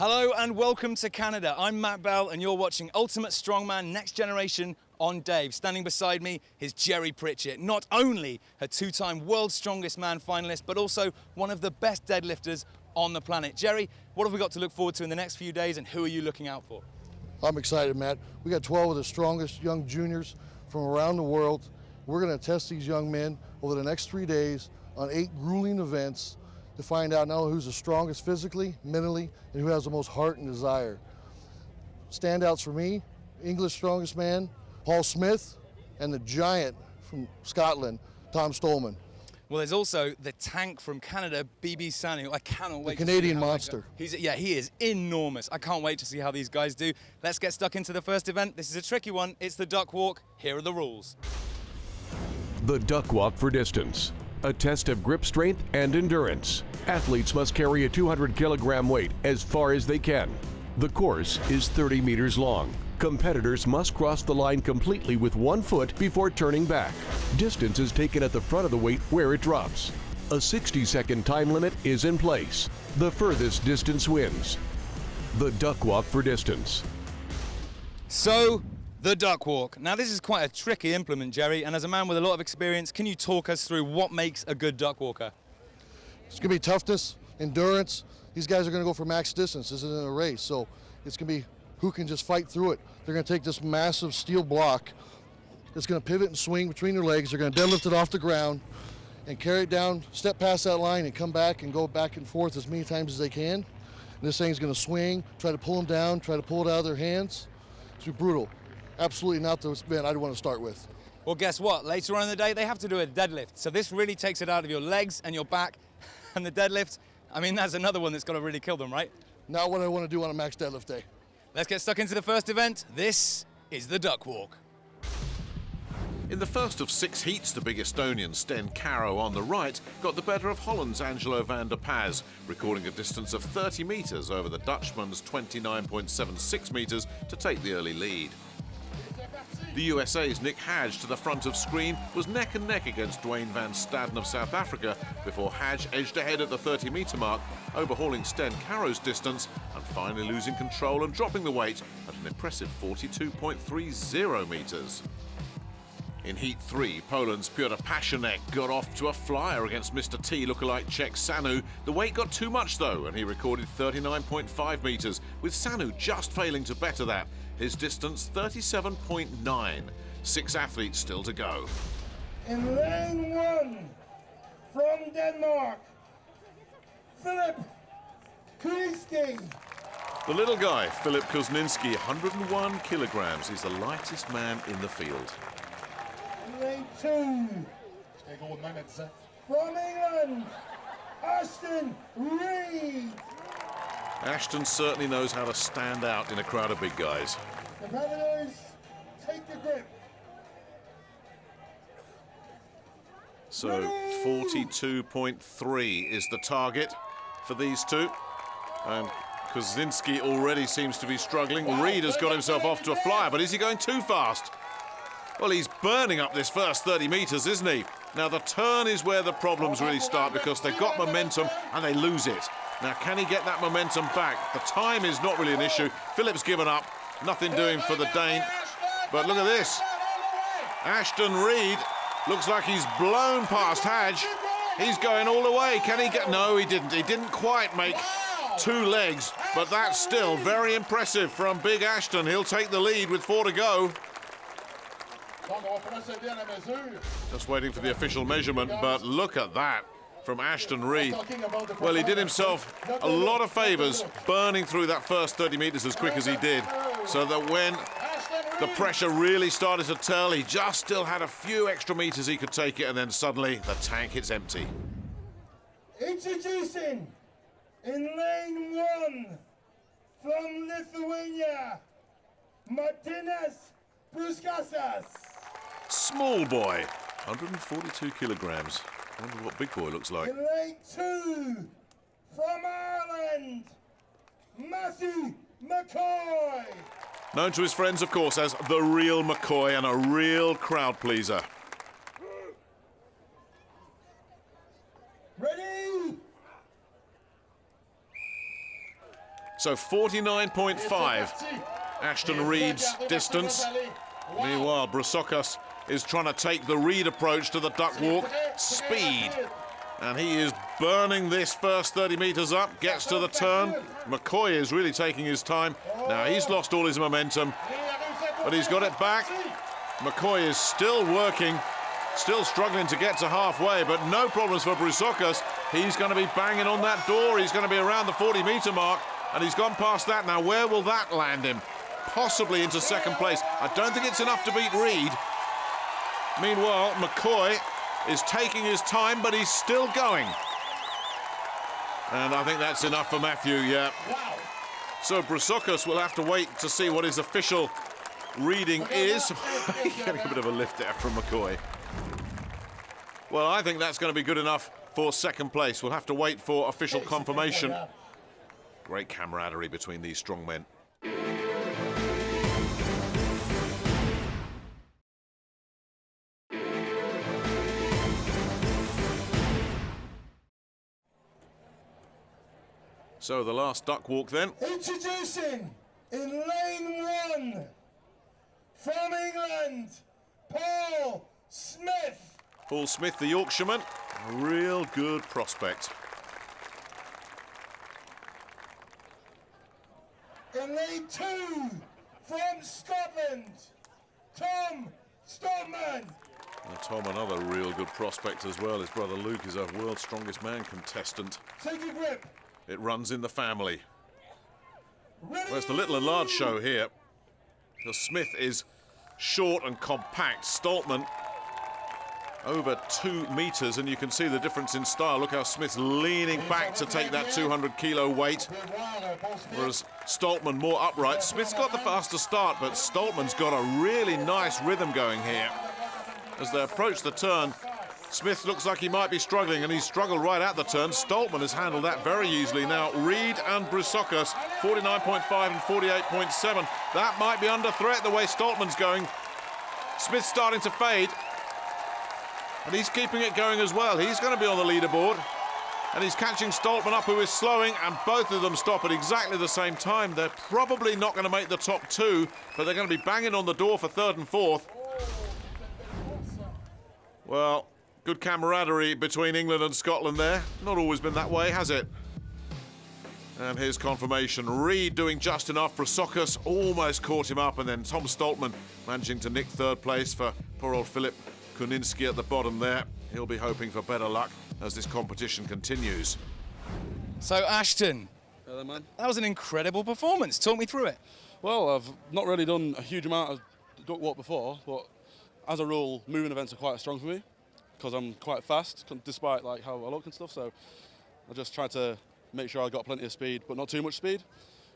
Hello and welcome to Canada. I'm Matt Bell and you're watching Ultimate Strongman Next Generation on Dave. Standing beside me is Jerry Pritchett, not only a two-time World's Strongest Man finalist, but also one of the best deadlifters on the planet. Jerry, what have we got to look forward to in the next few days and who are you looking out for? I'm excited, Matt. We got 12 of the strongest young juniors from around the world. We're going to test these young men over the next 3 days on 8 grueling events to find out not only who's the strongest physically, mentally, and who has the most heart and desire. Standouts for me, English strongest man, Paul Smith, and the giant from Scotland, Tom Stolman. Well, there's also the tank from Canada, BB Sanu. I cannot wait. The Canadian monster. He is enormous. I can't wait to see how these guys do. Let's get stuck into the first event. This is a tricky one. It's the duck walk. Here are the rules. The duck walk for distance. A test of grip strength and endurance. Athletes must carry a 200-kilogram weight as far as they can. The course is 30 meters long. Competitors must cross the line completely with 1 foot before turning back. Distance is taken at the front of the weight where it drops. A 60-second time limit is in place. The furthest distance wins. The duck walk for distance. So, the duck walk. Now this is quite a tricky implement, Jerry, and as a man with a lot of experience, can you talk us through what makes a good duck walker? It's going to be toughness, endurance. These guys are going to go for max distance. This isn't a race, so it's going to be who can just fight through it. They're going to take this massive steel block. It's going to pivot and swing between their legs. They're going to deadlift it off the ground and carry it down, step past that line and come back and go back and forth as many times as they can. And this thing's going to swing, try to pull them down, try to pull it out of their hands. It's brutal. Absolutely not the event I'd want to start with. Well, guess what? Later on in the day, they have to do a deadlift. So this really takes it out of your legs and your back. And the deadlift, I mean, that's another one that's got to really kill them, right? Not what I want to do on a max deadlift day. Let's get stuck into the first event. This is the duck walk. In the first of 6 heats, the big Estonian Sten Caro on the right got the better of Holland's Angelo van der Paz, recording a distance of 30 metres over the Dutchman's 29.76 metres to take the early lead. The USA's Nick Hadge to the front of screen was neck and neck against Dwayne van Staden of South Africa before Hadge edged ahead at the 30-metre mark, overhauling Sten Caro's distance and finally losing control and dropping the weight at an impressive 42.30 metres. In Heat 3, Poland's Piotr Paszonek got off to a flyer against Mr. T lookalike Czech Sanu. The weight got too much though, and he recorded 39.5 metres, with Sanu just failing to better that. His distance 37.9. 6 athletes still to go. In lane 1, from Denmark, Philip Kuzninski. The little guy, Philip Kuzninski, 101 kilograms, is the lightest man in the field. Lane 2, from England, Ashton Reed. Ashton certainly knows how to stand out in a crowd of big guys. Competitors, take the grip. So 42.3 is the target for these two. And Kuzninski already seems to be struggling. Reed has got himself off to a flyer, but is he going too fast? Well, he's burning up this first 30 metres, isn't he? Now, the turn is where the problems really start because they've got momentum and they lose it. Now, can he get that momentum back? The time is not really an issue. Philip's given up. Nothing doing for the Dane. But look at this. Ashton Reed looks like he's blown past Hadge. He's going all the way. Can he get... No, he didn't. He didn't quite make 2 legs, but that's still very impressive from Big Ashton. He'll take the lead with 4 to go. Just waiting for the official measurement, but look at that from Ashton Reed. Well, he did himself a lot of favours burning through that first 30 metres as quick as he did, so that when the pressure really started to tell, he just still had a few extra metres he could take it, and then suddenly the tank hits empty. Introducing in lane 1 from Lithuania, Martinas Puskasas. Small boy, 142 kilograms. I wonder what big boy looks like. In lane 2, from Ireland, Matthew McCoy. Known to his friends, of course, as the real McCoy and a real crowd pleaser. Ready? So 49.5, Ashton Reed's distance. Meanwhile, Brusockas is trying to take the Reed approach to the duck walk. Speed. And he is burning this first 30 metres up, gets to the turn. McCoy is really taking his time. Now, he's lost all his momentum, but he's got it back. McCoy is still working, still struggling to get to halfway, but no problems for Brusockas. He's going to be banging on that door. He's going to be around the 40-metre mark, and he's gone past that. Now, where will that land him? Possibly into second place. I don't think it's enough to beat Reed. Meanwhile, McCoy is taking his time, but he's still going. And I think that's enough for Matthew, yeah. So Brusockas will have to wait to see what his official reading is. Getting a bit of a lift there from McCoy. Well, I think that's going to be good enough for second place. We'll have to wait for official confirmation. Great camaraderie between these strong men. So the last duck walk then. Introducing in lane 1 from England, Paul Smith. Paul Smith, the Yorkshireman, a real good prospect. In lane 2 from Scotland, Tom Stoltman. And Tom, another real good prospect as well. His brother Luke is a World's Strongest Man contestant. Take a grip. It runs in the family. Well, it's the little and large show here. Because Smith is short and compact. Stoltman over 2 metres, and you can see the difference in style. Look how Smith's leaning back to take that 200-kilo weight, whereas Stoltman more upright. Smith's got the faster start, but Stoltman's got a really nice rhythm going here. As they approach the turn, Smith looks like he might be struggling, and he's struggled right at the turn. Stoltman has handled that very easily. Now, Reed and Brusockas, 49.5 and 48.7. That might be under threat the way Stoltman's going. Smith's starting to fade, and he's keeping it going as well. He's going to be on the leaderboard, and he's catching Stoltman up, who is slowing, and both of them stop at exactly the same time. They're probably not going to make the top 2, but they're going to be banging on the door for 3rd and 4th. Well, good camaraderie between England and Scotland there. Not always been that way, has it? And here's confirmation. Reed doing just enough. Brusockas almost caught him up, and then Tom Stoltman managing to nick 3rd place for poor old Philip Kuninski at the bottom there. He'll be hoping for better luck as this competition continues. So, Ashton, Hello, man. that was an incredible performance. Talk me through it. Well, I've not really done a huge amount of duck walk before, but as a rule, moving events are quite strong for me because I'm quite fast, despite like how I look and stuff. So I just try to make sure I got plenty of speed, but not too much speed,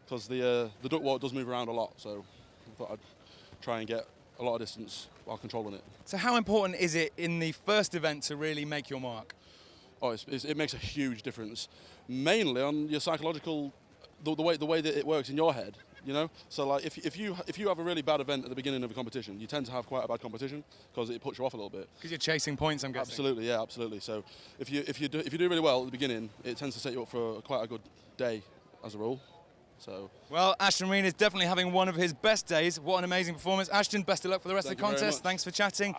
because the duck walk does move around a lot. So I thought I'd try and get a lot of distance while controlling it. So how important is it in the first event to really make your mark? Oh, it makes a huge difference, mainly on your psychological, the way that it works in your head. You know, so like if you have a really bad event at the beginning of a competition, you tend to have quite a bad competition because it puts you off a little bit. Because you're chasing points, I'm guessing. Absolutely, yeah, absolutely. So if you do really well at the beginning, it tends to set you up for quite a good day as a rule. So well, Ashton Reed is definitely having one of his best days. What an amazing performance, Ashton! Best of luck for the rest of the Thank you very contest. much. Thanks for chatting,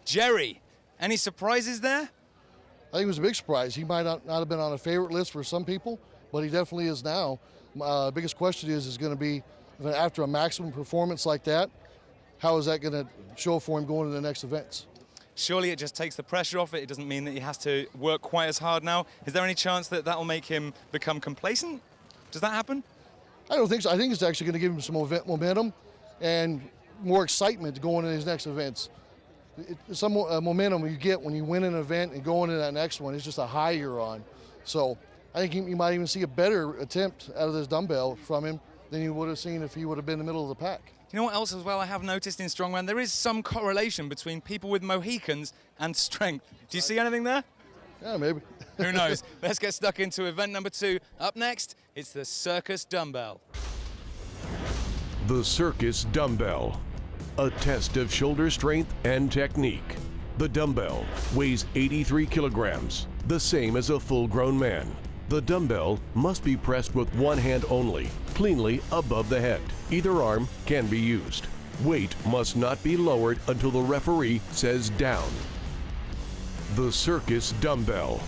Jerry. Any surprises there? I think it was a big surprise. He might not have been on a favorite list for some people, but he definitely is now. Biggest question is going to be, after a maximum performance like that, how is that going to show for him going to the next events? Surely it just takes the pressure off it. It doesn't mean that he has to work quite as hard now. Is there any chance that that will make him become complacent? Does that happen? I don't think so. I think it's actually going to give him some momentum and more excitement to go into his next events. Some momentum you get when you win an event and go into that next one. It's just a high you're on. So I think you might even see a better attempt out of this dumbbell from him than you would have seen if he would have been in the middle of the pack. You know what else as well I have noticed in strongman? There is some correlation between people with Mohicans and strength. Do you see anything there? Yeah, maybe. Who knows? Let's get stuck into event number 2. Up next, it's the Circus Dumbbell. The Circus Dumbbell, a test of shoulder strength and technique. The dumbbell weighs 83 kilograms, the same as a full-grown man. The dumbbell must be pressed with one hand only, cleanly above the head. Either arm can be used. Weight must not be lowered until the referee says down. The circus dumbbell.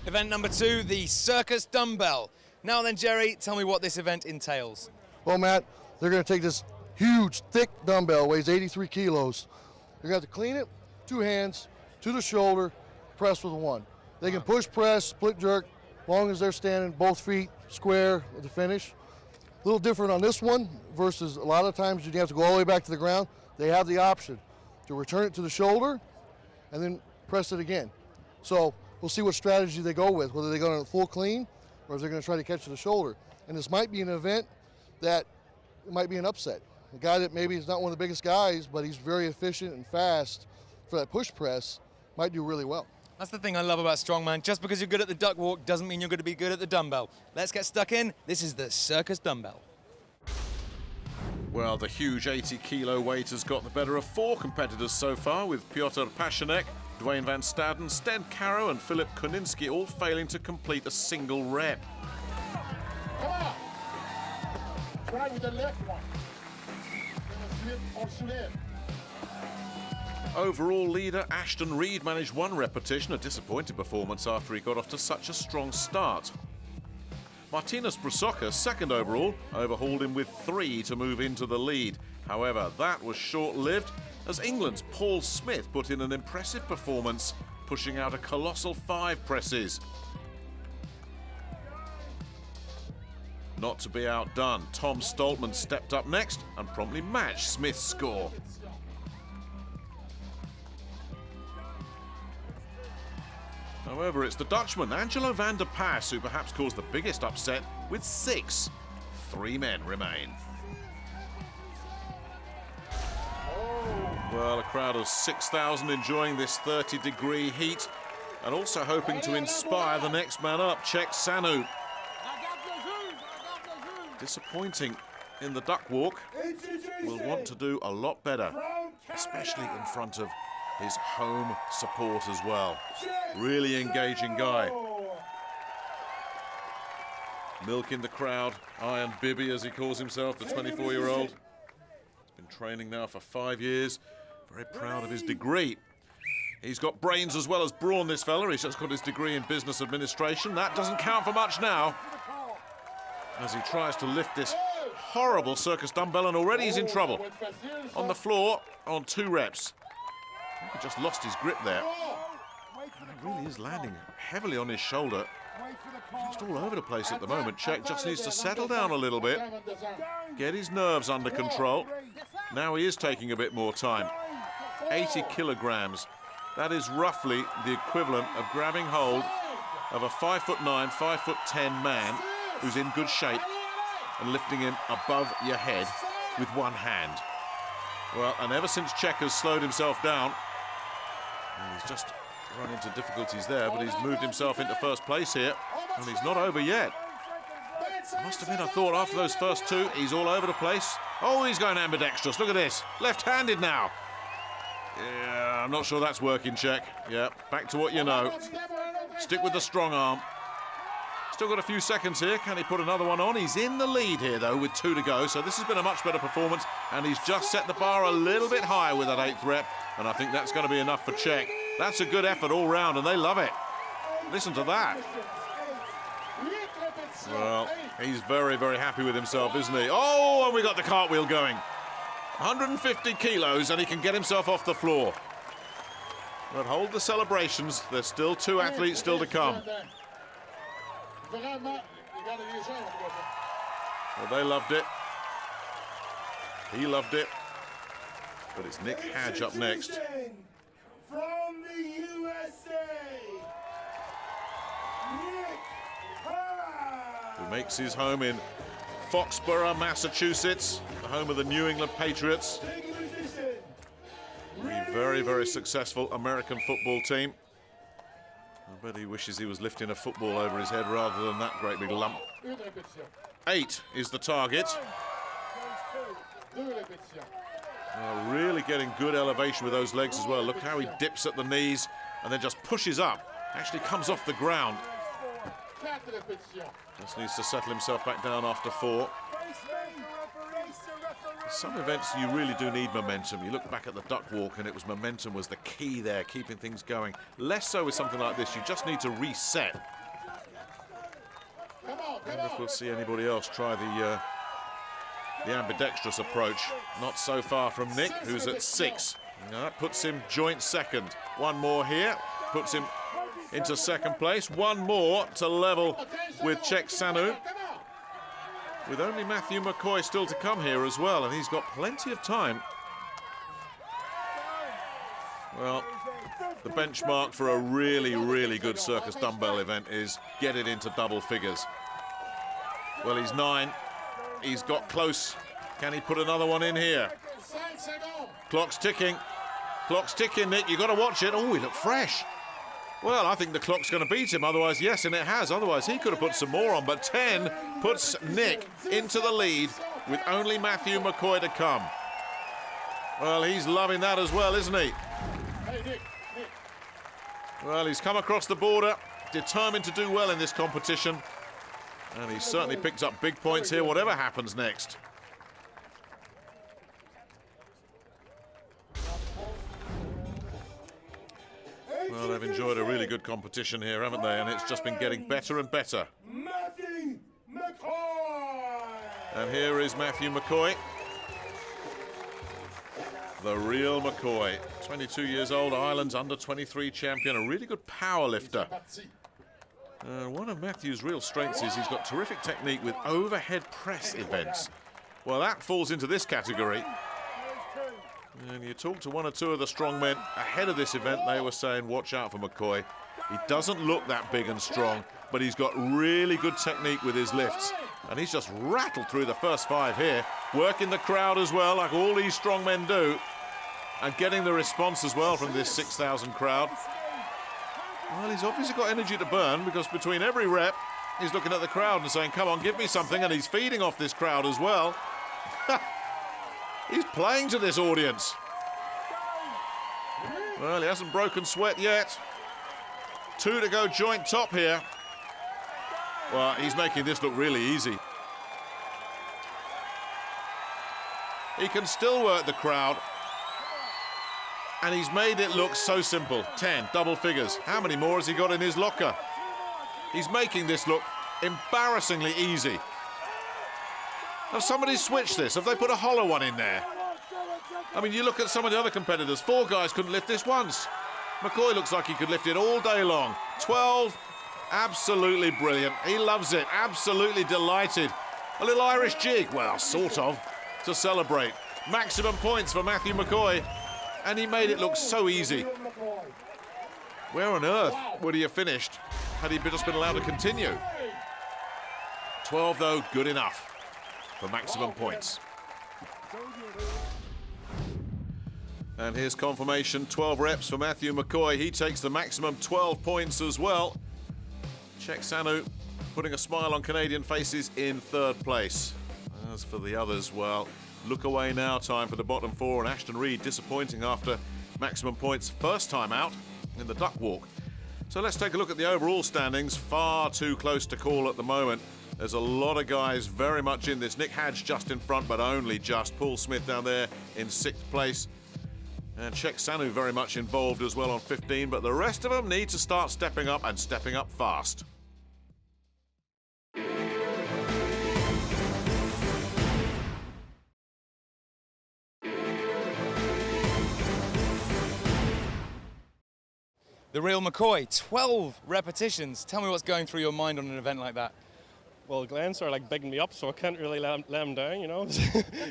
Event number 2, the circus dumbbell. Now then, Jerry, tell me what this event entails. Well, Matt, they're going to take this huge, thick dumbbell, weighs 83 kilos. They're going to have to clean it, 2 hands, to the shoulder, press with 1. They can push, press, split jerk, as long as they're standing both feet square at the finish. A little different on this one versus a lot of times you have to go all the way back to the ground. They have the option to return it to the shoulder and then press it again. So we'll see what strategy they go with, whether they go to full clean or if they're going to try to catch to the shoulder. And this might be an event that it might be an upset. A guy that maybe is not one of the biggest guys, but he's very efficient and fast for that push press, might do really well. That's the thing I love about strongman. Just because you're good at the duck walk doesn't mean you're going to be good at the dumbbell. Let's get stuck in. This is the circus dumbbell. Well, the huge 80-kilo weight has got the better of 4 competitors so far, with Piotr Pashanek, Dwayne Van Staden, Sten Caro and Filip Koniński all failing to complete a single rep. Come on. Try with the left one. Slip or slip. Overall leader Ashton Reed managed 1 repetition, a disappointing performance after he got off to such a strong start. Martinas Brusoka, second overall, overhauled him with 3 to move into the lead. However, that was short-lived as England's Paul Smith put in an impressive performance, pushing out a colossal 5 presses. Not to be outdone, Tom Stoltman stepped up next and promptly matched Smith's score. However, it's the Dutchman, Angelo van der Pas, who perhaps caused the biggest upset with 6. 3 men remain. Well, a crowd of 6,000 enjoying this 30-degree heat and also hoping to inspire the next man up, Czech Sanu. Disappointing in the duck walk, will want to do a lot better, especially in front of his home support as well. Really engaging guy. Milking the crowd, Iron Bibi as he calls himself, the 24-year-old. He's been training now for 5 years, very proud of his degree. He's got brains as well as brawn, this fella. He's just got his degree in business administration. That doesn't count for much now, as he tries to lift this horrible circus dumbbell, and already he's in trouble. On the floor on 2 reps. He just lost his grip there. And it really is landing heavily on his shoulder. Just all over the place at the moment. Czech just needs to settle down a little bit, get his nerves under control. Now he is taking a bit more time. 80 kilograms. That is roughly the equivalent of grabbing hold of a 5'9", 5'10" man who's in good shape and lifting him above your head with 1 hand. Well, and ever since Czech has slowed himself down, he's just run into difficulties there, but he's moved himself into first place here, and he's not over yet. Must have been, I thought, after those first 2, he's all over the place. Oh, he's going ambidextrous. Look at this. Left-handed now. Yeah, I'm not sure that's working, Czech. Yeah, back to what you know. Stick with the strong arm. Still got a few seconds here. Can he put another one on? He's in the lead here, though, with 2 to go. So this has been a much better performance, and he's just set the bar a little bit higher with that 8th rep, and I think that's going to be enough for Czech. That's a good effort all round, and they love it. Listen to that. Well, he's very, very happy with himself, isn't he? Oh, and we got the cartwheel going. 150 kilos, and he can get himself off the floor. But hold the celebrations. There's still 2 athletes still to come. Well, they loved it. He loved it. But it's Nick Hadge up next. From the USA, Nick Hadge. Who makes his home in Foxborough, Massachusetts, the home of the New England Patriots. A very, very successful American football team. I bet he wishes he was lifting a football over his head rather than that great big lump. 8 is the target. Really getting good elevation with those legs as well. Look how he dips at the knees and then just pushes up. Actually comes off the ground. 4 répétitions. Just needs to settle himself back down after 4. Some events you really do need momentum. You look back at the duck walk and it was momentum was the key there, keeping things going. Less so with something like this, you just need to reset. Come on, And if we'll see anybody else try the ambidextrous approach. Not so far from Nick, who's at 6. Now that puts him joint second. One more here, puts him into second place. One more to level with Cheick Sanu, with only Matthew McCoy still to come here as well, and he's got plenty of time. Well, the benchmark for a really, really good circus dumbbell event is get it into double figures. Well, he's 9. He's got close. Can he put another one in here? Clock's ticking. Clock's ticking, Nick. You've got to watch it. Oh, he looked fresh. Well, I think the clock's going to beat him. Otherwise, yes, and it has. Otherwise, he could have put some more on. But 10 puts Nick into the lead with only Matthew McCoy to come. Well, he's loving that as well, isn't he? Hey, Nick. Well, he's come across the border, determined to do well in this competition. And he certainly picks up big points here, whatever happens next. Well, they've enjoyed a really good competition here, haven't they? And it's just been getting better and better. Matthew McCoy. And here is Matthew McCoy. The real McCoy. 22 years old, Ireland's under-23 champion, a really good power lifter. One of Matthew's real strengths is he's got terrific technique with overhead press events. Well, that falls into this category. And you talk to one or two of the strongmen ahead of this event, they were saying, watch out for McCoy. He doesn't look that big and strong, but he's got really good technique with his lifts. And he's just rattled through the first 5 here, working the crowd as well, like all these strongmen do, and getting the response as well from this 6,000 crowd. Well, he's obviously got energy to burn, because between every rep, he's looking at the crowd and saying, come on, give me something, and he's feeding off this crowd as well. He's playing to this audience. Well, he hasn't broken sweat yet. 2 to go joint top here. Well, he's making this look really easy. He can still work the crowd. And he's made it look so simple. 10, double figures. How many more has he got in his locker? He's making this look embarrassingly easy. Have somebody switched this? Have they put a hollow one in there? I mean, you look at some of the other competitors. 4 guys couldn't lift this once. McCoy looks like he could lift it all day long. 12, absolutely brilliant. He loves it, absolutely delighted. A little Irish jig, well, sort of, to celebrate. Maximum points for Matthew McCoy, and he made it look so easy. Where on earth would he have finished had he just been allowed to continue? 12, though, good enough for maximum points. And here's confirmation, 12 reps for Matthew McCoy. He takes the maximum 12 points as well. Cheick Sanu putting a smile on Canadian faces in 3rd place. As for the others, well, look away now time for the bottom 4, and Ashton Reed disappointing after maximum points first time out in the duck walk. So let's take a look at the overall standings. Far too close to call at the moment. There's a lot of guys very much in this. Nick Hadge just in front, but only just. Paul Smith down there in 6th place. And Cheick Sanu very much involved as well on 15, but the rest of them need to start stepping up, and stepping up fast. The real McCoy, 12 repetitions. Tell me what's going through your mind on an event like that. Well, Glenn's sort of like bigging me up, so I can't really let him down, you know.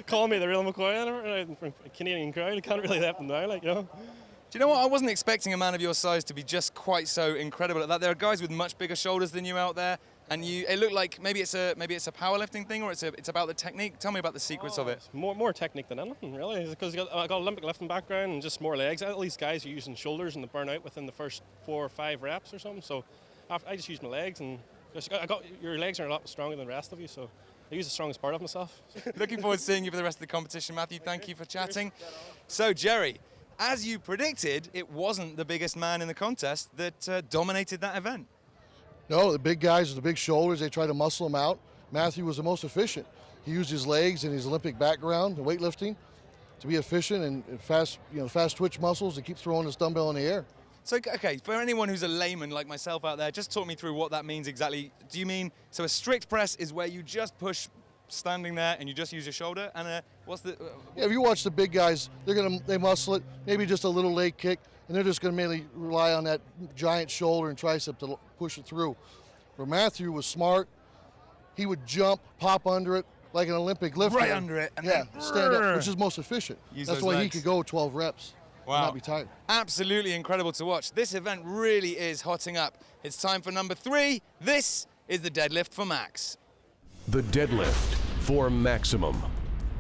Call me the real McCoy, from a Canadian crowd. I can't really let him down, like, you know. Do you know what? I wasn't expecting a man of your size to be just quite so incredible at that. There are guys with much bigger shoulders than you out there, and it looked like maybe it's a powerlifting thing, or it's about the technique. Tell me about the secrets of it. It's more technique than anything, really, because I got Olympic lifting background and just more legs. At least guys are using shoulders and they burn out within the first 4 or 5 reps or something. So I just use my legs, and your legs are a lot stronger than the rest of you, so I use the strongest part of myself. Looking forward to seeing you for the rest of the competition, Matthew. Thank you for chatting. So, Jerry, as you predicted, it wasn't the biggest man in the contest that dominated that event. No, the big guys with the big shoulders, they try to muscle them out. Matthew was the most efficient. He used his legs and his Olympic background, the weightlifting, to be efficient and fast, fast twitch muscles to keep throwing this dumbbell in the air. So, okay, for anyone who's a layman like myself out there, just talk me through what that means exactly. Do you mean, so a strict press is where you just push standing there and you just use your shoulder? And what's the... Yeah, if you watch the big guys, they muscle it, maybe just a little leg kick, and they're just going to mainly rely on that giant shoulder and tricep to push it through. Where Matthew was smart, he would jump, pop under it, like an Olympic lifter. Right under it. And then, stand up, which is most efficient. Use That's those why he legs. could go 12 reps and not be tired. Absolutely incredible to watch. This event really is hotting up. It's time for number 3. This is the deadlift for Max. The deadlift for maximum.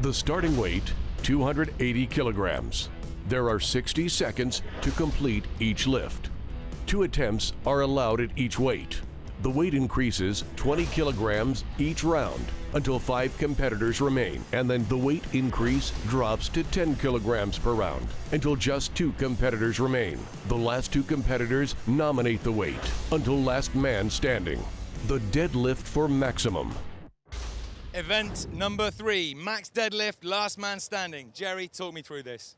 The starting weight, 280 kilograms. There are 60 seconds to complete each lift. 2 attempts are allowed at each weight. The weight increases 20 kilograms each round until 5 competitors remain, and then the weight increase drops to 10 kilograms per round until just 2 competitors remain. The last 2 competitors nominate the weight until last man standing. The deadlift for maximum. Event number 3, max deadlift, last man standing. Jerry, talk me through this.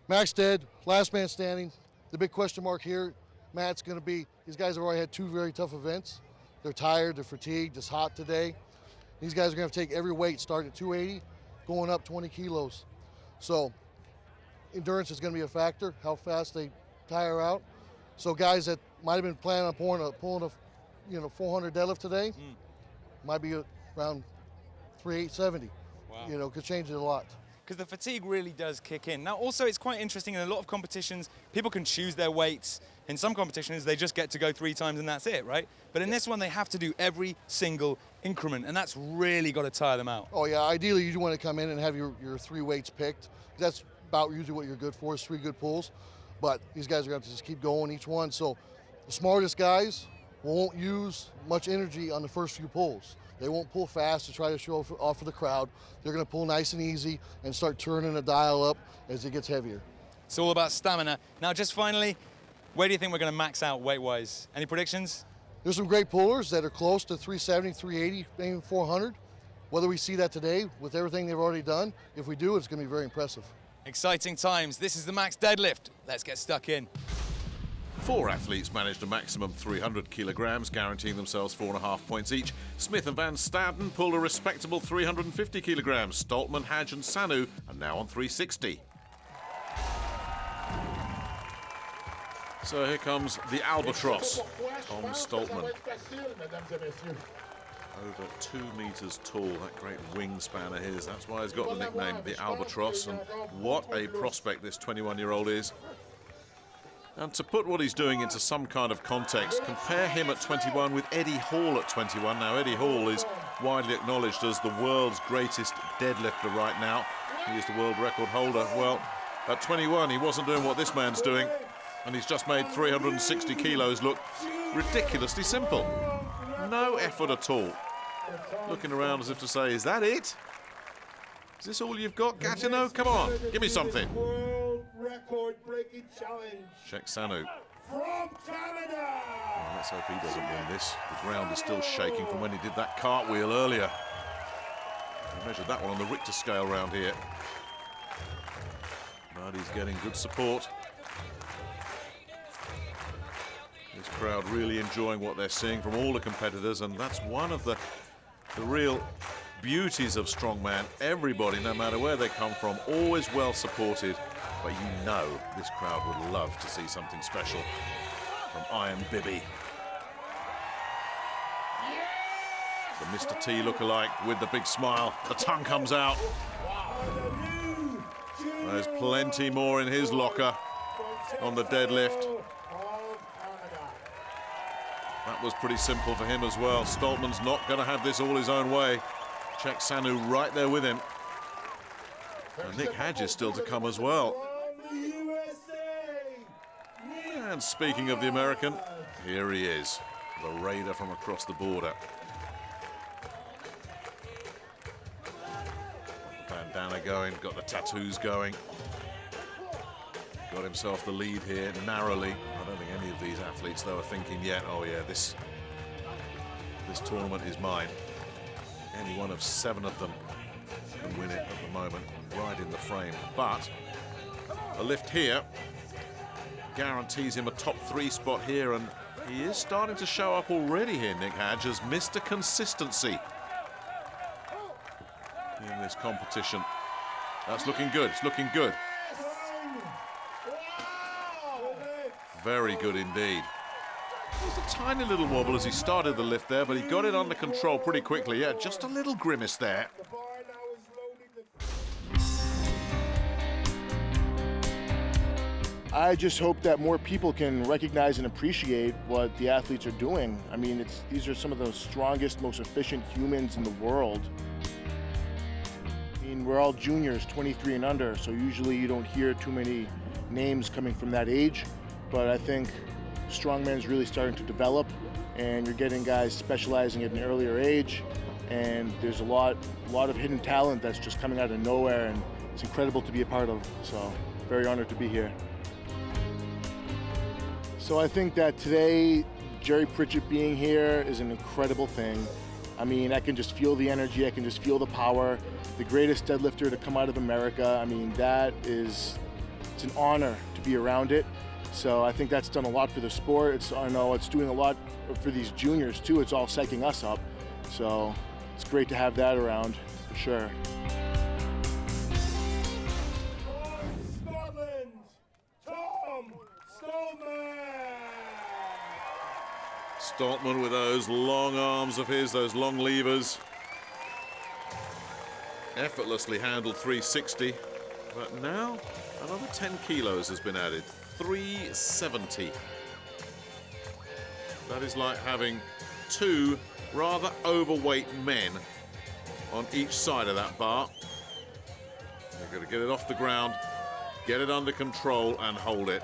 Max dead, last man standing. The big question mark here, Matt's going to be, these guys have already had 2 very tough events. They're tired, they're fatigued, it's hot today. These guys are going to have to take every weight, starting at 280, going up 20 kilos. So endurance is going to be a factor, how fast they tire out. So guys that might have been planning on pulling a 400 deadlift today, might be around 370. Wow. Could change it a lot. Because the fatigue really does kick in. Now, also, it's quite interesting in a lot of competitions, people can choose their weights. In some competitions, they just get to go 3 times and that's it, right? But in this one, they have to do every single increment, and that's really got to tire them out. Oh yeah, ideally you want to come in and have your 3 weights picked. That's about usually what you're good for, is 3 good pulls. But these guys are going to have to just keep going each one. So the smartest guys won't use much energy on the first few pulls. They won't pull fast to try to show off for the crowd. They're going to pull nice and easy and start turning the dial up as it gets heavier. It's all about stamina. Now, just finally, where do you think we're going to max out weight-wise? Any predictions? There's some great pullers that are close to 370, 380, maybe 400. Whether we see that today with everything they've already done, if we do, it's going to be very impressive. Exciting times. This is the max deadlift. Let's get stuck in. 4 athletes managed a maximum 300 kilograms, guaranteeing themselves 4.5 points each. Smith and Van Staden pulled a respectable 350 kilograms. Stoltman, Hadj and Sanu are now on 360. So here comes the albatross, Tom Stoltman. Over 2 meters tall, that great wingspan of his. That's why he's got the nickname, the albatross. And what a prospect this 21-year-old is. And to put what he's doing into some kind of context, compare him at 21 with Eddie Hall at 21. Now, Eddie Hall is widely acknowledged as the world's greatest deadlifter right now. He is the world record holder. Well, at 21, he wasn't doing what this man's doing, and he's just made 360 kilos look ridiculously simple. No effort at all. Looking around as if to say, is that it? Is this all you've got, Gatineau? Come on, give me something. Record-breaking challenge. Check Sanu. From Canada. Oh, let's hope he doesn't win this. The ground is still shaking from when he did that cartwheel earlier. We measured that one on the Richter scale round here. But he's getting good support. This crowd really enjoying what they're seeing from all the competitors, and that's one of the real beauties of strongman. Everybody, no matter where they come from, always well supported. But you know this crowd would love to see something special from Iron Bibby. The Mr. T lookalike with the big smile. The tongue comes out. There's plenty more in his locker on the deadlift. That was pretty simple for him as well. Stoltman's not going to have this all his own way. Check Sanu right there with him. And Nick Hadj is still to come as well. And speaking of the American, here he is, the raider from across the border. Got the bandana going, got the tattoos going. Got himself the lead here narrowly. I don't think any of these athletes, though, are thinking yet, oh yeah, this This tournament is mine. Any one of 7 of them can win it at the moment, right in the frame. But a lift here guarantees him a top 3 spot here, and he is starting to show up already here, Nick Hadge, as Mr. Consistency in this competition. That's looking good. It's looking good. Very good indeed. It was a tiny little wobble as he started the lift there, but he got it under control pretty quickly. Yeah, just a little grimace there. I just hope that more people can recognize and appreciate what the athletes are doing. I mean, these are some of the strongest, most efficient humans in the world. I mean, we're all juniors, 23 and under, so usually you don't hear too many names coming from that age. But I think strongman is really starting to develop, and you're getting guys specializing at an earlier age, and there's a lot of hidden talent that's just coming out of nowhere, and it's incredible to be a part of. So, very honored to be here. So I think that today, Jerry Pritchett being here is an incredible thing. I mean, I can just feel the energy, I can just feel the power. The greatest deadlifter to come out of America. I mean, it's an honor to be around it. So I think that's done a lot for the sport. I know it's doing a lot for these juniors too. It's all psyching us up. So it's great to have that around, for sure. Scotland, Tom Stoltman. Stoltman with those long arms of his, those long levers. Effortlessly handled 360, but now another 10 kilos has been added. 370. That is like having 2 rather overweight men on each side of that bar. You've got to get it off the ground, get it under control and hold it.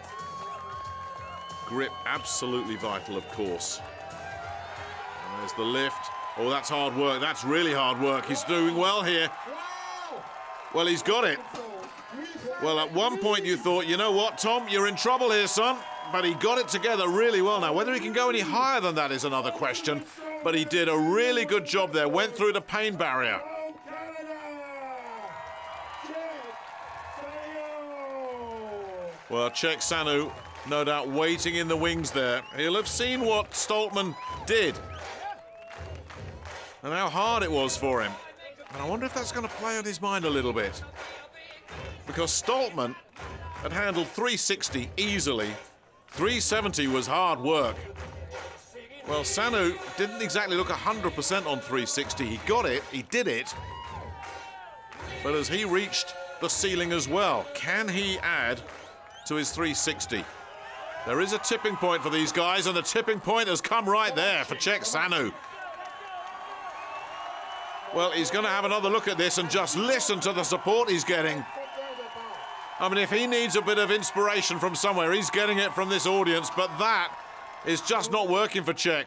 Grip absolutely vital, of course. And there's the lift. Oh, that's hard work. That's really hard work. He's doing well here. Well, he's got it. Well, at one point you thought, you know what, Tom, you're in trouble here, son. But he got it together really well. Now, whether he can go any higher than that is another question. But he did a really good job there. Went through the pain barrier. Well, Cheick Sanu, no doubt waiting in the wings there. He'll have seen what Stoltman did and how hard it was for him. And I wonder if that's going to play on his mind a little bit. Because Stoltman had handled 360 easily. 370 was hard work. Well, Sanu didn't exactly look 100% on 360. He got it, he did it. But as he reached the ceiling as well, can he add to his 360? There is a tipping point for these guys, and the tipping point has come right there for Cheick Sanu. Well, he's going to have another look at this and just listen to the support he's getting. I mean, if he needs a bit of inspiration from somewhere, he's getting it from this audience, but that is just not working for Cheick.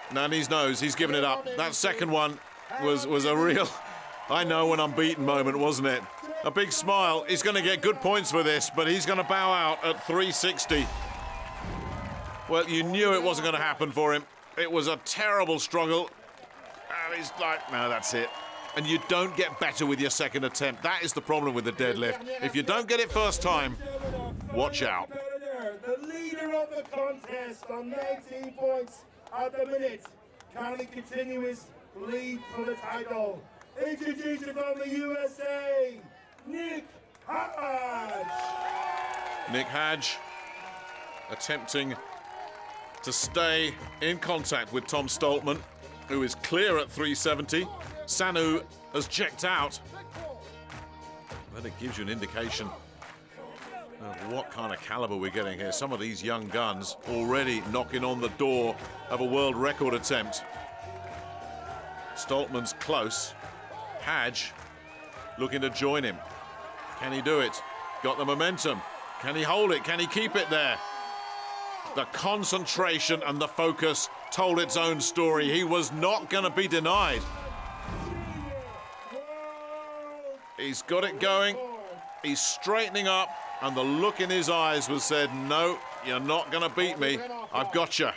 Nanny's knows, he's given it up. That second one was a real I know when I'm beaten moment, wasn't it? A big smile. He's going to get good points for this, but he's going to bow out at 360. Well, you knew it wasn't going to happen for him. It was a terrible struggle. And he's like, no, that's it. And you don't get better with your second attempt. That is the problem with the deadlift. If you don't get it first time, watch out. The leader of the contest on 19 points at the minute. Can he continue his lead for the title? Introducing from the USA, Nick Hadge. Nick Hadge attempting to stay in contact with Tom Stoltman, who is clear at 370. Sanu has checked out. Then it gives you an indication of what kind of caliber we're getting here. Some of these young guns already knocking on the door of a world record attempt. Stoltman's close. Hadge looking to join him. Can he do it? Got the momentum. Can he hold it? Can he keep it there? The concentration and the focus told its own story. He was not going to be denied. He's got it going. He's straightening up, and the look in his eyes was said, no, you're not going to beat me. I've got you.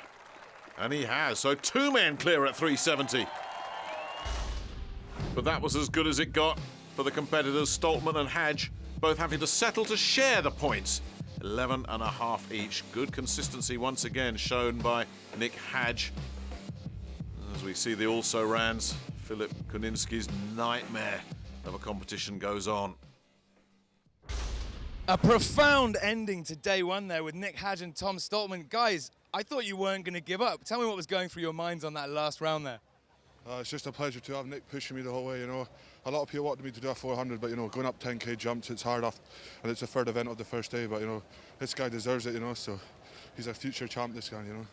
And he has, so 2 men clear at 370. But that was as good as it got for the competitors, Stoltman and Hadj, both having to settle to share the points. 11.5 each. Good consistency once again shown by Nick Hadj. As we see the also-rans, Philip Kuninsky's nightmare of a competition goes on. A profound ending to day one there with Nick Hadj and Tom Stoltman. Guys, I thought you weren't going to give up. Tell me what was going through your minds on that last round there. It's just a pleasure to have Nick pushing me the whole way, you know. A lot of people wanted me to do a 400, but, you know, going up 10K jumps, it's hard off, and it's the third event of the first day, but, you know, this guy deserves it, you know, so he's a future champ, this guy, you know.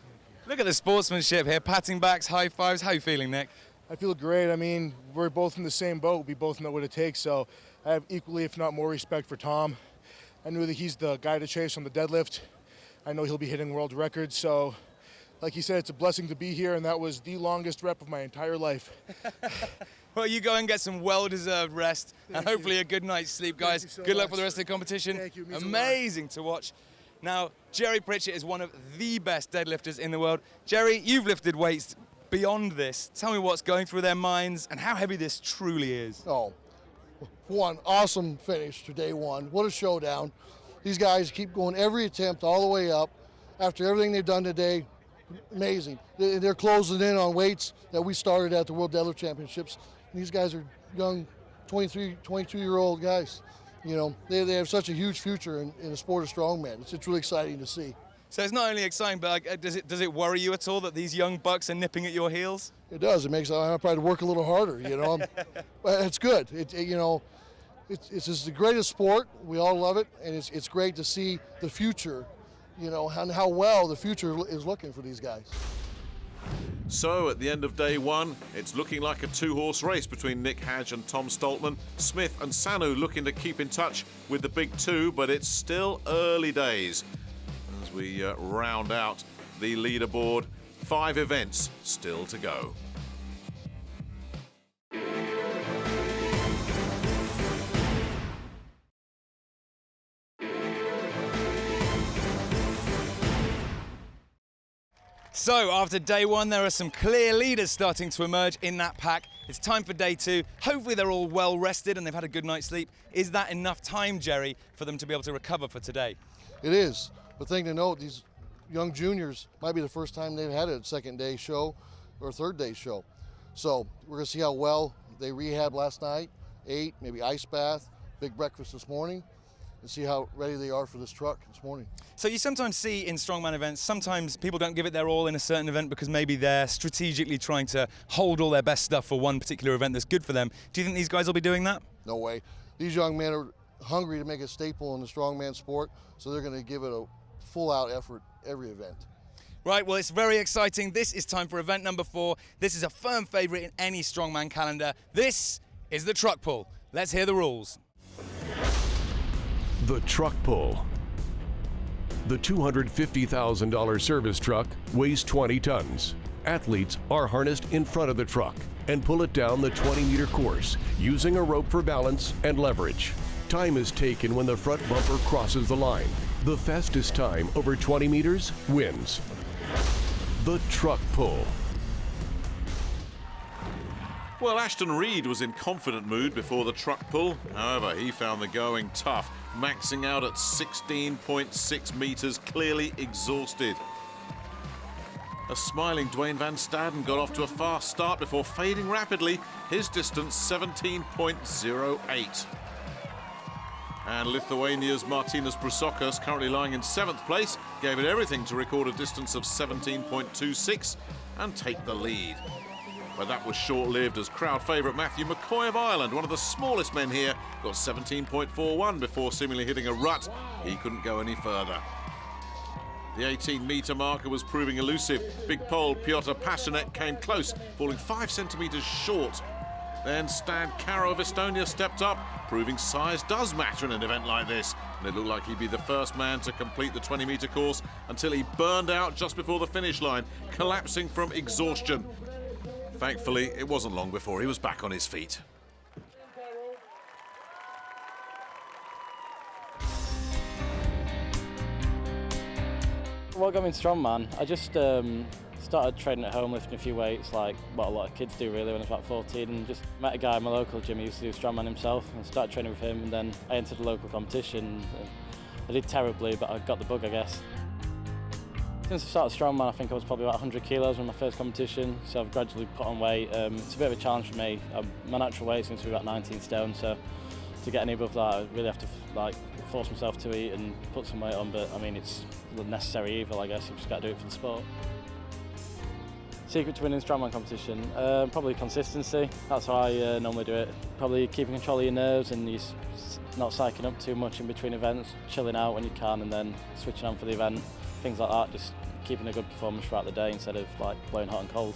Look at the sportsmanship here, patting backs, high fives. How are you feeling, Nick? I feel great. I mean, we're both in the same boat. We both know what it takes, so I have equally, if not more, respect for Tom. I knew that he's the guy to chase on the deadlift. I know he'll be hitting world records, so like he said, it's a blessing to be here, and that was the longest rep of my entire life. Well, you go and get some well-deserved rest and hopefully a good night's sleep, guys. you so Good luck much. for the rest of the competition. Thank you. It means a lot. Amazing to watch. Now, Jerry Pritchett is one of the best deadlifters in the world. Jerry, you've lifted weights beyond this. Tell me what's going through their minds and how heavy this truly is. Oh, one awesome finish to day one. What a showdown. These guys keep going every attempt all the way up. After everything they've done today, amazing. They're closing in on weights that we started at the World Deadlift Championships. And these guys are young, 23, 22-year-old guys. You know, they have such a huge future in the sport of strongman. It's really exciting to see. So it's not only exciting, but like, does it worry you at all that these young bucks are nipping at your heels? It does. It makes I probably work a little harder, you know. But it's good. You know, it's just the greatest sport. We all love it, and it's great to see the future, you know, and how well the future is looking for these guys. So at the end of day one, it's looking like a 2-horse race between Nick Hadj and Tom Stoltman. Smith and Sanu looking to keep in touch with the big two, but it's still early days. As we round out the leaderboard, 5 events still to go. So after day one, there are some clear leaders starting to emerge in that pack. It's time for day two. Hopefully they're all well rested and they've had a good night's sleep. Is that enough time, Jerry, for them to be able to recover for today? It is. But thing to note, these young juniors might be the first time they've had a second day show or third day show. So we're gonna see how well they rehabbed last night, ate, maybe ice bath, big breakfast this morning, and see how ready they are for this truck this morning. So you sometimes see in strongman events, sometimes people don't give it their all in a certain event because maybe they're strategically trying to hold all their best stuff for one particular event that's good for them. Do you think these guys will be doing that? No way. These young men are hungry to make a staple in the strongman sport, so they're gonna give it a full-out effort every event. Right, well, it's very exciting. This is time for event number 4. This is a firm favorite in any strongman calendar. This is the truck pull. Let's hear the rules. The truck pull. The $250,000 service truck weighs 20 tons. Athletes are harnessed in front of the truck and pull it down the 20-meter course using a rope for balance and leverage. Time is taken when the front bumper crosses the line. The fastest time over 20 meters wins. The truck pull. Well, Ashton Reed was in confident mood before the truck pull. However, he found the going tough, maxing out at 16.6 meters, clearly exhausted. A smiling Dwayne Van Staden got off to a fast start before fading rapidly, his distance 17.08. And Lithuania's Martynas Brusokas, currently lying in 7th place, gave it everything to record a distance of 17.26 and take the lead. But that was short-lived as crowd favourite Matthew McCoy of Ireland, one of the smallest men here, got 17.41 before seemingly hitting a rut. He couldn't go any further. The 18-metre marker was proving elusive. Big Pole Piotr Pashanek came close, falling 5 centimetres short. Then Stan Caro of Estonia stepped up, proving size does matter in an event like this. And it looked like he'd be the first man to complete the 20-metre course until he burned out just before the finish line, collapsing from exhaustion. Thankfully, it wasn't long before he was back on his feet. What got me in strongman? I just Started training at home, lifting a few weights, like what a lot of kids do really when I was about 14, and just met a guy in my local gym who used to do strongman himself, and started training with him, and then I entered the local competition. I did terribly, but I got the bug, I guess. Since I started strongman, I think I was probably about 100 kilos in my first competition, so I've gradually put on weight. It's a bit of a challenge for me. My natural weight seems to be about 19 stone, so to get any above that, I really have to force myself to eat and put some weight on, but I mean, it's the necessary evil, I guess. You've just got to do it for the sport. Secret to winning strongman competition? Probably consistency. That's how I normally do it. Probably keeping control of your nerves and you not psyching up too much in between events, chilling out when you can and then switching on for the event. Things like that, just keeping a good performance throughout the day instead of like blowing hot and cold.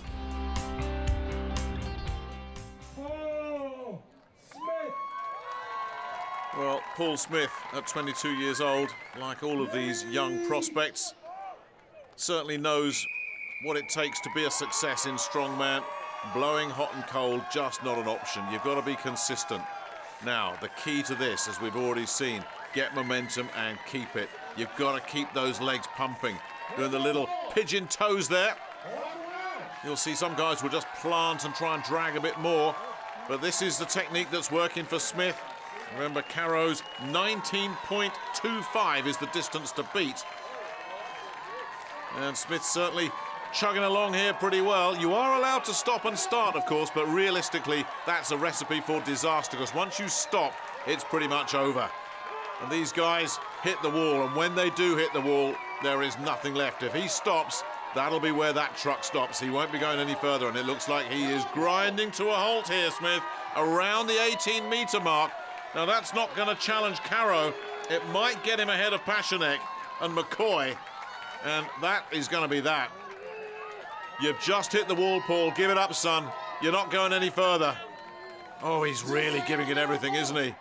Well, Paul Smith, at 22 years old, like all of these young prospects, certainly knows what it takes to be a success in strongman. Blowing hot and cold, just not an option. You've got to be consistent. Now, the key to this, as we've already seen, get momentum and keep it. You've got to keep those legs pumping. Doing the little pigeon toes there. You'll see some guys will just plant and try and drag a bit more, but this is the technique that's working for Smith. Remember, Caro's 19.25 is the distance to beat. And Smith certainly chugging along here pretty well. You are allowed to stop and start, of course, but realistically, that's a recipe for disaster, because once you stop, it's pretty much over. And these guys hit the wall, and when they do hit the wall, there is nothing left. If he stops, that'll be where that truck stops. He won't be going any further, and it looks like he is grinding to a halt here, Smith, around the 18-metre mark. Now, that's not going to challenge Caro. It might get him ahead of Pashanek and McCoy, and that is going to be that. You've just hit the wall, Paul. Give it up, son. You're not going any further. Oh, he's really giving it everything, isn't he?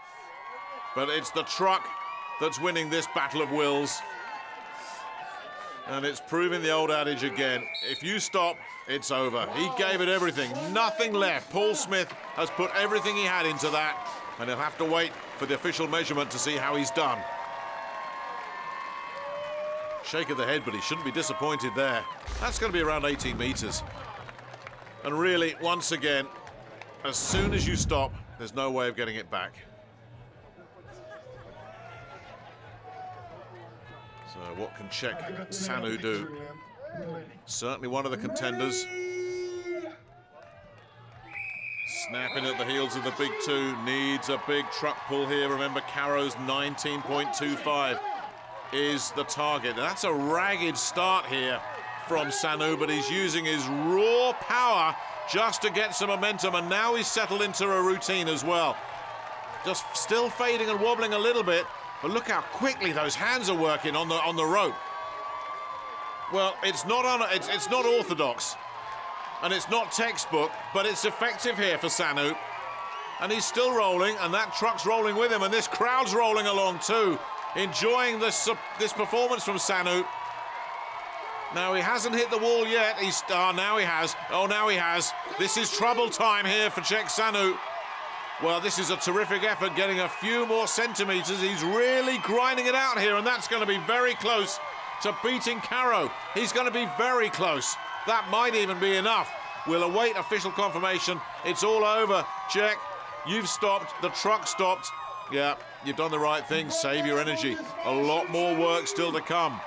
But it's the truck that's winning this battle of wills. And it's proving the old adage again. If you stop, it's over. He gave it everything. Nothing left. Paul Smith has put everything he had into that. And he'll have to wait for the official measurement to see how he's done. Shake of the head, but he shouldn't be disappointed there. That's going to be around 18 metres. And really, once again, as soon as you stop, there's no way of getting it back. So what can Czech Sanu do? Certainly one of the contenders. Snapping at the heels of the big two, needs a big truck pull here. Remember, Caro's 19.25 is the target. That's a ragged start here from Sanu, but he's using his raw power just to get some momentum, and now he's settled into a routine as well. Just still fading and wobbling a little bit, but look how quickly those hands are working on the rope. Well, it's not orthodox, and it's not textbook, but it's effective here for Sanu. And he's still rolling, and that truck's rolling with him, and this crowd's rolling along too, enjoying this performance from Sanu. Now, he hasn't hit the wall yet. Now he has. Oh, now he has. This is trouble time here for Czech Sanu. Well, this is a terrific effort, getting a few more centimetres. He's really grinding it out here, and that's going to be very close to beating Caro. He's going to be very close. That might even be enough. We'll await official confirmation. It's all over, Czech. You've stopped. The truck stopped. Yeah, you've done the right thing. Save your energy. A lot more work still to come.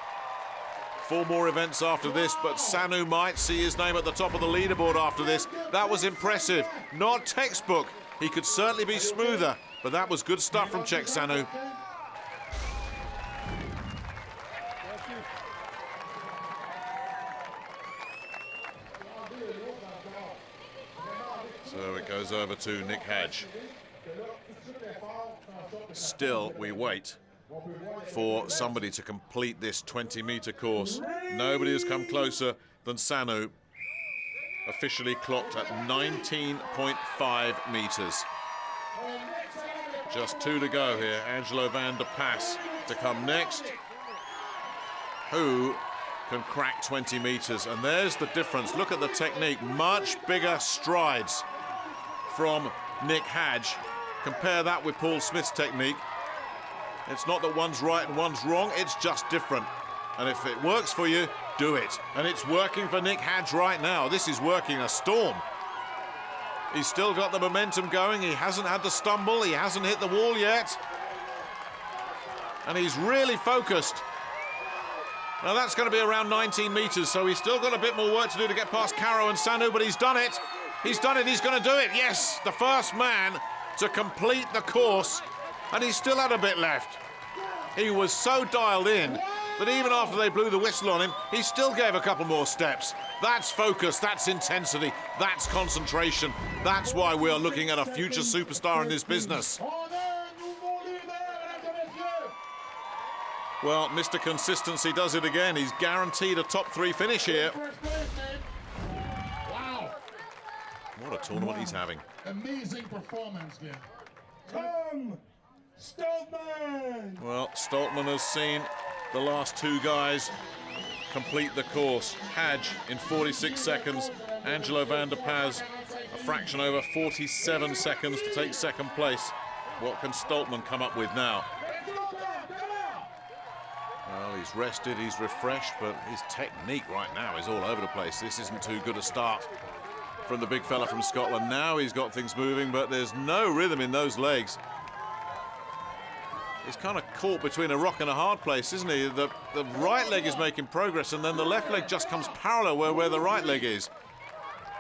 4 more events after this, but Sanu might see his name at the top of the leaderboard after this. That was impressive. Not textbook. He could certainly be smoother, but that was good stuff from Czech Sanu. So it goes over to Nick Hadge. Still, we wait for somebody to complete this 20-metre course. Nobody has come closer than Sanu, officially clocked at 19.5 metres. Just 2 to go here. Angelo van der Pas to come next. Who can crack 20 metres? And there's the difference. Look at the technique. Much bigger strides from Nick Hadge. Compare that with Paul Smith's technique. It's not that one's right and one's wrong, it's just different. And if it works for you, do it. And it's working for Nick Hadge right now. This is working a storm. He's still got the momentum going. He hasn't had the stumble. He hasn't hit the wall yet. And he's really focused. Now that's going to be around 19 meters, so he's still got a bit more work to do to get past Caro and Sanu, but he's done it. He's done it. He's going to do it. Yes, the first man to complete the course, and he still had a bit left. He was so dialed in that even after they blew the whistle on him, he still gave a couple more steps. That's focus, that's intensity, that's concentration. That's why we are looking at a future superstar in this business. Well, Mr. Consistency does it again. He's guaranteed a top 3 finish here. Wow. What a tournament he's having. Amazing performance there. Tom Stoltman. Well, Stoltman has seen the last 2 guys complete the course. Hadge in 46 seconds, Angelo van der Paz a fraction over 47 seconds to take second place. What can Stoltman come up with now? Well, he's rested, he's refreshed, but his technique right now is all over the place. This isn't too good a start from the big fella from Scotland. Now he's got things moving, but there's no rhythm in those legs. He's kind of caught between a rock and a hard place, isn't he? The right leg is making progress, and then the left leg just comes parallel where the right leg is.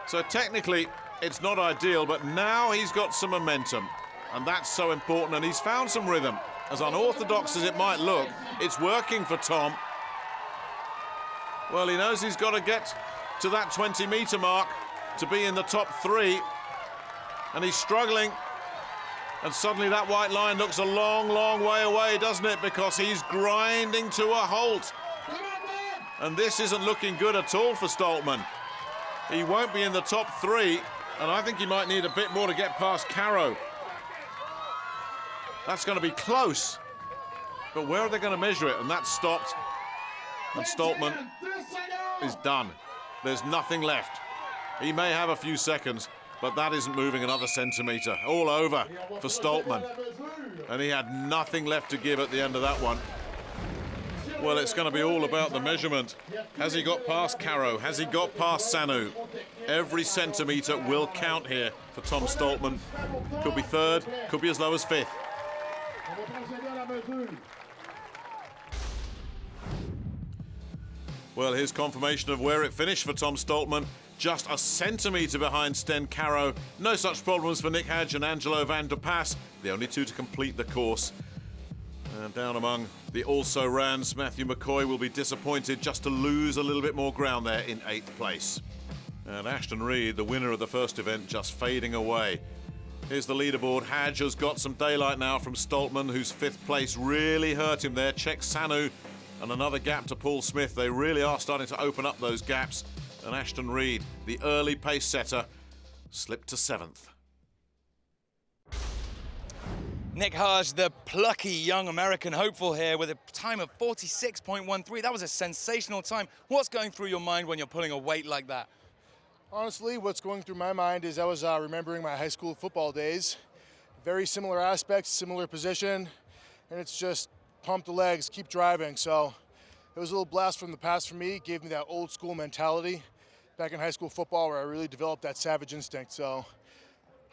So technically, it's not ideal, but now he's got some momentum, and that's so important, and he's found some rhythm. As unorthodox as it might look, it's working for Tom. Well, he knows he's got to get to that 20-meter mark to be in the top 3, and he's struggling. And suddenly that white line looks a long, long way away, doesn't it? Because he's grinding to a halt. And this isn't looking good at all for Stoltman. He won't be in the top 3, and I think he might need a bit more to get past Caro. That's going to be close. But where are they going to measure it? And that's stopped. And Stoltman is done. There's nothing left. He may have a few seconds, but that isn't moving another centimetre. All over for Stoltman. And he had nothing left to give at the end of that one. Well, it's going to be all about the measurement. Has he got past Caro? Has he got past Sanu? Every centimetre will count here for Tom Stoltman. Could be 3rd, could be as low as 5th. Well, here's confirmation of where it finished for Tom Stoltman. Just a centimetre behind Sten Caro. No such problems for Nick Hadge and Angelo van der Paz, the only 2 to complete the course. And down among the also-rans, Matthew McCoy will be disappointed just to lose a little bit more ground there in 8th place. And Ashton Reed, the winner of the first event, just fading away. Here's the leaderboard. Hadge has got some daylight now from Stoltman, whose 5th place really hurt him there. Check Sanu and another gap to Paul Smith. They really are starting to open up those gaps. And Ashton Reed, the early pace setter, slipped to 7th. Nick Hadge, the plucky young American hopeful here with a time of 46.13. That was a sensational time. What's going through your mind when you're pulling a weight like that? Honestly, what's going through my mind is I was remembering my high school football days. Very similar aspects, similar position, and it's just pump the legs, keep driving. So it was a little blast from the past for me. It gave me that old school mentality back in high school football where I really developed that savage instinct. So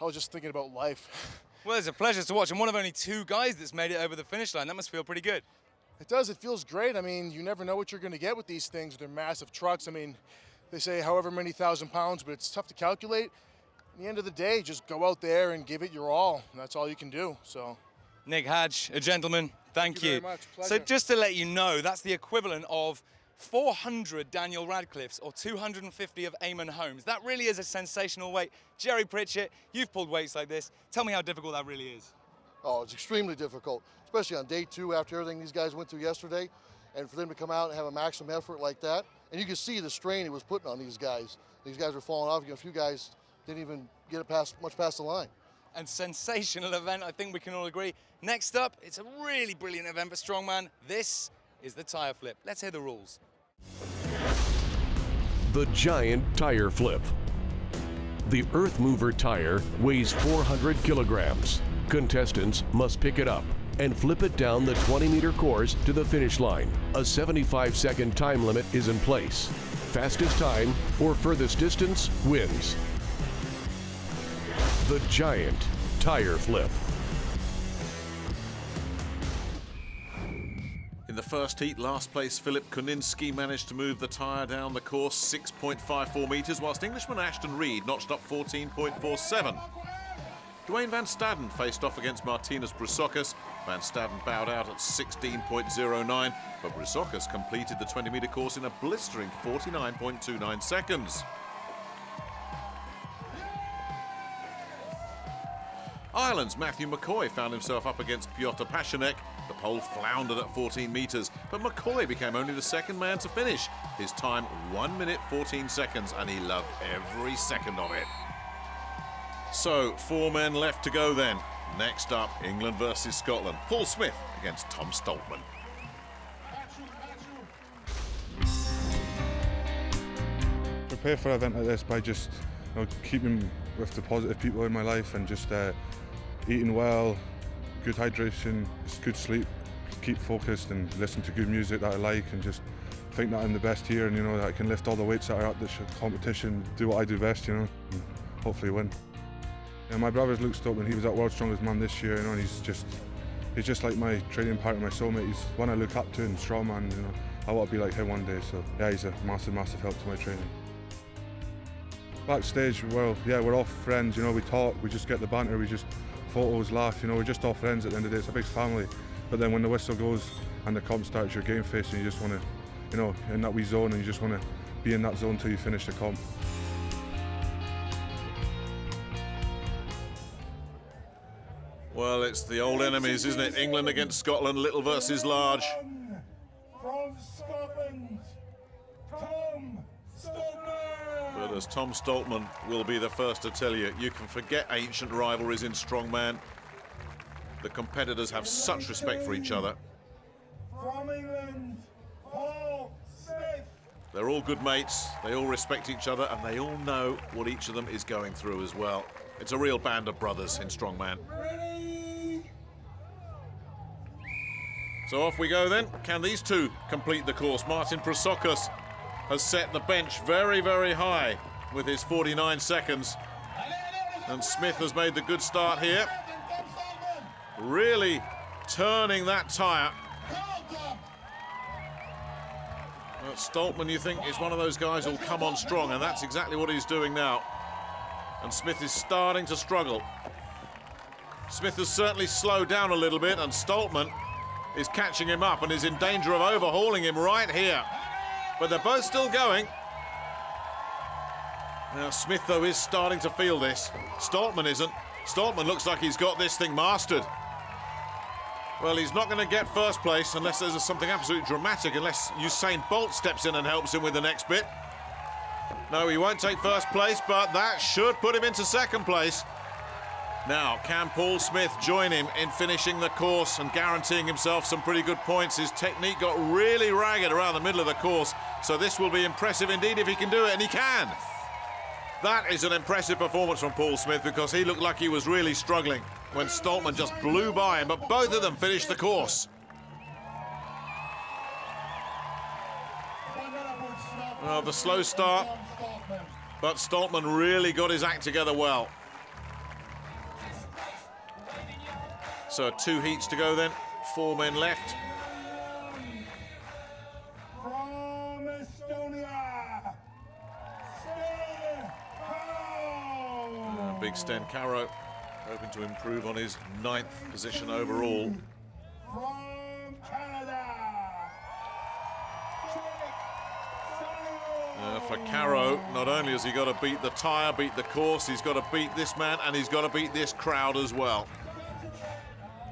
I was just thinking about life. Well, it's a pleasure to watch. I'm one of only 2 guys that's made it over the finish line. That must feel pretty good. It does. It feels great. I mean, you never know what you're going to get with these things. They're massive trucks. I mean, they say however many thousand pounds, but it's tough to calculate. At the end of the day, just go out there and give it your all. And that's all you can do. So, Nick Hadge, a gentleman, thank you. Very much. Pleasure. So just to let you know, that's the equivalent of 400 Daniel Radcliffes or 250 of Eamon Holmes. That really is a sensational weight. Jerry Pritchett, you've pulled weights like this. Tell me how difficult that really is. Oh, it's extremely difficult, especially on day 2 after everything these guys went through yesterday. And for them to come out and have a maximum effort like that. And you can see the strain it was putting on these guys. These guys were falling off. You know, a few guys didn't even get it much past the line. And sensational event, I think we can all agree. Next up, it's a really brilliant event for Strongman. This is the tire flip. Let's hear the rules. The giant tire flip. The Earth Mover tire weighs 400 kilograms. Contestants must pick it up and flip it down the 20-meter course to the finish line. A 75-second time limit is in place. Fastest time or furthest distance wins. The giant tire flip. In the first heat, last place Filip Kuninski managed to move the tyre down the course 6.54 metres, whilst Englishman Ashton Reed notched up 14.47. Dwayne Van Staden faced off against Martinas Brusockas. Van Staden bowed out at 16.09, but Brusockas completed the 20-metre course in a blistering 49.29 seconds. Ireland's Matthew McCoy found himself up against Piotr Pashanek. The pole floundered at 14 metres, but McCoy became only the second man to finish. His time 1 minute 14 seconds, and he loved every second of it. So, 4 men left to go then. Next up, England versus Scotland. Paul Smith against Tom Stoltman. Prepare for an event like this by just keeping with the positive people in my life and just eating well, good hydration, just good sleep, keep focused and listen to good music that I like, and just think that I'm the best here, and that I can lift all the weights that are at this competition, do what I do best, and hopefully win. And my brother's Luke Stoltman. He was at World's Strongest Man this year, and he's just like my training partner, my soulmate. He's one I look up to in strongman. I want to be like him one day. So yeah, he's a massive help to my training. Backstage, well, yeah, we're all friends. We talk, we just get the banter, we just photos, laugh. We're just all friends at the end of the day. It's a big family. But then when the whistle goes and the comp starts, your game face, and you just want to, in that wee zone, and you just want to be in that zone till you finish the comp. Well, it's the old enemies, isn't it? England against Scotland, little versus large. From Scotland, Tom Stoltman. But as Tom Stoltman will be the first to tell you, you can forget ancient rivalries in strongman. The competitors have such respect for each other. From England, Paul Smith. They're all good mates, they all respect each other, and they all know what each of them is going through as well. It's a real band of brothers in strongman. So off we go then. Can these two complete the course? Martin Brusockas has set the bench very, very high with his 49 seconds. And Smith has made the good start here. Really turning that tyre. Well, Stoltman, you think, is one of those guys who'll come on strong, and that's exactly what he's doing now. And Smith is starting to struggle. Smith has certainly slowed down a little bit, and Stoltman is catching him up and is in danger of overhauling him right here. But they're both still going. Now Smith, though, is starting to feel this. Stoltman isn't. Stoltman looks like he's got this thing mastered. Well, he's not going to get first place unless there's something absolutely dramatic, unless Usain Bolt steps in and helps him with the next bit. No, he won't take first place, but that should put him into second place. Now, can Paul Smith join him in finishing the course and guaranteeing himself some pretty good points? His technique got really ragged around the middle of the course, so this will be impressive indeed if he can do it, and he can. That is an impressive performance from Paul Smith, because he looked like he was really struggling when Stoltman just blew by him, but both of them finished the course. Well, the slow start, but Stoltman really got his act together well. So 2 heats to go then, 4 men left. From Estonia, Sten Caro. Big Sten Caro, hoping to improve on his 9th position overall. From Canada, For Caro, not only has he got to beat the tyre, beat the course, he's got to beat this man, and he's got to beat this crowd as well,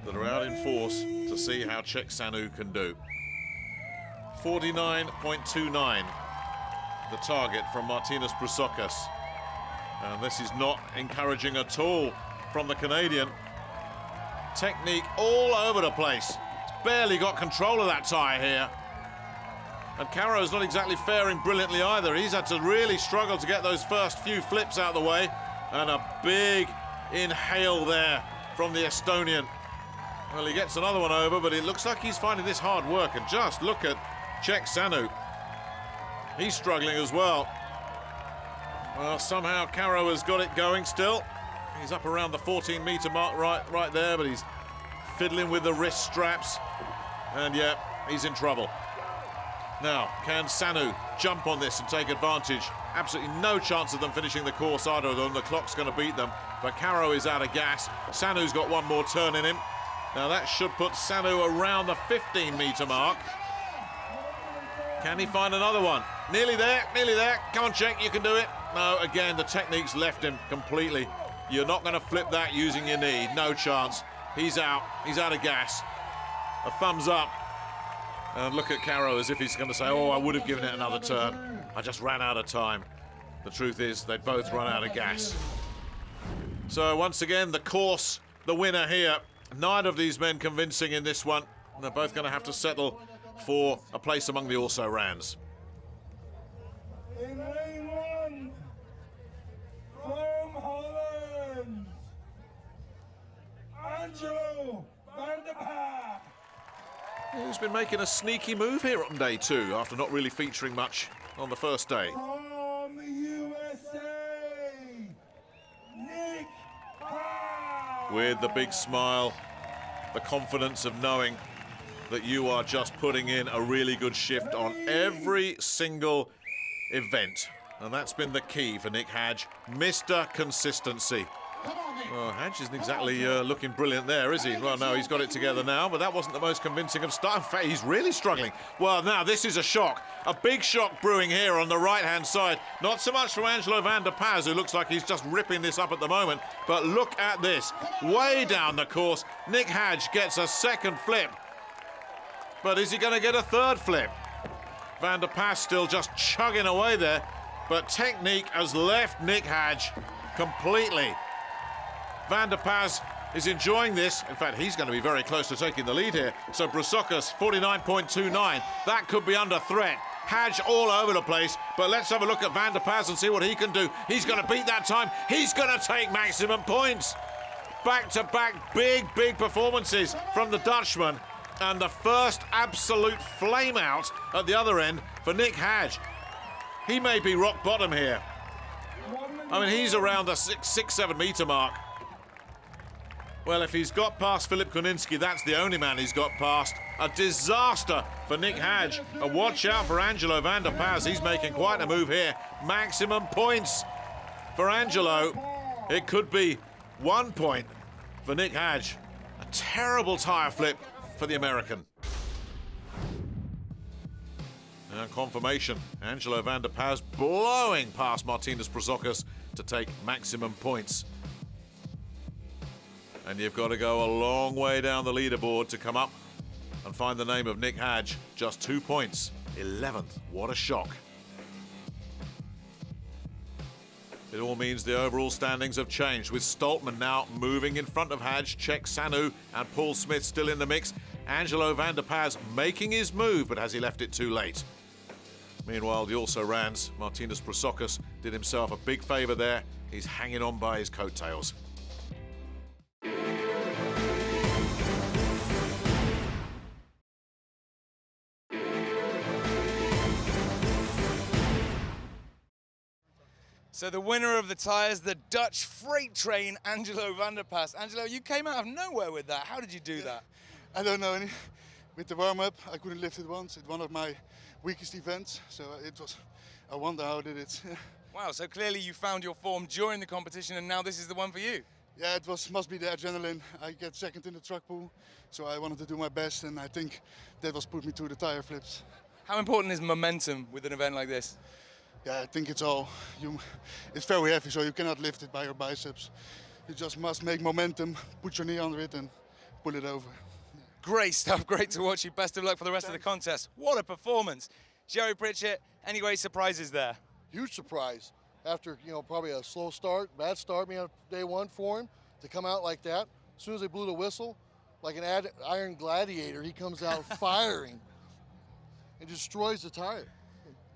that are out in force to see how Cheicksanu can do. 49.29, the target from Martinas Brusockas. And this is not encouraging at all from the Canadian. Technique all over the place. He's barely got control of that tyre here. And Caro's not exactly faring brilliantly either. He's had to really struggle to get those first few flips out of the way. And a big inhale there from the Estonian. Well, he gets another one over, but it looks like he's finding this hard work. And just look at Cheick Sanu. He's struggling as well. Well, somehow Caro has got it going still. He's up around the 14-meter mark right there, but he's fiddling with the wrist straps. And yeah, he's in trouble. Now, can Sanu jump on this and take advantage? Absolutely no chance of them finishing the course, either of them. The clock's going to beat them. But Caro is out of gas. Sanu's got one more turn in him. Now that should put Sanu around the 15-meter mark. Can he find another one? Nearly there, nearly there. Come on, Cheick, you can do it. No, again, the technique's left him completely. You're not going to flip that using your knee. No chance. He's out. He's out of gas. A thumbs up. And look at Caro as if he's going to say, oh, I would have given it another turn. I just ran out of time. The truth is, they both run out of gas. So once again, the course, the winner here. Neither of these men convincing in this one. They're both going to have to settle for a place among the also-rans. In lane 1, from Holland, Angelo van der Pas. Who's been making a sneaky move here on day 2 after not really featuring much on the first day. From the USA, Nick Hague. With the big smile, the confidence of knowing that you are just putting in a really good shift on every single event. And that's been the key for Nick Hague, Mr. Consistency. Well, Hague isn't exactly looking brilliant there, is he? Well, no, he's got it together now, but that wasn't the most convincing of stuff. In fact, he's really struggling. Well, now, this is a shock. A big shock brewing here on the right-hand side. Not so much from Angelo van der Pas, who looks like he's just ripping this up at the moment, but look at this. Way down the course, Nick Hague gets a second flip. But is he going to get a third flip? Van der Pas still just chugging away there, but technique has left Nick Hague completely. Van der Pas is enjoying this. In fact, he's going to be very close to taking the lead here. So Brusockas, 49.29. That could be under threat. Hague all over the place. But let's have a look at Van der Pas and see what he can do. He's going to beat that time. He's going to take maximum points. Back-to-back big performances from the Dutchman. And the first absolute flame out at the other end for Nick Hague. He may be rock bottom here. I mean, he's around the 6-7 meter mark. Well, if he's got past Filip Kuniński, that's the only man he's got past. A disaster for Nick Hague. And watch out for Angelo van der Pas. He's making quite a move here. Maximum points for Angelo. It could be 1 point for Nick Hague. A terrible tyre flip for the American. And confirmation, Angelo van der Pas blowing past Martínez Brusockas to take maximum points. And you've got to go a long way down the leaderboard to come up and find the name of Nick Hague. Just 2 points, 11th. What a shock. It all means the overall standings have changed, with Stoltman now moving in front of Hague, Cheick Sanu and Paul Smith still in the mix. Angelo van der Pas making his move, but has he left it too late? Meanwhile, the also-rans, Martínez Brusockas, did himself a big favour there. He's hanging on by his coattails. So the winner of the tyres, the Dutch freight train, Angelo van der Pas. Angelo, you came out of nowhere with that. How did you do that? I don't know. With the warm-up, I couldn't lift it once. It's one of my weakest events, so I wonder how I did it. Wow, so clearly you found your form during the competition and now this is the one for you. Yeah, it must be the adrenaline. I get second in the truck pool, so I wanted to do my best, and I think that was put me through the tire flips. How important is momentum with an event like this? Yeah, I think it's very heavy, so you cannot lift it by your biceps. You just must make momentum, put your knee under it and pull it over. Great stuff, great to watch you. Best of luck for the rest of the contest. What a performance. Jerry Pritchett, any great surprises there? Huge surprise. After, probably a slow start, bad start, on day 1 for him, to come out like that. As soon as they blew the whistle, like an iron gladiator, he comes out firing and destroys the tire.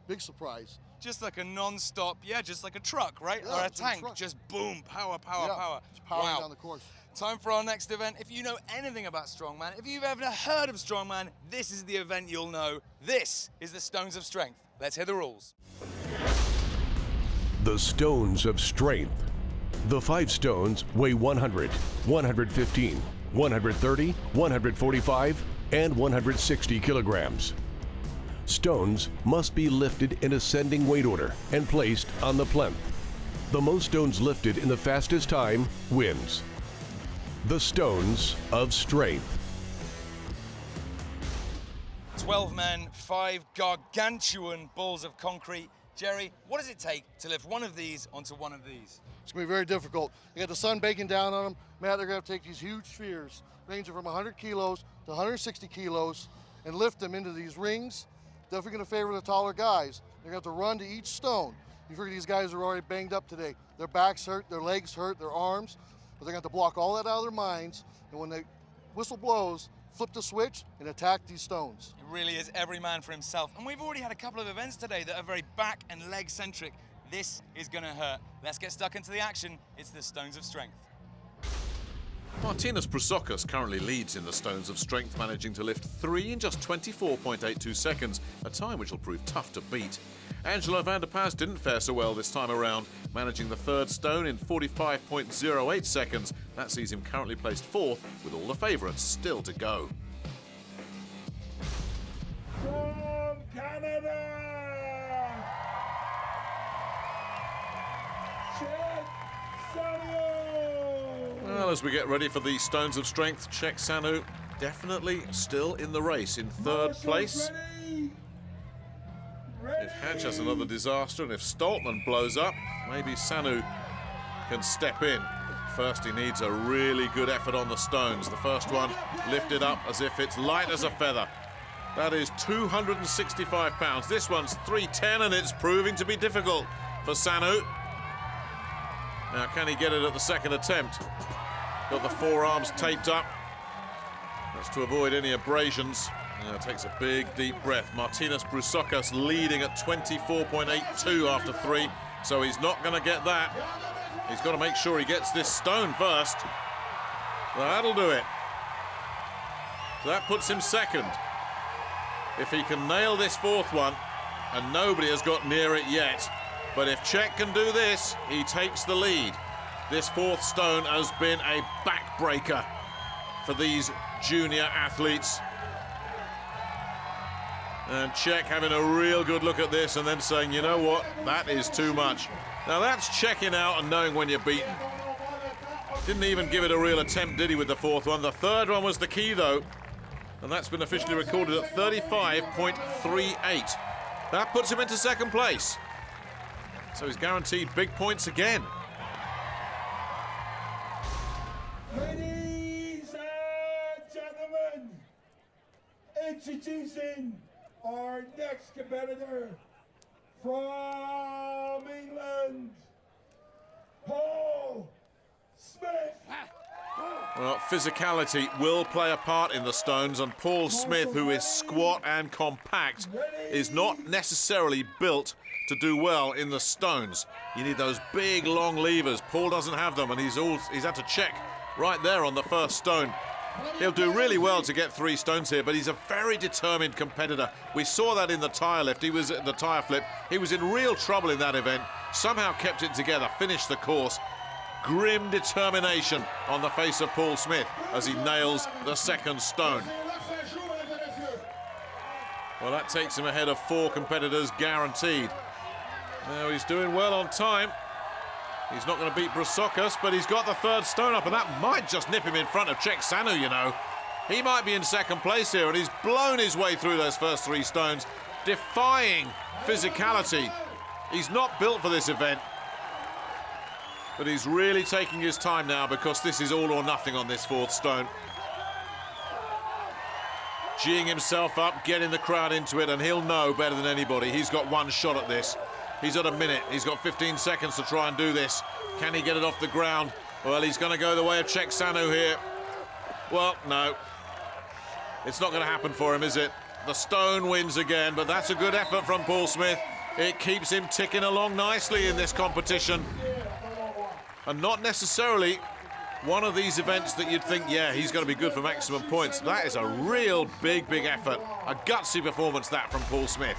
Big surprise. Just like a non-stop, just like a truck, right? Yeah, or a tank, just boom, power. Just powering down the course. Time for our next event. If you know anything about strongman, if you've ever heard of strongman, this is the event you'll know. This is the Stones of Strength. Let's hear the rules. The Stones of Strength. The 5 stones weigh 100, 115, 130, 145, and 160 kilograms. Stones must be lifted in ascending weight order and placed on the plinth. The most stones lifted in the fastest time wins. The Stones of Strength. 12 men, 5 gargantuan balls of concrete. Jerry, what does it take to lift one of these onto one of these? It's going to be very difficult. You got the sun baking down on them. Matt, they're going to take these huge spheres, ranging from 100 kilos to 160 kilos, and lift them into these rings. Definitely going to favor the taller guys. They're going to have to run to each stone. You figure these guys are already banged up today. Their backs hurt, their legs hurt, their arms, but they're going to have to block all that out of their minds, and when the whistle blows, flip the switch and attack these stones. It really is every man for himself. And we've already had a couple of events today that are very back and leg centric. This is going to hurt. Let's get stuck into the action. It's the Stones of Strength. Martinas Brusockas currently leads in the Stones of Strength, managing to lift 3 in just 24.82 seconds, a time which will prove tough to beat. Angelo van der Paz didn't fare so well this time around, managing the 3rd stone in 45.08 seconds. That sees him currently placed 4th, with all the favourites still to go. From Canada, Cheick Sanu. Well, as we get ready for the Stones of Strength, Cheick Sanu definitely still in the race in 3rd place. If Hatch has another disaster and if Stoltman blows up, maybe Sanu can step in. First, he needs a really good effort on the stones. The first one lifted up as if it's light as a feather. That is 265 pounds. This one's 310 and it's proving to be difficult for Sanu. Now, can he get it at the 2nd attempt? Got the forearms taped up. That's to avoid any abrasions. Now takes a big, deep breath. Martinas Brusockas leading at 24.82 after 3, so he's not going to get that. He's got to make sure he gets this stone first. That'll do it. That puts him 2nd. If he can nail this 4th one, and nobody has got near it yet, but if Cheick can do this, he takes the lead. This 4th stone has been a backbreaker for these junior athletes. And Cheick having a real good look at this and then saying, you know what, that is too much. Now that's checking out and knowing when you're beaten. Didn't even give it a real attempt, did he, with the 4th one? The 3rd one was the key, though, and that's been officially recorded at 35.38. That puts him into 2nd place. So he's guaranteed big points again. Ladies and gentlemen, introducing our next competitor from England, Paul Smith. Well, physicality will play a part in the stones, and Paul Smith, who is squat and compact, is not necessarily built to do well in the stones. You need those big, long levers. Paul doesn't have them, and he's had to check right there on the 1st stone. He'll do really well to get 3 stones here, but he's a very determined competitor. We saw that in the tyre lift. He was at the tyre flip. He was in real trouble in that event. Somehow kept it together, finished the course. Grim determination on the face of Paul Smith as he nails the 2nd stone. Well, that takes him ahead of 4 competitors guaranteed. Now he's doing well on time. He's not going to beat Brusockas, but he's got the 3rd stone up, and that might just nip him in front of Cheick Sanu, you know. He might be in 2nd place here, and he's blown his way through those first 3 stones, defying physicality. He's not built for this event, but he's really taking his time now because this is all or nothing on this 4th stone. Geeing himself up, getting the crowd into it, and he'll know better than anybody. He's got 1 shot at this. He's at a minute. He's got 15 seconds to try and do this. Can he get it off the ground? Well, he's going to go the way of Cheick Sanu here. Well, no. It's not going to happen for him, is it? The stone wins again, but that's a good effort from Paul Smith. It keeps him ticking along nicely in this competition. And not necessarily one of these events that you'd think, yeah, he's going to be good for maximum points. That is a real big effort. A gutsy performance, that, from Paul Smith.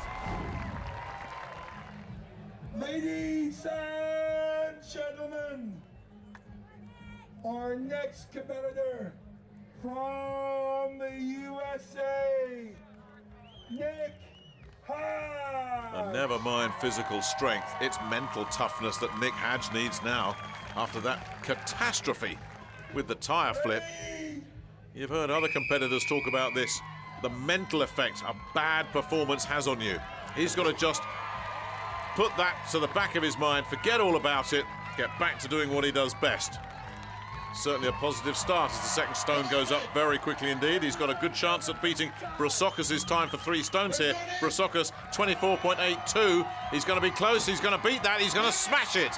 Ladies and gentlemen, our next competitor from the USA, Nick Hadge. And never mind physical strength, it's mental toughness that Nick Hadge needs now after that catastrophe with the tyre flip. You've heard other competitors talk about this, the mental effect a bad performance has on you. He's got to just put that to the back of his mind, forget all about it, get back to doing what he does best. Certainly a positive start as the second stone goes up very quickly indeed. He's got a good chance at beating Brasocas' time for 3 stones here. Brasocas 24.82. He's going to be close, he's going to beat that, he's going to smash it.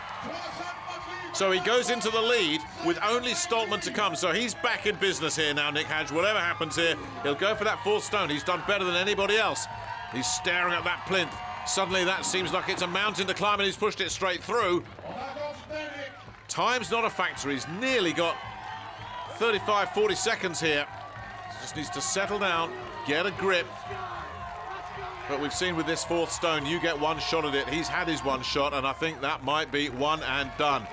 So he goes into the lead with only Stoltman to come. So he's back in business here now, Nick Hadge. Whatever happens here, he'll go for that 4th stone. He's done better than anybody else. He's staring at that plinth. Suddenly that seems like it's a mountain to climb and he's pushed it straight through. Time's not a factor. He's nearly got 35, 40 seconds here. Just needs to settle down, get a grip. But we've seen with this 4th stone, you get 1 shot at it. He's had his 1 shot, and I think that might be 1 and done.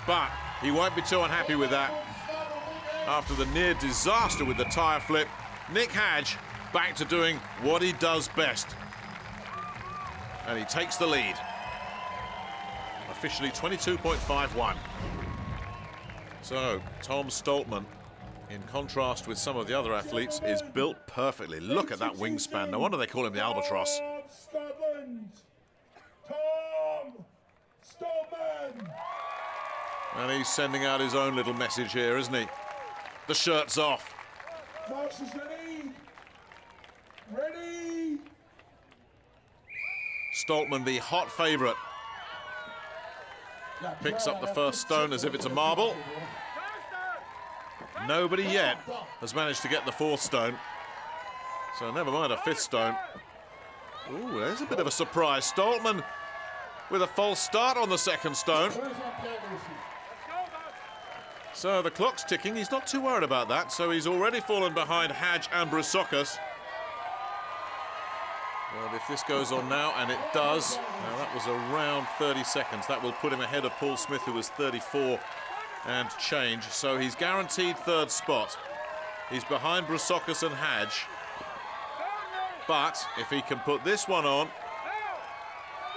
But he won't be too unhappy with that. After the near disaster with the tyre flip, Nick Hadge back to doing what he does best. And he takes the lead. Officially 22.51. So, Tom Stoltman, in contrast with some of the other athletes, is built perfectly. Look at that wingspan. No wonder they call him the Albatross. Tom Stoltman. And he's sending out his own little message here, isn't he? The shirt's off. Marks is ready. Ready. Stoltman, the hot favourite. Picks up the 1st stone as if it's a marble. Nobody yet has managed to get the 4th stone. So never mind a 5th stone. Ooh, there's a bit of a surprise. Stoltman with a false start on the 2nd stone. So the clock's ticking. He's not too worried about that. So he's already fallen behind Hadge and Brasocas. Well, if this goes on now, and it does, now that was around 30 seconds. That will put him ahead of Paul Smith, who was 34 and change. So he's guaranteed 3rd spot. He's behind Brasocas and Hadge. But if he can put this one on,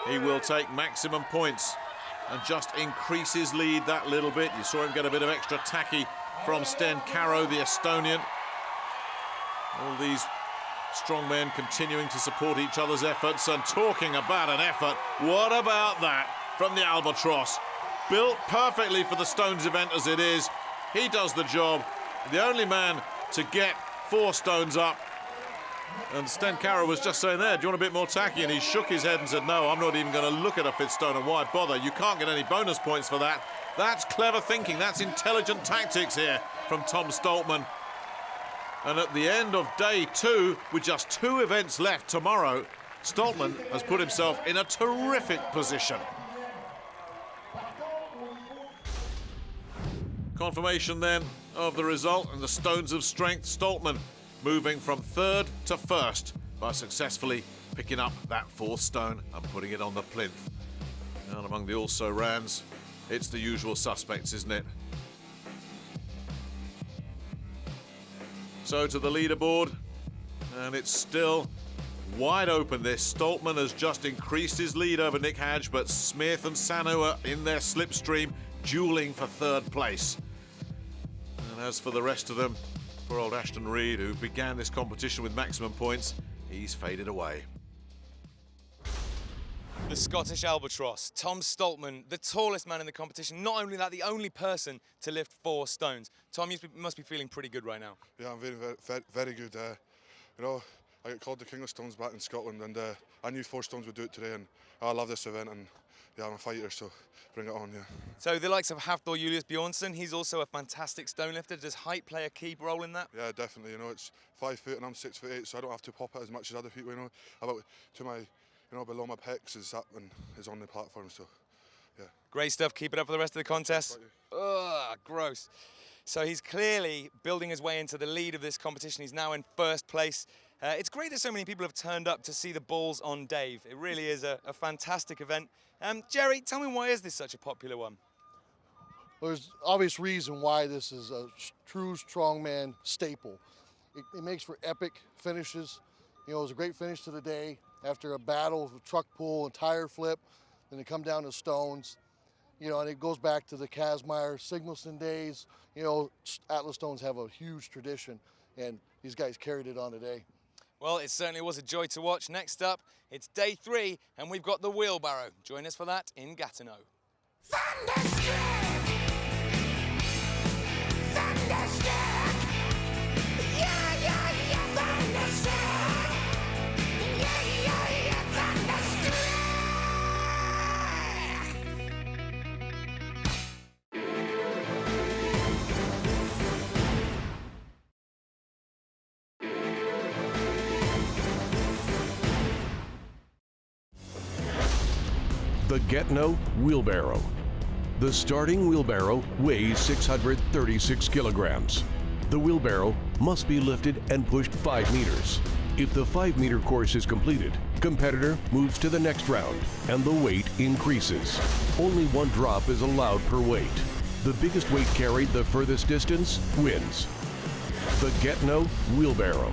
he will take maximum points and just increase his lead that little bit. You saw him get a bit of extra tacky from Sten Caro, the Estonian. All these strong men continuing to support each other's efforts, and talking about an effort, what about that from the Albatross? Built perfectly for the stones event as it is. He does the job. The only man to get 4 stones up. And Sten Caro was just saying there, do you want a bit more tacky? And he shook his head and said, no, I'm not even going to look at a 5th stone, and why bother? You can't get any bonus points for that. That's clever thinking. That's intelligent tactics here from Tom Stoltman. And at the end of day 2, with just 2 events left tomorrow, Stoltman has put himself in a terrific position. Confirmation then of the result and the stones of strength. Stoltman moving from 3rd to 1st by successfully picking up that 4th stone and putting it on the plinth. And among the also-rans, it's the usual suspects, isn't it? So to the leaderboard, and it's still wide open. This Stoltman has just increased his lead over Nick Hadge, but Smith and Sanu are in their slipstream, dueling for 3rd place. And as for the rest of them, poor old Ashton Reed, who began this competition with maximum points, he's faded away. The Scottish Albatross, Tom Stoltman, the tallest man in the competition. Not only that, the only person to lift 4 stones. Tom, you must be feeling pretty good right now. Yeah, I'm very good. You know, I got called the King of Stones back in Scotland, and I knew 4 stones would do it today, and I love this event, and yeah, I'm a fighter, so bring it on, yeah. So the likes of Hafthor Julius Bjornsson, he's also a fantastic stone lifter. Does height play a key role in that? Yeah, definitely. You know, it's 5 foot and I'm 6'8", so I don't have to pop it as much as other people. You know, about to my, you know, below my pecs is up and is on the platform. So, Yeah. Great stuff. Keep it up for the rest of the contest. Ugh, gross. So he's clearly building his way into the lead of this competition. He's now in first place. It's great that so many people have turned up to see the Balls on Dave. It really is a fantastic event. Jerry, tell me, why is this such a popular one? Well, there's obvious reason why this is a true strongman staple. It makes for epic finishes. You know, it was a great finish to the day after a battle of truck pull and tire flip. Then they come down to stones. You know, and it goes back to the Kazmaier, Sigmarsson days. You know, Atlas Stones have a huge tradition, and these guys carried it on today. Well, it certainly was a joy to watch. Next up, it's day 3, and we've got the wheelbarrow. Join us for that in Gatineau. Thunderstruck! Thunderstruck! Yeah, yeah, yeah, thunderstruck! Yeah, yeah, yeah, thunderstruck! The Gatineau Wheelbarrow. The starting wheelbarrow weighs 636 kilograms. The wheelbarrow must be lifted and pushed 5 meters. If the 5-meter course is completed, competitor moves to the next round and the weight increases. Only 1 drop is allowed per weight. The biggest weight carried the furthest distance wins. The Gatineau Wheelbarrow.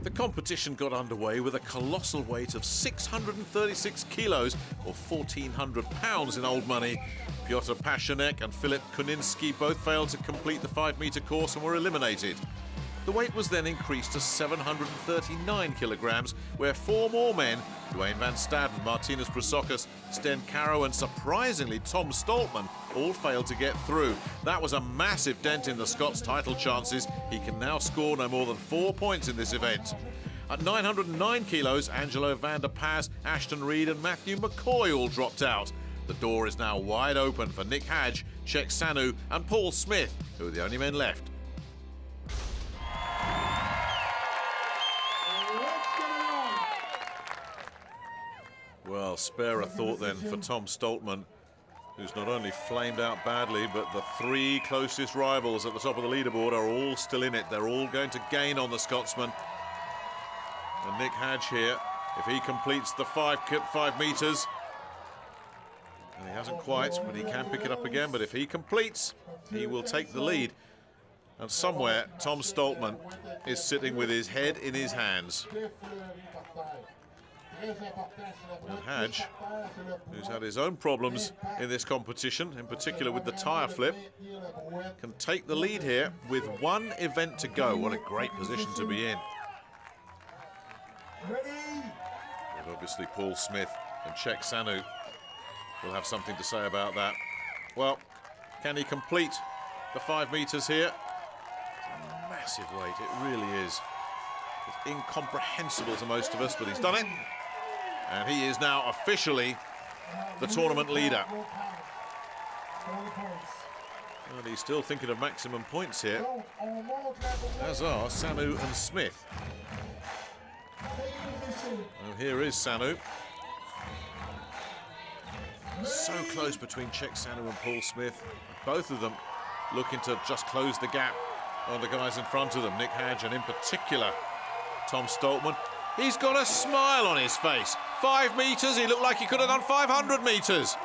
The competition got underway with a colossal weight of 636 kilos, or 1,400 pounds in old money. Piotr Pashanek and Filip Kuninski both failed to complete the 5-meter course and were eliminated. The weight was then increased to 739 kilograms, where 4 more men, Dwayne Van Staden, Martinus Brusockus, Sten Caro and surprisingly Tom Stoltman, all failed to get through. That was a massive dent in the Scots title chances. He can now score no more than 4 points in this event. At 909 kilos, Angelo van der Paz, Ashton Reed and Matthew McCoy all dropped out. The door is now wide open for Nick Hadge, Czech Sanu and Paul Smith, who are the only men left. Well, spare a thought then for Tom Stoltman, who's not only flamed out badly, but the 3 closest rivals at the top of the leaderboard are all still in it. They're all going to gain on the Scotsman. And Nick Hadge here, if he completes the 5 meters, and he hasn't quite, but he can pick it up again. But if he completes, he will take the lead. And somewhere, Tom Stoltman is sitting with his head in his hands. And Hadge, who's had his own problems in this competition, in particular with the tyre flip, can take the lead here with 1 event to go. What a great position to be in. But obviously Paul Smith and Czech Sanu will have something to say about that. Well, can he complete the 5 meters here? It's a massive weight, it really is. It's incomprehensible to most of us, but he's done it. And he is now officially the tournament leader. And he's still thinking of maximum points here, as are Sanu and Smith. Well, here is Sanu. So close between Czech Sanu and Paul Smith. Both of them looking to just close the gap on the guys in front of them, Nick Hadge and in particular Tom Stoltman. He's got a smile on his face. 5 meters, he looked like he could have done 500 meters.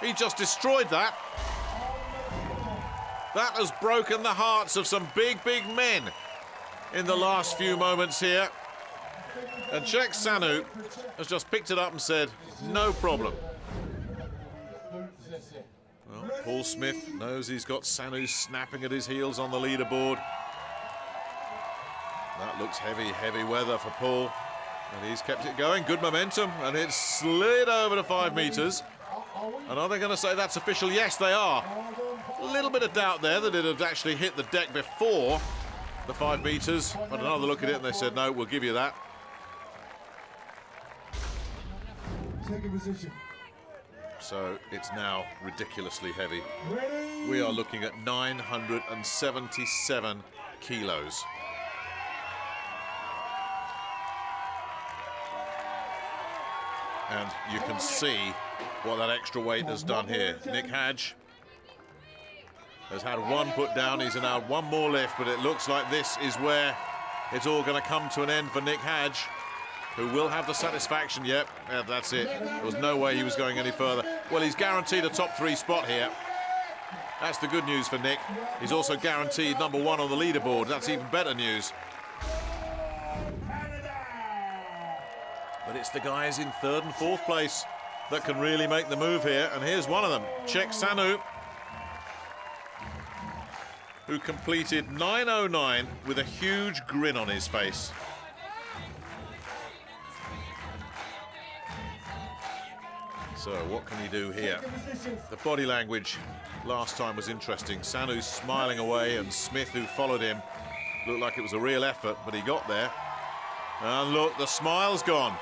He just destroyed that. That has broken the hearts of some big, big men in the last few moments here. And Czech Sanu has just picked it up and said, no problem. Well, Paul Smith knows he's got Sanu snapping at his heels on the leaderboard. That looks heavy, heavy weather for Paul. And he's kept it going, good momentum, and it's slid over to 5 meters. And are they going to say that's official? Yes, they are. A little bit of doubt there that it had actually hit the deck before the 5 meters. But another look at it and they said, no, we'll give you that. Second position. So it's now ridiculously heavy. We are looking at 977 kilos. And you can see what that extra weight has done here. Nick Hadge has had one put down. He's allowed one more lift, but it looks like this is where it's all going to come to an end for Nick Hadge, who will have the satisfaction. Yep, that's it. There was no way he was going any further. Well, he's guaranteed a top 3 spot here. That's the good news for Nick. He's also guaranteed number 1 on the leaderboard. That's even better news. But it's the guys in 3rd and 4th place that can really make the move here. And here's one of them, Cheick Sanu, who completed 9:09 with a huge grin on his face. So what can he do here? The body language last time was interesting. Sanu smiling away, and Smith, who followed him, looked like it was a real effort, but he got there. And look, the smile's gone.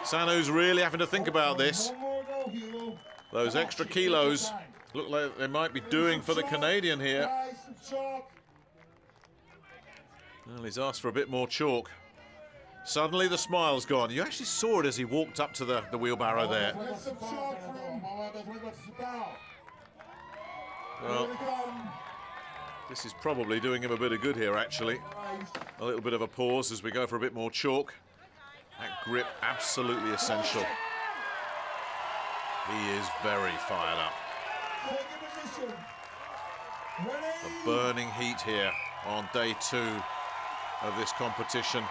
Sanu's really having to think about this. Those extra kilos look like they might be doing for the Canadian here. Well, he's asked for a bit more chalk. Suddenly the smile's gone. You actually saw it as he walked up to the wheelbarrow there. Well, this is probably doing him a bit of good here, actually. A little bit of a pause as we go for a bit more chalk. That grip, absolutely essential. He is very fired up. The burning heat here on day 2 of this competition.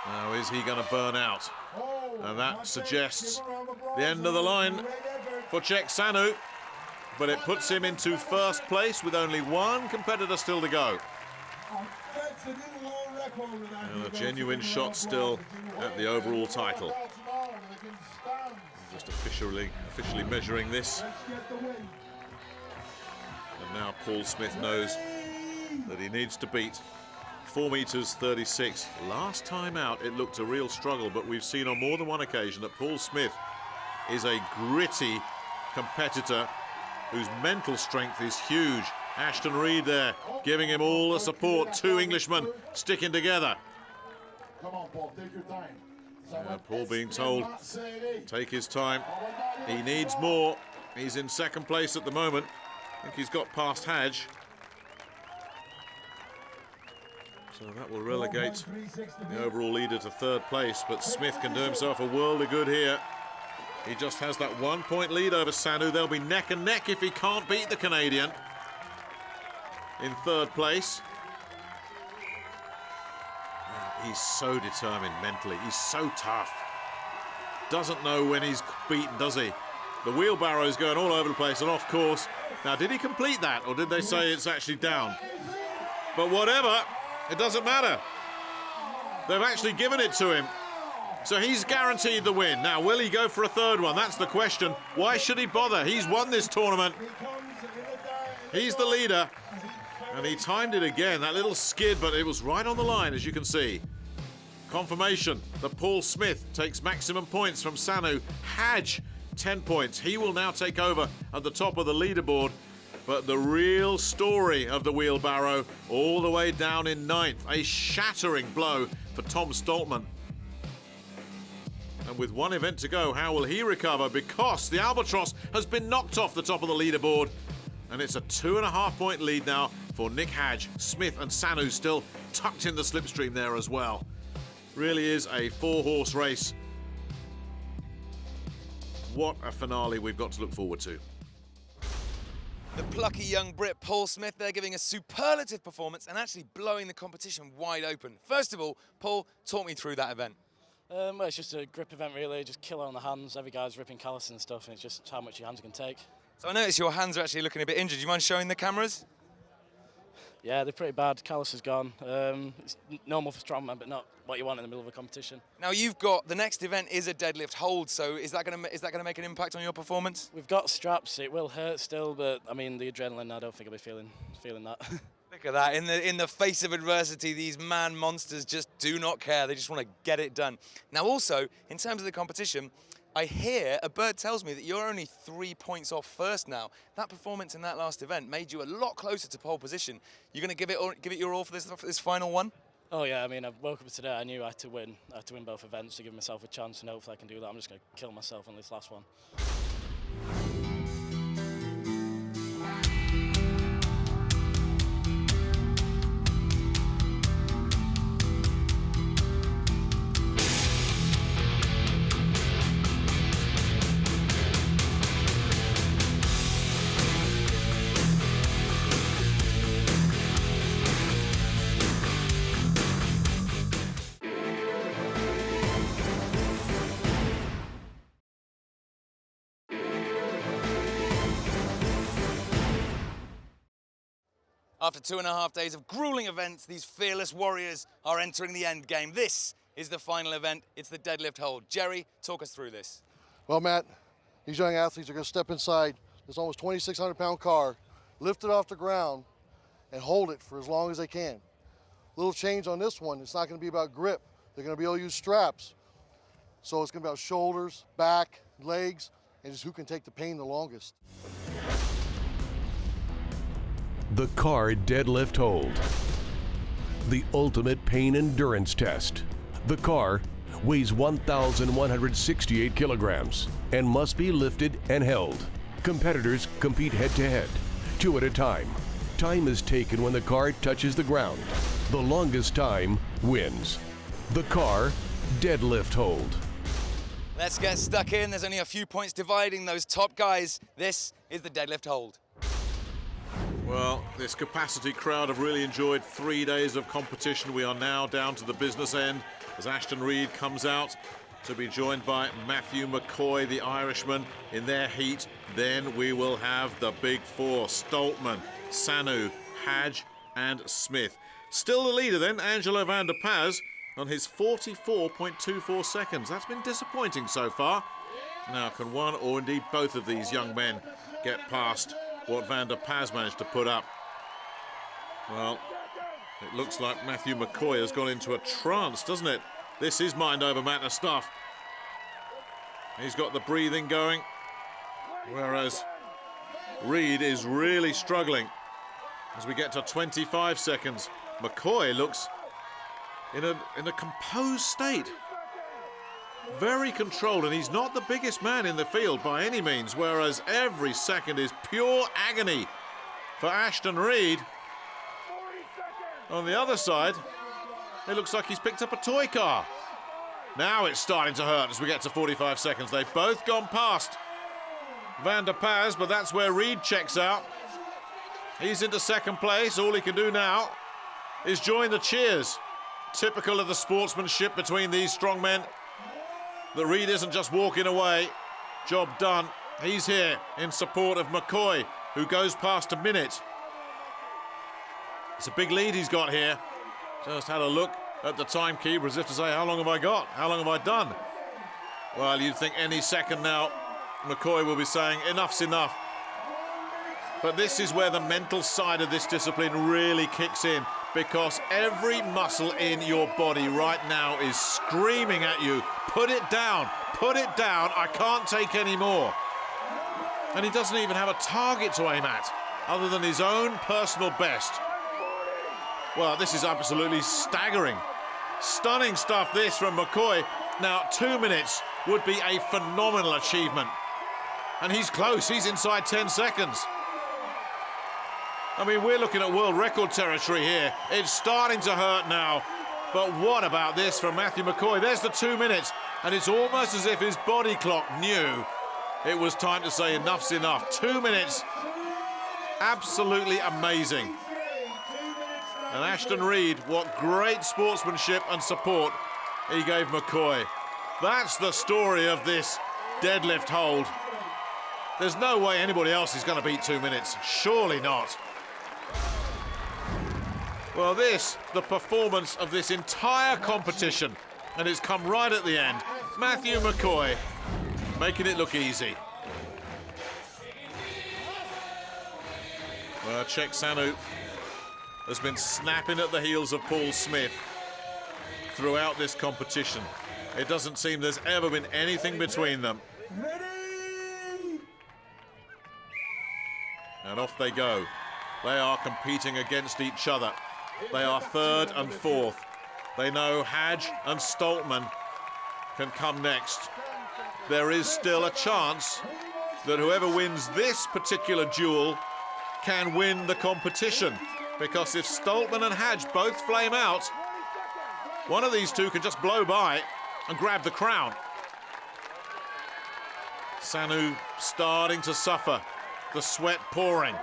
Now, is he going to burn out? And that suggests the end of the line for Cheick Sanu. But it puts him into 1st place with only 1 competitor still to go. And a genuine shot still at the overall title. Just officially measuring this. And now Paul Smith knows that he needs to beat 4 meters 36. Last time out it looked a real struggle, but we've seen on more than one occasion that Paul Smith is a gritty competitor whose mental strength is huge. Ashton Reed there giving him all the support. 2 Englishmen sticking together. Come on, Paul, take your time. Paul being told, take his time. He needs more. He's in 2nd place at the moment. I think he's got past Hadge. So that will relegate the overall leader to 3rd place, but Smith can do himself a world of good here. He just has that 1-point lead over Sanu. They'll be neck and neck if he can't beat the Canadian in 3rd place. He's so determined mentally. He's so tough. Doesn't know when he's beaten, does he? The wheelbarrow's going all over the place and off course. Now, did he complete that, or did they say it's actually down? But whatever, it doesn't matter. They've actually given it to him. So he's guaranteed the win. Now, will he go for a 3rd one? That's the question. Why should he bother? He's won this tournament. He's the leader. And he timed it again. That little skid, but it was right on the line, as you can see. Confirmation that Paul Smith takes maximum points from Sanu. Hadge, 10 points. He will now take over at the top of the leaderboard. But the real story of the wheelbarrow, all the way down in 9th. A shattering blow for Tom Stoltman. And with 1 event to go, how will he recover? Because the Albatross has been knocked off the top of the leaderboard. And it's a 2.5-point lead now for Nick Hadge. Smith and Sanu still tucked in the slipstream there as well. Really is a 4-horse race. What a finale we've got to look forward to. The plucky young Brit Paul Smith there giving a superlative performance and actually blowing the competition wide open. First of all, Paul, talk me through that event. Well, it's just a grip event really, just killer on the hands. Every guy's ripping callus and stuff, and it's just how much your hands can take. So I notice your hands are actually looking a bit injured. Do you mind showing the cameras? Yeah, they're pretty bad. Callus is gone. It's normal for strongman, but not what you want in the middle of a competition. Now you've got, the next event is a deadlift hold, so is that going to make an impact on your performance? We've got straps. It will hurt still, but I mean the adrenaline, I don't think I'll be feeling that. Look at that, in the face of adversity, these man monsters just do not care. They just want to get it done. Now also, in terms of the competition, I hear, a bird tells me that you're only 3 points off first now. That performance in that last event made you a lot closer to pole position. You're going to give it your all for this final one? Oh yeah, I mean, I woke up today, I knew I had to win. I had to win both events to give myself a chance, and hopefully I can do that. I'm just going to kill myself on this last one. After 2.5 days of grueling events, these fearless warriors are entering the end game. This is the final event. It's the deadlift hold. Jerry, talk us through this. Well, Matt, these young athletes are going to step inside this almost 2,600-pound car, lift it off the ground, and hold it for as long as they can. Little change on this one, it's not going to be about grip. They're going to be able to use straps. So it's going to be about shoulders, back, legs, and just who can take the pain the longest. The car deadlift hold. The ultimate pain endurance test. The car weighs 1,168 kilograms and must be lifted and held. Competitors compete head-to-head, 2 at a time. Time is taken when the car touches the ground. The longest time wins. The car deadlift hold. Let's get stuck in. There's only a few points dividing those top guys. This is the deadlift hold. Well, this capacity crowd have really enjoyed 3 days of competition. We are now down to the business end as Ashton Reed comes out to be joined by Matthew McCoy, the Irishman, in their heat. Then we will have the big four: Stoltman, Sanu, Hadj and Smith. Still the leader then, Angelo van der Paz, on his 44.24 seconds. That's been disappointing so far. Now, can one or indeed both of these young men get past what Van der Paz managed to put up? Well, it looks like Matthew McCoy has gone into a trance, doesn't it? This is mind over matter stuff. He's got the breathing going, whereas Reed is really struggling. As we get to 25 seconds, McCoy looks in a composed state. Very controlled, and he's not the biggest man in the field by any means, whereas every second is pure agony for Ashton Reed. On the other side, it looks like he's picked up a toy car. Now it's starting to hurt as we get to 45 seconds. They've both gone past Van der Paz, but that's where Reed checks out. He's into second place. All he can do now is join the cheers. Typical of the sportsmanship between these strong men. The Reed isn't just walking away. Job done. He's here in support of McCoy, who goes past a minute. It's a big lead he's got here. Just had a look at the timekeeper as if to say, how long have I got? How long have I done? Well, you'd think any second now McCoy will be saying enough's enough. But this is where the mental side of this discipline really kicks in, because every muscle in your body right now is screaming at you, put it down, I can't take any more. And he doesn't even have a target to aim at, other than his own personal best. Well, this is absolutely staggering. Stunning stuff, this, from McCoy. Now, 2 minutes would be a phenomenal achievement. And he's close, he's inside 10 seconds. I mean, we're looking at world record territory here. It's starting to hurt now. But what about this from Matthew McCoy? There's the 2 minutes, and it's almost as if his body clock knew it was time to say enough's enough. 2 minutes. Absolutely amazing. And Ashton Reed, what great sportsmanship and support he gave McCoy. That's the story of this deadlift hold. There's no way anybody else is going to beat 2 minutes. Surely not. Well, this, the performance of this entire competition, and it's come right at the end. Matthew McCoy making it look easy. Well, Cheick Sanu has been snapping at the heels of Paul Smith throughout this competition. It doesn't seem there's ever been anything between them. And off they go. They are competing against each other. They are third and fourth They know Hadj and Stoltman can come next. There is still a chance that whoever wins this particular duel can win the competition, because if Stoltman and Hadj both flame out, one of these two can just blow by and grab the crown. Sanu starting to suffer, the sweat pouring.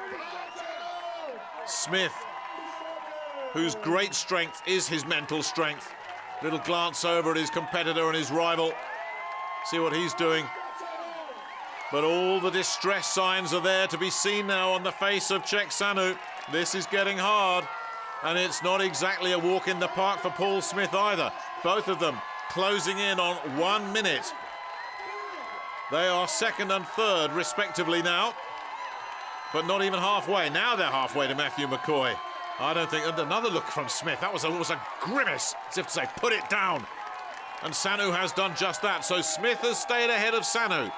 Smith, whose great strength is his mental strength. Little glance over at his competitor and his rival. See what he's doing. But all the distress signs are there to be seen now on the face of Cheick Sanu. This is getting hard, and it's not exactly a walk in the park for Paul Smith either. Both of them closing in on 1 minute. They are second and third, respectively now, but not even halfway. Now they're halfway to Matthew McCoy. I don't think, and another look from Smith. That was a grimace, as if to say, put it down. And Sanu has done just that. So Smith has stayed ahead of Sanu.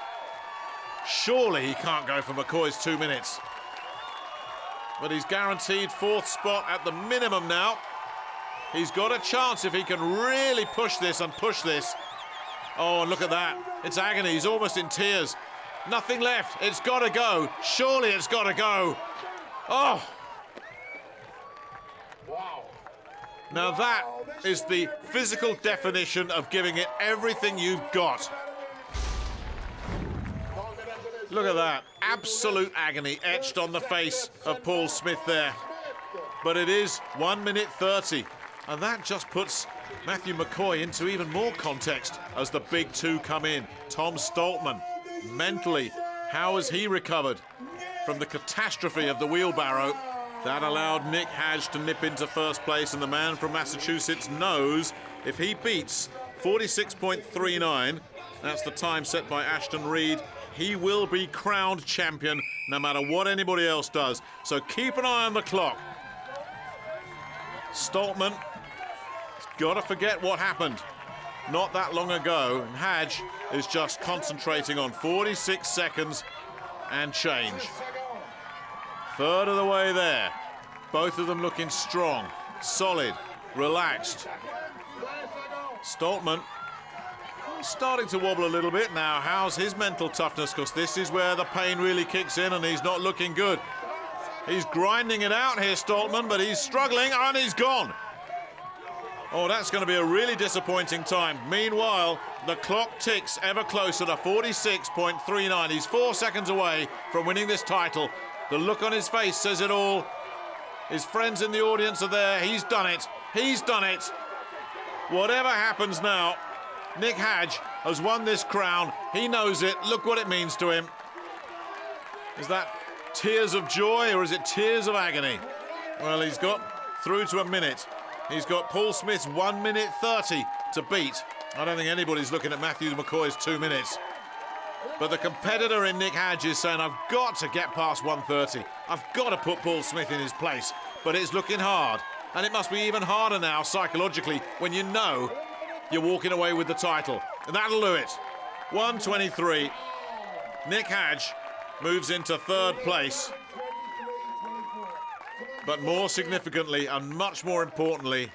Surely he can't go for McCoy's 2 minutes. But he's guaranteed fourth spot at the minimum now. He's got a chance if he can really push this and push this. Oh, and look at that. It's agony. He's almost in tears. Nothing left. It's got to go. Surely it's got to go. Oh. Now that is the physical definition of giving it everything you've got. Look at that. Absolute agony etched on the face of Paul Smith there. But it is 1 minute 30. And that just puts Matthew McCoy into even more context as the big two come in. Tom Stoltman, mentally, how has he recovered from the catastrophe of the wheelbarrow? That allowed Nick Hadj to nip into first place, and the man from Massachusetts knows if he beats 46.39, that's the time set by Ashton Reed, he will be crowned champion no matter what anybody else does. So keep an eye on the clock. Stoltman has got to forget what happened not that long ago, and Hadj is just concentrating on 46 seconds and change. Third of the way there. Both of them looking strong, solid, relaxed. Stoltman starting to wobble a little bit now. How's his mental toughness? Because this is where the pain really kicks in, and he's not looking good. He's grinding it out here, Stoltman, but he's struggling, and he's gone. Oh, that's going to be a really disappointing time. Meanwhile, the clock ticks ever closer to 46.39. He's 4 seconds away from winning this title. The look on his face says it all. His friends in the audience are there. He's done it. He's done it. Whatever happens now, Nick Hadj has won this crown. He knows it. Look what it means to him. Is that tears of joy or is it tears of agony? Well, he's got through to a minute. He's got Paul Smith's 1 minute 30 to beat. I don't think anybody's looking at Matthew McCoy's 2 minutes. But the competitor in Nick Hadj is saying, I've got to get past 1:30. I've got to put Paul Smith in his place. But it's looking hard. And it must be even harder now, psychologically, when you know you're walking away with the title. And that'll do it. 1:23. Nick Hadj moves into third place. But more significantly and much more importantly,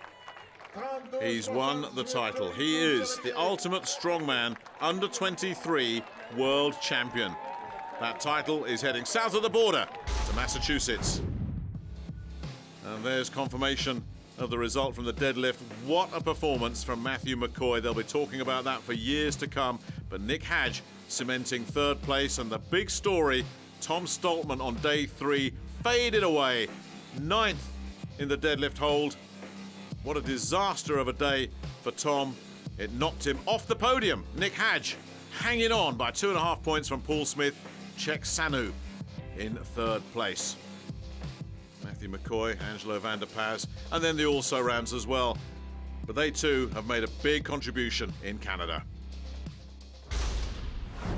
he's won the title. He is the ultimate strongman under 23 world champion. That title is heading south of the border to Massachusetts. And there's confirmation of the result from the deadlift. What a performance from Matthew McCoy. They'll be talking about that for years to come. But Nick Hadj cementing third place, and the big story, Tom Stoltman on day 3 faded away. 9th in the deadlift hold. What a disaster of a day for Tom. It knocked him off the podium. Nick Hadj hanging on by 2.5 points from Paul Smith. Cheick Sanu in third place. Matthew McCoy, Angelo van der Paz, and then the also-rans as well. But they too have made a big contribution in Canada.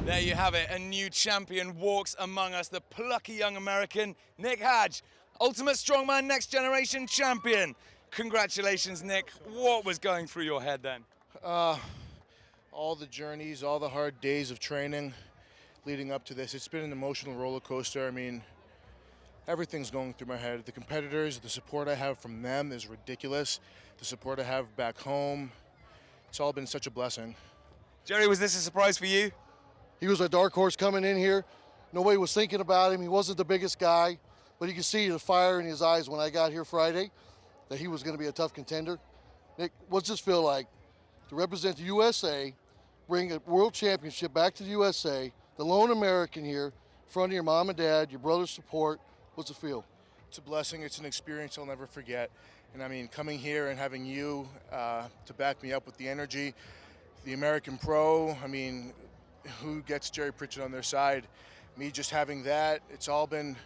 There you have it. A new champion walks among us. The plucky young American, Nick Hadj. Ultimate Strongman Next Generation champion. Congratulations, Nick. What was going through your head then? All the journeys, all the hard days of training leading up to this. It's been an emotional roller coaster. I mean, Everything's going through my head. The competitors, the support I have from them is ridiculous. The support I have back home, it's all been such a blessing. Jerry, was this a surprise for you? He was a dark horse coming in here. Nobody was thinking about him. He wasn't the biggest guy, but you could see the fire in his eyes when I got here Friday that he was going to be a tough contender. Nick, what's this feel like to represent the USA, bring a world championship back to the USA, the lone American here, in front of your mom and dad, your brother's support? What's it feel? It's a blessing. It's an experience I'll never forget. And I mean, coming here and having you to back me up with the energy, the American Pro, I mean, who gets Jerry Pritchett on their side? Me just having that, it's all been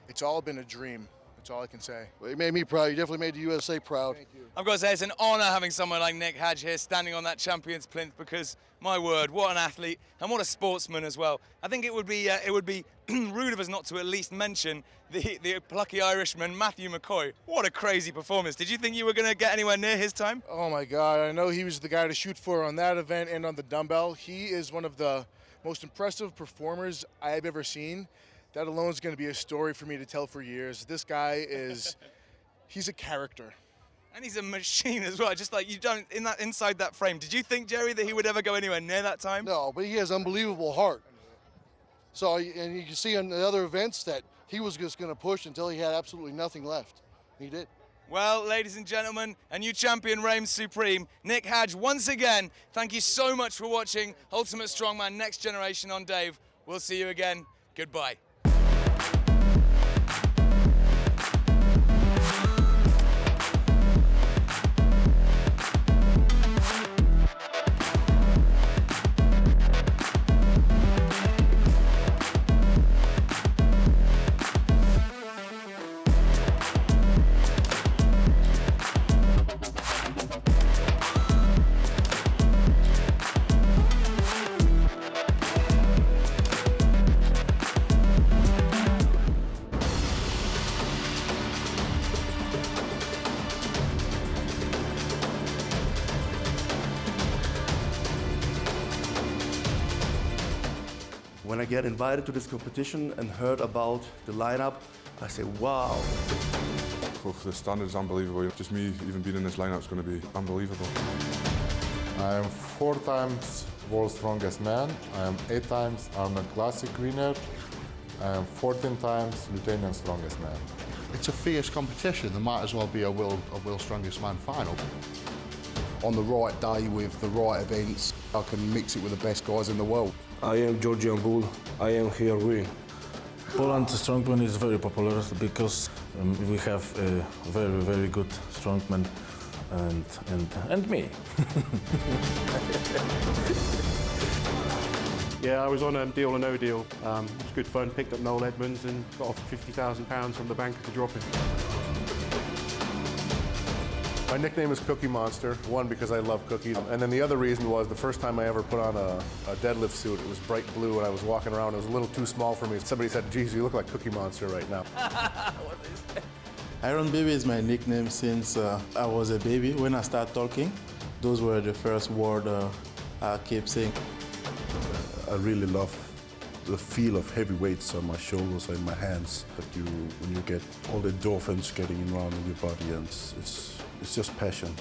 a dream. That's all I can say. Well, you made me proud. You definitely made the USA proud. Thank you. I've got to say, it's an honour having someone like Nick Hadge here standing on that champion's plinth because, my word, what an athlete and what a sportsman as well. I think it would be rude of us not to at least mention the plucky Irishman, Matthew McCoy. What a crazy performance. Did you think you were going to get anywhere near his time? Oh my God, I know he was the guy to shoot for on that event and on the dumbbell. He is one of the most impressive performers I've ever seen. That alone is going to be a story for me to tell for years. This guy he's a character. And he's a machine as well. Just like you don't, inside that frame. Did you think, Jerry, that he would ever go anywhere near that time? No, but he has unbelievable heart. So, and you can see on the other events that he was just going to push until he had absolutely nothing left. He did. Well, ladies and gentlemen, a new champion reigns supreme. Nick Hadge, once again, thank you so much for watching Ultimate Strongman Next Generation on Dave. We'll see you again. Goodbye. When I get invited to this competition and heard about the lineup, I say, wow. The standard is unbelievable. Just me even being in this lineup is going to be unbelievable. I am 4 times world's strongest man. I am 8 times Arnold Classic winner. I am 14 times Lieutenant strongest man. It's a fierce competition. There might as well be a world strongest man final. On the right day with the right events, I can mix it with the best guys in the world. I am Georgian Bull. I am here winning. Poland strongman is very popular because we have a very, very good strongman and me. Yeah, I was on a Deal or No Deal. It was good fun, picked up Noel Edmonds and got offered £50,000 from the bank to drop him. My nickname is Cookie Monster, one because I love cookies, and then the other reason was the first time I ever put on a deadlift suit, it was bright blue and I was walking around, it was a little too small for me. Somebody said, geez, you look like Cookie Monster right now. Iron Baby is my nickname since I was a baby. When I started talking, those were the first words I kept saying. I really love the feel of heavy weights on my shoulders and my hands. When you get all the endorphins getting around in your body, and it's just passion.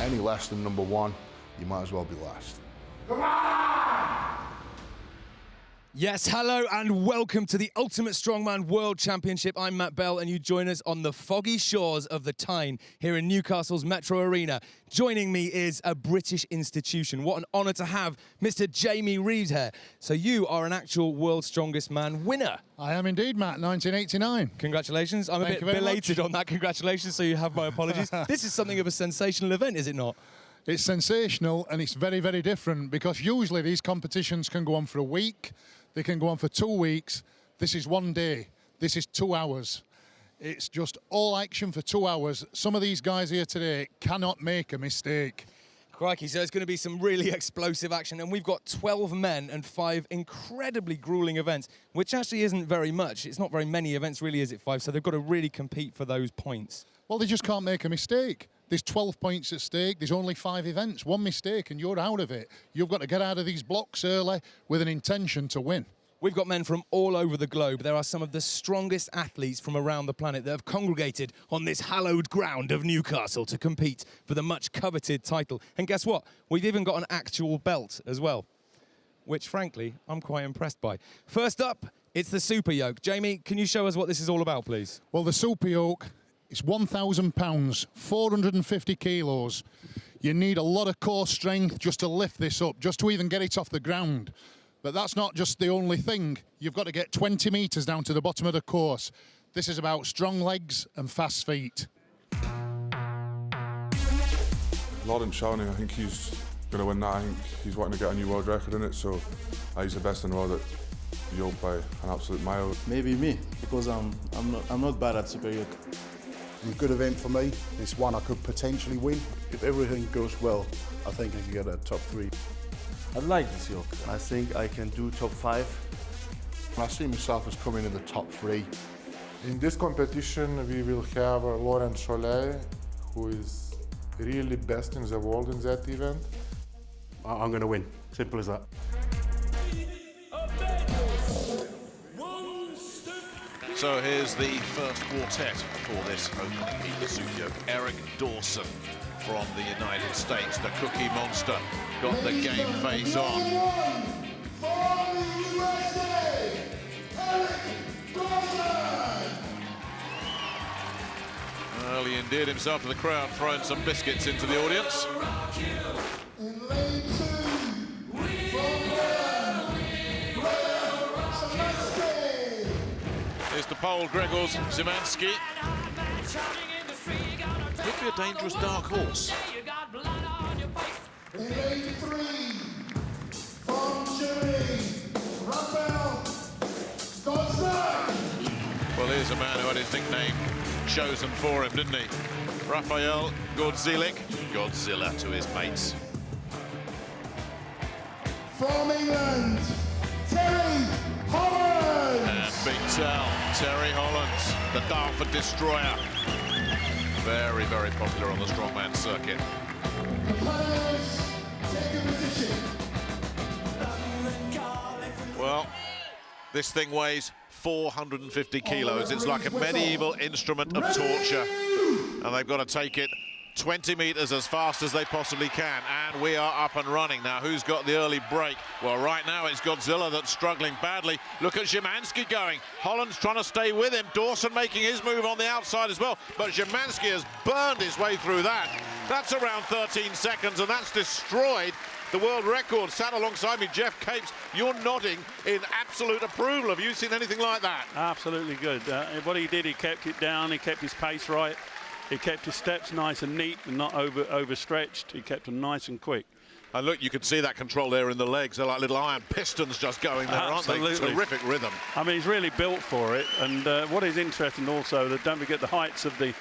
Any less than number 1, you might as well be last. Yes, hello and welcome to the Ultimate Strongman World Championship. I'm Matt Bell and you join us on the foggy shores of the Tyne here in Newcastle's Metro Arena. Joining me is a British institution. What an honour to have Mr. Jamie Reeves here. So you are an actual World's Strongest Man winner. I am indeed, Matt, 1989. Congratulations. I'm a bit belated on that. Congratulations, so you have my apologies. This is something of a sensational event, is it not? It's sensational and it's very, very different because usually these competitions can go on for a week. They can go on for 2 weeks. This is 1 day. This is 2 hours. It's just all action for 2 hours. Some of these guys here today cannot make a mistake. Crikey, so it's going to be some really explosive action. And we've got 12 men and 5 incredibly grueling events, which actually isn't very much. It's not very many events, really, is it, 5? So they've got to really compete for those points. Well, they just can't make a mistake. There's 12 points at stake. There's only 5 events. One mistake and you're out of it. You've got to get out of these blocks early with an intention to win. We've got men from all over the globe. There are some of the strongest athletes from around the planet that have congregated on this hallowed ground of Newcastle to compete for the much coveted title. And guess what? We've even got an actual belt as well, which frankly, I'm quite impressed by. First up, it's the Super Yoke. Jamie, can you show us what this is all about, please? Well, the Super Yoke is 1,000 pounds, 450 kilos. You need a lot of core strength just to lift this up, just to even get it off the ground. But that's not just the only thing. You've got to get 20 metres down to the bottom of the course. This is about strong legs and fast feet. Lawrence Shawnee, I think he's going to win that. I think he's wanting to get a new world record in it, so he's the best in the world at yoke by an absolute mile. Maybe me, because I'm not bad at super yoke. It's a good event for me. It's one I could potentially win. If everything goes well, I think I can get a top 3. I like this yoke. I think I can do top 5. I see myself as coming in the top 3. In this competition, we will have Laurent Cholet, who is really best in the world in that event. I'm going to win. Simple as that. So here's the first quartet for this opening heat, the Super Yoke. Eric Dawson from the United States, the Cookie Monster, got the game face on. Well, he endeared himself to the crowd, throwing some biscuits into the audience. Here's the pole, Grzegorz Szymanski. Could be a dangerous dark horse. In lane 3, from Germany, Raphael Godzilla. Well, here's a man who had his nickname chosen for him, didn't he? Raphael Godzilla, Godzilla to his mates. From England, Terry Hollands. And Big Tell, Terry Hollands, the Dartford Destroyer. Very, very popular on the strongman circuit. Players, take a position. Well, this thing weighs 450 kilos. It's like a medieval instrument of torture. And they've got to take it 20 metres as fast as they possibly can. And we are up and running. Now, who's got the early break? Well, right now it's Godzilla that's struggling badly. Look at Szymanski going. Holland's trying to stay with him. Dawson making his move on the outside as well. But Szymanski has burned his way through that. That's around 13 seconds, and that's destroyed the world record. Sat alongside me, Jeff Capes. You're nodding in absolute approval. Have you seen anything like that? Absolutely good. What he did, he kept it down. He kept his pace right. He kept his steps nice and neat and not overstretched. He kept them nice and quick. And look, you can see that control there in the legs. They're like little iron pistons just going there, Absolutely. aren't they? Terrific rhythm. I mean, he's really built for it. And what is interesting also, that don't forget the heights of the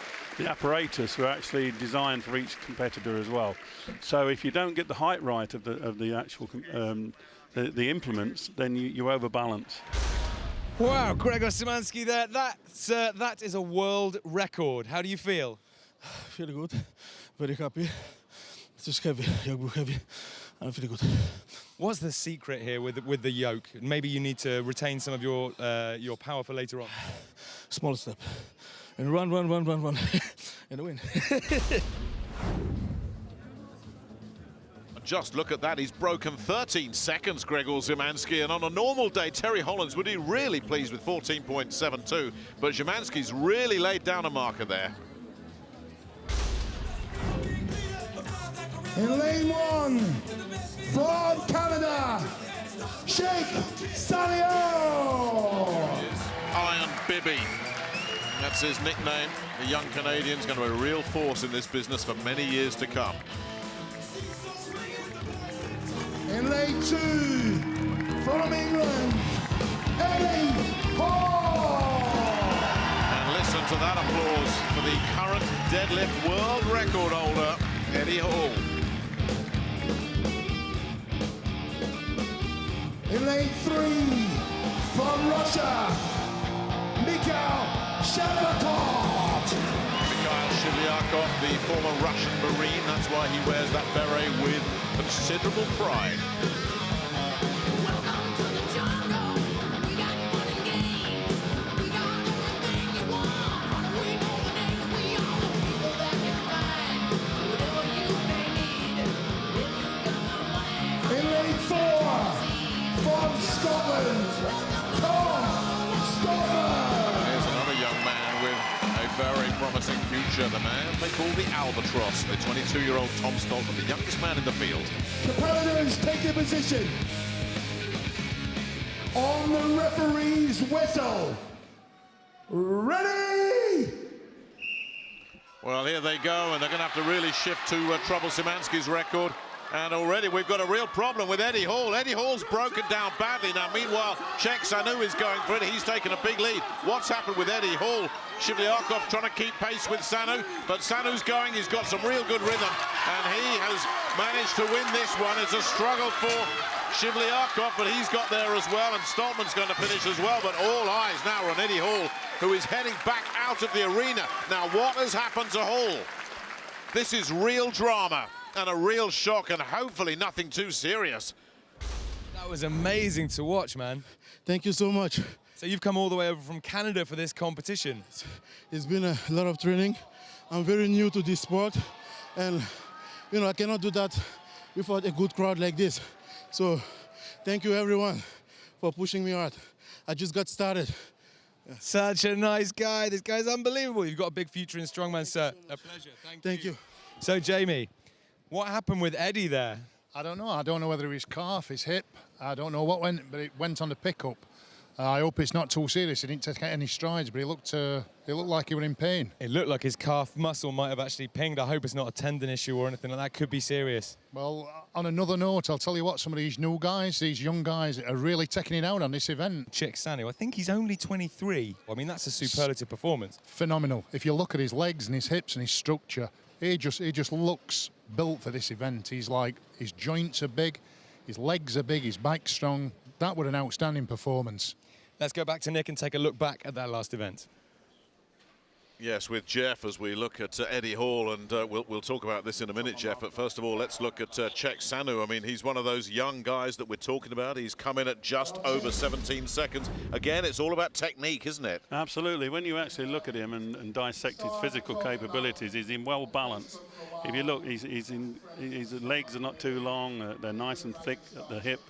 apparatus were actually designed for each competitor as well. So if you don't get the height right of the actual the implements, then you overbalance. Wow, Grzegorz Szymanski there. That is a world record. How do you feel? Feel good, very happy. It's just heavy, yoke heavy. I'm feeling good. What's the secret here with the yoke? Maybe you need to retain some of your power for later on. Small step, and run, and win. Just look at that, he's broken 13 seconds, Grzegorz Szymanski, and on a normal day, Terry Hollands would be really pleased with 14.72, but Szymanski's really laid down a marker there. In lane 1, from Canada, Sheikh Salio. Iron Bibby, that's his nickname. The young Canadian's going to be a real force in this business for many years to come. In lane 2, from England, Eddie Hall. And listen to that applause for the current deadlift world record holder, Eddie Hall. In lane 3, from Russia, Mikhail Shavakov. Mikhail Shvlyakov, the former Russian Marine. That's why he wears that beret with considerable pride. In lane 4, from Scotland, Tom Stoddard. Here's another young man with a very promising future. The man they call the Albatross, the 22-year-old Tom Stoddard, the youngest man in the field. Competitors take their position. On the referee's whistle. Ready? Well, here they go, and they're going to have to really shift to trouble Szymanski's record. And already we've got a real problem with Eddie Hall. Eddie Hall's broken down badly. Now, meanwhile, Cheick Sanu is going for it. He's taken a big lead. What's happened with Eddie Hall? Shvlyakov trying to keep pace with Sanu, but Sanu's going. He's got some real good rhythm, and he has managed to win this one. It's a struggle for Shvlyakov, but he's got there as well, and Stoltman's going to finish as well. But all eyes now are on Eddie Hall, who is heading back out of the arena. Now, what has happened to Hall? This is real drama and a real shock, and hopefully nothing too serious. That was amazing to watch, man. Thank you so much. So you've come all the way over from Canada for this competition. It's been a lot of training. I'm very new to this sport, and you know, I cannot do that without a good crowd like this. So thank you everyone for pushing me hard. I just got started. Such a nice guy. This guy's unbelievable. You've got a big future in strongman, sir. A pleasure. Thank you. So, Jamie, what happened with Eddie there? I don't know. I don't know whether his calf, his hip, I don't know what went, but it went on the pickup. I hope it's not too serious. He didn't take any strides, but he looked like he was in pain. It looked like his calf muscle might have actually pinged. I hope it's not a tendon issue or anything like that. Could be serious. Well, on another note, I'll tell you what, some of these new guys, these young guys, are really taking it out on this event. Cheick Sanu, I think he's only 23. I mean, that's a superlative performance. Phenomenal. If you look at his legs and his hips and his structure, he just looks built for this event. He's like, his joints are big, his legs are big, his back's strong. That was an outstanding performance. Let's go back to Nick and take a look back at that last event. Yes, with Jeff as we look at Eddie Hall, and we'll talk about this in a minute, Jeff. But first of all, let's look at Cheick Sanu. I mean, he's one of those young guys that we're talking about. He's come in at just over 17 seconds. Again, it's all about technique, isn't it? Absolutely. When you actually look at him and dissect his physical capabilities, he's in well balance. If you look, his legs are not too long. They're nice and thick at the hip.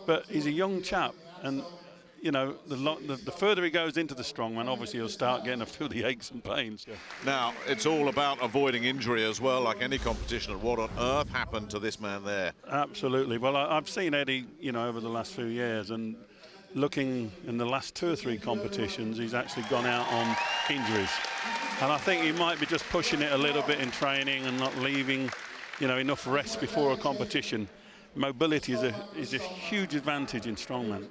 But he's a young chap, and you know, the further he goes into the strongman, obviously he'll start getting a few of the aches and pains. Yeah. Now, it's all about avoiding injury as well, like any competition. And what on earth happened to this man there? Absolutely. Well, I've seen Eddie, you know, over the last few years, and looking in the last 2 or 3 competitions, he's actually gone out on injuries. And I think he might be just pushing it a little bit in training and not leaving, you know, enough rest before a competition. Mobility is a huge advantage in strongman.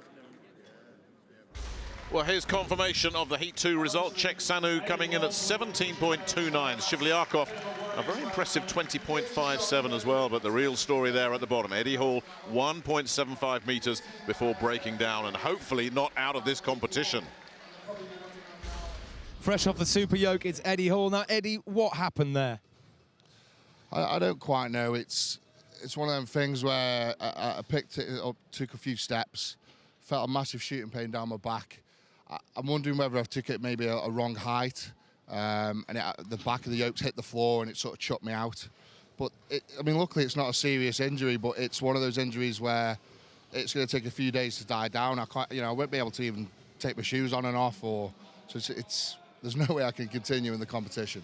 Well, here's confirmation of the Heat 2 result. Cheick Sanu coming in at 17.29. Shvlyakov, a very impressive 20.57 as well, but the real story there at the bottom. Eddie Hall, 1.75 meters before breaking down, and hopefully not out of this competition. Fresh off the super yoke, it's Eddie Hall. Now, Eddie, what happened there? I don't quite know. It's one of them things where I picked it up, took a few steps, felt a massive shooting pain down my back. I'm wondering whether I took it maybe a wrong height, and the back of the yokes hit the floor and it sort of chucked me out. But I mean, luckily it's not a serious injury, but it's one of those injuries where it's going to take a few days to die down. I won't be able to even take my shoes on and off, so there's no way I can continue in the competition.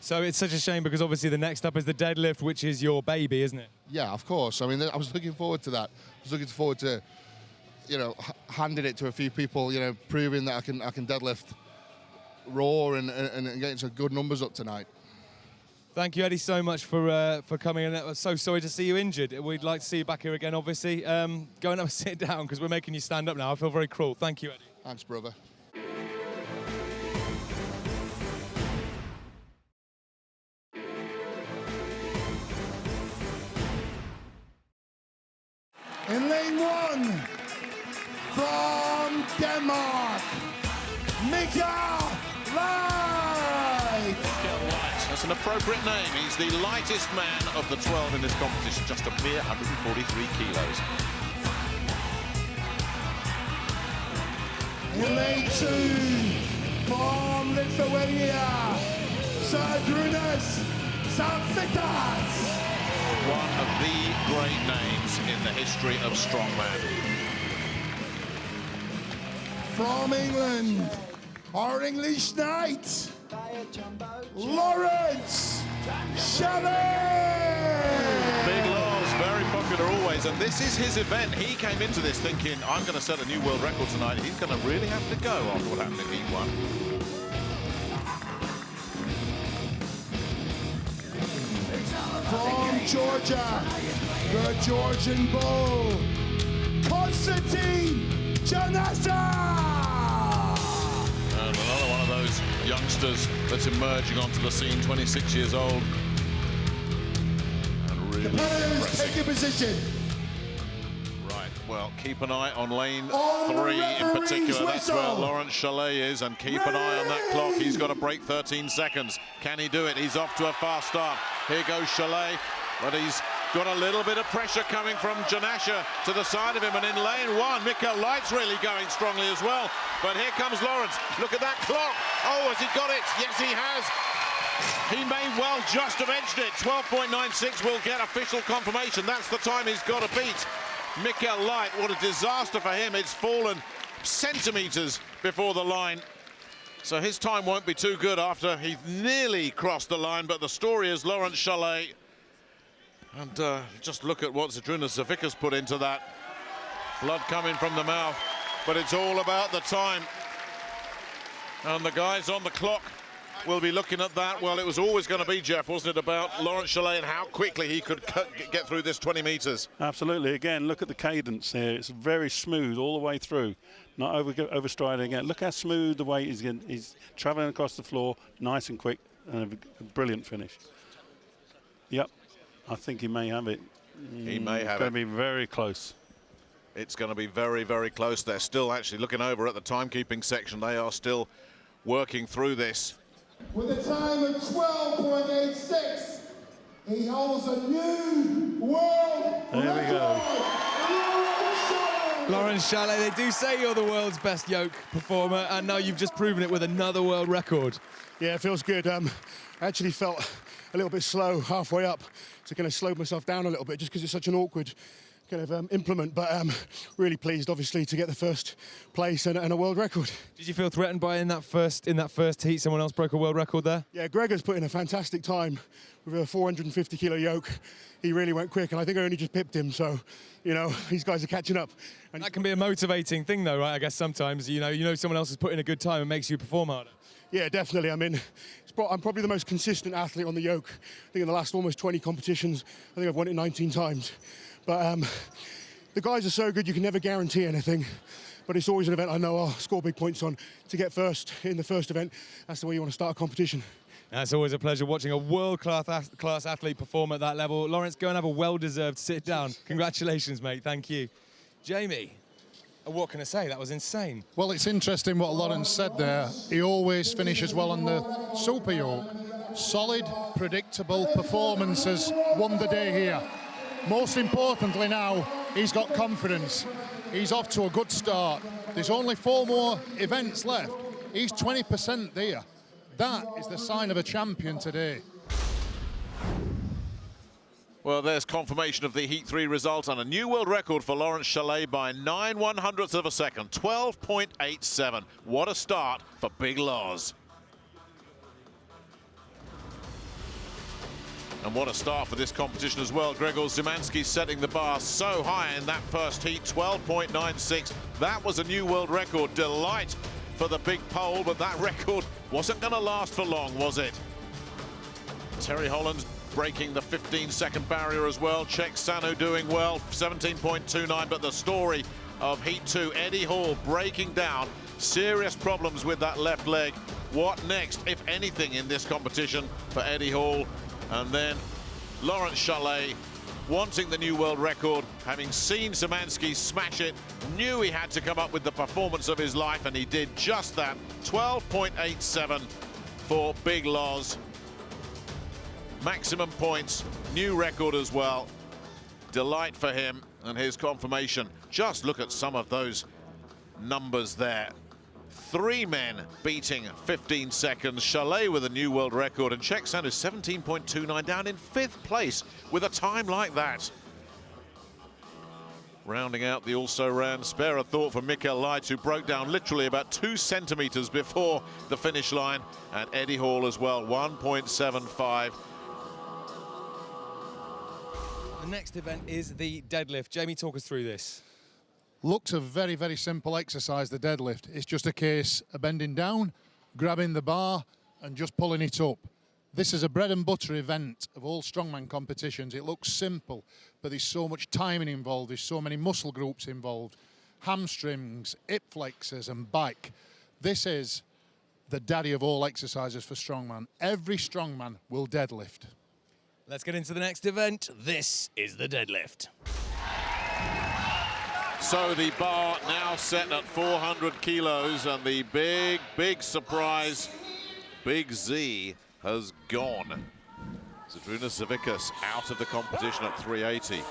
So it's such a shame because obviously the next up is the deadlift, which is your baby, isn't it? Yeah, of course. I mean, I was looking forward to that. I was looking forward to, you know, handing it to a few people, you know, proving that I can deadlift raw and getting some good numbers up tonight. Thank you, Eddie, so much for coming in. I'm so sorry to see you injured. We'd like to see you back here again, obviously. Go and have a sit down because we're making you stand up now. I feel very cruel. Thank you, Eddie. Thanks, brother. In lane 1, from Denmark, Mikael Leif. Mikael Leif, a That's an appropriate name. He's the lightest man of the 12 in this competition, just a mere 143 kilos. In lane 2, from Lithuania, Žydrūnas Savickas. One of the great names in the history of strongman. From England, our English knight, Lawrence Shallaey. Big Lars, very popular always, and this is his event. He came into this thinking, I'm going to set a new world record tonight. He's going to really have to go after what happened in Heat 1. From Georgia, the Georgian bull, Konstantin Janasha. And another one of those youngsters that's emerging onto the scene, 26 years old. And really impressive. Take a position. Right, well, keep an eye on lane On 3 in referee's particular. That's where whistle. Lawrence Shallaey is, and keep an eye on that clock. He's got to break 13 seconds. Can he do it? He's off to a fast start. Here goes Shallaey, but he's got a little bit of pressure coming from Janasha to the side of him, and in lane 1, Mikkel Light's really going strongly as well. But here comes Lawrence. Look at that clock. Oh, has he got it? Yes, he has. He may well just have edged it. 12.96 will get official confirmation. That's the time he's got to beat. Mikkel Light, what a disaster for him. It's fallen centimetres before the line. So his time won't be too good after he nearly crossed the line, but the story is Lawrence Shallaey. And just look at what Žydrūnas Savickas put into that. Blood coming from the mouth, but it's all about the time. And the guys on the clock will be looking at that. Well, it was always going to be, Jeff, wasn't it, about Lawrence Shallaey and how quickly he could get through this 20 metres. Absolutely. Again, look at the cadence here. It's very smooth all the way through, not overstriding again. Look how smooth the way he's travelling across the floor, nice and quick, and a brilliant finish. Yep, I think he may have it. He may have it. It's going to be very close. It's going to be very, very close. They're still actually looking over at the timekeeping section. They are still working through this. With a time of 12.86, he holds a new world There we go. Lawrence Shallaey, they do say you're the world's best yoke performer, and now you've just proven it with another world record. Yeah, it feels good. I actually felt a little bit slow halfway up, so kind of slowed myself down a little bit just because it's such an awkward kind of implement, but really pleased, obviously, to get the first place and a world record. Did you feel threatened by in that first heat someone else broke a world record there? Yeah, Gregor's put in a fantastic time with a 450 kilo yoke. He really went quick, and I think I only just pipped him, so, you know, these guys are catching up. And that can be a motivating thing, though, right? I guess sometimes, you know someone else has put in a good time and makes you perform harder. Yeah, definitely. I mean, I'm probably the most consistent athlete on the yoke. I think in the last almost 20 competitions, I think I've won it 19 times. But the guys are so good, you can never guarantee anything. But it's always an event I know I'll score big points on. To get first in the first event, that's the way you want to start a competition. It's always a pleasure watching a world-class athlete perform at that level. Lawrence, go and have a well-deserved sit down. Congratulations, mate. Thank you. Jamie, what can I say? That was insane. Well, it's interesting what Lawrence said there. He always finishes well on the super yoke. Solid, predictable performances won the day here. Most importantly now, he's got confidence. He's off to a good start. There's only 4 more events left. He's 20% there. That is the sign of a champion today. Well, there's confirmation of the Heat 3 result and a new world record for Lawrence Shallaey by 9/100ths of a second, 12.87. What a start for Big Lars. And what a start for this competition as well. Gregor Zimanski setting the bar so high in that first heat, 12.96. That was a new world record. Delight for the big pole, but that record wasn't going to last for long, was it? Terry Hollands breaking the 15-second barrier as well. Czech Sanu doing well, 17.29, but the story of Heat 2, Eddie Hall breaking down. Serious problems with that left leg. What next, if anything, in this competition for Eddie Hall? And then Lawrence Shallaey wanting the new world record, having seen Zimanski smash it, knew he had to come up with the performance of his life, and he did just that. 12.87 for Big Lars. maximum points, new record as well. Delight for him and his confirmation. Just look at some of those numbers there. 3 men beating 15 seconds. Chalet with a new world record, and Cheksan is 17.29 down in 5th place with a time like that. Rounding out the also-ran, spare a thought for Mikkel Light, who broke down literally about 2 centimeters before the finish line, and Eddie Hall as well, 1.75. The next event is the deadlift. Jamie, talk us through this. Looks a very, very simple exercise, the deadlift. It's just a case of bending down, grabbing the bar, and just pulling it up. This is a bread and butter event of all strongman competitions. It looks simple, but there's so much timing involved. There's so many muscle groups involved. Hamstrings, hip flexors, and back. This is the daddy of all exercises for strongman. Every strongman will deadlift. Let's get into the next event. This is the deadlift. So the bar now set at 400 kilos, and the big, big surprise, Big Z, has gone. Zydrunas Savickas out of the competition at 380.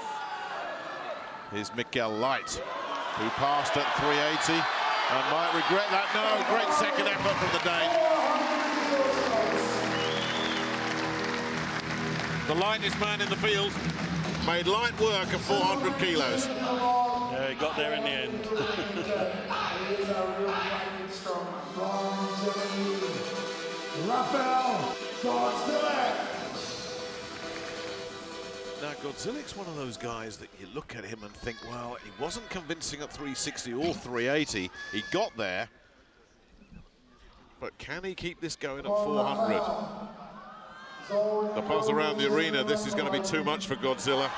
Here's Mikkel Light, who passed at 380 and might regret that. No, great second effort from the Dane. The lightest man in the field made light work of 400 kilos. Yeah, he got there in the end. Rafael Godzilla. Now, Godzilla's one of those guys that you look at him and think, well, he wasn't convincing at 360 or 380. He got there, but can he keep this going at 400? The buzz around the arena, this is going to be too much for Godzilla.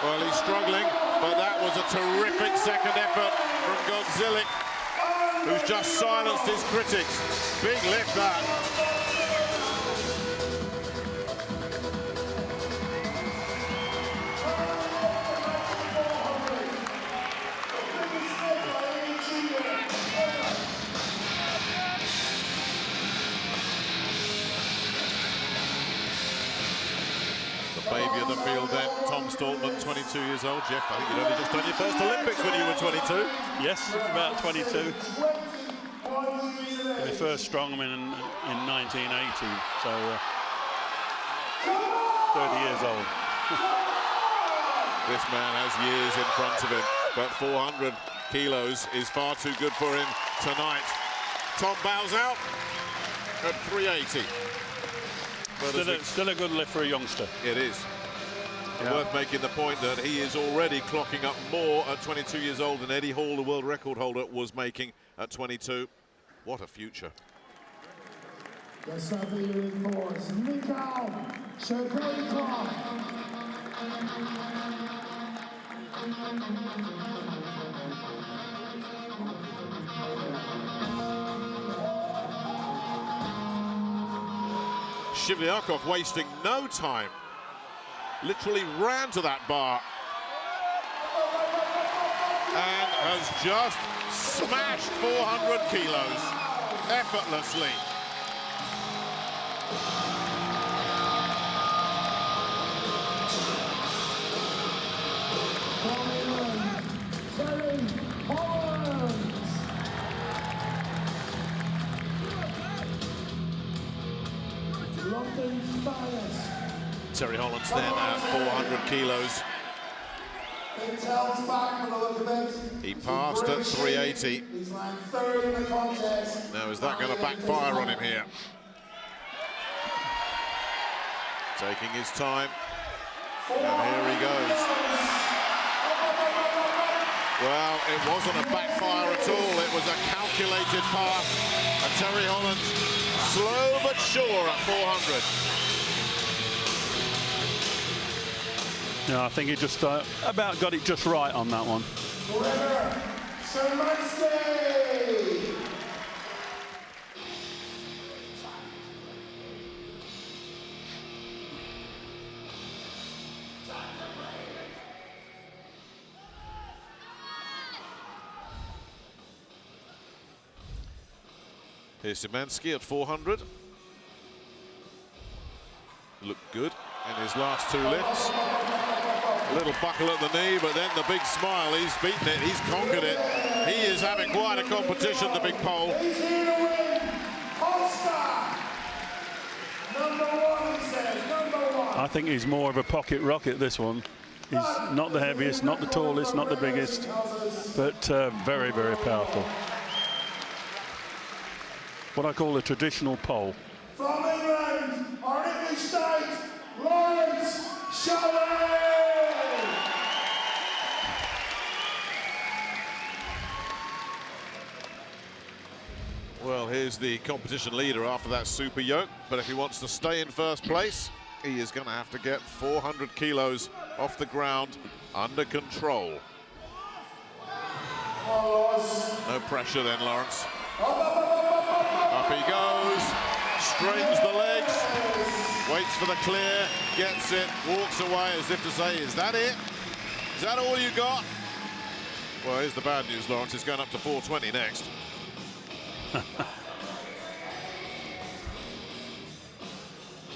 Well, he's struggling, but that was a terrific second effort from Godzilla, who's just silenced his critics. Big lift, that. Baby of the field then, Tom Stoltman, 22 years old. Jeff, I think you'd only just done your first Olympics when you were 22. Yes, about 22. My first strongman in 1980, so 30 years old. This man has years in front of him, but 400 kilos is far too good for him tonight. Tom bows out at 380. Still a good lift for a youngster. It is. And worth making the point that he is already clocking up more at 22 years old than Eddie Hall, the world record holder, was making at 22. What a future. Let's have the reinforce. Mikkel Shevchenko. Shivlyakov wasting no time. Literally ran to that bar and has just smashed 400 kilos effortlessly. Terry Hollands then at 400 kilos. He passed at 380. Now, is that going to backfire on him here? Taking his time. And here he goes. Well, it wasn't a backfire at all. It was a calculated pass. And Terry Hollands, slow but sure at 400. Yeah, I think he just about got it just right on that one. Here's Szymanski at 400. looked good in his last 2 lifts. A little buckle at the knee, but then the big smile. He's beaten it, he's conquered it. He is having quite a competition, the big Pole. He's here to win. All-Star. Number 1, he says, number 1. I think he's more of a pocket rocket, this one. He's not the heaviest, not the tallest, not the biggest, but very, very powerful. What I call a traditional pole. From England, our English state, Lawrence Shallaly. Well, here's the competition leader after that super yoke, but if he wants to stay in first place, he is going to have to get 400 kilos off the ground under control. No pressure then, Lawrence. Up he goes, straightens the legs, waits for the clear, gets it, walks away as if to say, is that it? Is that all you got? Well, here's the bad news, Lawrence. It's going up to 420 next.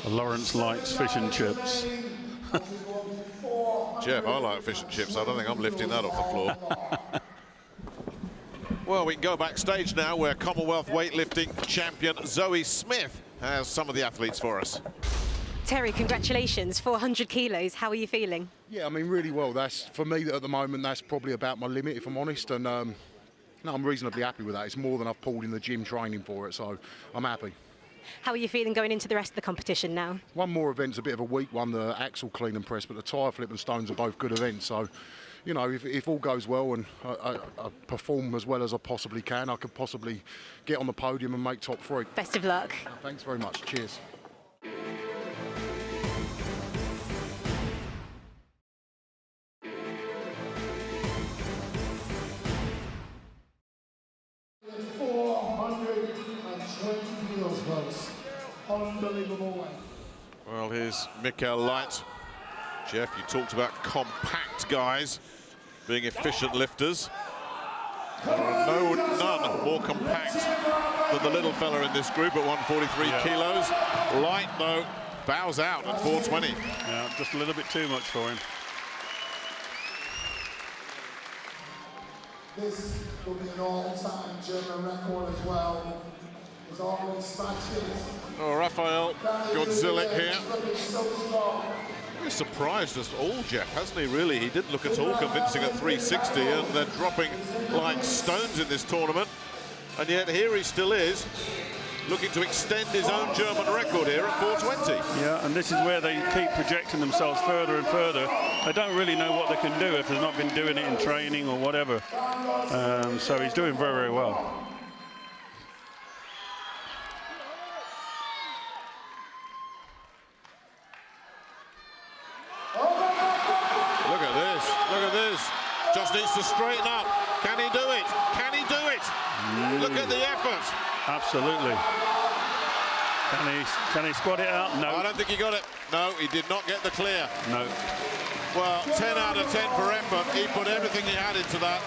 Lawrence likes fish and chips. Jeff, I like fish and chips. I don't think I'm lifting that off the floor. Well, we can go backstage now where Commonwealth weightlifting champion Zoe Smith has some of the athletes for us. Terry, congratulations, 400 kilos. How are you feeling? Yeah, I mean, really well. That's, for me, at the moment, that's probably about my limit, if I'm honest. And no, I'm reasonably happy with that. It's more than I've pulled in the gym training for it, so I'm happy. How are you feeling going into the rest of the competition now? One more event's a bit of a weak one, the axle clean and press, but the tyre flip and stones are both good events. So, you know, if all goes well and I perform as well as I possibly can, I could possibly get on the podium and make top 3. Best of luck. Thanks very much. Cheers. Unbelievable way. Well, here's Mikael Light. Jeff, you talked about compact guys being efficient lifters. There are none more compact than the little fella in this group at 143 kilos. Light, though, bows out at 420. Yeah, just a little bit too much for him. This will be an all-time German record as well. He's always smashed it. Oh, Rafael Godzillik here. He's surprised us all, Jeff, hasn't he, really? He didn't look at all convincing at 360, and they're dropping like stones in this tournament. And yet here he still is, looking to extend his own German record here at 420. Yeah, and this is where they keep projecting themselves further and further. They don't really know what they can do if they've not been doing it in training or whatever. So he's doing very, very well. Look at this, look at this. Just needs to straighten up. Can he do it? Can he do it? Look at the effort. Absolutely. Can he squat it out? No. I don't think he got it. No, he did not get the clear. No. Well, 10 out of 10 for effort. He put everything he had into that.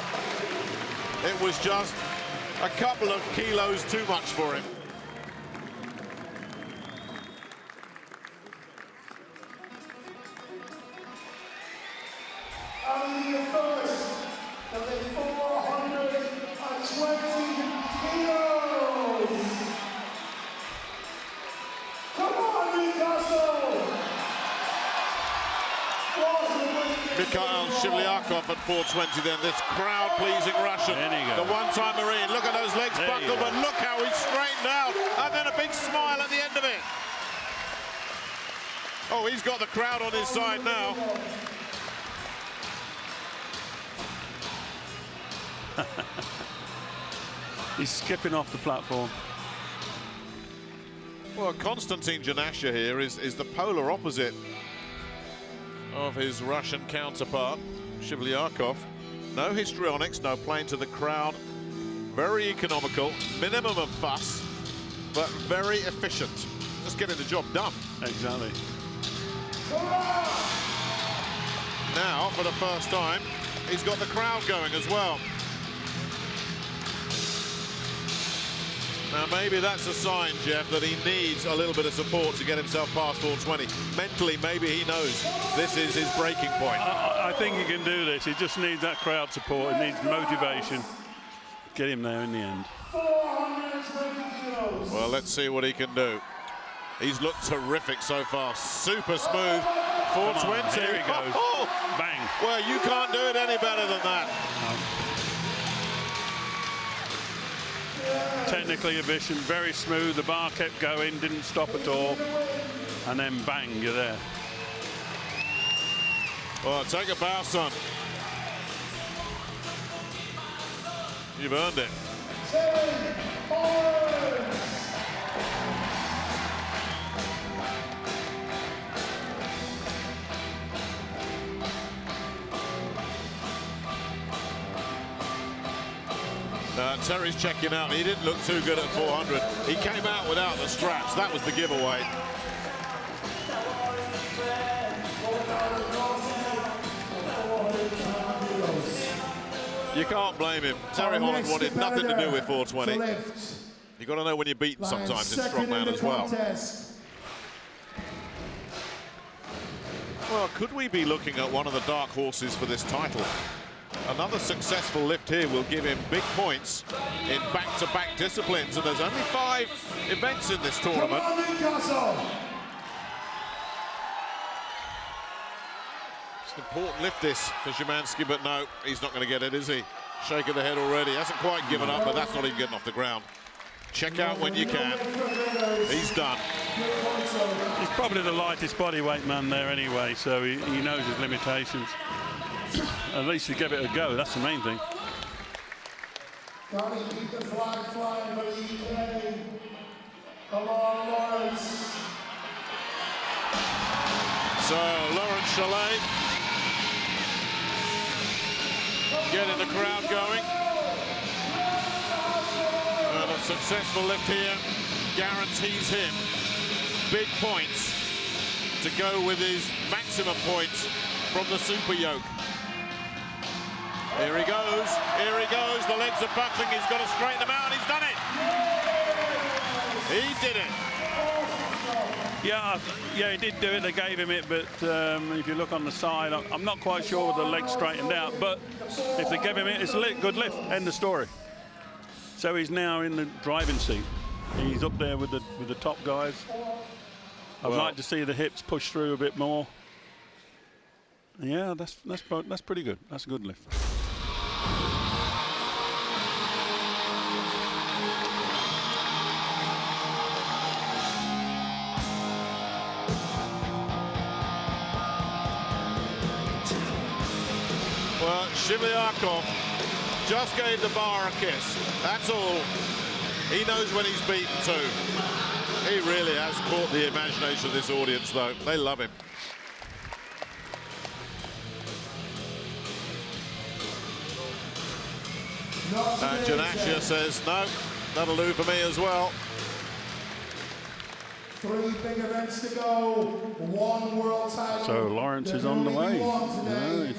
It was just a couple of kilos too much for him. And the first of the 420 kilos. Come on, Newcastle! Mikhail Shivlyakov at 420 then, this crowd-pleasing Russian. The one-time Marine. Look at those legs buckled, but look how he's straightened out. And then a big smile at the end of it. Oh, he's got the crowd on his side now. He's skipping off the platform. Well, Konstantin Janasha here is the polar opposite of his Russian counterpart, Shivlyakov. No histrionics, no playing to the crowd. Very economical, minimum of fuss, but very efficient. Just getting the job done. Exactly. Now, for the first time, he's got the crowd going as well. Now maybe that's a sign, Jeff, that he needs a little bit of support to get himself past 420. Mentally, maybe he knows this is his breaking point. I think he can do this. He just needs that crowd support. He needs motivation. Get him there in the end. Well, let's see what he can do. He's looked terrific so far. Super smooth. 420. Here he goes. Oh, bang. Well, you can't do it any better than that. Technically efficient, very smooth. The bar kept going, didn't stop at all. And then bang, you're there. Well, take a bow, son. You've earned it. Terry's checking out. He didn't look too good at 400. He came out without the straps. That was the giveaway. You can't blame him. Terry Holland wanted nothing to do with 420. You've got to know when you're beaten sometimes in strongman as well. Well, could we be looking at one of the dark horses for this title? Another successful lift here will give him big points in back-to-back disciplines, and there's only 5 events in this tournament. It's an important lift, this, for Szymanski, but no, he's not going to get it, is he? Shake of the head already. Hasn't quite given up, but that's not even getting off the ground. Check out when you can. He's done. He's probably the lightest bodyweight man there anyway, so he knows his limitations. At least he gave it a go, that's the main thing. Gotta keep the flag flying for the UK. Come on, Lawrence. So, Lawrence Shallair getting the crowd going. And a successful lift here guarantees him big points to go with his maximum points from the super yoke. Here he goes, the legs are buckling, he's got to straighten them out, he's done it! He did it! Yeah, he did do it, they gave him it, but if you look on the side, I'm not quite sure with the legs straightened out, but if they give him it, it's a good lift, end of story. So he's now in the driving seat. He's up there with the top guys. I'd like to see the hips push through a bit more. Yeah, that's pretty good. That's a good lift. Well, Shivlyakov just gave the bar a kiss. That's all. He knows when he's beaten too. He really has caught the imagination of this audience, though. They love him. And Janashia says, no, that'll do for me as well. 3 big events to go, 1 world title. So Lawrence is on the way.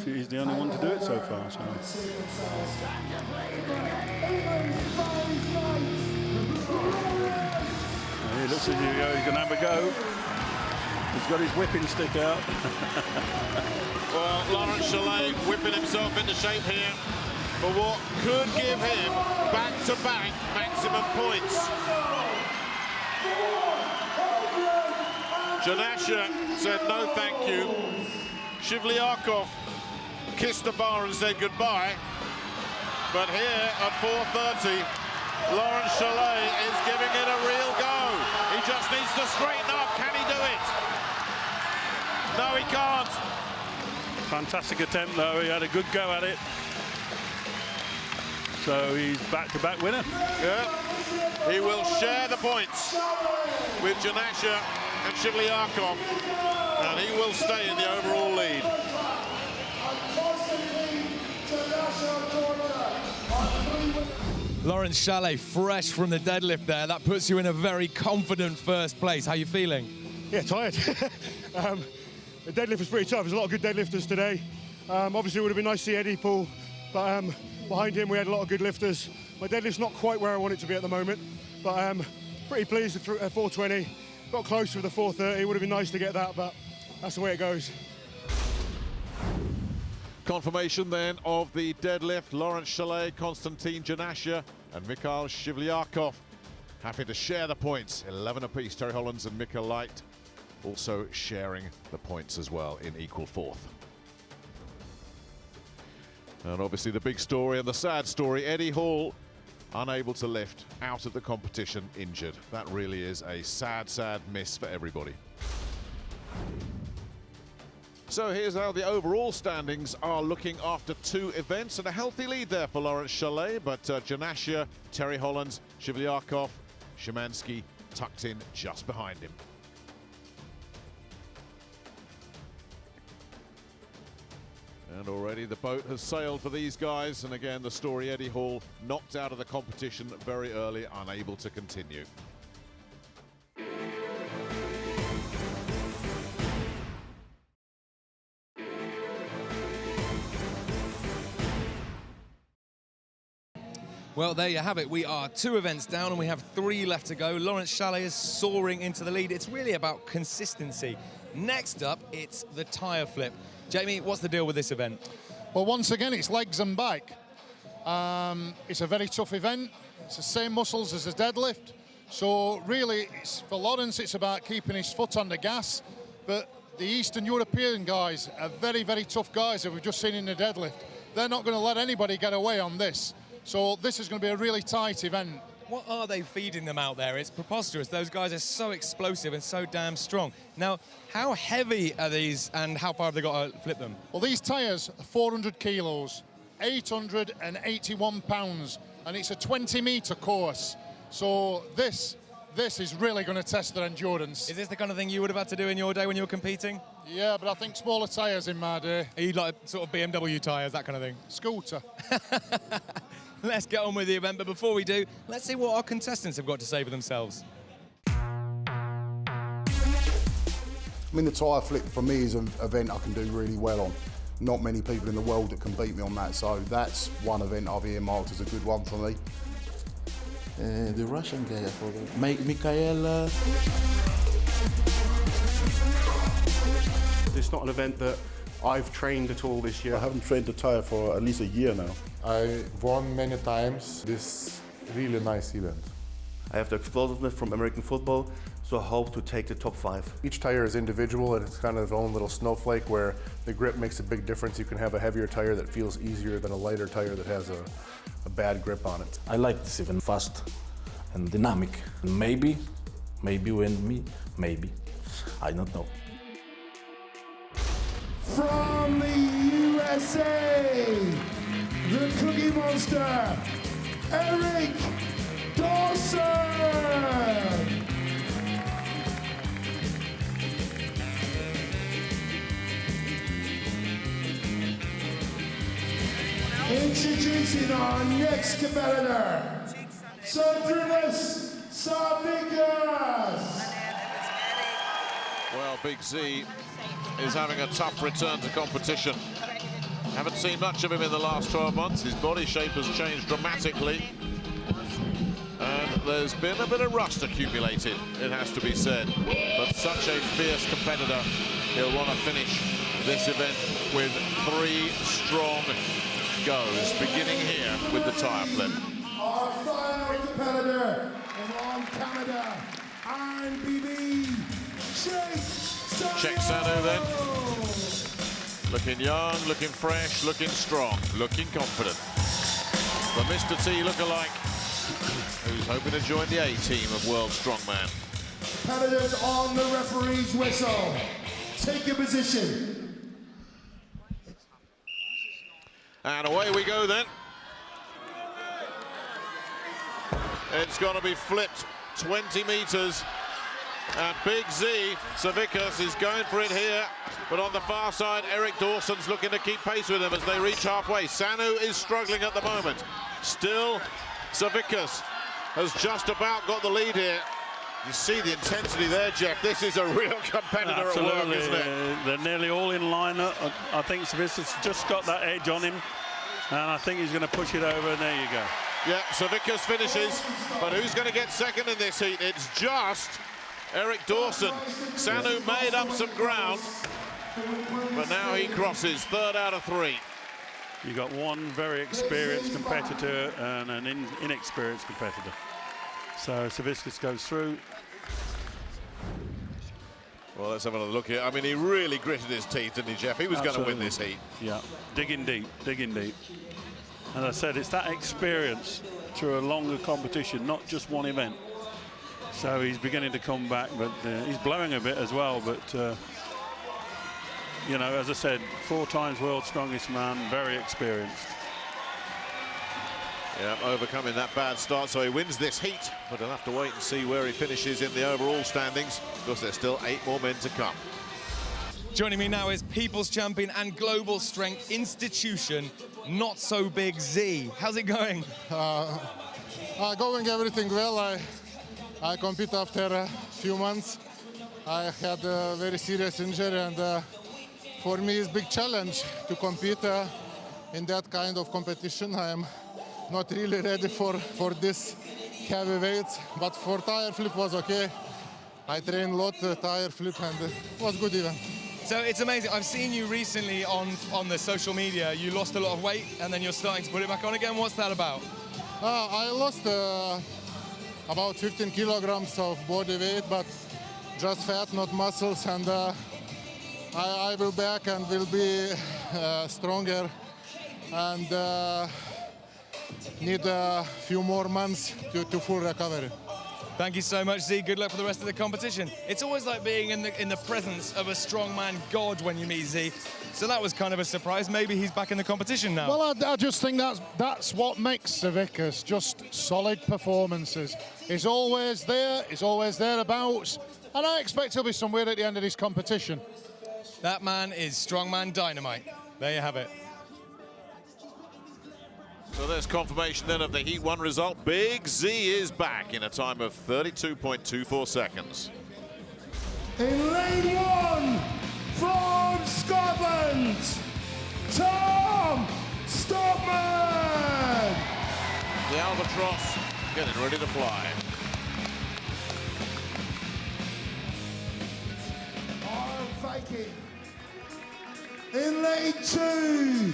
He's the only one to do it so far. So. He looks as though he's going to have a go. He's got his whipping stick out. Well, Lawrence Shallair whipping himself into shape here for what could give him back-to-back maximum points. Janashia said no thank you. Shivlyakov kissed the bar and said goodbye. But here at 4:30, Lawrence Shallair is giving it a real go. He just needs to straighten up. Can he do it? No, he can't. Fantastic attempt, though. He had a good go at it. So he's back-to-back winner. Yeah. He will share the points with Janashia and Shivlyakov, and he will stay in the overall lead. Lawrence Shallair, fresh from the deadlift there. That puts you in a very confident first place. How are you feeling? Yeah, tired. The deadlift was pretty tough. There's a lot of good deadlifters today. Obviously, it would have been nice to see Eddie pull, but behind him we had a lot of good lifters. My deadlift's not quite where I want it to be at the moment, But pretty pleased with 420. Got closer with the 430. Would have been nice to get that, but that's the way it goes. Confirmation then of the deadlift. Lawrence Shallair, Konstantin Janasha and Mikhail Shivlyakov having to share the points, 11 apiece. Terry Hollands and Mika Light also sharing the points as well in equal fourth. And obviously the big story and the sad story, Eddie Hall unable to lift out of the competition, injured. That really is a sad, sad miss for everybody. So here's how the overall standings are looking after 2 events, and a healthy lead there for Lawrence Shallair, but Janasha, Terry Hollands, Shivlyakov, Szymanski tucked in just behind him. And already the boat has sailed for these guys, and again the story, Eddie Hall knocked out of the competition very early, unable to continue. Well, there you have it. We are 2 events down and we have 3 left to go. Lawrence Shallair is soaring into the lead. It's really about consistency. Next up, it's the tyre flip. Jamie, what's the deal with this event? Well, once again, it's legs and back. It's a very tough event. It's the same muscles as the deadlift. So really, for Lawrence, it's about keeping his foot on the gas. But the Eastern European guys are very, very tough guys that we've just seen in the deadlift. They're not going to let anybody get away on this. So this is going to be a really tight event. What are they feeding them out there? It's preposterous. Those guys are so explosive and so damn strong. Now, how heavy are these and how far have they got to flip them? Well, these tyres are 400 kilos, 881 pounds, and it's a 20-metre course. So this is really going to test their endurance. Is this the kind of thing you would have had to do in your day when you were competing? Yeah, but I think smaller tyres in my day. Are you like sort of BMW tyres, that kind of thing? Scooter. Let's get on with the event, but before we do, let's see what our contestants have got to say for themselves. I mean, the tyre flip for me is an event I can do really well on. Not many people in the world that can beat me on that, so that's one event I've earmarked as a good one for me. The Russian guy, I forgot. Mikhail. It's not an event that I've trained at all this year. I haven't trained the tyre for at least a year now. I won many times this really nice event. I have the explosiveness from American football, so I hope to take the top 5. Each tyre is individual and it's kind of its own little snowflake where the grip makes a big difference. You can have a heavier tyre that feels easier than a lighter tyre that has a bad grip on it. I like this event fast and dynamic. Maybe win me, maybe. I don't know. From the USA, the Cookie Monster, Eric Dawson. Introducing our next competitor, Sandrinas Savikas. Well, Big Z is having a tough return to competition. Haven't seen much of him in the last 12 months. His body shape has changed dramatically. And there's been a bit of rust accumulated, it has to be said. But such a fierce competitor, he'll want to finish this event with 3 strong goes, beginning here with the tyre flip. Our final competitor from Canada, INBB, Check Sanu then. Looking young, looking fresh, looking strong, looking confident. The Mr. T lookalike, who's hoping to join the A-team of World Strongman. Competitors on the referee's whistle. Take your position. And away we go then. It's going to be flipped 20 meters. And Big Z, Savikas, is going for it here. But on the far side, Eric Dawson's looking to keep pace with him as they reach halfway. Sanu is struggling at the moment. Still, Savikas has just about got the lead here. You see the intensity there, Jeff. This is a real competitor at work, isn't it? They're nearly all in line. I think Savikas just got that edge on him. And I think he's going to push it over, and there you go. Yeah, Savickas finishes, but who's going to get second in this heat? It's just Eric Dawson. Sanu made up some ground, but now he crosses, 3rd out of 3. You got one very experienced competitor and an inexperienced competitor. So Savickas goes through. Well, let's have another look here. I mean, he really gritted his teeth, didn't he, Jeff? He was going to win this heat. Yeah, digging deep, digging deep. And I said, it's that experience through a longer competition, not just one event. So he's beginning to come back, but he's blowing a bit as well. But, you know, as I said, 4 times world's strongest man, very experienced. Yeah, overcoming that bad start, so he wins this heat, but he'll have to wait and see where he finishes in the overall standings, because there's still 8 more men to come. Joining me now is People's Champion and Global Strength Institution, Not So Big Z. How's it going? Going everything well. I compete after a few months. I had a very serious injury, and for me it's a big challenge to compete in that kind of competition. I am not really ready for this heavy weights, but for tire flip was okay. I trained a lot tire flip, and it was good even. So it's amazing. I've seen you recently on the social media. You lost a lot of weight and then you're starting to put it back on again. What's that about? I lost about 15 kilograms of body weight, but just fat, not muscles, and I will back and will be stronger, and need a few more months to full recovery. Thank you so much, Z. Good luck for the rest of the competition. It's always like being in the presence of a strongman god when you meet Z. So that was kind of a surprise. Maybe he's back in the competition now. Well, I just think that's what makes Savickas, just solid performances. He's always there, he's always thereabouts, and I expect he'll be somewhere at the end of this competition. That man is strongman dynamite. There you have it. So there's confirmation then of the Heat 1 result. Big Z is back in a time of 32.24 seconds. In lane 1, from Scotland, Tom Stoltman. The Albatross getting ready to fly. Our Viking. In lane 2,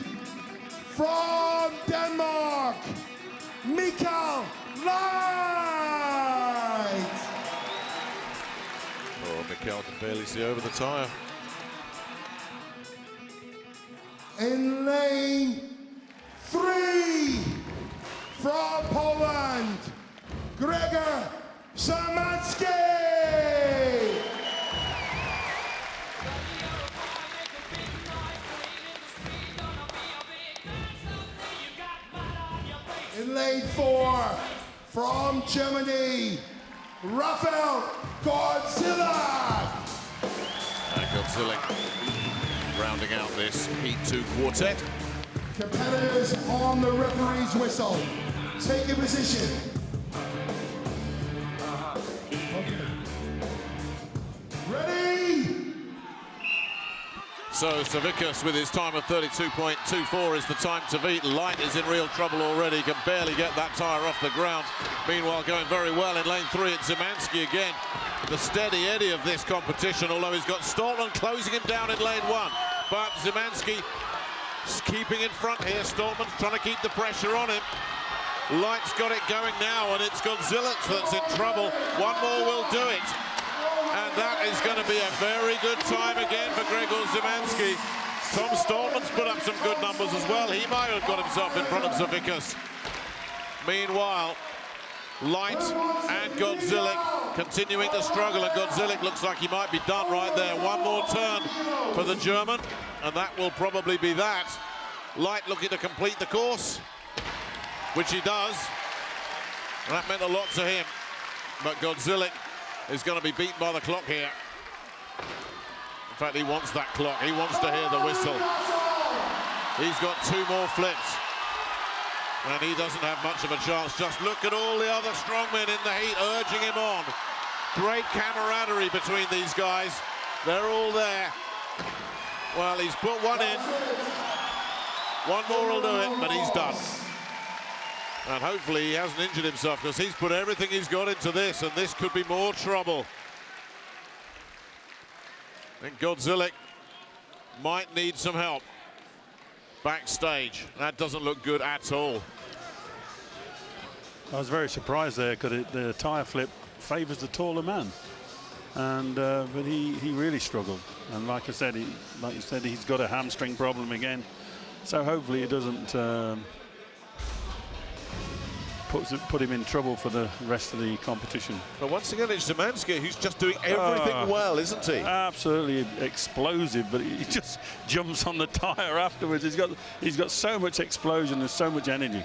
from Denmark, Mikael Light. Oh, Mikael can barely see over the tyre. In lane 3, from Poland, Gregor Szymanski. In lane 4, from Germany, Rafael Godzilla. Godzilla rounding out this Heat 2 quartet. Competitors on the referee's whistle. Take your position. Ready? So Savickas with his time of 32.24 is the time to beat. Light is in real trouble already, can barely get that tyre off the ground. Meanwhile, going very well in lane 3, it's Szymanski again. The steady Eddie of this competition, although he's got Stoltman closing him down in lane 1. But Szymanski keeping in front here. Stoltman's trying to keep the pressure on him. Light's got it going now, and it's Godzilla that's in trouble. One more will do it. And that is going to be a very good time again for Gregor Szymanski. Tom Stoltman's put up some good numbers as well. He might have got himself in front of Savickas. Meanwhile, Light and Godzilla continuing to struggle, and Godzilla looks like he might be done right there. One more turn for the German, and that will probably be that. Light looking to complete the course, which he does. And that meant a lot to him. But Godzilla is going to be beaten by the clock here. In fact, he wants that clock. He wants to hear the whistle. He's got 2 more flips. And he doesn't have much of a chance. Just look at all the other strongmen in the heat urging him on. Great camaraderie between these guys. They're all there. Well, he's put one in. One more will do it, but he's done. And hopefully he hasn't injured himself, because he's put everything he's got into this, and this could be more trouble. I think Godzilik might need some help backstage. That doesn't look good at all. I was very surprised there, because the tyre flip favours the taller man, and but he really struggled. And like I said, like you said, he's got a hamstring problem again. So hopefully it doesn't put him in trouble for the rest of the competition. But once again, it's Szymanski who's just doing everything well, isn't he? Absolutely explosive, but he just jumps on the tyre afterwards. He's got so much explosion and so much energy.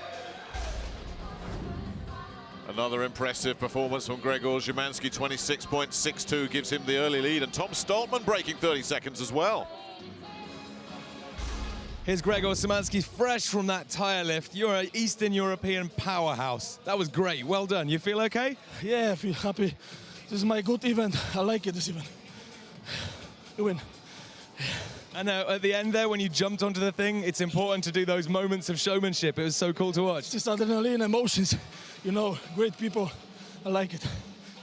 Another impressive performance from Gregor Szymanski. 26.62 gives him the early lead, and Tom Stoltman breaking 30 seconds as well. Here's Gregor Szymanski, fresh from that tyre lift. You're an Eastern European powerhouse. That was great. Well done. You feel okay? Yeah, I feel happy. This is my good event. I like it, this event. You win. I know, at the end there, when you jumped onto the thing, it's important to do those moments of showmanship. It was so cool to watch. Just adrenaline, emotions. You know, great people. I like it.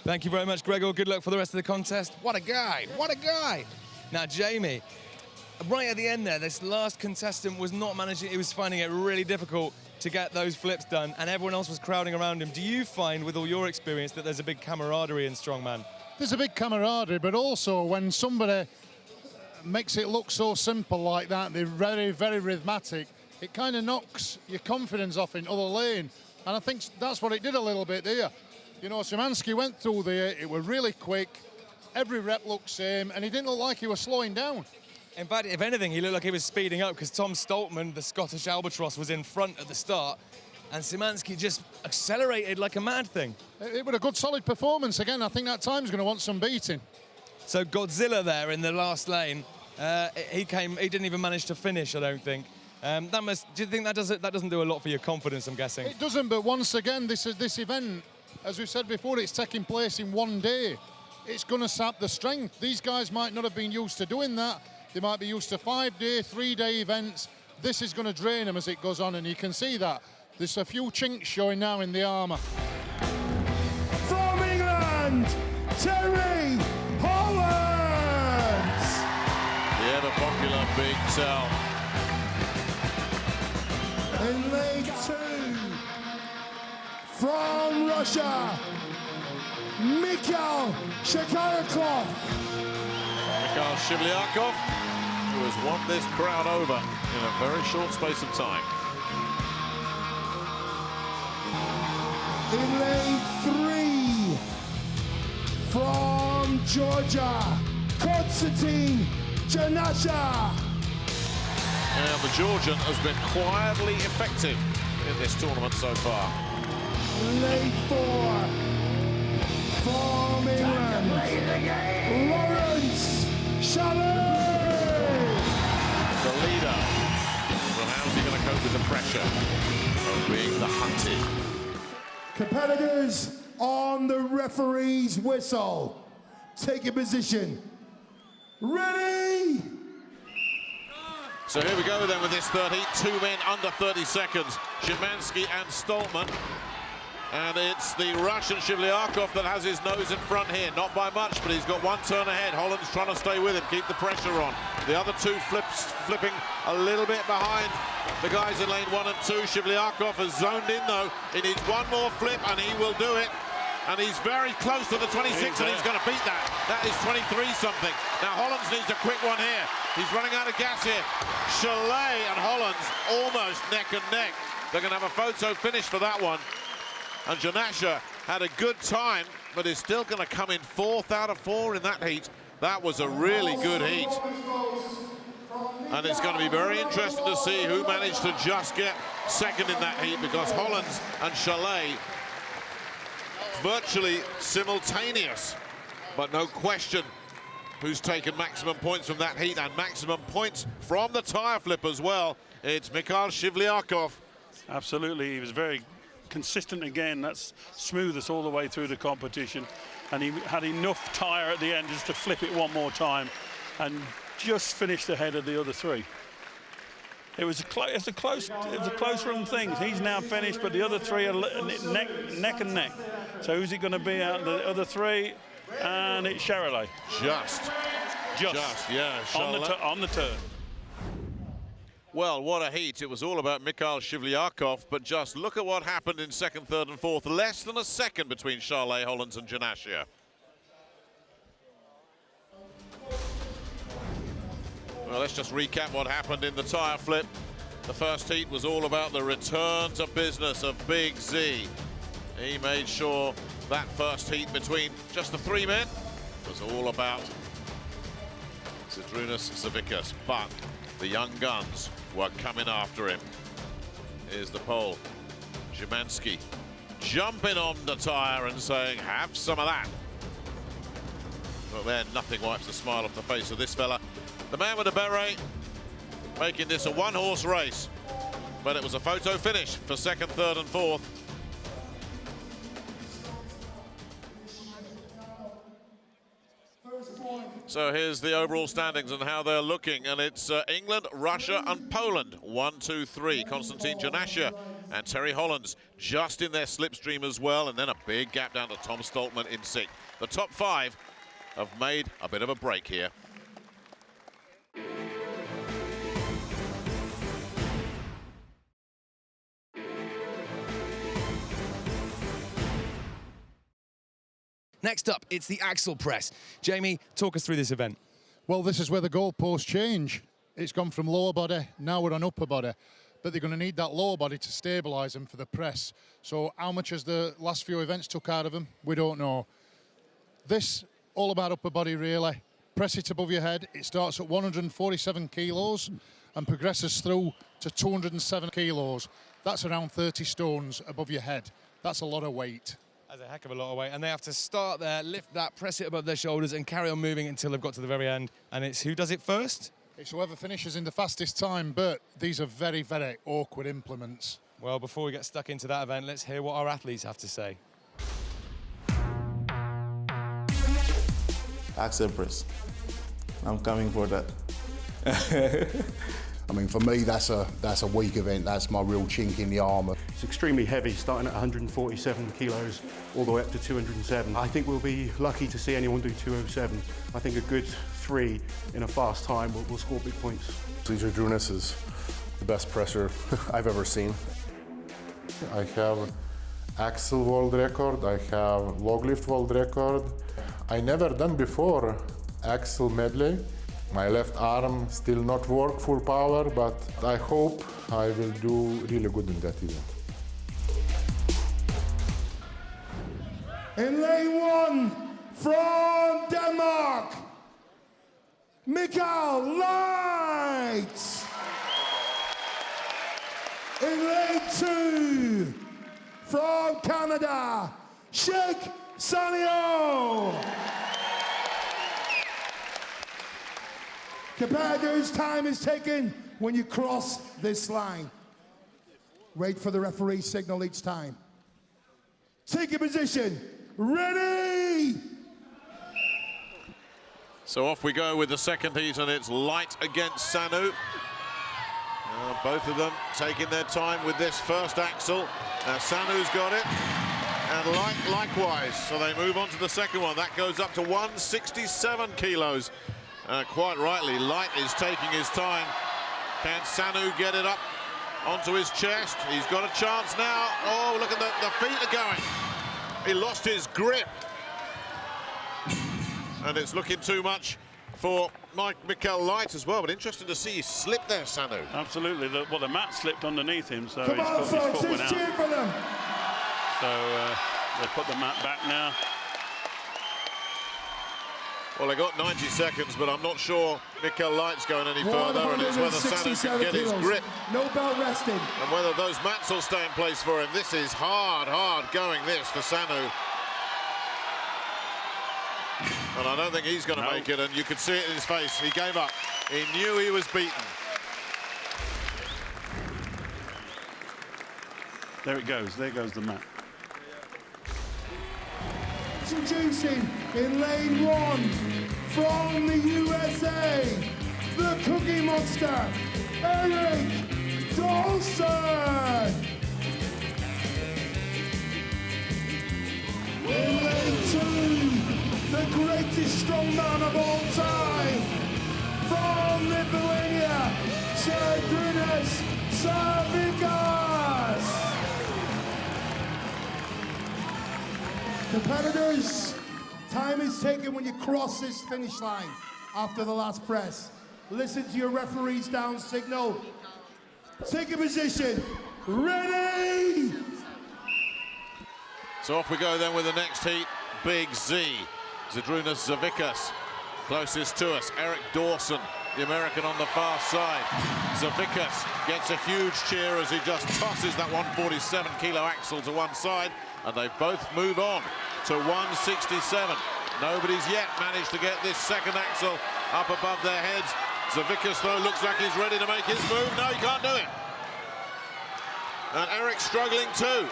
Thank you very much, Gregor. Good luck for the rest of the contest. What a guy. What a guy. Now, Jamie, right at the end there, this last contestant was not managing. He was finding it really difficult to get those flips done, and everyone else was crowding around him. Do you find, with all your experience, that there's a big camaraderie in strongman? There's a big camaraderie, but also when somebody makes it look so simple like that, they're very, very rhythmic, it kind of knocks your confidence off in other lane. And I think that's what it did a little bit there. You know, Szymanski went through there, it was really quick, every rep looked same, and he didn't look like he was slowing down. In fact, if anything, he looked like he was speeding up, because Tom Stoltman, the Scottish Albatross, was in front at the start, and Szymanski just accelerated like a mad thing. It was a good, solid performance. Again, I think that time's going to want some beating. So Godzilla there in the last lane, he didn't even manage to finish, I don't think. Do you think that doesn't do a lot for your confidence, I'm guessing? It doesn't, but once again, this event, as we said before, it's taking place in one day. It's going to sap the strength. These guys might not have been used to doing that. They might be used to 5-day, 3-day events. This is going to drain them as it goes on, and you can see that. There's a few chinks showing now in the armour. From England, Terry Hollands! The ever popular Big Tell. In lane 2, from Russia, Mikhail Shkharkov. Mikhail Shivlyakov, who has won this crowd over in a very short space of time. In lane 3, from Georgia, Konstantin Janasha. And the Georgian has been quietly effective in this tournament so far. Lane 4, from England, Lawrence Chalet. The leader. Well, how's he going to cope with the pressure of being the hunted? Competitors on the referee's whistle. Take a position. Ready? So here we go then with this third heat. 2 men under 30 seconds. Szymanski and Stoltman. And it's the Russian Shivlyakov that has his nose in front here. Not by much, but he's got one turn ahead. Holland's trying to stay with him, keep the pressure on. The other two flipping a little bit behind the guys in lane 1 and 2. Shivlyakov has zoned in though. He needs one more flip and he will do it. And he's very close to the 26 and he's going to beat that. That is 23 something. Now Hollands needs a quick one here. He's running out of gas here. Chalet and Hollands almost neck and neck. They're going to have a photo finish for that one. And Janasha had a good time, but is still going to come in 4th out of 4 in that heat. That was a really good heat. And it's going to be very interesting to see who managed to just get second in that heat, because Hollands and Chalet virtually simultaneous. But no question who's taken maximum points from that heat, and maximum points from the tyre flip as well. It's Mikhail Shivlyakov. Absolutely, he was very consistent again. That's smooth us all the way through the competition, and he had enough tyre at the end just to flip it one more time and just finished ahead of the other three. It was a close run thing. He's now finished, but the other three are neck and neck. So who's it going to be out of the other three? And it's Charolais. Just, yeah. On the turn. Well, what a heat. It was all about Mikhail Shivlyakov, but just look at what happened in second, third and fourth. Less than a second between Charolais, Hollands and Janashia. Well, let's just recap what happened in the tyre flip. The first heat was all about the return to business of Big Z. He made sure that first heat between just the three men was all about Zydrunas Savickas, but the young guns were coming after him. Here's the pole. Szymanski jumping on the tyre and saying, have some of that. But then nothing wipes the smile off the face of this fella. The man with the beret, making this a one-horse race. But it was a photo finish for second, third and fourth. So here's the overall standings and how they're looking, and it's England, Russia and Poland, 1, 2, 3. Konstantin Janashia and Terry Hollands just in their slipstream as well, and then a big gap down to Tom Stoltman in 6th. The top 5 have made a bit of a break here. Next up, it's the axle press. Jamie, talk us through this event. Well, this is where the goalposts change. It's gone from lower body, now we're on upper body. But they're going to need that lower body to stabilise them for the press. So how much has the last few events took out of them? We don't know. This, all about upper body really. Press it above your head. It starts at 147 kilos and progresses through to 207 kilos. That's around 30 stones above your head. That's a lot of weight. That's a heck of a lot of weight, and they have to start there, lift that, press it above their shoulders and carry on moving until they've got to the very end. And it's who does it first? It's whoever finishes in the fastest time, but these are very, very awkward implements. Well, before we get stuck into that event, let's hear what our athletes have to say. Axel press. I'm coming for that. I mean, for me, that's a weak event. That's my real chink in the armour. It's extremely heavy, starting at 147 kilos all the way up to 207. I think we'll be lucky to see anyone do 207. I think a good 3 in a fast time will score big points. Zydrunas is the best presser I've ever seen. I have axle world record, I have log lift world record. I never done before axle medley. My left arm still not work full power, but I hope I will do really good in that event. In lane 1, from Denmark, Mikhail Light. In lane 2, from Canada, Sheikh Sanio. Competitors, time is taken when you cross this line. Wait for the referee's signal each time. Take your position. Ready! So off we go with the second heat, and it's Light against Sanu. Both of them taking their time with this first axle. Sanu's got it, and Light likewise. So they move on to the second one. That goes up to 167 kilos. Quite rightly, Light is taking his time. Can Sanu get it up onto his chest? He's got a chance now. Oh, look at the feet are going. He lost his grip. And it's looking too much for Mikhail Light as well. But interesting to see he slip there, Sanu. Absolutely. The mat slipped underneath him, so Come on, his foot went cheer out. for them. So they put the mat back now. Well, they got 90 seconds, but I'm not sure Mikhail Light's going any further, and it's whether Sanu can get his grip. No belt resting. And whether those mats will stay in place for him. This is hard going this for Sanu. And I don't think he's going to make it, and you could see it in his face. He gave up. He knew he was beaten. There it goes. There goes the mat. Introducing in lane 1 from the USA, the Cookie Monster, Eric Dawson. In lane 2, the greatest strongman of all time, from Lithuania, Žydrūnas Savikas. Competitors, time is taken when you cross this finish line after the last press. Listen to your referee's down signal. Take a position. Ready? So off we go then with the next heat. Big Z. Žydrūnas Savikas closest to us. Eric Dawson, the American on the far side. Savikas gets a huge cheer as he just tosses that 147 kilo axle to one side, and they both move on to 167. Nobody's yet managed to get this second axle up above their heads. Savikas, though, looks like he's ready to make his move. No, he can't do it. And Eric's struggling too.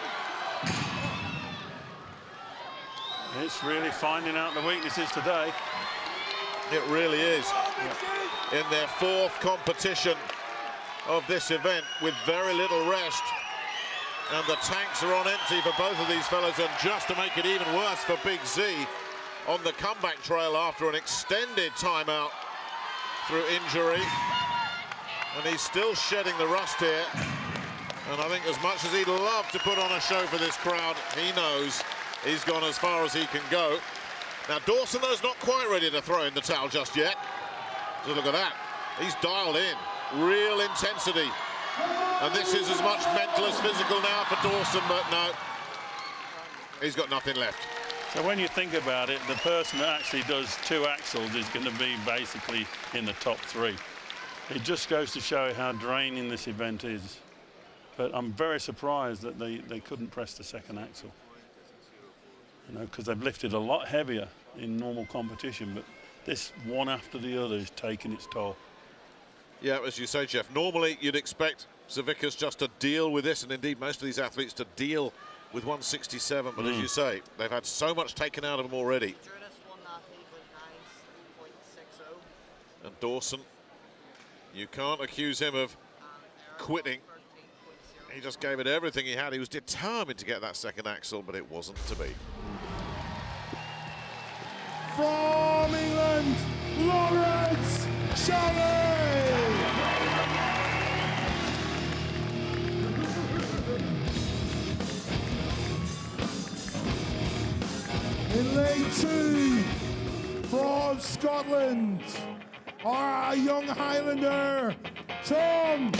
It's really finding out the weaknesses today. It really is. In their fourth competition of this event with very little rest. And the tanks are on empty for both of these fellas, and just to make it even worse for Big Z on the comeback trail after an extended timeout through injury. And he's still shedding the rust here. And I think as much as he'd love to put on a show for this crowd, he knows he's gone as far as he can go. Now Dawson, though, is not quite ready to throw in the towel just yet. So look at that. He's dialed in. Real intensity. And this is as much mental as physical now for Dawson, but no. He's got nothing left. So when you think about it, the person that actually does two axles is going to be basically in the top three. It just goes to show how draining this event is. But I'm very surprised that they couldn't press the second axle. You know, because they've lifted a lot heavier in normal competition, but this one after the other is taking its toll. Yeah, as you say, Jeff, normally you'd expect Savikas just to deal with this, and indeed most of these athletes to deal with 167, but as you say, they've had so much taken out of them already. And Dawson, you can't accuse him of quitting. He just gave it everything he had. He was determined to get that second axle, but it wasn't to be. From England, Lawrence Shallaey. In lane 2, from Scotland, our young Highlander, Tom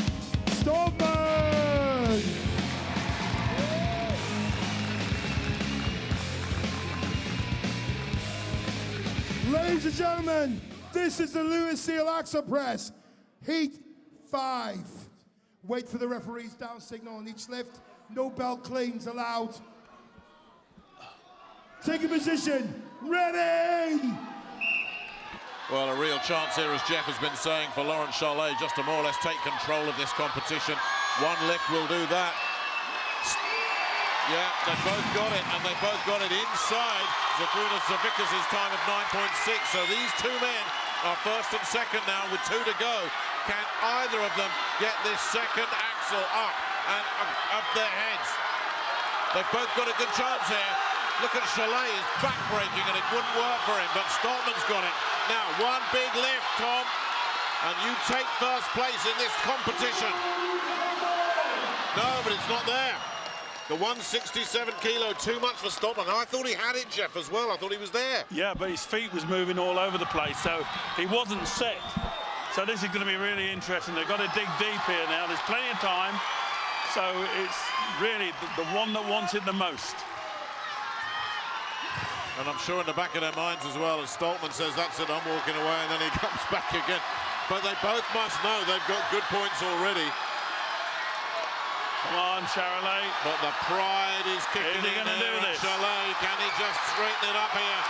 Stoltman. Ladies and gentlemen, this is the Lewis Seal Axle Press, Heat 5. Wait for the referee's down signal on each lift. No belt cleans allowed. Take a position. Ready! Well, a real chance here, as Jeff has been saying, for Lawrence Shallaey just to more or less take control of this competition. One lift will do that. Yeah, they've both got it, and they both got it inside Žydrūnas Savikas' time of 9.6. So these two men are first and second now with 2 to go. Can either of them get this second axle up and up their heads? They've both got a good chance here. Look at Shallaey, is back-breaking, and it wouldn't work for him, but Stoltman's got it. Now, one big lift, Tom, and you take first place in this competition. No, but it's not there. The 167 kilo, too much for Stoltman. I thought he had it, Jeff, as well. I thought he was there. Yeah, but his feet was moving all over the place, so he wasn't set. So this is going to be really interesting. They've got to dig deep here now. There's plenty of time. So it's really the one that wants it the most. And I'm sure in the back of their minds as well, as Stoltman says, that's it, I'm walking away, and then he comes back again. But they both must know they've got good points already. Come on, Shallaey. But the pride is kicking in. Is he going to do this? Shallaey, can he just straighten it up here?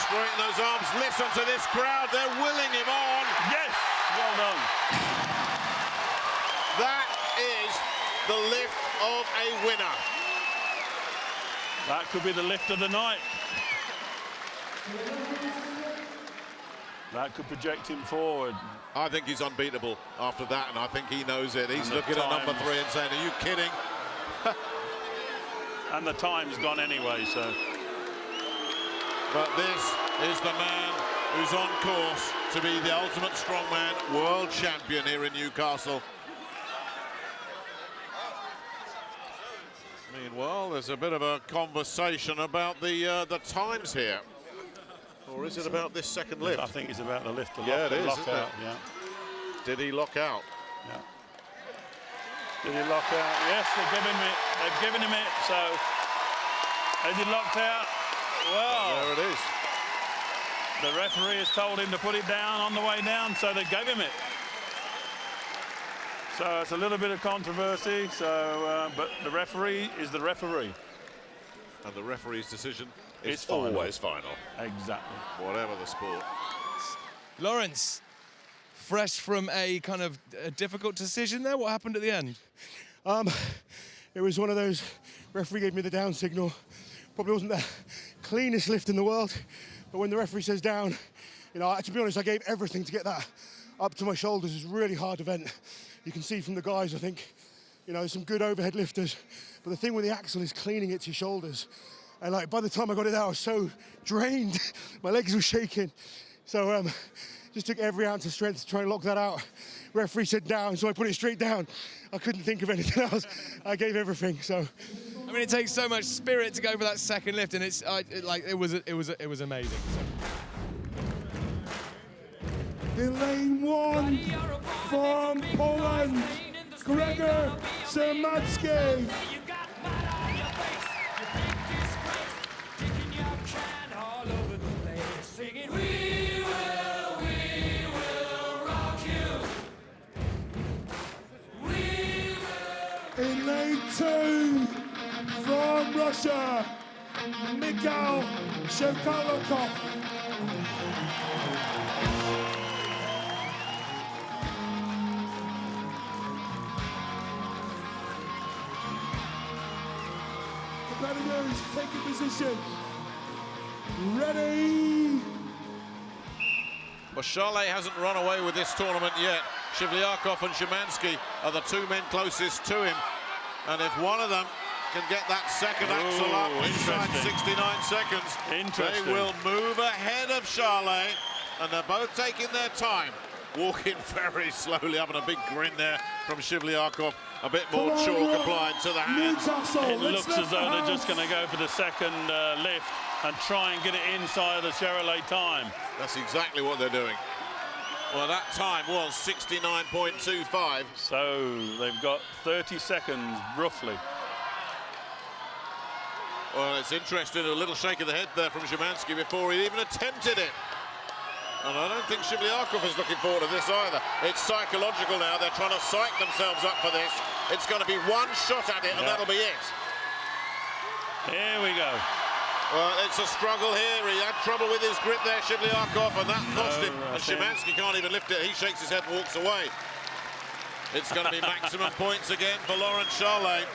Straighten those arms. Listen to this crowd. They're willing him on. Yes, well done. That is the lift of a winner. That could be the lift of the night. That could project him forward. I think he's unbeatable after that, and I think he knows it. He's looking at number 3 and saying, are you kidding? And the time's gone anyway, so. But this is the man who's on course to be the ultimate strongman world champion here in Newcastle. Meanwhile, there's a bit of a conversation about the times here. Or is it about this second lift? I think it's about the lift. Yeah, it is, lock isn't out. it? Yeah. Did he lock out? Yeah. Did he lock out? Yes, they've given him it. So, has he locked out? Well, there it is. The referee has told him to put it down on the way down, so they gave him it. So it's a little bit of controversy. So, but the referee is the referee. And the referee's decision It's is final. always final. Exactly. Whatever the sport. Lawrence, fresh from a kind of a difficult decision there. What happened at the end? It was one of those, referee gave me the down signal. Probably wasn't the cleanest lift in the world, but when the referee says down, you know, to be honest, I gave everything to get that up to my shoulders. It was a really hard event. You can see from the guys, I think, you know, some good overhead lifters, but the thing with the axle is cleaning it to your shoulders. And like, by the time I got it out, I was so drained. My legs were shaking. So just took every ounce of strength to try and lock that out. Referee said down, so I put it straight down. I couldn't think of anything else. I gave everything, so. I mean, it takes so much spirit to go for that second lift, and it's it was amazing. In lane 1 from Poland, Gregor Szymanski. In lane 2 from Russia, Mikhail Shokolokov. Competitors taking position. Ready. Well, Charlet hasn't run away with this tournament yet. Shivlyakov and Szymanski are the 2 men closest to him. And if one of them can get that second axle up inside 69 seconds, they will move ahead of Charlet. And they're both taking their time, walking very slowly up, and a big grin there from Shivlyakov. A bit more chalk applied to the hands. It looks as though they're just going to go for the second lift and try and get it inside the Charlet time. That's exactly what they're doing. Well, that time was 69.25. So they've got 30 seconds, roughly. Well, it's interesting, a little shake of the head there from Szymanski before he even attempted it. And I don't think Shivlyakov is looking forward to this either. It's psychological now. They're trying to psych themselves up for this. It's going to be one shot at it, and that'll be it. Here we go. Well, it's a struggle here. He had trouble with his grip there, Shivlyakov, and that cost him. And Szymanski can't even lift it. He shakes his head and walks away. It's going to be maximum points again for Laurent Charlet.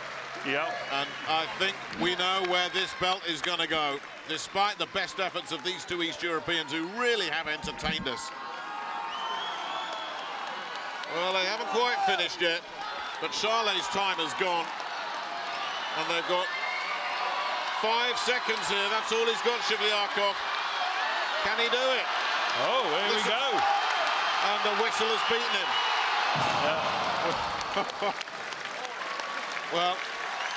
Yeah. And I think we know where this belt is going to go, despite the best efforts of these 2 East Europeans who really have entertained us. Well, they haven't quite finished yet, but Charlet's time has gone. And they've got 5 seconds here. That's all he's got, Shivlyakov. Can he do it? Oh, here we go. And the whistle has beaten him. Well,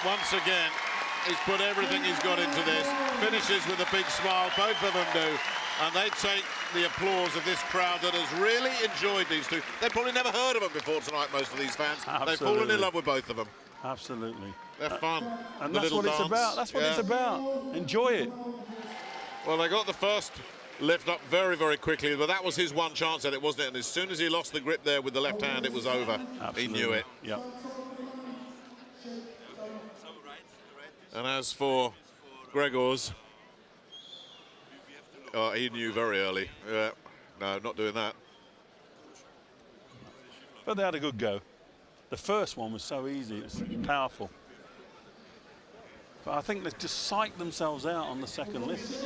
once again, he's put everything he's got into this. Finishes with a big smile, both of them do. And they take the applause of this crowd that has really enjoyed these two. They've probably never heard of them before tonight, most of these fans. Absolutely. They've fallen in love with both of them. Absolutely. They're fun. And The that's little what it's dance. about. That's what it's about. Enjoy it. Well, they got the first lift up very, very quickly, but that was his one chance at it, wasn't it? And as soon as he lost the grip there with the left hand, it was over. Absolutely. He knew it. Yeah. And as for Gregor's, he knew very early. No, not doing that. But they had a good go. The first one was so easy, it's powerful. But I think they've just psyched themselves out on the second lift.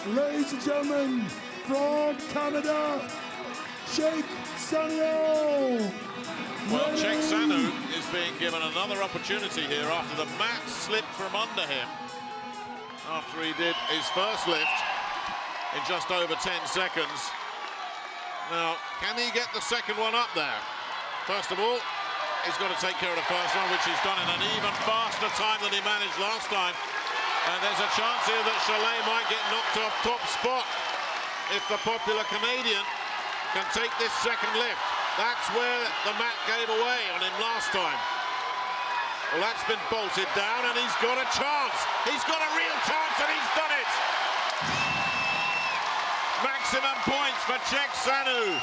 ladies and gentlemen, from Canada, Cheick Sanu. Well, Cheick Sanu is being given another opportunity here after the mat slipped from under him after he did his first lift in just over 10 seconds. Now, can he get the second one up there? First of all, he's got to take care of the first one, which he's done in an even faster time than he managed last time. And there's a chance here that Chalet might get knocked off top spot if the popular Canadian can take this second lift. That's where the mat gave away on him last time. Well, that's been bolted down, and he's got a chance. He's got a real chance, and he's done it. Maximum points for Cheick Sanu.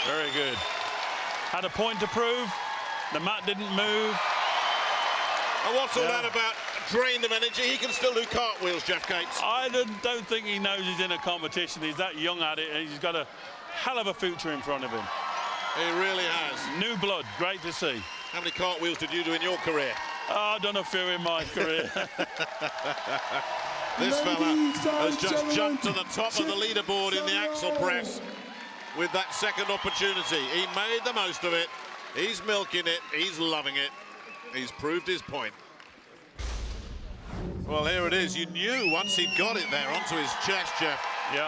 Very good. Had a point to prove. The mat didn't move. And what's all that about? Drained of energy. He can still do cartwheels, Jeff Cates. I don't think he knows he's in a competition. He's that young at it, and he's got a hell of a future in front of him. He really has. New blood, great to see. How many cartwheels did you do in your career? Oh, I've done a few in my career. This fella has just jumped to the top of the leaderboard in the axle press with that second opportunity. He made the most of it. He's milking it. He's loving it. He's proved his point. Well, here it is. You knew once he'd got it there onto his chest, Jeff,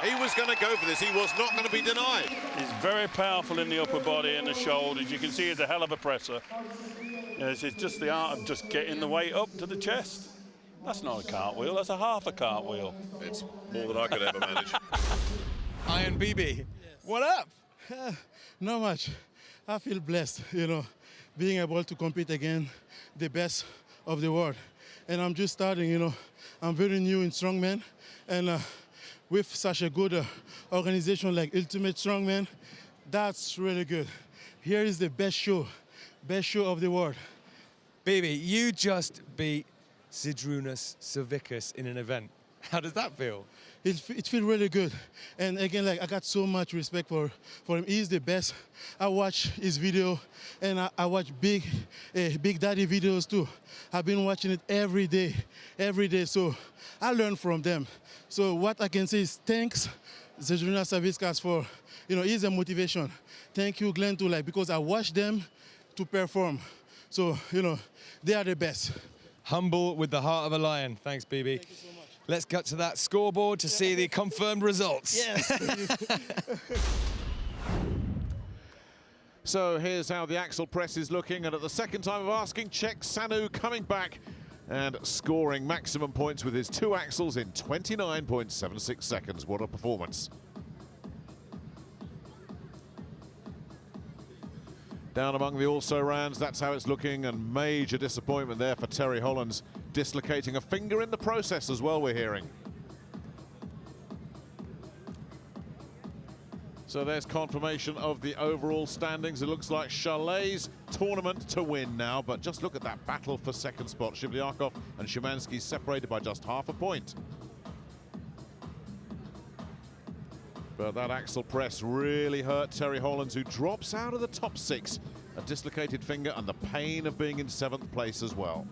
he was going to go for this. He was not going to be denied. He's very powerful in the upper body and the shoulders. You can see he's a hell of a presser. It's just the art of just getting the weight up to the chest. That's not a cartwheel, that's a half a cartwheel. It's more than I could ever manage. Iron BB, what up? Not much. I feel blessed, being able to compete against the best of the world. And I'm just starting, I'm very new in strongman, and with such a good organization like Ultimate Strongman, that's really good. Here is the best show of the world. BB, you just beat Zydrunas Savickas in an event. How does that feel? It feels really good. And again, I got so much respect for him. He's the best. I watch his video, and I watch Big Daddy videos too. I've been watching it every day. So I learn from them. So what I can say is thanks, Zydrunas Savickas, for, he's a motivation. Thank you, Glenn, too, because I watch them to perform. So, they are the best. Humble with the heart of a lion. Thanks, BB. Thank you so much. Let's cut to that scoreboard to see the confirmed results. Yes. So here's how the axle press is looking, and at the second time of asking, Cheick Sanu coming back and scoring maximum points with his two axles in 29.76 seconds. What a performance. Down among the also-rans, that's how it's looking, and major disappointment there for Terry Hollands, dislocating a finger in the process as well, we're hearing. So there's confirmation of the overall standings. It looks like Chalet's tournament to win now, but just look at that battle for second spot. Shivlyakov and Szymanski separated by just half a point. But that axle press really hurt Terry Hollands, who drops out of the top six. A dislocated finger and the pain of being in 7th place as well.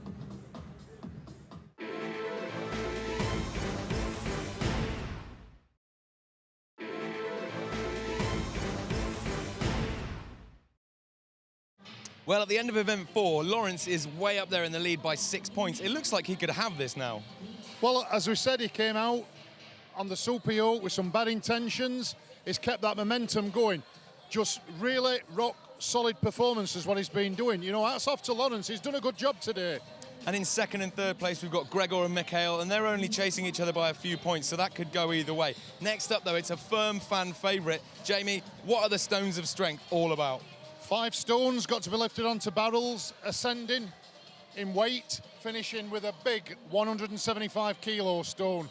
Well, at the end of event 4, Lawrence is way up there in the lead by 6 points. It looks like he could have this now. Well, as we said, he came out on the Super Yoke with some bad intentions. He's kept that momentum going. Just really rock solid performance is what he's been doing. Hats off to Lawrence. He's done a good job today. And in 2nd and 3rd place, we've got Gregor and Mikhail, and they're only chasing each other by a few points, so that could go either way. Next up, though, it's a firm fan favourite. Jamie, what are the stones of strength all about? 5 stones got to be lifted onto barrels, ascending in weight, finishing with a big 175 kilo stone.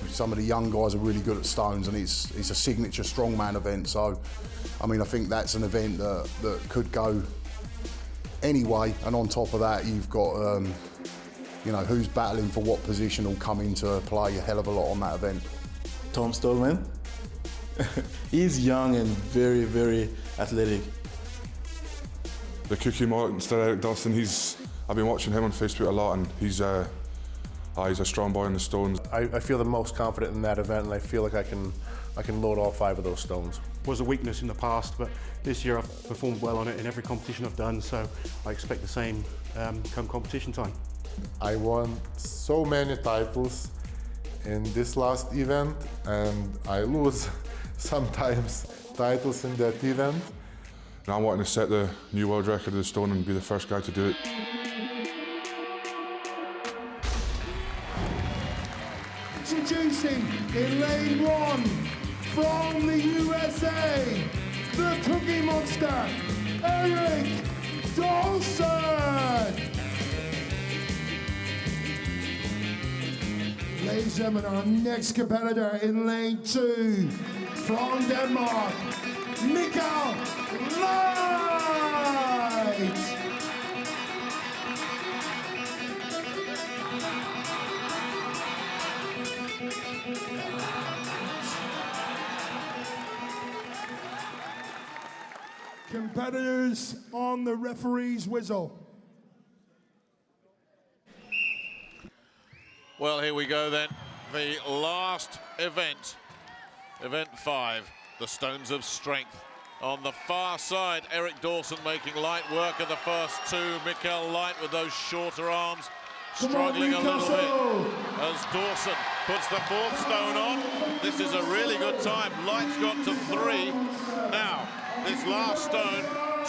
Some of the young guys are really good at stones, and it's a signature strongman event. So, I think that's an event that could go any way. And on top of that, you've got, who's battling for what position will come into play a hell of a lot on that event. Tom Stallman. He's young and very, very athletic. The Cookie Martin, Dustin, I've been watching him on Facebook a lot, and he's He's a strong boy in the stones. I feel the most confident in that event, and I feel like I can load all 5 of those stones. Was a weakness in the past, but this year I've performed well on it in every competition I've done, so I expect the same come competition time. I won so many titles in this last event, and I lose sometimes titles in that event. Now I'm wanting to set the new world record of the stone and be the first guy to do it. Introducing in lane 1 from the USA, the Cookie Monster, Eric Dawson. Ladies and gentlemen, our next competitor in lane 2 from Denmark, Mikkel Light. Competitors on the referee's whistle. Well, here we go then. The last event, event 5, the Stones of Strength. On the far side, Eric Dawson making light work of the first 2. Mikkel Light with those shorter arms, struggling a little bit as Dawson puts the 4th stone on. This is a really good time. Light's got to 3. Now, this last stone,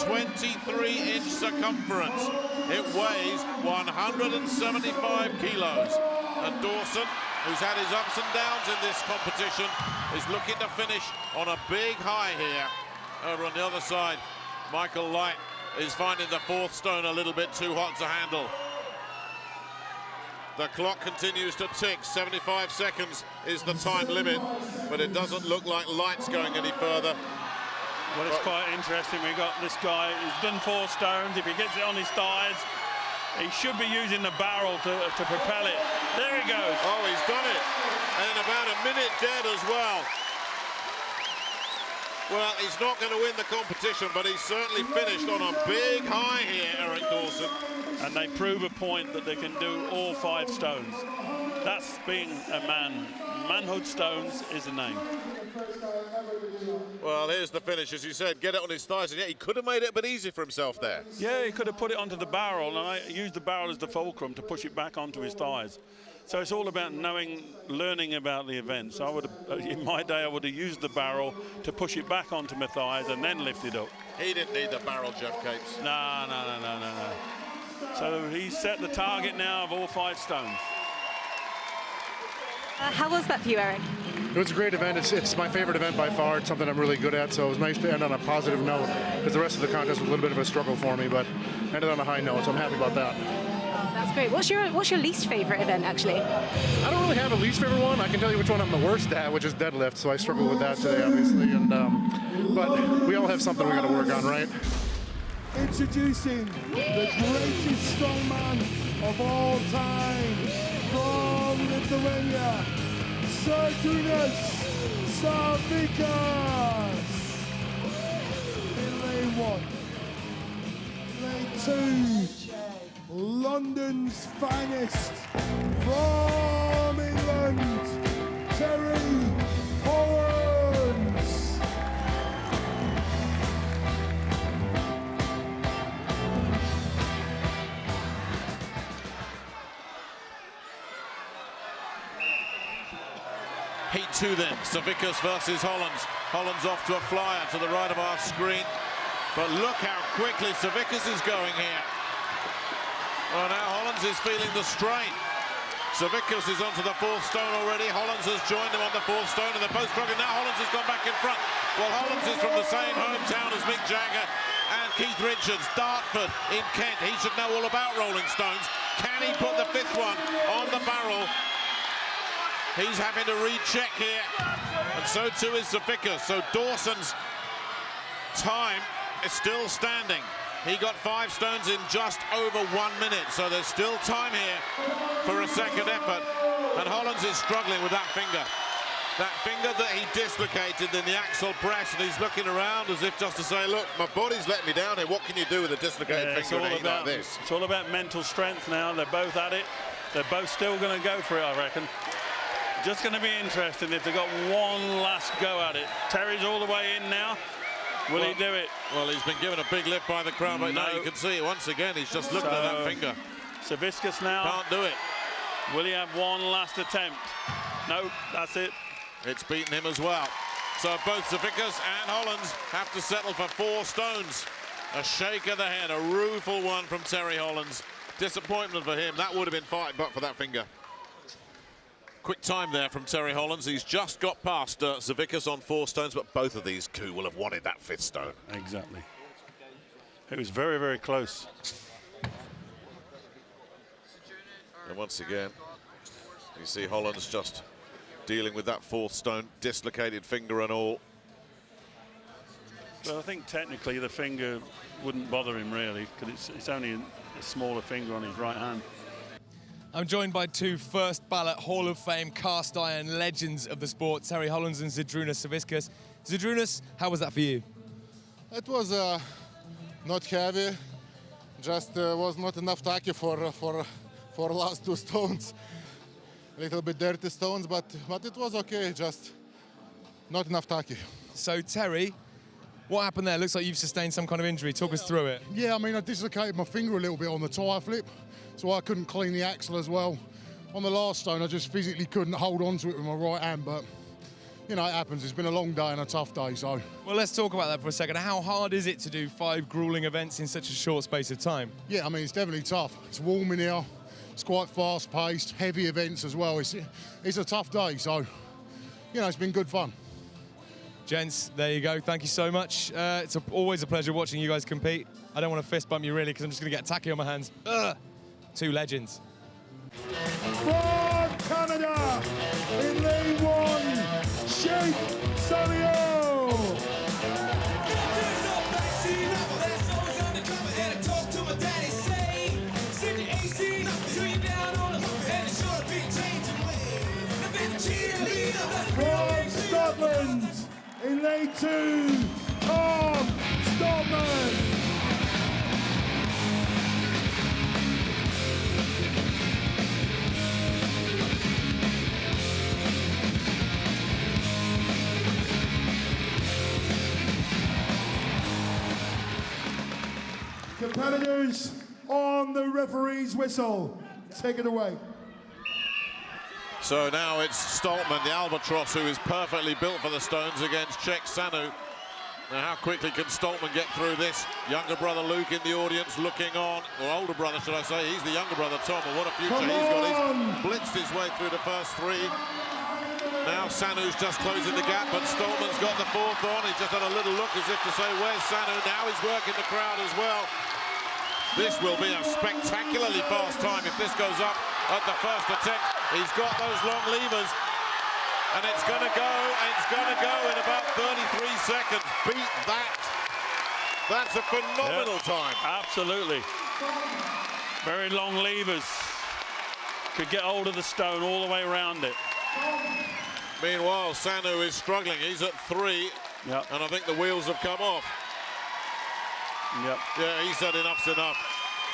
23-inch circumference. It weighs 175 kilos. And Dawson, who's had his ups and downs in this competition, is looking to finish on a big high here. Over on the other side, Michael Light is finding the 4th stone a little bit too hot to handle. The clock continues to tick. 75 seconds is the time limit, but it doesn't look like Light's going any further. Well, it's quite interesting. We've got this guy who's done 4 stones. If he gets it on his thighs, he should be using the barrel to propel it. There he goes. Oh, he's done it. And in about a minute dead as well. Well, he's not going to win the competition, but he's certainly finished on a big high here, Eric Dawson. And they prove a point that they can do all 5 stones. That's being a man. Manhood stones is the name. Well, here's the finish, as you said, get it on his thighs, and yet he could have made it a bit easy for himself there. Yeah, he could have put it onto the barrel, and I used the barrel as the fulcrum to push it back onto his thighs. So it's all about learning about the event. So I would have, in my day, I would have used the barrel to push it back onto my thighs and then lift it up. He didn't need the barrel, Jeff Capes. No. So he's set the target now of all 5 stones. How was that for you, Eric? It was a great event. It's my favorite event by far. It's something I'm really good at, so it was nice to end on a positive note, because the rest of the contest was a little bit of a struggle for me, but ended on a high note, so I'm happy about that. That's great. What's your least favorite event, actually? I don't really have a least favorite one. I can tell you which one I'm the worst at, which is deadlift, so I struggle with that today, obviously. And but we all have something we got to work on, right? Introducing the greatest strongman of all time from Lithuania, Sarkūnas Savikas. In lane 1. Lane 2, London's finest from England, Terry Hollands. Heat 2 then, Savikas versus Hollands. Hollands off to a flyer to the right of our screen. But look how quickly Savikas is going here. Well, now Hollands is feeling the strain. Savikas is onto the 4th stone already. Hollands has joined him on the 4th stone, and they're both struggling. Now Hollands has gone back in front. Well, Hollands is from the same hometown as Mick Jagger and Keith Richards, Dartford in Kent. He should know all about Rolling Stones. Can he put the 5th one on the barrel? He's having to recheck here, and so too is Savikas. So Dawson's time is still standing. He got 5 stones in just over 1 minute, so there's still time here for a second effort. And Hollands is struggling with that finger. That finger that he dislocated in the axle press, and he's looking around as if just to say, look, my body's letting me down here. What can you do with a dislocated finger like this? It's all about mental strength now. They're both at it. They're both still going to go for it, I reckon. Just going to be interesting if they've got one last go at it. Terry's all the way in now. Will he do it? Well, he's been given a big lift by the crowd, but now you can see it once again. He's just looking at that finger. Savickas now. Can't do it. Will he have one last attempt? No, that's it. It's beaten him as well. So both Savickas and Hollands have to settle for 4 stones. A shake of the head, a rueful one from Terry Hollands. Disappointment for him. That would have been fine, but for that finger. Quick time there from Terry Hollands. He's just got past Savickas on 4 stones, but both of these two will have wanted that 5th stone. Exactly. It was very, very close. And once again, you see Hollands just dealing with that 4th stone, dislocated finger and all. Well, I think technically the finger wouldn't bother him really, because it's only a smaller finger on his right hand. I'm joined by 2 first ballot Hall of Fame cast iron legends of the sport, Terry Hollands and Zydrunas Savickas. Zydrunas, how was that for you? It was not heavy, just was not enough tacky for last 2 stones. A little bit dirty stones, but it was okay, just not enough tacky. So Terry, what happened there? Looks like you've sustained some kind of injury. Talk us through it. Yeah, I mean, I dislocated my finger a little bit on the tyre flip, so I couldn't clean the axle as well. On the last stone, I just physically couldn't hold on to it with my right hand, but, you know, it happens. It's been a long day and a tough day, so. Well, let's talk about that for a second. How hard is it to do 5 grueling events in such a short space of time? Yeah, I mean, it's definitely tough. It's warm in here. It's quite fast-paced, heavy events as well. It's a tough day, so, you know, it's been good fun. Gents, there you go. Thank you so much. It's always a pleasure watching you guys compete. I don't want to fist bump you really, because I'm just going to get tacky on my hands. Ugh. 2 legends. From Canada, in lane 1, Sheikh Salio. From Scotland, in lane 2, Tom Stoltman. Competitors, on the referee's whistle. Take it away. So now it's Stoltman, the albatross, who is perfectly built for the stones against Cheick Sanu. Now, how quickly can Stoltman get through this? Younger brother Luke in the audience looking on, or older brother, should I say. He's the younger brother, Tom, and what a future he's got. He's blitzed his way through the first 3. Now Sanu's just closing the gap, but Stoltman's got the 4th on. He's just had a little look as if to say, where's Sanu? Now he's working the crowd as well. This will be a spectacularly fast time if this goes up at the first attempt. He's got those long levers, and it's going to go, and it's going to go in about 33 seconds. Beat that. That's a phenomenal time. Absolutely. Very long levers. Could get hold of the stone all the way around it. Meanwhile, Sanu is struggling. He's at 3, and I think the wheels have come off. Yep. Yeah, he said enough's enough.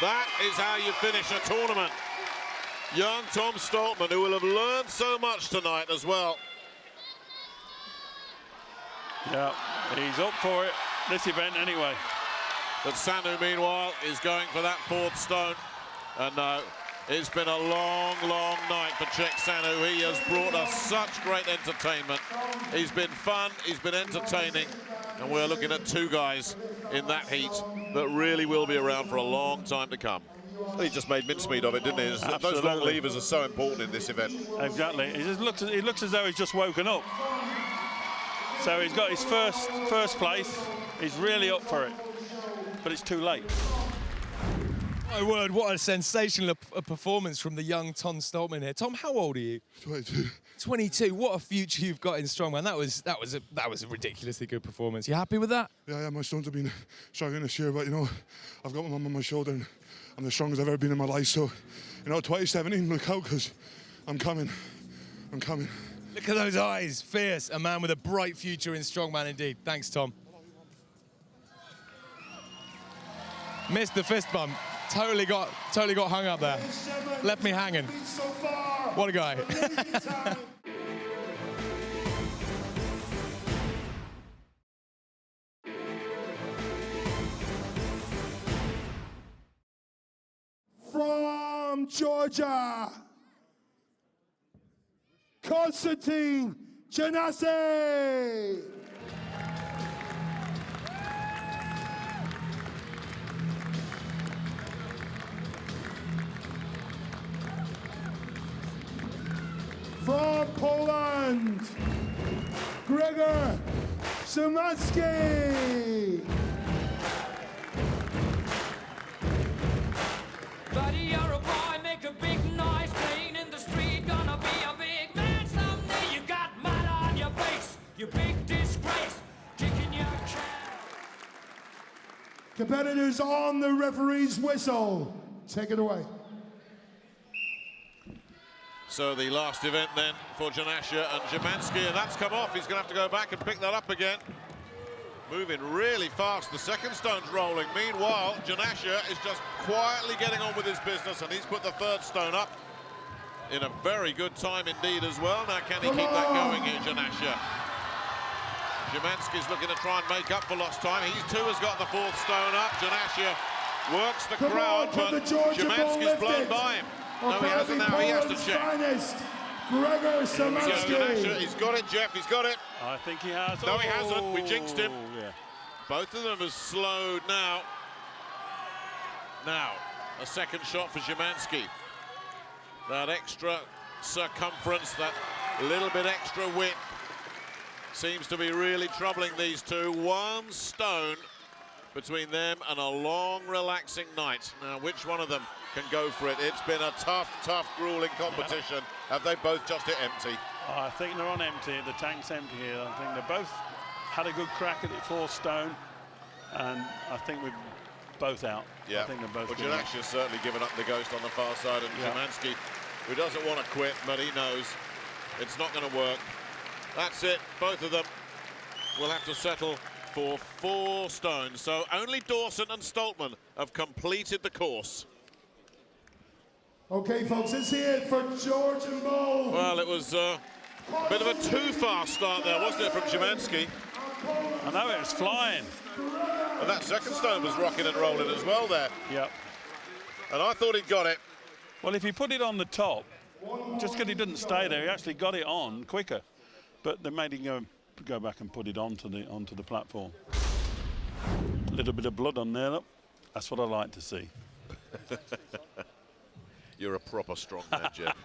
That is how you finish a tournament. Young Tom Stoltman, who will have learned so much tonight as well. Yeah, he's up for it, this event anyway. But Sanu, meanwhile, is going for that 4th stone. And it's been a long, long night for Cheick Sanu. He has brought us such great entertainment. He's been fun, he's been entertaining. And we're looking at 2 guys in that heat that really will be around for a long time to come. He just made mincemeat of it, didn't he? Those long levers are so important in this event. Exactly. It looks as though he's just woken up. So he's got his first place. He's really up for it, but it's too late. My word, what a sensational performance from the young Tom Stoltman here. Tom, how old are you? 22. 22. What a future you've got in strongman. That was a ridiculously good performance. You happy with that? Yeah, my stones have been struggling this year, but you know, I've got my mum on my shoulder and I'm the strongest I've ever been in my life. So, you know, 2017, look out, because I'm coming. I'm coming. Look at those eyes. Fierce. A man with a bright future in strongman indeed. Thanks, Tom. Missed the fist bump. Totally got hung up there. Left me hanging. What a guy. From Georgia, Konstantin Janasi. From Poland, Gregor Szymanski. Buddy, you're a boy, make a big noise, playing in the street, gonna be a big man someday. You got mud on your face, you big disgrace, kicking your can. Competitors on the referee's whistle. Take it away. So the last event then for Janasha and Szymanski, and that's come off. He's going to have to go back and pick that up again. Moving really fast, the second stone's rolling. Meanwhile, Janasha is just quietly getting on with his business, and he's put the third stone up in a very good time indeed as well. Now, can he keep that going here, Janasha? Szymanski's looking to try and make up for lost time. He too has got the fourth stone up. Janasha works the crowd, but Szymanski's blown by him. No, he hasn't now. He has to check. Gregor Szymanski. He's got it, Jeff. He's got it. I think he has. No, he hasn't. We jinxed him. Yeah. Both of them have slowed now. Now, a second shot for Szymanski. That extra circumference, that little bit extra width, seems to be really troubling these two. One stone between them and a long, relaxing night. Now, which one of them can go for it? It's been a tough, grueling competition. Have they both just hit empty? Oh, I think they're on empty. The tank's empty here. I think they both had a good crack at it, fourth stone, and I think we're both out. Yeah. I think they're both. Well, Janasha's certainly given up the ghost on the far side, and Szymanski, who doesn't want to quit, but he knows it's not going to work. That's it. Both of them will have to settle for 4 stones. So only Dawson and Stoltman have completed the course. Okay, folks, let's hear it for George and Bo. Well, it was a bit of a too fast start there, wasn't it, from Szymanski? I know, it was flying. And that second stone was rocking and rolling as well there. Yep. And I thought he'd got it. Well, if he put it on the top, just because he didn't stay there, he actually got it on quicker. But they made him go back and put it onto the platform. A little bit of blood on there, look. That's what I like to see. You're a proper strong man, Jeff.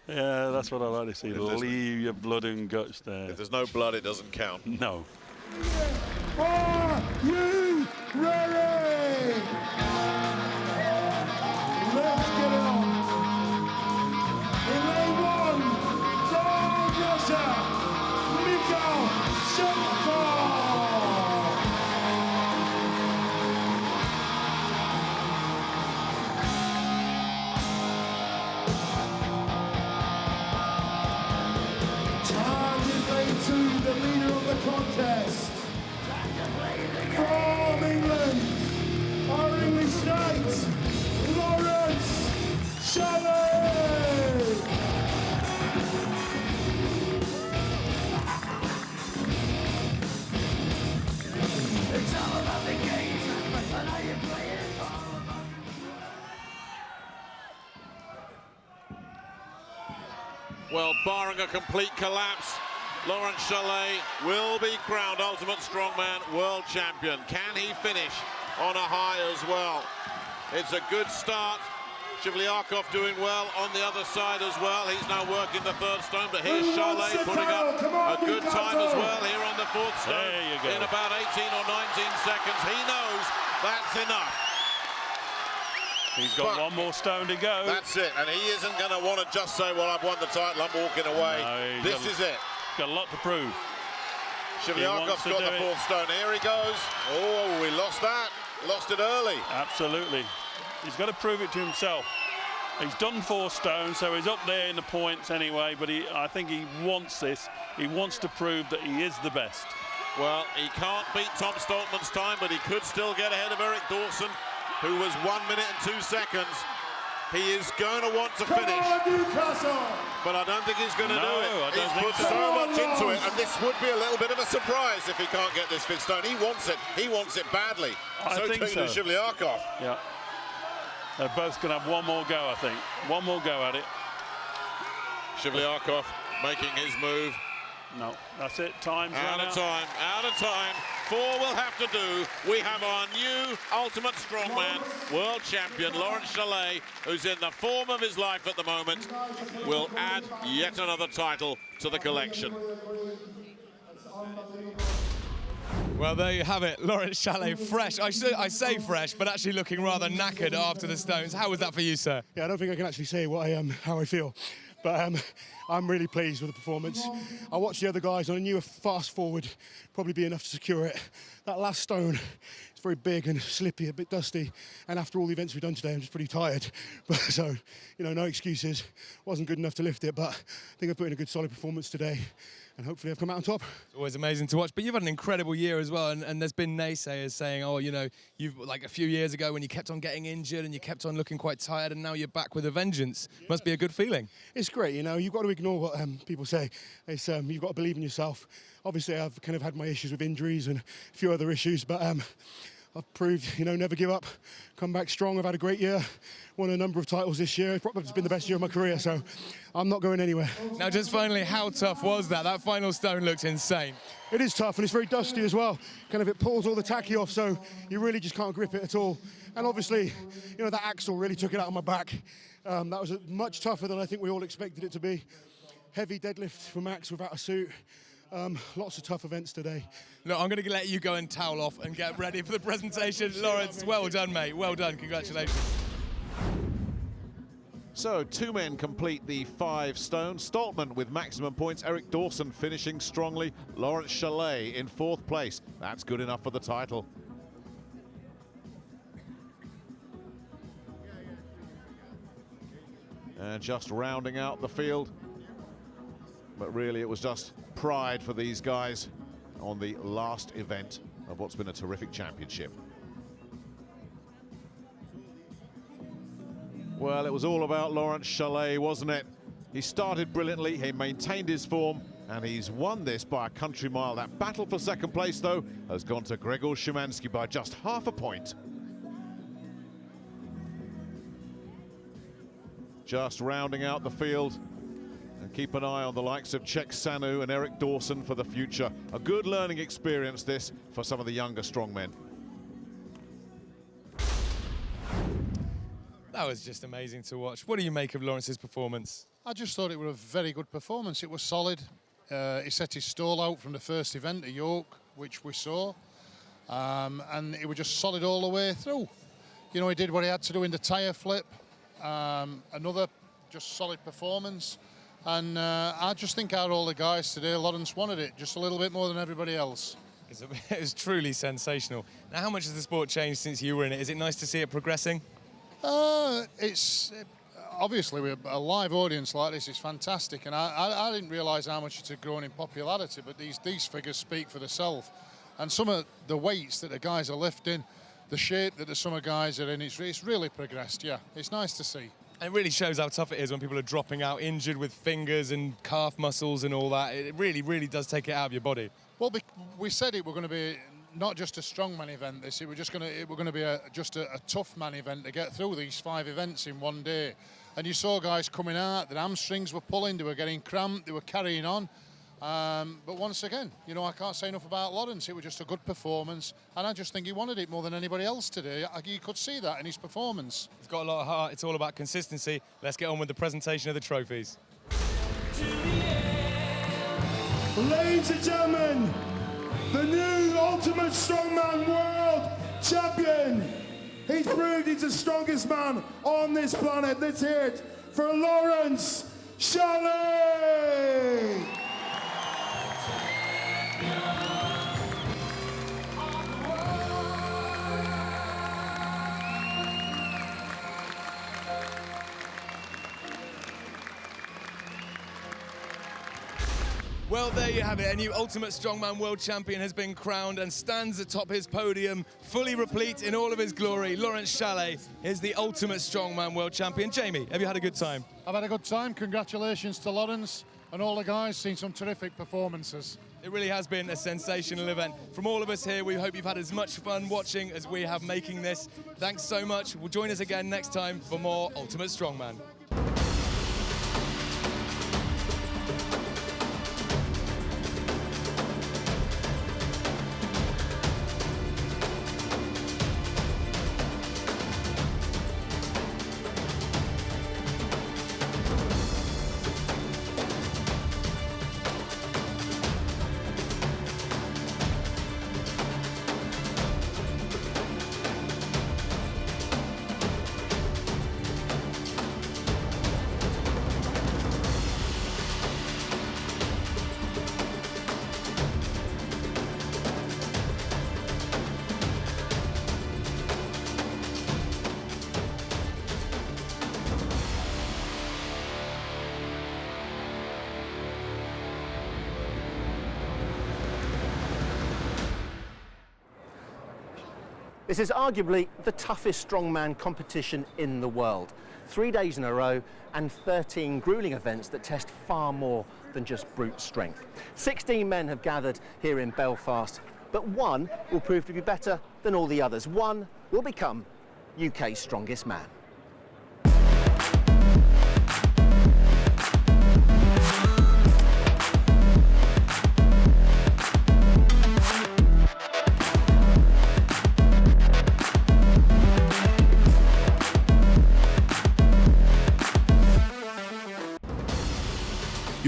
Yeah, that's what I like to see. Leave your blood and guts there. If there's no blood, it doesn't count. No. Are you ready? Let's get it on. In lane 1, from Russia, Mikhail Shevkov. To the leader of the contest, from England, our English knight, Lawrence Shallaey. It's all about the game, and how you play it. Well, barring a complete collapse, Lawrence Shallaey will be crowned Ultimate Strongman World Champion. Can he finish on a high as well? It's a good start. Shivlyakov doing well on the other side as well. He's now working the third stone, but here's Shallaey putting up a good time as well here on the fourth stone. There you go. In about 18 or 19 seconds. He knows that's enough. He's got one more stone to go. That's it, and he isn't going to want to just say, well, I've won the title, I'm walking away. No, this is it. Got a lot to prove. Shivlyakov's got the fourth stone. Here he goes. Oh, we lost that. Lost it early. Absolutely. He's got to prove it to himself. He's done 4 stones, so he's up there in the points anyway, but I think he wants this. He wants to prove that he is the best. Well, he can't beat Tom Stoltman's time, but he could still get ahead of Eric Dawson who was 1 minute and 2 seconds. He is going to want to Come finish. on, Newcastle! But I don't think he's going to do it. I don't He's think put so. so much into it, and this would be a little bit of a surprise if he can't get this Fidstone. He wants it. He wants it badly. I think too so. does Shivlyakov. Yeah. They're both going to have one more go, I think. One more go at it. Shivlyakov making his move. No, that's it. Time's Out run of time. Out of time. 4 will have to do. We have our new Ultimate Strongman world champion, Lawrence Shallair, who's in the form of his life at the moment, will add yet another title to the collection. Well, there you have it, Lawrence Shallair, fresh. I say fresh, but actually looking rather knackered after the stones. How was that for you, sir? Yeah, I don't think I can actually say what I how I feel, but I'm really pleased with the performance. I watched the other guys, and I knew a fast forward probably be enough to secure it. That last stone, it's very big and slippy, a bit dusty, and after all the events we've done today, I'm just pretty tired. But so, you know, no excuses. Wasn't good enough to lift it, but I think I put in a good solid performance today, and hopefully I've come out on top. It's always amazing to watch, but you've had an incredible year as well, and there's been naysayers saying, oh, you know, you've, like a few years ago when you kept on getting injured and you kept on looking quite tired, and now you're back with a vengeance. Must be a good feeling. It's great, you know, you've got to ignore what people say. It's, you've got to believe in yourself. Obviously, I've kind of had my issues with injuries and a few other issues, but I've proved, you know, never give up, come back strong. I've had a great year, won a number of titles this year. It's probably been the best year of my career, so I'm not going anywhere. Now, just finally, how tough was that? That final stone looked insane. It is tough, and it's very dusty as well. Kind of, it pulls all the tacky off, so you really just can't grip it at all. And obviously, you know, that axle really took it out of my back. That was much tougher than I think we all expected it to be. Heavy deadlift for Max without a suit. Lots of tough events today. Look, I'm going to let you go and towel off and get ready for the presentation. Lawrence, well done, mate. Well done. Congratulations. So 2 men complete the 5 stones. Stoltman with maximum points. Eric Dawson finishing strongly. Lawrence Shallair in 4th place. That's good enough for the title. And just rounding out the field. But really it was just pride for these guys on the last event of what's been a terrific championship. Well, it was all about Lawrence Shallair, wasn't it? He started brilliantly, he maintained his form, and he's won this by a country mile. That battle for 2nd place, though, has gone to Gregor Szymanski by just half a point. Just rounding out the field. And keep an eye on the likes of Czech Sanu and Eric Dawson for the future. A good learning experience, this, for some of the younger strongmen. That was just amazing to watch. What do you make of Lawrence's performance? I just thought it was a very good performance. It was solid. He set his stall out from the first event at York, which we saw. And it was just solid all the way through. You know, he did what he had to do in the tyre flip. Another just solid performance. And I just think out of all the guys today, Lawrence wanted it just a little bit more than everybody else. It was truly sensational. Now, how much has the sport changed since you were in it? Is it nice to see it progressing? It's obviously with a live audience like this is fantastic, and I didn't realise how much it had grown in popularity. But these figures speak for themselves, and some of the weights that the guys are lifting, the shape that the summer guys are in, it's really progressed. Yeah, it's nice to see. It really shows how tough it is when people are dropping out injured with fingers and calf muscles and all that. It really, really does take it out of your body. Well, we said it were going to be not just a strongman event. It were going to be just a tough man event to get through these 5 events in one day. And you saw guys coming out, their hamstrings were pulling, they were getting cramped, they were carrying on. But once again, you know, I can't say enough about Lawrence. It was just a good performance, and I just think he wanted it more than anybody else today. You could see that in his performance. He's got a lot of heart. It's all about consistency. Let's get on with the presentation of the trophies. Ladies and gentlemen, the new Ultimate Strongman World Champion. He's proved he's the strongest man on this planet. Let's hear it for Lawrence Shallair. Well, there you have it. A new Ultimate Strongman World Champion has been crowned and stands atop his podium, fully replete in all of his glory. Lawrence Shahlaei is the Ultimate Strongman World Champion. Jamie, have you had a good time? I've had a good time. Congratulations to Lawrence and all the guys. Seen some terrific performances. It really has been a sensational event. From all of us here, we hope you've had as much fun watching as we have making this. Thanks so much. We'll join us again next time for more Ultimate Strongman. This is arguably the toughest strongman competition in the world. 3 days in a row and 13 grueling events that test far more than just brute strength. 16 men have gathered here in Belfast, but one will prove to be better than all the others. One will become UK's strongest man.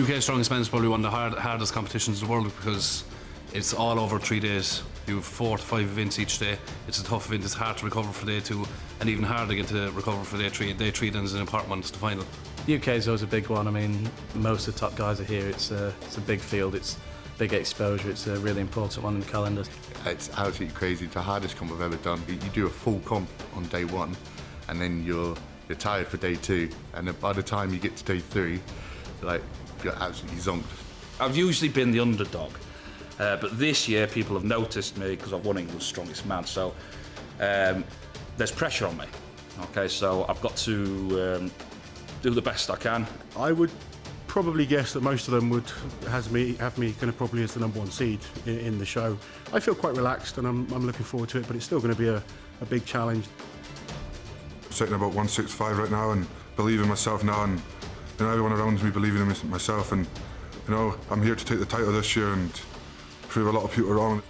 UK Strongest Man is probably one of the hardest competitions in the world because it's all over 3 days. You have 4 to 5 events each day. It's a tough event. It's hard to recover for day 2 and even harder to get to recover for day 3. Day 3 then is an important one. It's the final. The UK is always a big one. I mean, most of the top guys are here. It's a big field. It's big exposure. It's a really important one in the calendar. It's absolutely crazy. It's the hardest comp I've ever done. You do a full comp on day 1 and then you're tired for day 2, and then by the time you get to day 3, like, you're absolutely zonked. I've usually been the underdog, but this year people have noticed me because I've won England's Strongest Man, so there's pressure on me. Okay, so I've got to do the best I can. I would probably guess that most of them would have me kind of probably as the #1 seed in the show. I feel quite relaxed and I'm looking forward to it, but it's still going to be a big challenge. Sitting about 165 right now and believe in myself now, and you know, everyone around me believing in myself, and you know, I'm here to take the title this year and prove a lot of people wrong.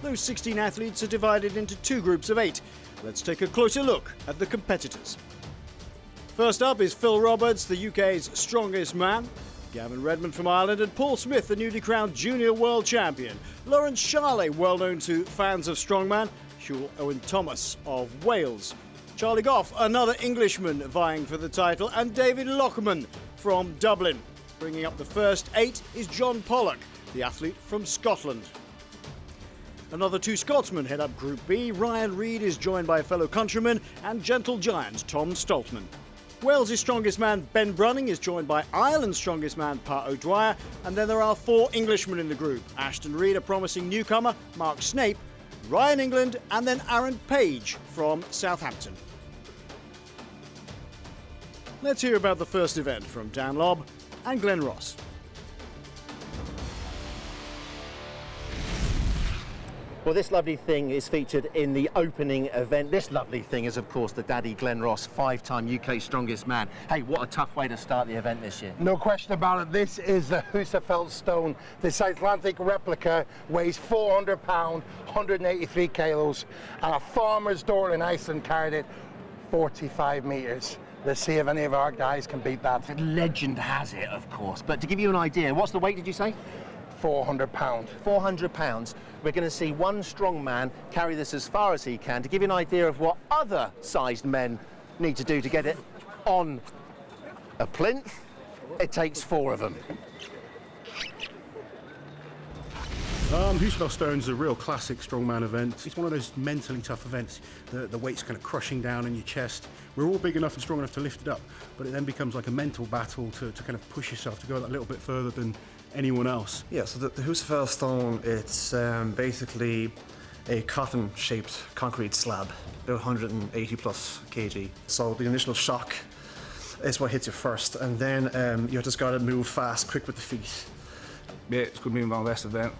Those 16 athletes are divided into 2 groups of 8. Let's take a closer look at the competitors. First up is Phil Roberts, the UK's strongest man. Gavin Redmond from Ireland, and Paul Smith, the newly crowned junior world champion. Lawrence Shahlaei, well known to fans of strongman. Hugh Owen Thomas of Wales. Charlie Goff, another Englishman vying for the title, and David Lockman from Dublin. Bringing up the first 8 is John Pollock, the athlete from Scotland. Another 2 Scotsmen head up Group B. Ryan Reid is joined by a fellow countryman and gentle giant Tom Stoltman. Wales' strongest man Ben Brunning is joined by Ireland's strongest man Pat O'Dwyer, and then there are 4 Englishmen in the group. Ashton Reid, a promising newcomer, Mark Snape, Ryan England, and then Aaron Page from Southampton. Let's hear about the first event from Dan Lobb and Glenn Ross. Well, this lovely thing is featured in the opening event. This lovely thing is, of course, the Daddy Glenn Ross, 5-time UK strongest man. Hey, what a tough way to start the event this year. No question about it. This is the Husafeld stone. This Icelandic replica weighs 400 pounds, 183 kilos, and a farmer's door in Iceland carried it 45 metres. Let's see if any of our guys can beat that. Legend has it, of course. But to give you an idea, what's the weight, did you say? 400 pounds. 400 pounds. We're going to see one strong man carry this as far as he can. To give you an idea of what other sized men need to do to get it on a plinth, it takes 4 of them. Husafell Stone's a real classic strongman event. It's one of those mentally tough events. The weight's kind of crushing down in your chest. We're all big enough and strong enough to lift it up, but it then becomes like a mental battle to kind of push yourself to go that little bit further than anyone else. Yeah, so the Husafell Stone, it's basically a coffin-shaped concrete slab, about 180 plus kg. So the initial shock is what hits you first, and then you just got to move fast, quick with the feet. Yeah, it's going to be my best event.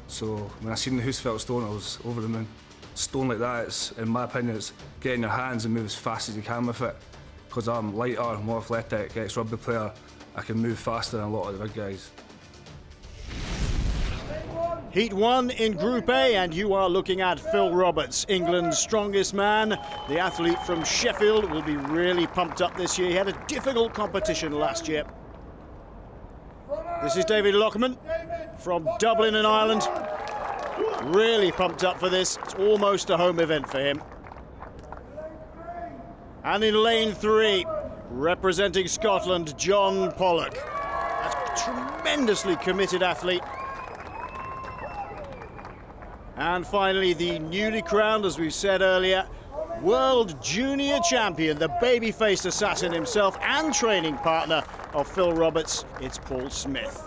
So when I seen the Husafell Stone, I was over the moon. Stone like that, it's, in my opinion, it's get in your hands and move as fast as you can with it. Because I'm lighter, more athletic, ex-rugby player, I can move faster than a lot of the big guys. Heat 1 in Group A, and you are looking at Phil Roberts, England's strongest man. The athlete from Sheffield will be really pumped up this year. He had a difficult competition last year. This is David Lockman from Dublin in Ireland. Really pumped up for this. It's almost a home event for him. And in lane 3, representing Scotland, John Pollock. A tremendously committed athlete. And finally, the newly crowned, as we've said earlier, World Junior Champion, the baby-faced assassin himself and training partner of Phil Roberts, it's Paul Smith.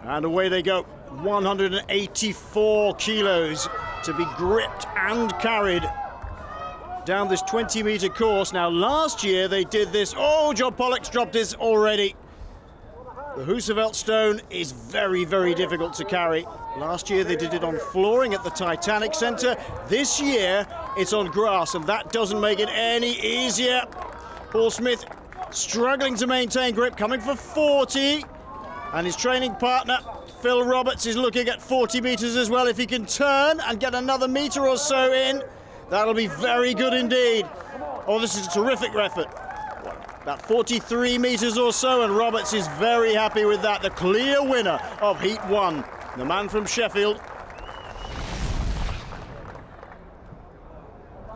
And away they go, 184 kilos to be gripped and carried down this 20-metre course. Now, last year they did this. Oh, John Pollock's dropped his already. The Husafell Stone is very, very difficult to carry. Last year they did it on flooring at the Titanic Centre. This year it's on grass, and that doesn't make it any easier. Paul Smith struggling to maintain grip, coming for 40. And his training partner, Phil Roberts, is looking at 40 metres as well. If he can turn and get another metre or so in, that'll be very good indeed. Oh, this is a terrific effort. About 43 metres or so, and Roberts is very happy with that. The clear winner of Heat 1, the man from Sheffield.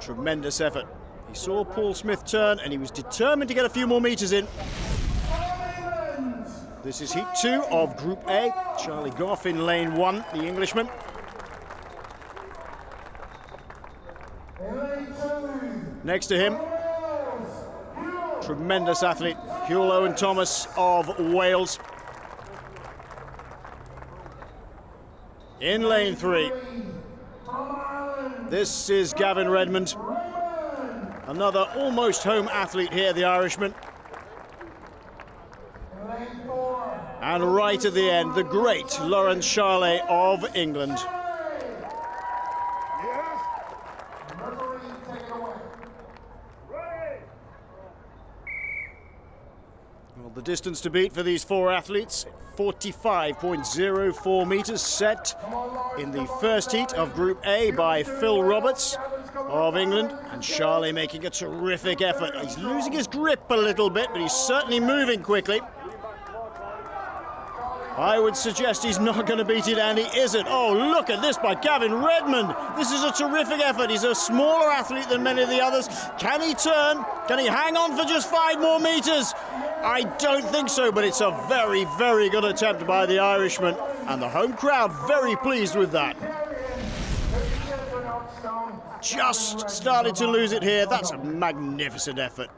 Tremendous effort. He saw Paul Smith turn, and he was determined to get a few more metres in. This is Heat 2 of Group A. Charlie Goff in lane 1, the Englishman. Next to him, tremendous athlete, Huel Owen Thomas of Wales. In lane 3, this is Gavin Redmond, another almost home athlete here, the Irishman. And right at the end, the great Lawrence Charlet of England. Well, the distance to beat for these 4 athletes, 45.04 metres, set in the first heat of Group A by Phil Roberts of England, and Charlet making a terrific effort. He's losing his grip a little bit, but he's certainly moving quickly. I would suggest he's not going to beat it, and he isn't. Oh, look at this by Gavin Redmond. This is a terrific effort. He's a smaller athlete than many of the others. Can he turn? Can he hang on for just 5 more metres? I don't think so, but it's a very, very good attempt by the Irishman, and the home crowd very pleased with that. Just started to lose it here. That's a magnificent effort.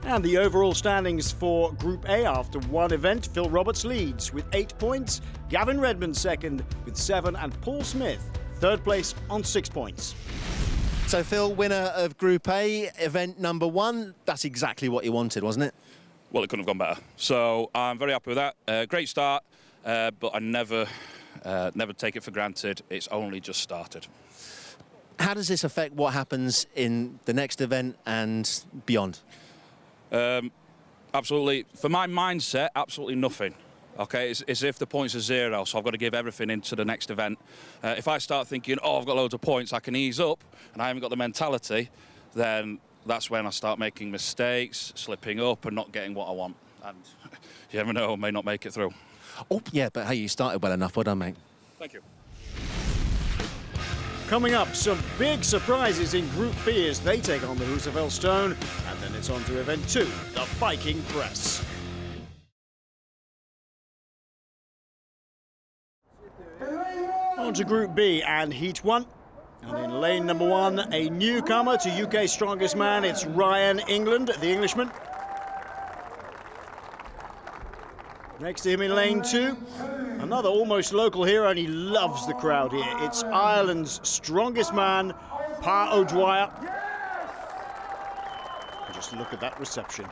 And the overall standings for Group A after one event, Phil Roberts leads with 8 points, Gavin Redmond second with 7, and Paul Smith third place on 6 points. So Phil, winner of Group A, event number 1, that's exactly what you wanted, wasn't it? Well, it couldn't have gone better. So I'm very happy with that. Great start, but I never take it for granted. It's only just started. How does this affect what happens in the next event and beyond? Absolutely. For my mindset, absolutely nothing. Okay, it's if the points are 0, so I've got to give everything into the next event. If I start thinking, oh, I've got loads of points, I can ease up, and I haven't got the mentality, then that's when I start making mistakes, slipping up, and not getting what I want. And you never know, I may not make it through. Oh, yeah, but hey, you started well enough. Well done, mate. Thank you. Coming up, some big surprises in Group B as they take on the Husafell Stone, and then it's on to Event 2, the Viking Press. On to Group B and Heat 1. And in lane number 1, a newcomer to UK's strongest man, it's Ryan England, the Englishman. Next to him in lane 2, another almost local hero, and he loves the crowd here. It's Ireland's strongest man, Pa O'Dwyer. Just look at that reception.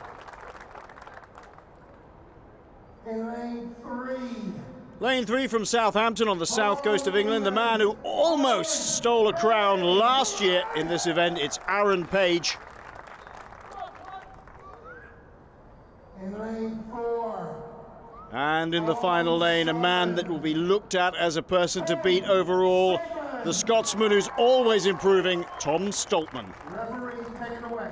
In lane 3. Lane 3 from Southampton on the south coast of England, the man who almost stole a crown last year in this event, it's Aaron Page. In lane 4. And in the final lane, a man that will be looked at as a person to beat overall, the Scotsman who's always improving, Tom Stoltman. Referee, take it away.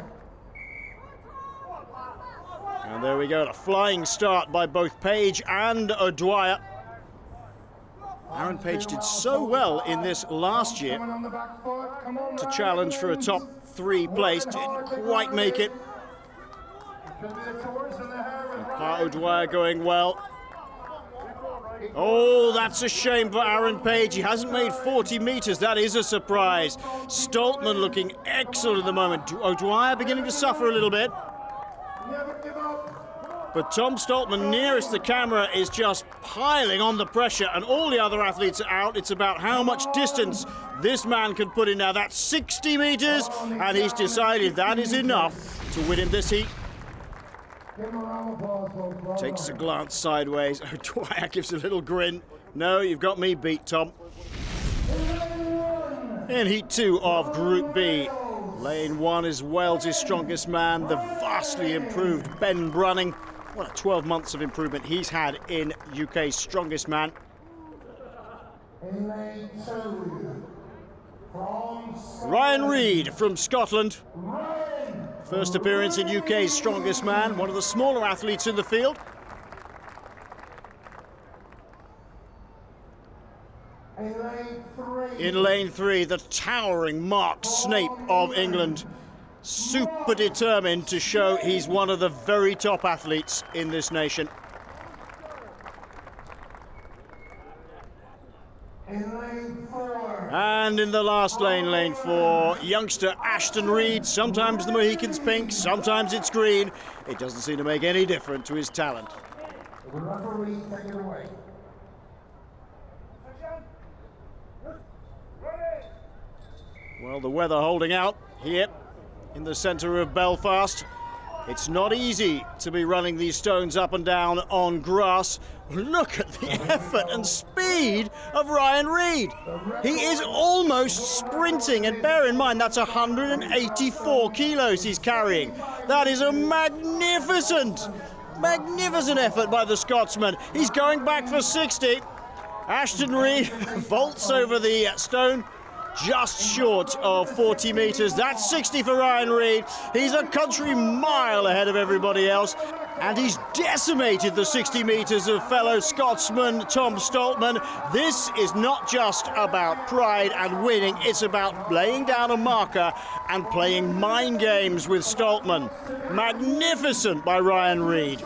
And there we go, a flying start by both Page and O'Dwyer. Aaron Page did so well in this last year to challenge for a top 3 place, didn't quite make it. Pa O'Dwyer going well. Oh, that's a shame for Aaron Page. He hasn't made 40 metres. That is a surprise. Stoltman looking excellent at the moment. O'Dwyer beginning to suffer a little bit. But Tom Stoltman, nearest the camera, is just piling on the pressure, and all the other athletes are out. It's about how much distance this man can put in now. That's 60 metres, and he's decided that is enough to win in this heat. Takes a glance sideways. O'Dwyer gives a little grin. No, you've got me beat, Tom. In Heat 2 of Group B, lane 1 is Wales' strongest man, the vastly improved Ben Brunning. What a 12 months of improvement he's had in UK's strongest man. In lane 2. Ryan Reid from Scotland. First appearance in UK's strongest man, one of the smaller athletes in the field. In lane 3, the towering Mark Snape of England. Super determined to show he's one of the very top athletes in this nation. And in the last lane, lane 4, youngster Ashton Reed. Sometimes the Mohican's pink, sometimes it's green. It doesn't seem to make any difference to his talent. The referee, take it away. Well, the weather holding out here in the centre of Belfast. It's not easy to be running these stones up and down on grass. Look at the effort and speed of Ryan Reid. He is almost sprinting, and bear in mind that's 184 kilos he's carrying. That is a magnificent effort by the Scotsman. He's going back for 60. Ashton Reid vaults over the stone, just short of 40 metres. That's 60 for Ryan Reid. He's a country mile ahead of everybody else, and he's decimated the 60 metres of fellow Scotsman Tom Stoltman. This is not just about pride and winning, it's about laying down a marker and playing mind games with Stoltman. Magnificent by Ryan Reid.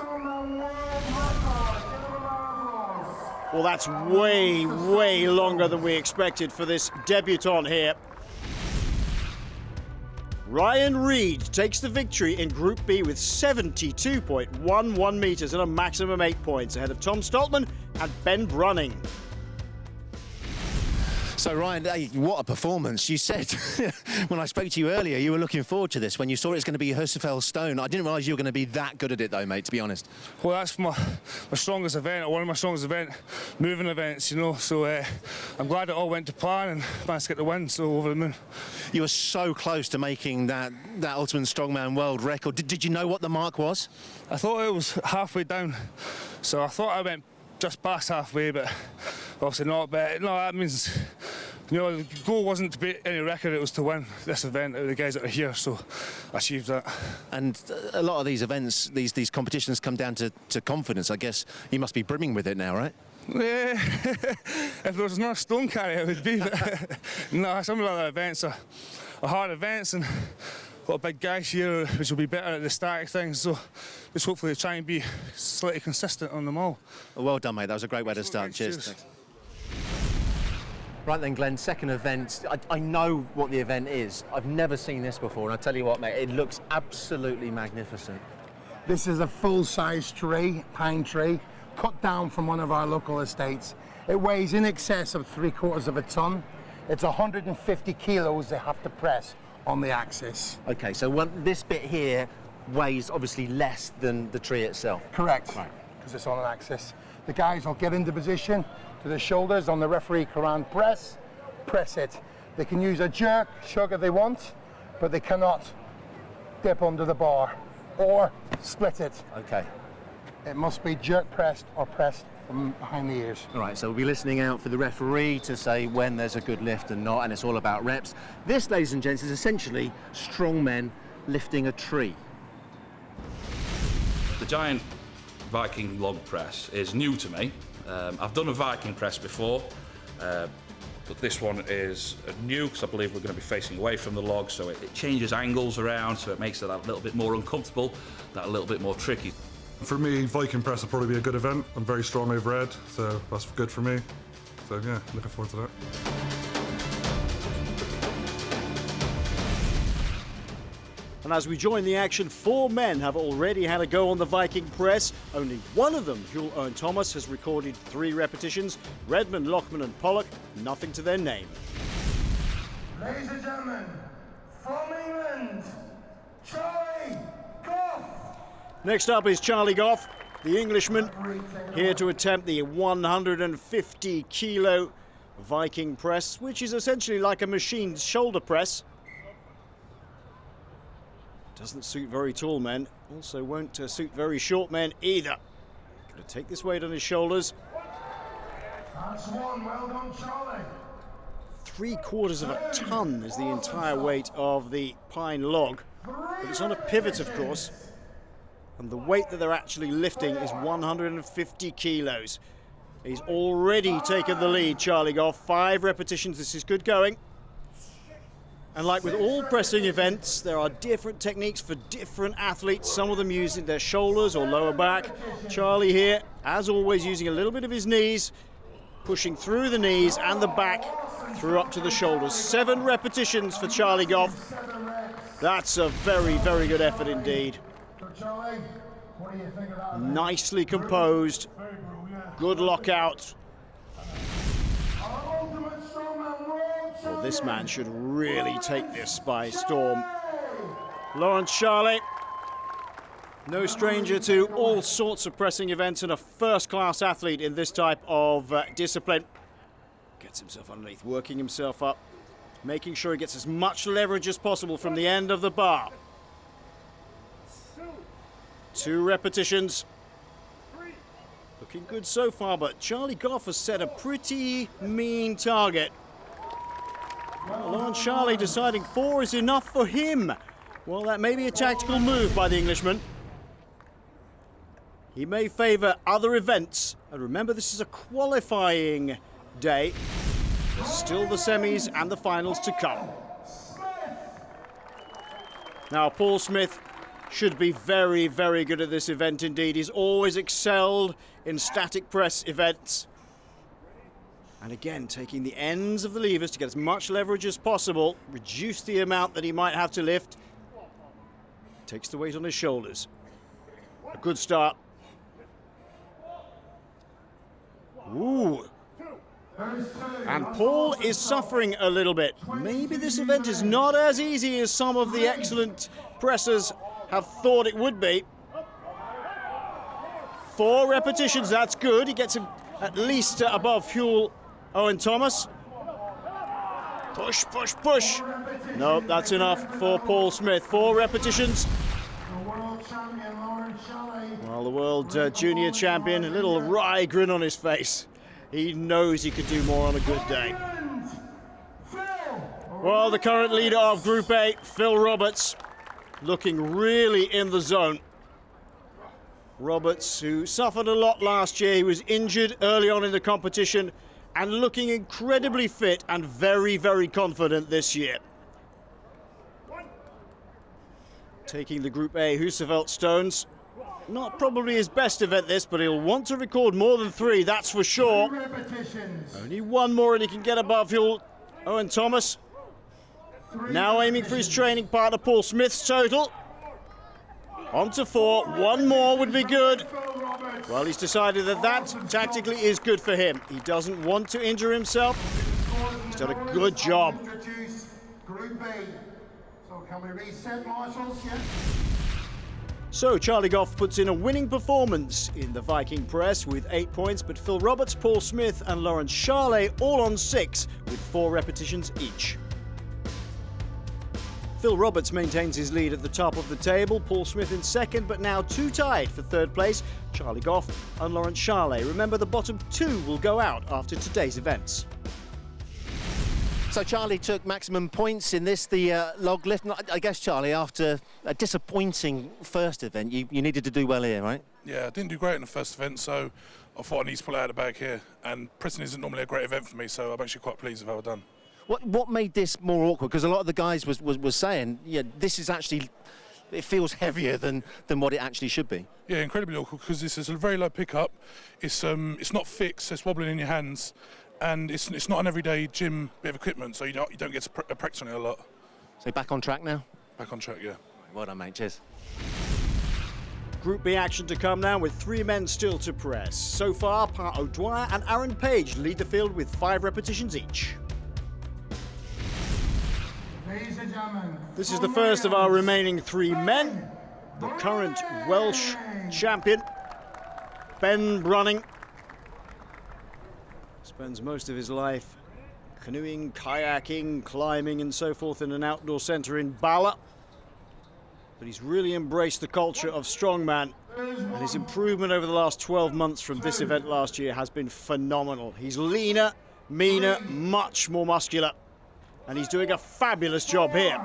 Well, that's way, way longer than we expected for this debutant here. Ryan Reid takes the victory in Group B with 72.11 metres and a maximum 8 points ahead of Tom Stoltman and Ben Brunning. So Ryan, what a performance. You said when I spoke to you earlier you were looking forward to this when you saw it was going to be Husafell Stone. I didn't realise you were going to be that good at it though, mate, to be honest. Well, that's my strongest event, one of my strongest moving events, you know, so I'm glad it all went to plan and managed to get the win, so over the moon. You were so close to making that Ultimate Strongman world record. Did you know what the mark was? I thought it was halfway down, so I thought I went just past halfway, but obviously not. But no, that means, you know, the goal wasn't to beat any record, it was to win this event, the guys that are here, so I achieved that. And a lot of these events, these competitions come down to confidence. I guess you must be brimming with it now, right? If there was another stone carrier, it would be. But no, some of the other events are hard events, and a lot of big guys here, which will be better at the static things. So just hopefully try and be slightly consistent on them all. Well done, mate. That was a great way to start. Cheers. Right then, Glenn, second event. I know what the event is. I've never seen this before, and I tell you what, mate, it looks absolutely magnificent. This is a full-size tree, pine tree, cut down from one of our local estates. It weighs in excess of 3/4 of a ton. It's 150 kilos they have to press on the axis. Okay, so this bit here weighs obviously less than the tree itself. Correct, because it's on an axis. The guys will get into position to the shoulders on the referee Quran press it. They can use a jerk, shrug if they want, but they cannot dip under the bar or split it. Okay. It must be jerk pressed or pressed from behind the ears. All right, so we'll be listening out for the referee to say when there's a good lift and not, and it's all about reps. This, ladies and gents, is essentially strong men lifting a tree. The giant Viking log press is new to me. I've done a Viking press before, but this one is new because I believe we're going to be facing away from the log, so it changes angles around, so it makes it a little bit more uncomfortable, that a little bit more tricky. For me, Viking press will probably be a good event. I'm very strong overhead, so that's good for me. So yeah, looking forward to that. And as we join the action, 4 men have already had a go on the Viking press. Only one of them, Jules Owen Thomas, has recorded 3 repetitions. Redmond, Lockman and Pollock, nothing to their name. Ladies and gentlemen, from England, Charlie Goff. Next up is Charlie Goff, the Englishman, here to attempt the 150 kilo Viking press, which is essentially like a machine's shoulder press. Doesn't suit very tall men, also won't suit very short men either. Going to take this weight on his shoulders. That's one, well done, Charlie. 3/4 of a ton is the entire weight of the pine log, but it's on a pivot, of course, and the weight that they're actually lifting is 150 kilos. He's already taken the lead, Charlie Goff. 5 repetitions, this is good going. And like with all pressing events, there are different techniques for different athletes, some of them using their shoulders or lower back. Charlie here, as always, using a little bit of his knees, pushing through the knees and the back, through up to the shoulders. 7 repetitions for Charlie Goff. That's a very, very good effort indeed. Nicely composed, good lockout. Well, this man should really take this by storm. Lawrence Charlie, no stranger to all sorts of pressing events and a first-class athlete in this type of discipline. Gets himself underneath, working himself up, making sure he gets as much leverage as possible from the end of the bar. 2 repetitions. Looking good so far, but Charlie Goff has set a pretty mean target. Lawrence Charlie deciding 4 is enough for him. Well, that may be a tactical move by the Englishman. He may favour other events. And remember, this is a qualifying day. There's still the semis and the finals to come. Now, Paul Smith should be very, very good at this event indeed. He's always excelled in static press events. And again, taking the ends of the levers to get as much leverage as possible, reduce the amount that he might have to lift. Takes the weight on his shoulders. A good start. Ooh. And Paul is suffering a little bit. Maybe this event is not as easy as some of the excellent pressers have thought it would be. 4 repetitions, that's good. He gets him at least above Jules Owen Thomas. Push, push, push. Nope, that's enough for Paul Smith. 4 repetitions. Well, the world junior champion, a little wry grin on his face. He knows he could do more on a good day. Well, the current leader of Group A, Phil Roberts, looking really in the zone. Roberts, who suffered a lot last year. He was injured early on in the competition and looking incredibly fit and very, very confident this year. Taking the Group A Husafeld Stones. Not probably his best event this, but he'll want to record more than 3, that's for sure. Only 1 more and he can get above Owen Thomas. Now aiming for his training partner Paul Smith's total. On to 4, 1 more would be good. Well, he's decided that tactically is good for him. He doesn't want to injure himself. He's done a good job. Group B. So can we reset, marshals? Yeah. So Charlie Goff puts in a winning performance in the Viking press with 8 points, but Phil Roberts, Paul Smith and Lawrence Charlet all on 6 with 4 repetitions each. Phil Roberts maintains his lead at the top of the table, Paul Smith in second, but now 2 tied for 3rd place, Charlie Goff and Lawrence Charlet. Remember, the bottom 2 will go out after today's events. So Charlie took maximum points in this, the log lift. I guess, Charlie, after a disappointing first event, you needed to do well here, right? Yeah, I didn't do great in the first event, so I thought I need to pull it out of the bag here. And Preston isn't normally a great event for me, so I'm actually quite pleased with how I've done. What made this more awkward? Because a lot of the guys was saying, yeah, this is actually, it feels heavier than what it actually should be. Yeah, incredibly awkward because this is a very low pickup. It's not fixed, so it's wobbling in your hands, and it's not an everyday gym bit of equipment, so you don't get to practice on it a lot. So back on track now? Back on track, yeah. Well done, mate. Cheers. Group B action to come now with 3 men still to press. So far, Pat O'Dwyer and Aaron Page lead the field with 5 repetitions each. This is the first of our remaining 3 men. The current Welsh champion, Ben Brunning, spends most of his life canoeing, kayaking, climbing and so forth in an outdoor centre in Bala. But he's really embraced the culture of strongman, and his improvement over the last 12 months from this event last year has been phenomenal. He's leaner, meaner, much more muscular, and he's doing a fabulous job here.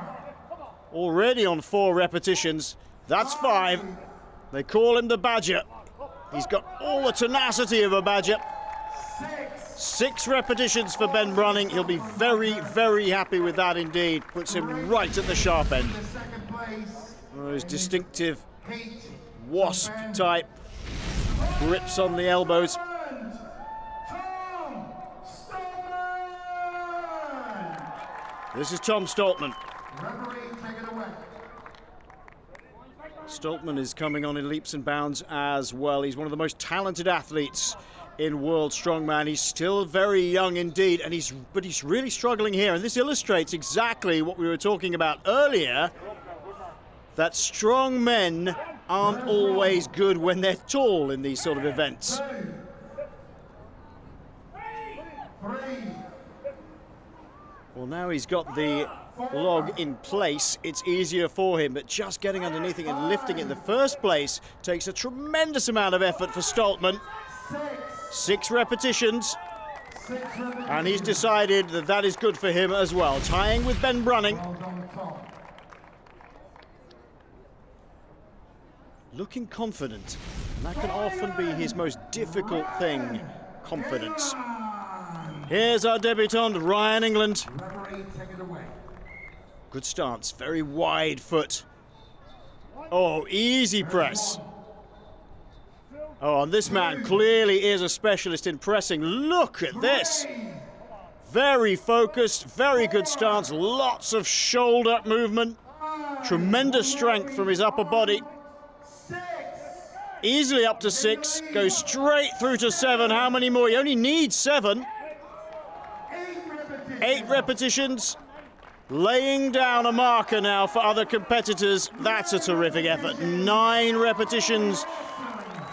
Already on 4 repetitions, that's 5. They call him the Badger. He's got all the tenacity of a Badger. 6 repetitions for Ben Brunning. He'll be very, very happy with that indeed. Puts him right at the sharp end. Those distinctive wasp type grips on the elbows. This is Tom Stoltman. Stoltman is coming on in leaps and bounds as well. He's one of the most talented athletes in World Strongman. He's still very young indeed, and he's really struggling here. And this illustrates exactly what we were talking about earlier, that strong men aren't always good when they're tall in these sort of events. Well, now he's got the log in place, it's easier for him, but just getting underneath it and lifting it in the first place takes a tremendous amount of effort for Stoltman. 6 repetitions, and he's decided that is good for him as well, tying with Ben Brunning. Looking confident, and that can often be his most difficult thing, confidence. Here's our debutant, Ryan England. Good stance, very wide foot. Oh, easy press. Oh, and this man clearly is a specialist in pressing. Look at this. Very focused, very good stance, lots of shoulder movement. Tremendous strength from his upper body. Easily up to 6, goes straight through to 7. How many more? You only need 7. 8 repetitions. Laying down a marker now for other competitors. That's a terrific effort. 9 repetitions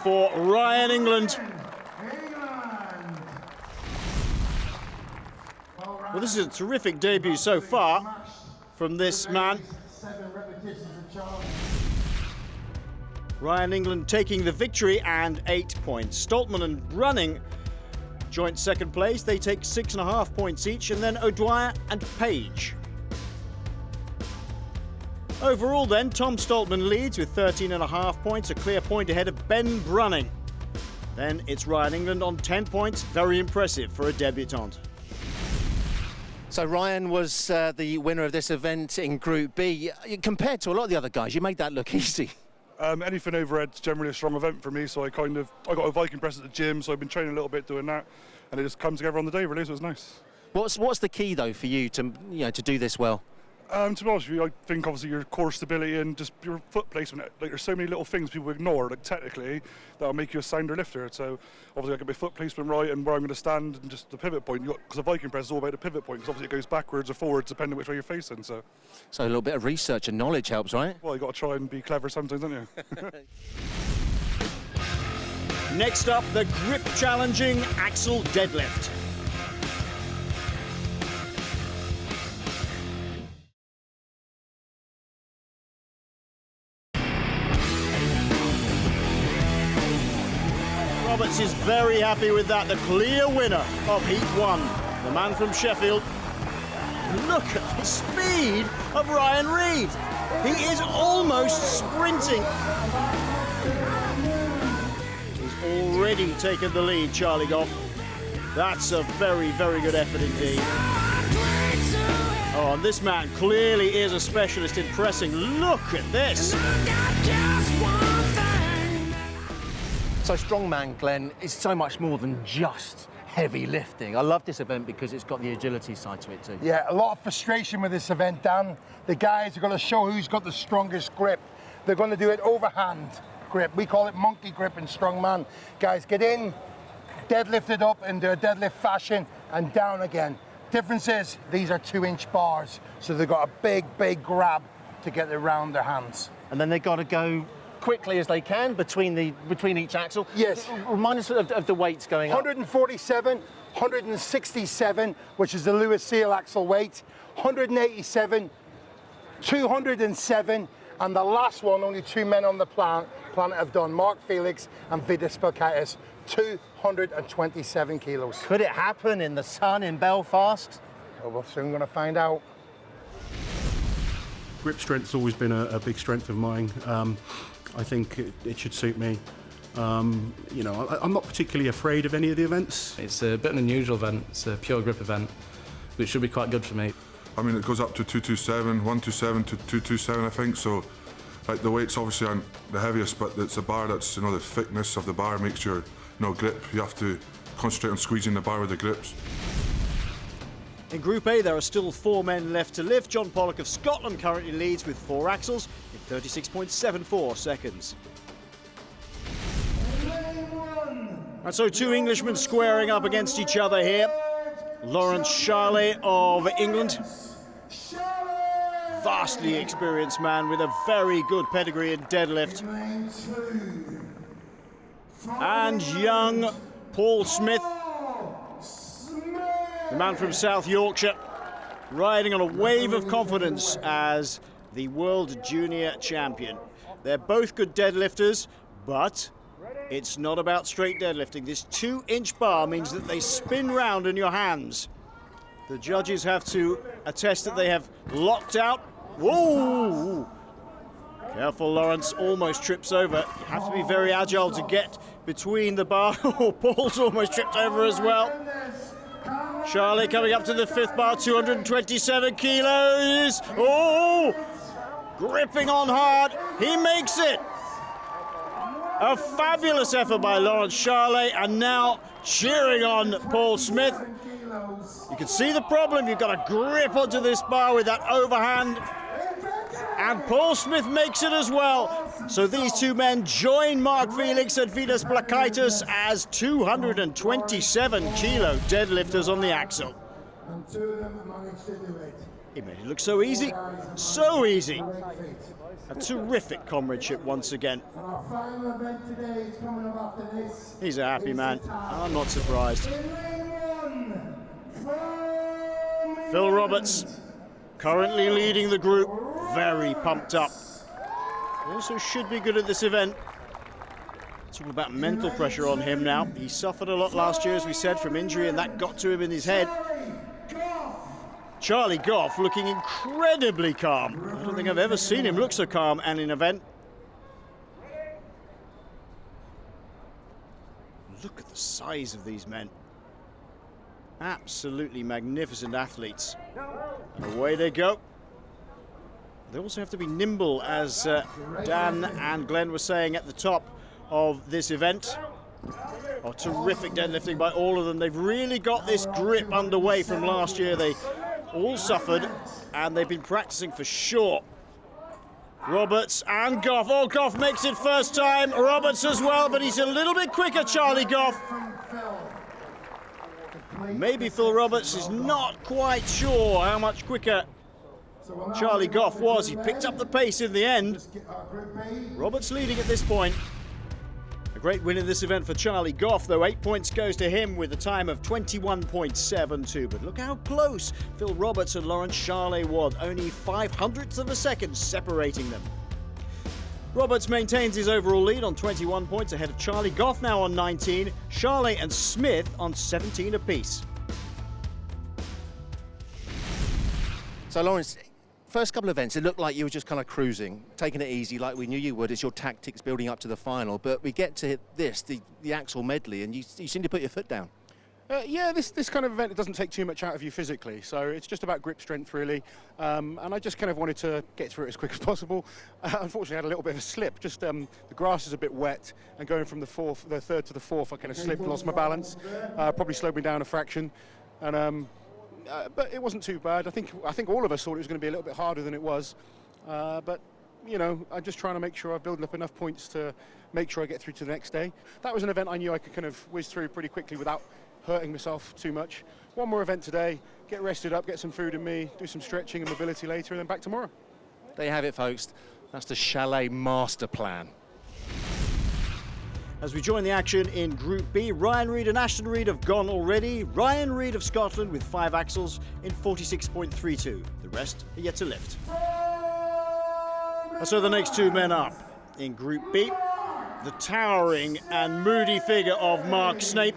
for Ryan England. Well, this is a terrific debut so far from this man. Ryan England taking the victory and 8 points. Stoltman and Brunning joint second place. They take 6.5 points each, and then O'Dwyer and Page. Overall then, Tom Stoltman leads with 13.5 points, a clear point ahead of Ben Brunning. Then it's Ryan England on 10 points, very impressive for a debutant. So Ryan was the winner of this event in Group B. Compared to a lot of the other guys, you made that look easy. Anything overhead's generally a strong event for me, so I got a Viking press at the gym, so I've been training a little bit doing that, and it just comes together on the day really, so it was nice. What's the key though for you to do this well? To be honest with you, I think obviously your core stability and just your foot placement. Like there's so many little things people ignore, like technically, that'll make you a sounder lifter. So obviously I get my foot placement right and where I'm going to stand and just the pivot point. Because the Viking press is all about the pivot point. Because obviously it goes backwards or forwards depending which way you're facing. So a little bit of research and knowledge helps, right? Well, you got to try and be clever sometimes, don't you? Next up, the grip challenging axle deadlift. Roberts is very happy with that, the clear winner of Heat 1, the man from Sheffield. Look at the speed of Ryan Reed. He is almost sprinting. He's already taken the lead, Charlie Goff. That's a very, very good effort indeed. Oh, and this man clearly is a specialist in pressing. Look at this. So Strongman, Glenn, is so much more than just heavy lifting. I love this event because it's got the agility side to it too. Yeah, a lot of frustration with this event, Dan. The guys are going to show who's got the strongest grip. They're going to do it overhand grip. We call it monkey grip in Strongman. Guys, get in, deadlift it up into a deadlift fashion and down again. Difference is these are 2-inch bars, so they've got a big, big grab to get it around their hands. And then they've got to go quickly as they can between each axle. Yes. Remind us of the weights going up. 147, 167, which is the Lewis Seal axle weight, 187, 207, and the last one only two men on the planet have done, Mark Felix and Vidas Belkaitis, 227 kilos. Could it happen in the sun in Belfast? Well, we're soon going to find out. Grip strength's always been a big strength of mine. I think it should suit me. I'm not particularly afraid of any of the events. It's a bit of an unusual event. It's a pure grip event, which should be quite good for me. I mean, it goes up to 227, 127 to 227, I think. So, like the weights obviously aren't the heaviest, but it's a bar that's, the thickness of the bar makes your, grip. You have to concentrate on squeezing the bar with the grips. In Group A, there are still 4 men left to lift. John Pollock of Scotland currently leads with 4 axles in 36.74 seconds. And so 2 Englishmen squaring up against each other here. Lawrence Charley of England. Vastly experienced man with a very good pedigree in deadlift. And young Paul Smith, the man from South Yorkshire, riding on a wave of confidence as the World Junior Champion. They're both good deadlifters, but it's not about straight deadlifting. This 2-inch bar means that they spin round in your hands. The judges have to attest that they have locked out. Whoa! Careful, Lawrence almost trips over. You have to be very agile to get between the bar. Oh, Paul's almost tripped over as well. Charlie coming up to the 5th bar, 227 kilos. Oh! Gripping on hard. He makes it. A fabulous effort by Lawrence Charley, and now cheering on Paul Smith. You can see the problem. You've got to grip onto this bar with that overhand. And Paul Smith makes it as well. So these 2 men join Mark Felix and Vidas Belkaitis as 227 kilo deadlifters on the axle. He made it look so easy. So easy. A terrific comradeship once again. He's a happy man. I'm not surprised. Phil Roberts, currently leading the group, very pumped up. Also should be good at this event. It's all about mental pressure on him now. He suffered a lot last year, as we said, from injury, and that got to him in his head. Charlie Goff looking incredibly calm. I don't think I've ever seen him look so calm at an event. Look at the size of these men. Absolutely magnificent athletes. And away they go. They also have to be nimble, as Dan and Glenn were saying at the top of this event. Oh, terrific deadlifting by all of them. They've really got this grip underway from last year. They all suffered, and they've been practicing for sure. Roberts and Goff. Oh, Goff makes it first time. Roberts as well, but he's a little bit quicker, Charlie Goff. Maybe Phil Roberts is not quite sure how much quicker Charlie Goff was. He picked up the pace in the end. Roberts leading at this point. A great win in this event for Charlie Goff, though. 8 points goes to him with a time of 21.72. But look how close Phil Roberts and Lawrence Charlet was. Only 0.05 of a second separating them. Roberts maintains his overall lead on 21 points ahead of Charlie Goff now on 19. Charlet and Smith on 17 apiece. So, Lawrence, first couple of events, it looked like you were just kind of cruising, taking it easy like we knew you would. It's your tactics building up to the final. But we get to hit this, the Axel medley, and you seem to put your foot down. Yeah, this kind of event, it doesn't take too much out of you physically, so it's just about grip strength really, and I just kind of wanted to get through it as quick as possible. Unfortunately, I had a little bit of a slip. Just the grass is a bit wet, and going from the third to the fourth, I kind of slipped, lost my balance, probably slowed me down a fraction, and but it wasn't too bad. I think all of us thought it was going to be a little bit harder than it was, but you know, I'm just trying to make sure I'm building up enough points to make sure I get through to the next day. That was an event I knew I could kind of whiz through pretty quickly without hurting myself too much. One more event today, get rested up, get some food in me, do some stretching and mobility later, and then back tomorrow. There you have it, folks. That's the Chalet master plan. As we join the action in Group B, Ryan Reid and Ashton Reid have gone already. Ryan Reid of Scotland with 5 axles in 46.32. The rest are yet to lift. And so the next 2 men up in Group B, the towering and moody figure of Mark Snape.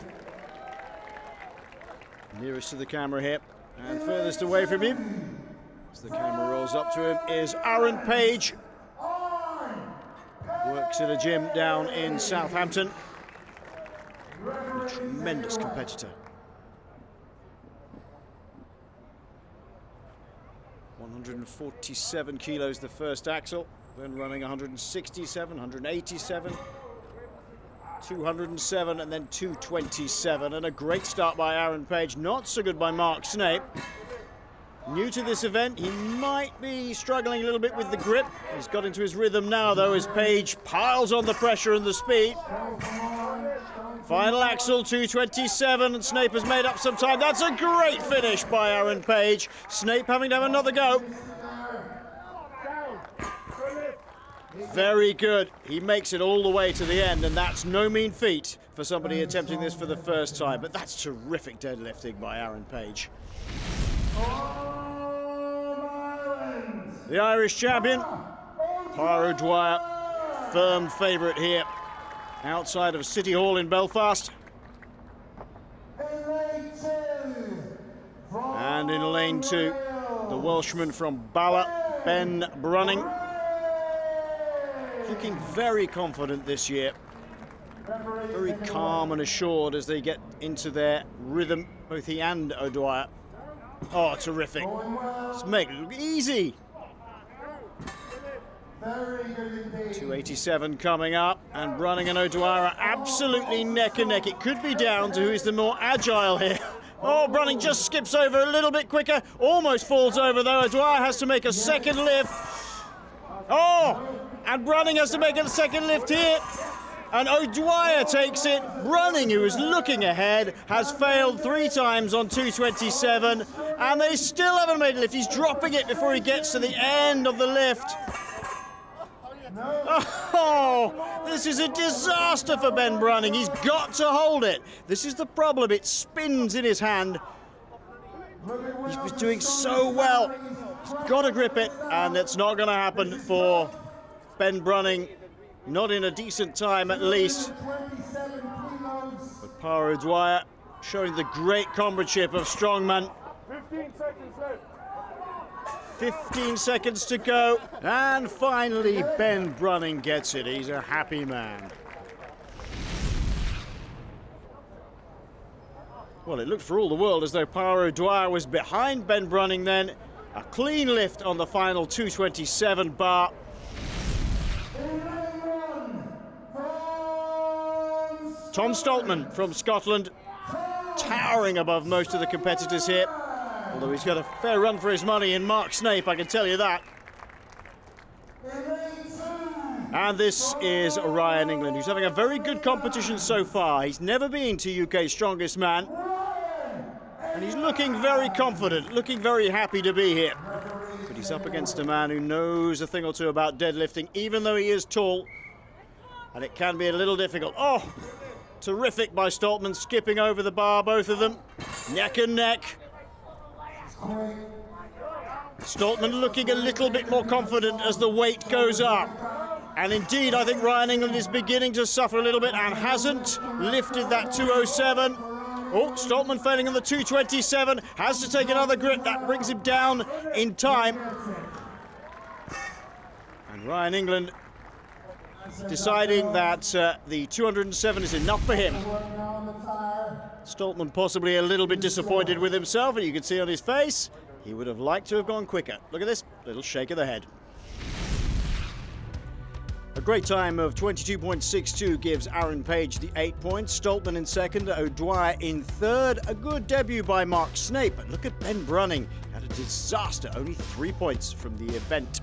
Nearest to the camera here, and furthest away from him, as the camera rolls up to him, is Aaron Page. Works at a gym down in Southampton. A tremendous competitor. 147 kilos the first axle, then running 167, 187. 207 and then 227, and a great start by Aaron Page, not so good by Mark Snape. New to this event, he might be struggling a little bit with the grip. He's got into his rhythm now though, as Page piles on the pressure and the speed. Final axle, 227, and Snape has made up some time. That's a great finish by Aaron Page. Snape having to have another go. Very good. He makes it all the way to the end, and that's no mean feat for somebody attempting this for the first time. But that's terrific deadlifting by Aaron Page. The Irish champion, Pádraig Dwyer, firm favourite here, outside of City Hall in Belfast. And in lane 2, the Welshman from Bala, Ben Brunning. Looking very confident this year, very calm and assured as they get into their rhythm, both he and O'Dwyer. Oh, terrific. Let's make it look easy. 287 coming up, and Brunning and O'Dwyer are absolutely neck and neck. It could be down to who is the more agile here. Oh, Brunning just skips over a little bit quicker, almost falls over though. O'Dwyer has to make a second lift. Oh! And Brunning has to make a second lift here. And O'Dwyer takes it. Brunning, who is looking ahead, has failed 3 times on 227. And they still haven't made a lift. He's dropping it before he gets to the end of the lift. Oh, this is a disaster for Ben Brunning. He's got to hold it. This is the problem. It spins in his hand. He's been doing so well. He's got to grip it, and it's not going to happen for Ben Brunning, not in a decent time at least. But Pádraig Dwyer showing the great comradeship of strongman. 15 seconds left. 15 seconds to go. And finally, Ben Brunning gets it. He's a happy man. Well, it looked for all the world as though Power O'Dwyer was behind Ben Brunning then. A clean lift on the final 227 bar. Tom Stoltman from Scotland, towering above most of the competitors here. Although he's got a fair run for his money in Mark Snape, I can tell you that. And this is Ryan England, who's having a very good competition so far. He's never been to UK's Strongest Man. And he's looking very confident, looking very happy to be here. But he's up against a man who knows a thing or two about deadlifting, even though he is tall. And it can be a little difficult. Oh, terrific by Stoltman, skipping over the bar, both of them. Neck and neck. Stoltman looking a little bit more confident as the weight goes up. And indeed, I think Ryan England is beginning to suffer a little bit and hasn't lifted that 207. Oh, Stoltman failing on the 227, has to take another grip. That brings him down in time. And Ryan England deciding that the 207 is enough for him. Stoltman possibly a little bit disappointed with himself, and you can see on his face, he would have liked to have gone quicker. Look at this, little shake of the head. A great time of 22.62 gives Aaron Page the 8 points. Stoltman in second, O'Dwyer in third. A good debut by Mark Snape. But look at Ben Brunning. Had a disaster, only 3 points from the event.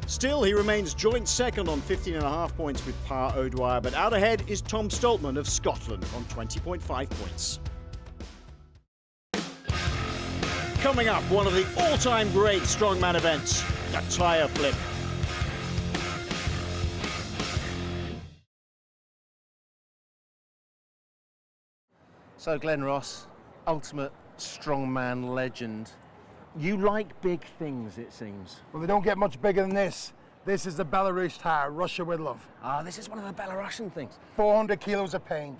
Still, he remains joint second on 15.5 points with Power O'Dwyer. But out ahead is Tom Stoltman of Scotland on 20.5 points. Coming up, one of the all-time great strongman events, the tire flip. So Glenn Ross, ultimate strongman legend. You like big things, it seems. Well, they don't get much bigger than this. This is the Belarus tire, Russia with love. Ah, this is one of the Belarusian things. 400 kilos of pain,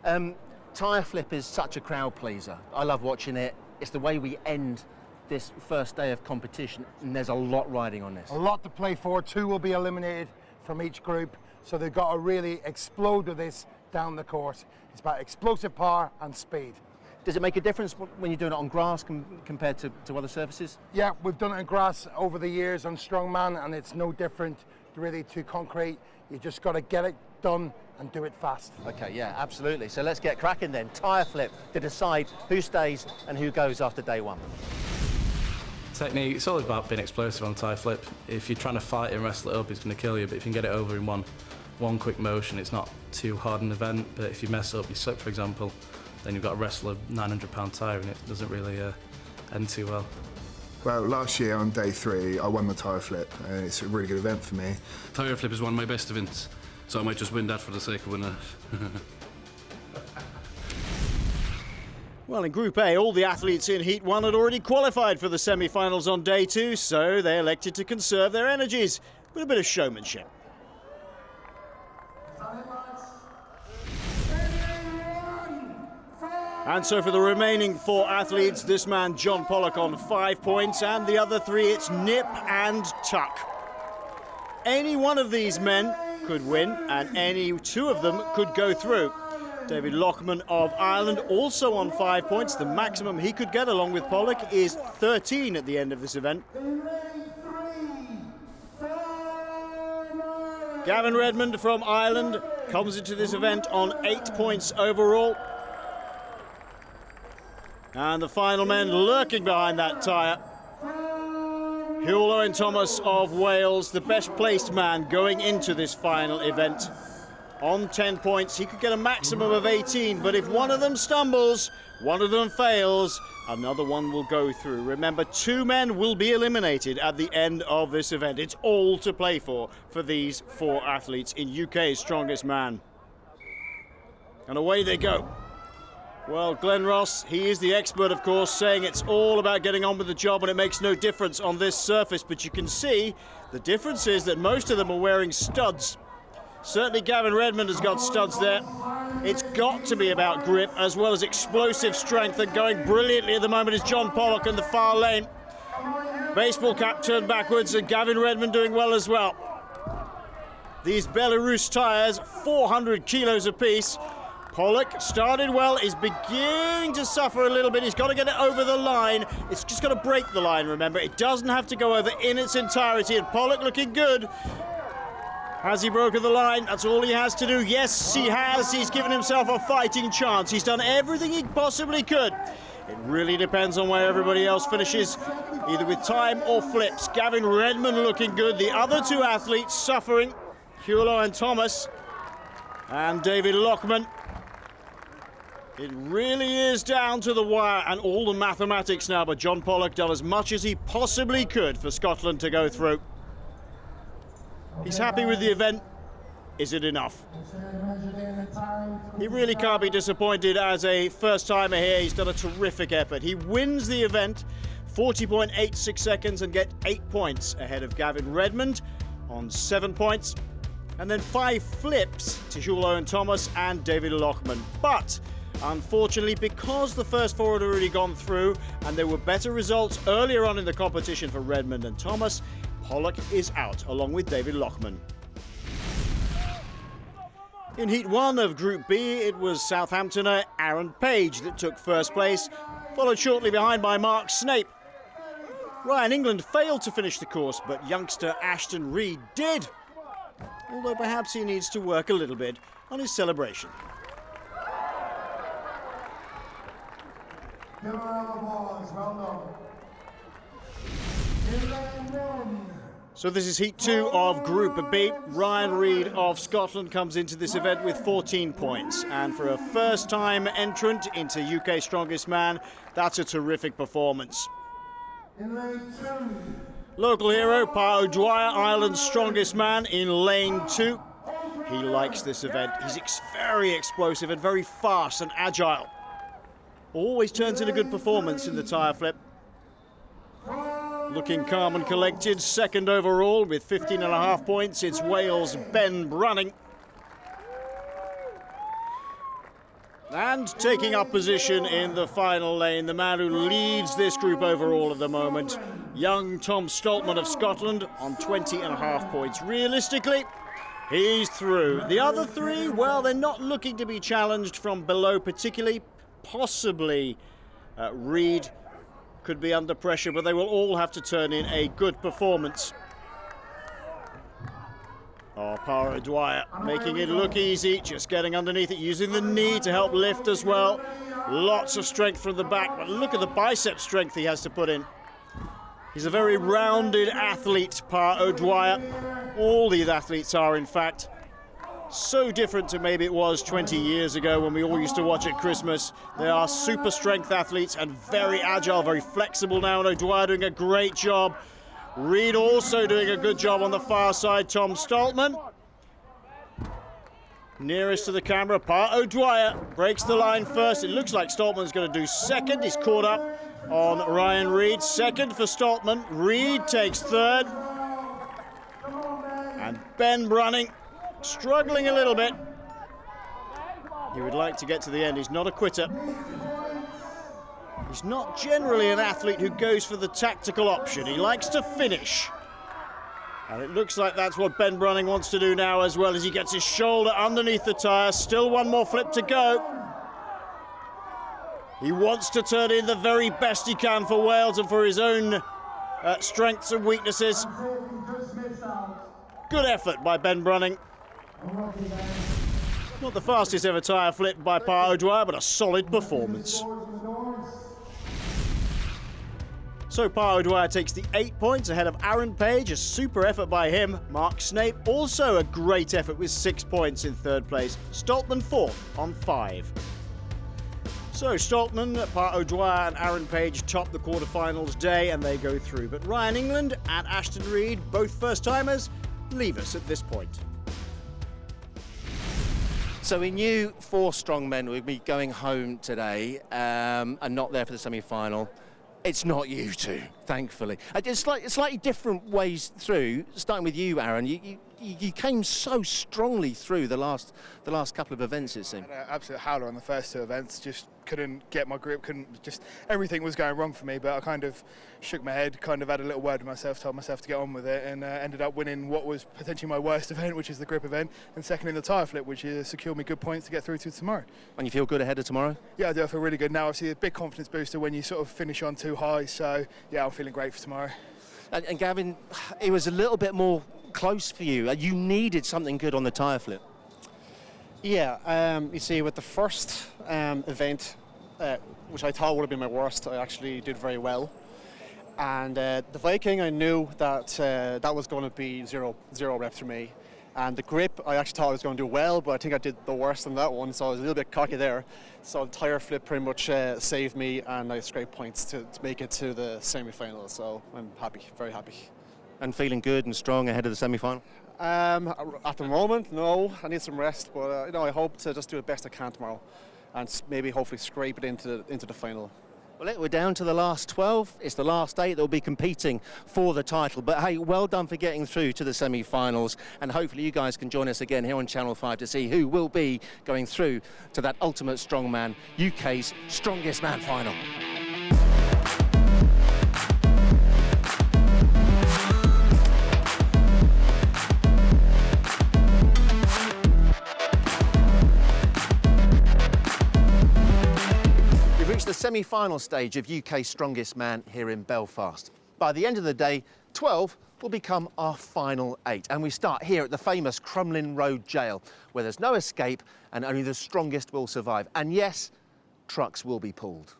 Dan. Tire flip is such a crowd pleaser. I love watching it. It's the way we end this first day of competition, and there's a lot riding on this. A lot to play for. 2 will be eliminated from each group, so they've got to really explode with this down the course. It's about explosive power and speed. Does it make a difference when you're doing it on grass compared to other surfaces? Yeah, we've done it on grass over the years on Strongman, and it's no different really to concrete. You just got to get it done and do it fast. Okay, yeah, absolutely. So let's get cracking then. Tire flip to decide who stays and who goes after day one. Technique, it's always about being explosive on tire flip. If you're trying to fight and wrestle it up, it's going to kill you, but if you can get it over in one quick motion, it's not too hard an event. But if you mess up, you slip, for example, then you've got to wrestle a 900-pound tyre and it doesn't really end too well. Well, last year on day 3, I won the tyre flip, and it's a really good event for me. Tyre flip is one of my best events, so I might just win that for the sake of winning it. Well, in Group A, all the athletes in Heat 1 had already qualified for the semi-finals on day 2, so they elected to conserve their energies with a bit of showmanship. And so for the remaining 4 athletes, this man John Pollock on 5 points, and the other 3, it's nip and tuck. Any one of these men could win, and any 2 of them could go through. David Lockman of Ireland also on 5 points. The maximum he could get along with Pollock is 13 at the end of this event. Gavin Redmond from Ireland comes into this event on 8 points overall. And the final men lurking behind that tyre. Huw Owen Thomas of Wales, the best placed man going into this final event. On 10 points, he could get a maximum of 18, but if one of them stumbles, one of them fails, another one will go through. Remember, 2 men will be eliminated at the end of this event. It's all to play for these 4 athletes in UK's Strongest Man. And away they go. Well, Glenn Ross, he is the expert, of course, saying it's all about getting on with the job and it makes no difference on this surface, but you can see the difference is that most of them are wearing studs. Certainly Gavin Redmond has got studs there. It's got to be about grip as well as explosive strength, and going brilliantly at the moment is John Pollock in the far lane. baseball cap turned backwards, and Gavin Redmond doing well as well. These Belarus tyres, 400 kilos apiece. Pollock started well, is beginning to suffer a little bit. He's got to get it over the line. It's just got to break the line, remember. It doesn't have to go over in its entirety, and Pollock looking good. Has he broken the line? That's all he has to do. Yes, he has. He's given himself a fighting chance. He's done everything he possibly could. It really depends on where everybody else finishes, either with time or flips. Gavin Redmond looking good. The other two athletes suffering, Hullo and Thomas, and David Lockman. It really is down to the wire and all the mathematics now, but John Pollock done as much as he possibly could for Scotland to go through. He's happy with the event. Is it enough? He really can't be disappointed as a first-timer here. He's done a terrific effort. He wins the event, 40.86 seconds, and get 8 points ahead of Gavin Redmond on 7 points. And then 5 flips to Hullo and Thomas and David Lockman. But unfortunately, because the first 4 had already gone through and there were better results earlier on in the competition for Redmond and Thomas, Pollock is out, along with David Lockman. In Heat 1 of Group B, it was Southamptoner Aaron Page that took first place, followed shortly behind by Mark Snape. Ryan England failed to finish the course, but youngster Ashton Reed did, although perhaps he needs to work a little bit on his celebration. Give her all the balls, well done. So this is Heat 2 of Group B. Ryan Reed of Scotland comes into this event with 14 points. And for a first-time entrant into UK Strongest Man, that's a terrific performance. Local hero, Pa O'Dwyer, Ireland's Strongest Man in lane 2. He likes this event. He's very explosive and very fast and agile. Always turns in a good performance in the tyre flip. Looking calm and collected, second overall with 15.5 points. It's Wales' Ben Brunning. And taking up position in the final lane, the man who leads this group overall at the moment, young Tom Stoltman of Scotland on 20.5 points. Realistically, he's through. The other 3, well, they're not looking to be challenged from below particularly. Possibly Reed could be under pressure, but they will all have to turn in a good performance. Oh, Pa O'Dwyer making it look easy, just getting underneath it, using the knee to help lift as well. Lots of strength from the back, but look at the bicep strength he has to put in. He's a very rounded athlete, Pa O'Dwyer. All these athletes are, in fact. So different to maybe it was 20 years ago when we all used to watch at Christmas. They are super strength athletes and very agile, very flexible now, and O'Dwyer doing a great job. Reed also doing a good job on the far side, Tom Stoltman. Nearest to the camera, Pa O'Dwyer breaks the line first. It looks like Stoltman's going to do second. He's caught up on Ryan Reed. Second for Stoltman. Reed takes third. And Ben Brunning struggling a little bit. He would like to get to the end. He's not a quitter. He's not generally an athlete who goes for the tactical option. He likes to finish. And it looks like that's what Ben Brunning wants to do now as well, as he gets his shoulder underneath the tyre. Still one more flip to go. He wants to turn in the very best he can for Wales and for his own strengths and weaknesses. Good effort by Ben Brunning. Not the fastest ever tyre flip by Pa O'Dwyer, but a solid performance. So Pa O'Dwyer takes the 8 points ahead of Aaron Page, a super effort by him. Mark Snape, also a great effort with 6 points in third place. Stoltman fourth on 5. So Stoltman, Pa O'Dwyer and Aaron Page top the quarterfinals day and they go through. But Ryan England and Ashton Reed, both first-timers, leave us at this point. So we knew 4 strong men would be going home today and not there for the semi-final. It's not you two, thankfully. It's slightly different ways through, starting with you, Aaron. you came so strongly through the last couple of events, it seemed. I had an absolute howler on the first 2 events, just couldn't get my grip, everything was going wrong for me, but I kind of shook my head, kind of had a little word with myself, told myself to get on with it, and ended up winning what was potentially my worst event, which is the grip event, and second in the tyre flip, which secured me good points to get through to tomorrow. And you feel good ahead of tomorrow? Yeah, I do. I feel really good now. Obviously, a big confidence booster when you sort of finish on too high, so yeah, I'm feeling great for tomorrow. And Gavin, it was a little bit more close for you. You needed something good on the tyre flip. Yeah, you see, with the first event, which I thought would have been my worst, I actually did very well. And the Viking, I knew that that was going to be zero reps for me. And the grip, I actually thought I was going to do well, but I think I did the worst on that one, so I was a little bit cocky there. So the tyre flip pretty much saved me, and I scraped points to make it to the semi-final. So I'm happy, very happy. And feeling good and strong ahead of the semi-final? At the moment, no. I need some rest, but I hope to just do the best I can tomorrow, and maybe hopefully scrape it into the final. Well, we're down to the last 12. It's the last 8 that will be competing for the title. But hey, well done for getting through to the semi-finals, and hopefully you guys can join us again here on Channel 5 to see who will be going through to that Ultimate Strongman UK's Strongest Man final. The semi-final stage of UK's Strongest Man here in Belfast. By the end of the day, 12 will become our final 8, and we start here at the famous Crumlin Road Jail, where there's no escape and only the strongest will survive. And yes, trucks will be pulled.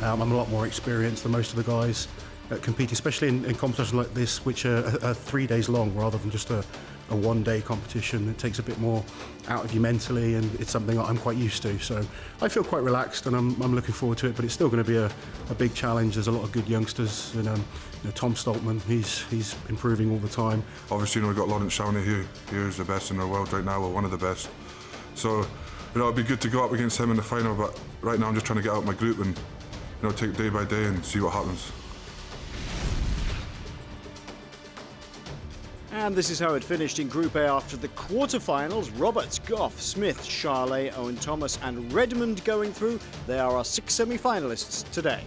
I'm a lot more experienced than most of the guys that compete, especially in competitions like this, which are 3 days long rather than just a one-day competition. It takes a bit more out of you mentally, and it's something that I'm quite used to. So I feel quite relaxed, and I'm looking forward to it. But it's still going to be a big challenge. There's a lot of good youngsters, and Tom Stoltman, he's improving all the time. Obviously, we've got Lawrence Shawnee, who is the best in the world right now, or one of the best. So it'd be good to go up against him in the final. But right now, I'm just trying to get out my group and take it day by day and see what happens. And this is how it finished in Group A after the quarterfinals. Roberts, Goff, Smith, Charlet, Owen Thomas and Redmond going through. They are our 6 semi-finalists today.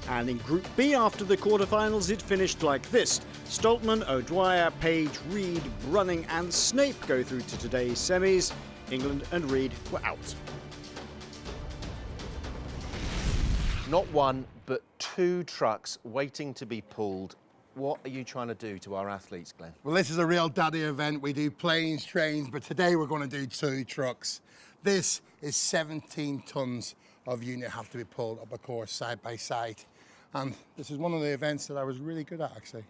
And in Group B after the quarterfinals, it finished like this. Stoltman, O'Dwyer, Page, Reed, Brunning and Snape go through to today's semis. England and Reed were out. Not one, but 2 trucks waiting to be pulled. What are you trying to do to our athletes, Glenn? Well, this is a real daddy event. We do planes, trains, but today we're going to do 2 trucks. This is 17 tons of unit have to be pulled up a course side by side. And this is one of the events that I was really good at, actually.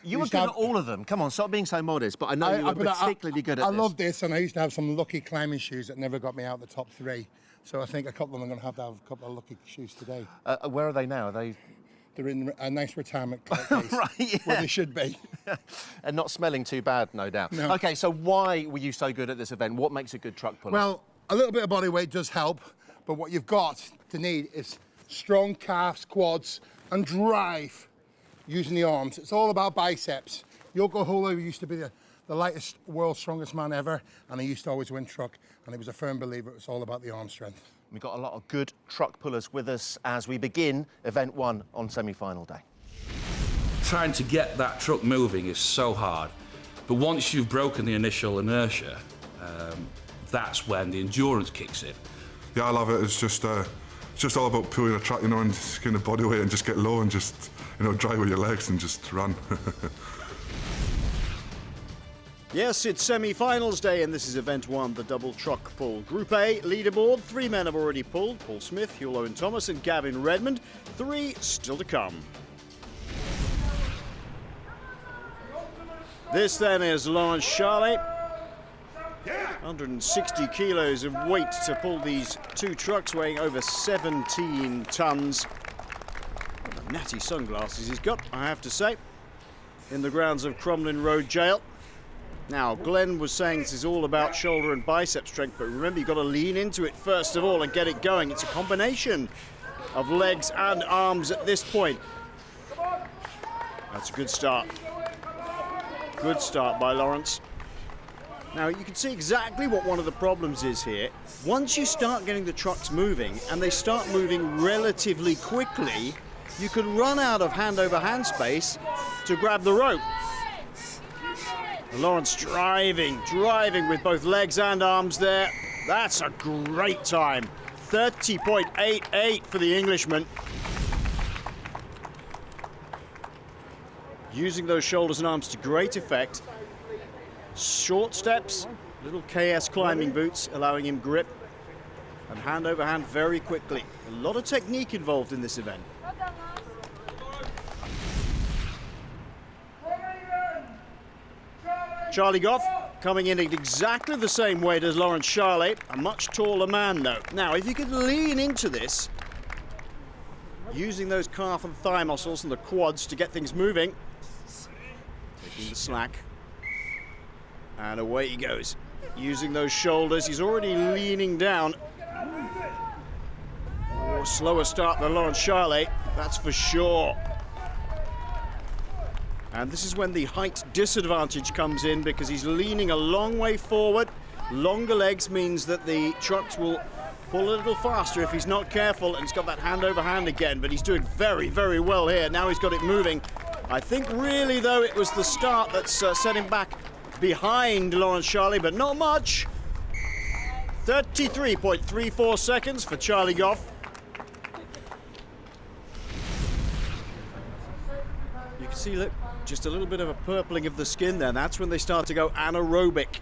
You were good at all of them. Come on, stop being so modest, but I know you were particularly good at this. I love this, and I used to have some lucky climbing shoes that never got me out the top 3. So I think a couple of them are going to have a couple of lucky shoes today. Where are they now? They're in a nice retirement case, right, yeah. Where they should be. And not smelling too bad, no doubt. No. OK, so why were you so good at this event? What makes a good truck puller? Well, a little bit of body weight does help, but what you've got to need is strong calves, quads, and drive using the arms. It's all about biceps. Yoko Holo used to be the lightest, world's strongest man ever, and he used to always win truck, and he was a firm believer it was all about the arm strength. We've got a lot of good truck pullers with us as we begin Event 1 on semi-final day. Trying to get that truck moving is so hard, but once you've broken the initial inertia, that's when the endurance kicks in. Yeah, I love it. It's just all about pulling a truck, and just getting the body weight and just get low and just, drive with your legs and just run. Yes, it's semi-finals day, and this is Event 1, the double truck pull. Group A, leaderboard, 3 men have already pulled. Paul Smith, Hugh Owen Thomas and Gavin Redmond. 3 still to come. This then is Lawrence Charley. 160 kilos of weight to pull these two trucks weighing over 17 tons. What the natty sunglasses he's got, I have to say, in the grounds of Crumlin Road Jail. Now, Glenn was saying this is all about shoulder and bicep strength, but remember, you've got to lean into it first of all and get it going. It's a combination of legs and arms at this point. That's a good start. Good start by Lawrence. Now, you can see exactly what one of the problems is here. Once you start getting the trucks moving, and they start moving relatively quickly, you can run out of hand-over-hand space to grab the rope. Lawrence driving with both legs and arms there. That's a great time. 30.88 for the Englishman. Using those shoulders and arms to great effect. Short steps, little KS climbing boots, allowing him grip and hand over hand very quickly. A lot of technique involved in this event. Charlie Goff coming in at exactly the same weight as Lawrence Charley, a much taller man though. Now, if you could lean into this, using those calf and thigh muscles and the quads to get things moving, taking the slack, and away he goes. Using those shoulders, he's already leaning down. Oh, slower start than Lawrence Charley, that's for sure. And this is when the height disadvantage comes in because he's leaning a long way forward. Longer legs means that the trucks will pull a little faster if he's not careful, and he's got that hand over hand again, but he's doing very, very well here. Now he's got it moving. I think really, though, it was the start that's set him back behind Lawrence Charley, but not much. 33.34 seconds for Charlie Goff. You can see, look, just a little bit of a purpling of the skin there. That's when they start to go anaerobic.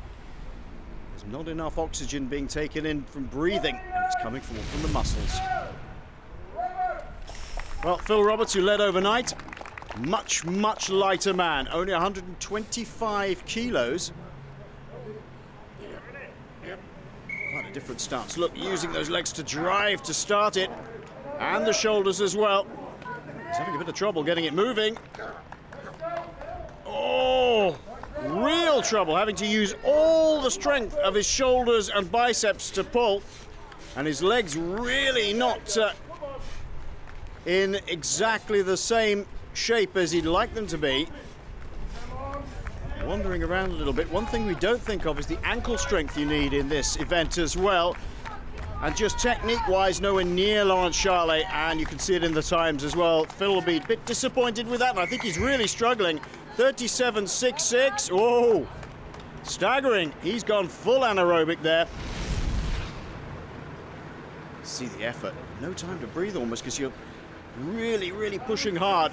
There's not enough oxygen being taken in from breathing, and it's coming from the muscles. Well, Phil Roberts, who led overnight, much, much lighter man, only 125 kilos. Quite a different stance. Look, using those legs to drive to start it, and the shoulders as well. He's having a bit of trouble getting it moving. Oh, real trouble, having to use all the strength of his shoulders and biceps to pull, and his legs really not in exactly the same shape as he'd like them to be. Wandering around a little bit. One thing we don't think of is the ankle strength you need in this event as well. And just technique-wise, nowhere near Lawrence Charley, and you can see it in the times as well. Phil will be a bit disappointed with that, and I think he's really struggling. 37.66. Oh, staggering. He's gone full anaerobic there. See the effort. No time to breathe almost because you're really, really pushing hard.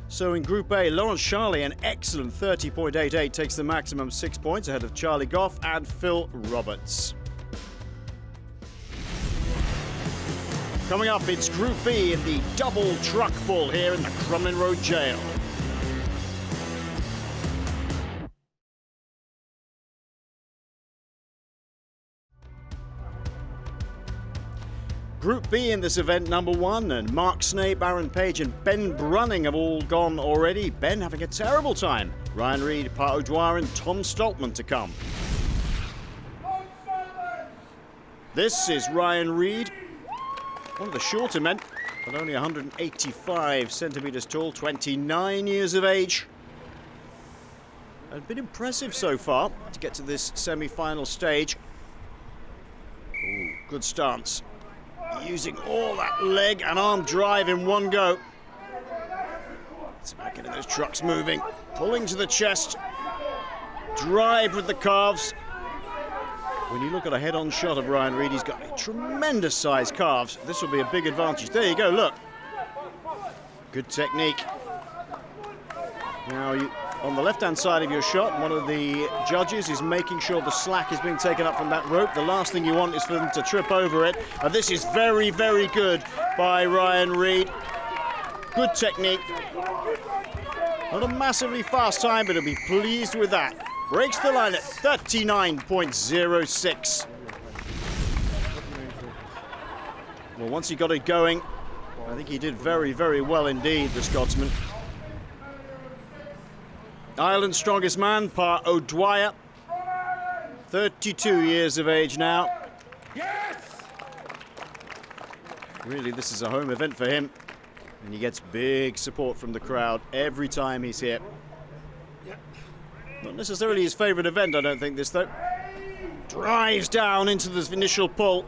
So in Group A, Lawrence Charley, an excellent 30.88, takes the maximum 6 points ahead of Charlie Goff and Phil Roberts. Coming up, it's Group B in the double truck pull here in the Crumlin Road Jail. Group B in this event, number one, and Mark Snape, Aaron Page and Ben Brunning have all gone already. Ben having a terrible time. Ryan Reed, Pat O'Dwyer and Tom Stoltman to come. This is Ryan Reed, one of the shorter men, but only 185 centimetres tall, 29 years of age. And been impressive so far to get to this semi-final stage. Ooh, good stance. Using all that leg and arm drive in one go. It's about getting those trucks moving, pulling to the chest, drive with the calves. When you look at a head-on shot of Ryan Reed, he's got a tremendous size calves. This will be a big advantage. There you go, look. Good technique. Now, on the left-hand side of your shot, one of the judges is making sure the slack is being taken up from that rope. The last thing you want is for them to trip over it. And this is very, very good by Ryan Reed. good technique. Not a massively fast time, but he'll be pleased with that. Breaks the line at 39.06. Well, once he got it going, I think he did very, very well indeed, the Scotsman. Ireland's strongest man, Pa O'Dwyer. 32 years of age now. Really, this is a home event for him. And he gets big support from the crowd every time he's here. Not necessarily his favourite event, I don't think, this though. Drives down into the initial pull.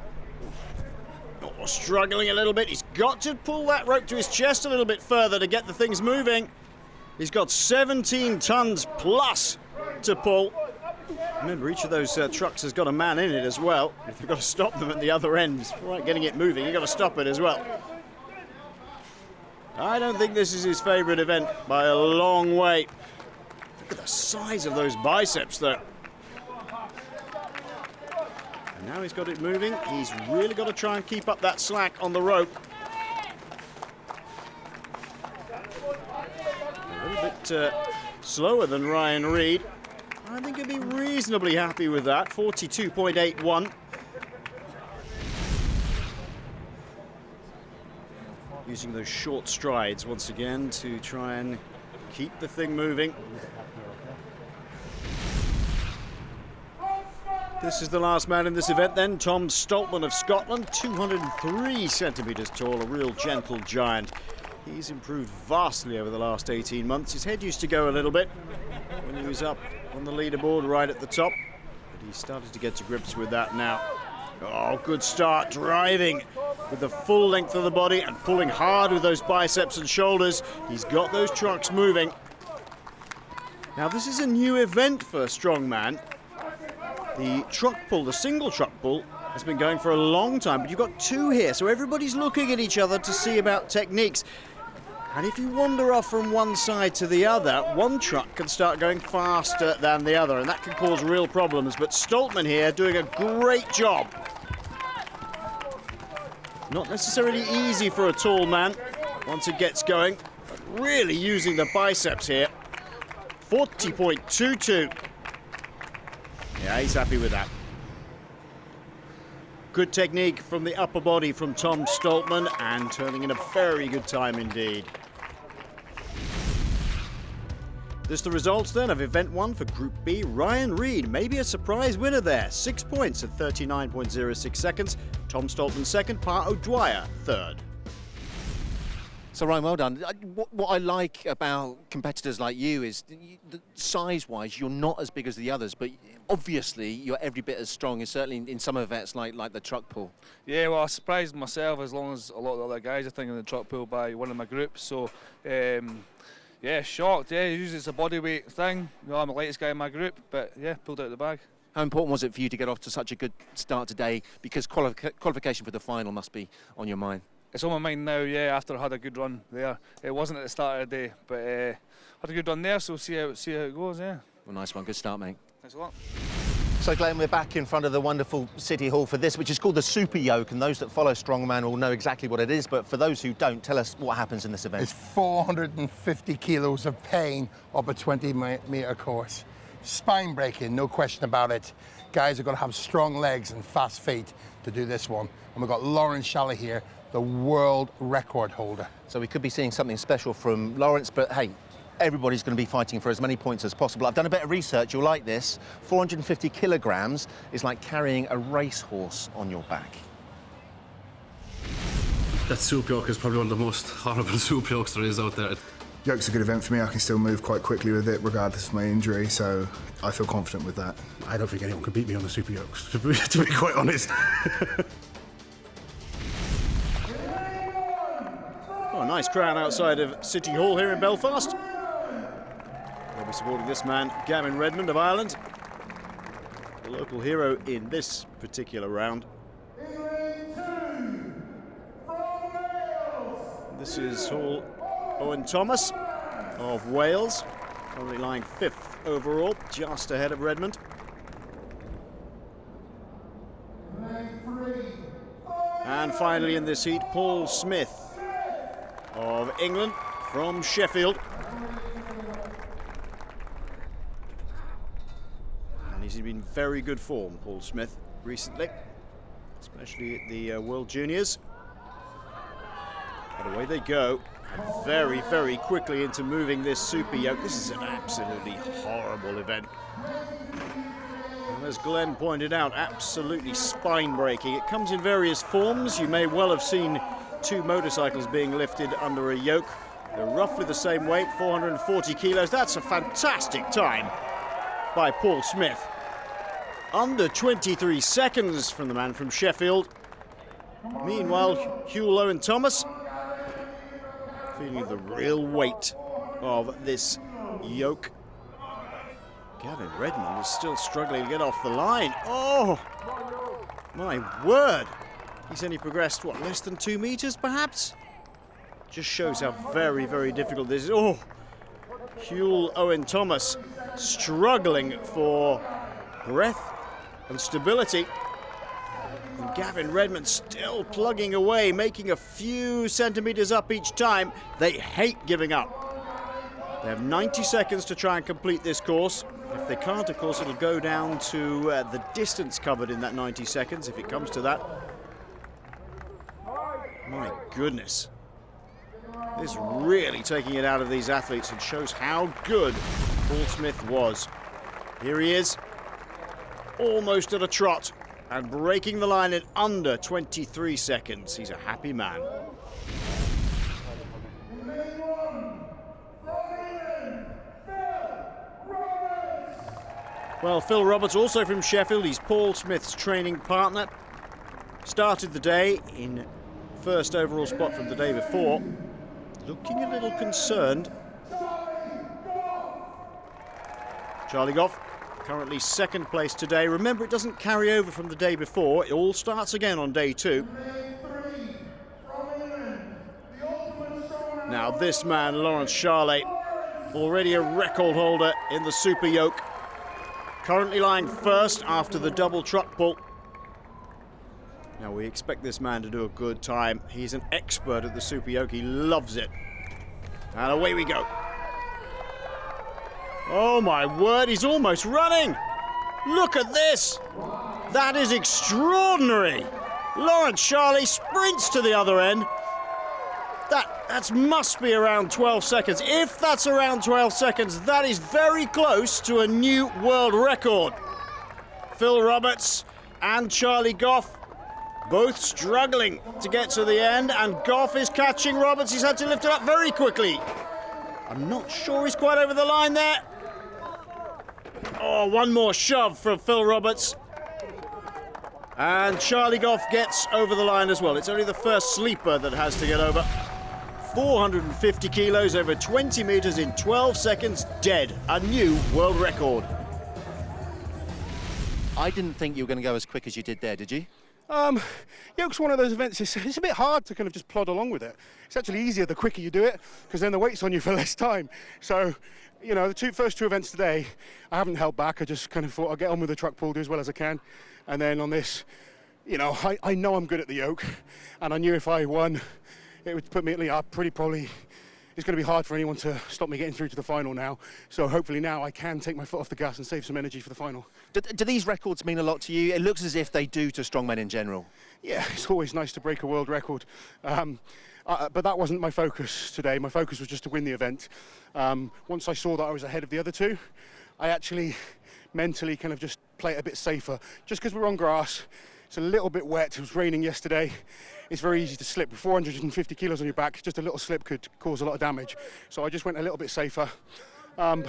Oh, struggling a little bit. He's got to pull that rope to his chest a little bit further to get the things moving. He's got 17 tons plus to pull. Remember, each of those trucks has got a man in it as well. If you've got to stop them at the other end, right, getting it moving, you've got to stop it as well. I don't think this is his favourite event by a long way. Look at the size of those biceps, though. And now he's got it moving. He's really got to try and keep up that slack on the rope. A little bit slower than Ryan Reed. I think he'll be reasonably happy with that. 42.81. Using those short strides once again to try and keep the thing moving. This is the last man in this event then, Tom Stoltman of Scotland, 203 centimetres tall, a real gentle giant. He's improved vastly over the last 18 months. His head used to go a little bit when he was up on the leaderboard right at the top, but he's started to get to grips with that now. Oh, good start, driving with the full length of the body and pulling hard with those biceps and shoulders. He's got those trucks moving. Now, this is a new event for strongman. The truck pull, the single truck pull, has been going for a long time, but you've got two here, so everybody's looking at each other to see about techniques. And if you wander off from one side to the other, one truck can start going faster than the other, and that can cause real problems. But Stoltman here doing a great job. Not necessarily easy for a tall man once it gets going, but really using the biceps here. 40.22. Yeah, he's happy with that. Good technique from the upper body from Tom Stoltman, and turning in a very good time indeed. This is the results then of event 1 for Group B. Ryan Reed, maybe a surprise winner there. 6 points at 39.06 seconds. Tom Stoltman second, Pa O'Dwyer third. So Ryan, well done. What I like about competitors like you is size-wise, you're not as big as the others, but obviously you're every bit as strong, and certainly in some events like the truck pull. Yeah, well, I surprised myself as long as a lot of the other guys, I think, in the truck pull by winning my group. So, yeah, shocked. Yeah, usually it's a bodyweight thing. You know, I'm the lightest guy in my group, but yeah, pulled out the bag. How important was it for you to get off to such a good start today? Because qualification for the final must be on your mind. It's on my mind now, yeah, after I had a good run there. It wasn't at the start of the day, but had a good run there, so see how it goes, yeah. Well, nice one. Good start, mate. Thanks a lot. So, Glenn, we're back in front of the wonderful City Hall for this, which is called the Super Yoke, and those that follow Strongman will know exactly what it is, but for those who don't, tell us what happens in this event. It's 450 kilos of pain up a 20-metre course. Spine breaking, no question about it. Guys are going to have strong legs and fast feet to do this one. And we've got Lawrence Shalley here, the world record holder. So we could be seeing something special from Lawrence, but hey, everybody's going to be fighting for as many points as possible. I've done a bit of research, you'll like this. 450 kilograms is like carrying a racehorse on your back. That soup yoke is probably one of the most horrible soup yokes there is out there. Yoke's a good event for me. I can still move quite quickly with it regardless of my injury, so I feel confident with that. I don't think anyone can beat me on the super yokes, to be quite honest. Oh, a nice crowd outside of City Hall here in Belfast. They'll be supporting this man, Gavin Redmond of Ireland, the local hero in this particular round. This is Hall Owen Thomas of Wales, currently lying 5th overall, just ahead of Redmond. And finally in this heat, Paul Smith of England from Sheffield. And he's been in very good form, Paul Smith, recently, especially at the World Juniors. And away they go, and very, very quickly into moving this super yoke. This is an absolutely horrible event. And as Glenn pointed out, absolutely spine-breaking. It comes in various forms. You may well have seen two motorcycles being lifted under a yoke. They're roughly the same weight, 440 kilos. That's a fantastic time by Paul Smith. Under 23 seconds from the man from Sheffield. Meanwhile, Huel Owen-Thomas feeling the real weight of this yoke. Gavin Redmond is still struggling to get off the line. Oh, my word. He's only progressed, what, less than 2 meters, perhaps? Just shows how very, very difficult this is. Oh, Huel Owen-Thomas struggling for breath and stability. And Gavin Redmond still plugging away, making a few centimeters up each time. They hate giving up. They have 90 seconds to try and complete this course. If they can't, of course, it'll go down to the distance covered in that 90 seconds, if it comes to that. My goodness. This is really taking it out of these athletes and shows how good Paul Smith was. Here he is, almost at a trot and breaking the line in under 23 seconds. He's a happy man. Well, Phil Roberts, also from Sheffield, he's Paul Smith's training partner. Started the day in first overall spot from the day before. Looking a little concerned. Charlie Goff, currently second place today. Remember, it doesn't carry over from the day before. It all starts again on day 2. Now this man, Lawrence Charlet, already a record holder in the super yoke. Currently lying first after the double truck pull. Now we expect this man to do a good time. He's an expert at the super yoke. He loves it. And away we go. Oh my word, he's almost running. Look at this. That is extraordinary. Lawrence Charlet sprints to the other end. That must be around 12 seconds. If that's around 12 seconds, that is very close to a new world record. Phil Roberts and Charlie Goff both struggling to get to the end, and Goff is catching Roberts. He's had to lift it up very quickly. I'm not sure he's quite over the line there. Oh, one more shove from Phil Roberts. And Charlie Goff gets over the line as well. It's only the first sleeper that has to get over. 450 kilos over 20 meters in 12 seconds, dead. A new world record. I didn't think you were going to go as quick as you did there, did you? Yoke's one of those events, it's a bit hard to kind of just plod along with it. It's actually easier the quicker you do it, because then the weight's on you for less time. So, you know, the first two events today, I haven't held back. I just kind of thought I'll get on with the truck pull, do as well as I can. And then on this, you know, I know I'm good at the yoke, and I knew if I won, it would put me at least pretty probably. It's going to be hard for anyone to stop me getting through to the final now. So hopefully now I can take my foot off the gas and save some energy for the final. Do these records mean a lot to you? It looks as if they do to strongmen in general. Yeah, it's always nice to break a world record. But that wasn't my focus today. My focus was just to win the event. Once I saw that I was ahead of the other two, I actually mentally kind of just play it a bit safer. Just because we're on grass, it's a little bit wet. It was raining yesterday. It's very easy to slip. With 450 kilos on your back, just a little slip could cause a lot of damage. So I just went a little bit safer. But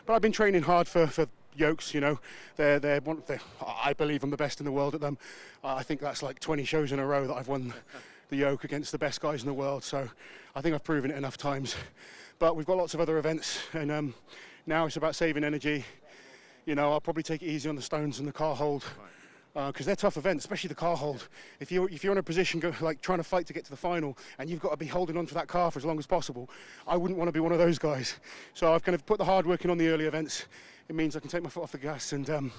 I've been training hard for yokes, you know. I believe I'm the best in the world at them. I think that's like 20 shows in a row that I've won the yoke against the best guys in the world. So I think I've proven it enough times. But we've got lots of other events, and now it's about saving energy. You know, I'll probably take it easy on the stones and the car hold. Because they're tough events, especially the car hold. If you're in a position like trying to fight to get to the final and you've got to be holding on to that car for as long as possible, I wouldn't want to be one of those guys. So I've kind of put the hard work in on the early events. It means I can take my foot off the gas and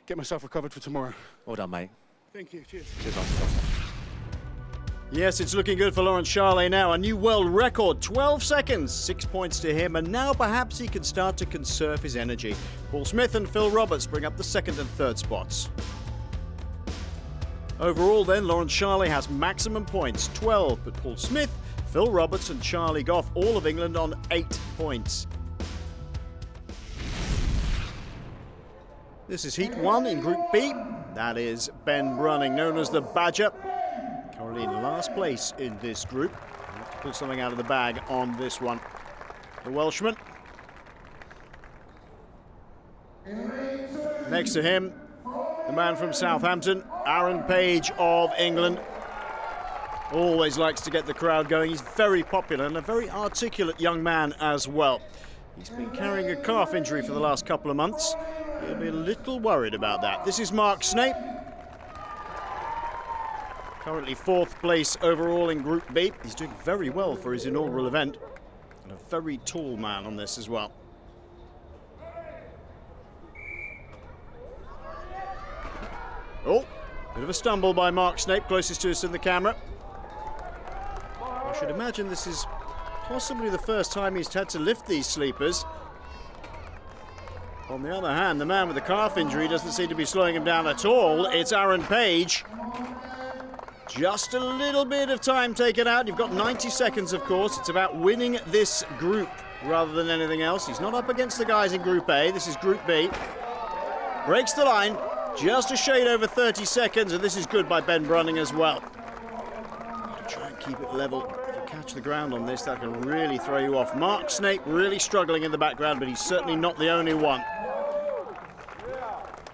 get myself recovered for tomorrow. Well done, mate. Thank you. Cheers. Cheers, Yes, it's looking good for Laurent Charlet now. A new world record, 12 seconds, 6 points to him, and now perhaps he can start to conserve his energy. Paul Smith and Phil Roberts bring up the second and third spots. Overall then, Laurent Charlet has maximum points, 12, but Paul Smith, Phil Roberts and Charlie Goff, all of England on 8 points. This is Heat 1 in Group B. That is Ben Brunning, known as the Badger. Currently in last place in this group. We'll have to pull something out of the bag on this one. The Welshman. Next to him, the man from Southampton, Aaron Page of England. Always likes to get the crowd going. He's very popular and a very articulate young man as well. He's been carrying a calf injury for the last couple of months. He'll be a little worried about that. This is Mark Snape. Currently 4th place overall in Group B. He's doing very well for his inaugural event. And a very tall man on this as well. Oh, bit of a stumble by Mark Snape, closest to us in the camera. I should imagine this is possibly the first time he's had to lift these sleepers. On the other hand, the man with the calf injury doesn't seem to be slowing him down at all. It's Aaron Page. Just a little bit of time taken out. You've got 90 seconds, of course. It's about winning this group rather than anything else. He's not up against the guys in Group A. This is Group B. Breaks the line. Just a shade over 30 seconds, and this is good by Ben Brunning as well. Try and keep it level. If you catch the ground on this, that can really throw you off. Mark Snape really struggling in the background, but he's certainly not the only one.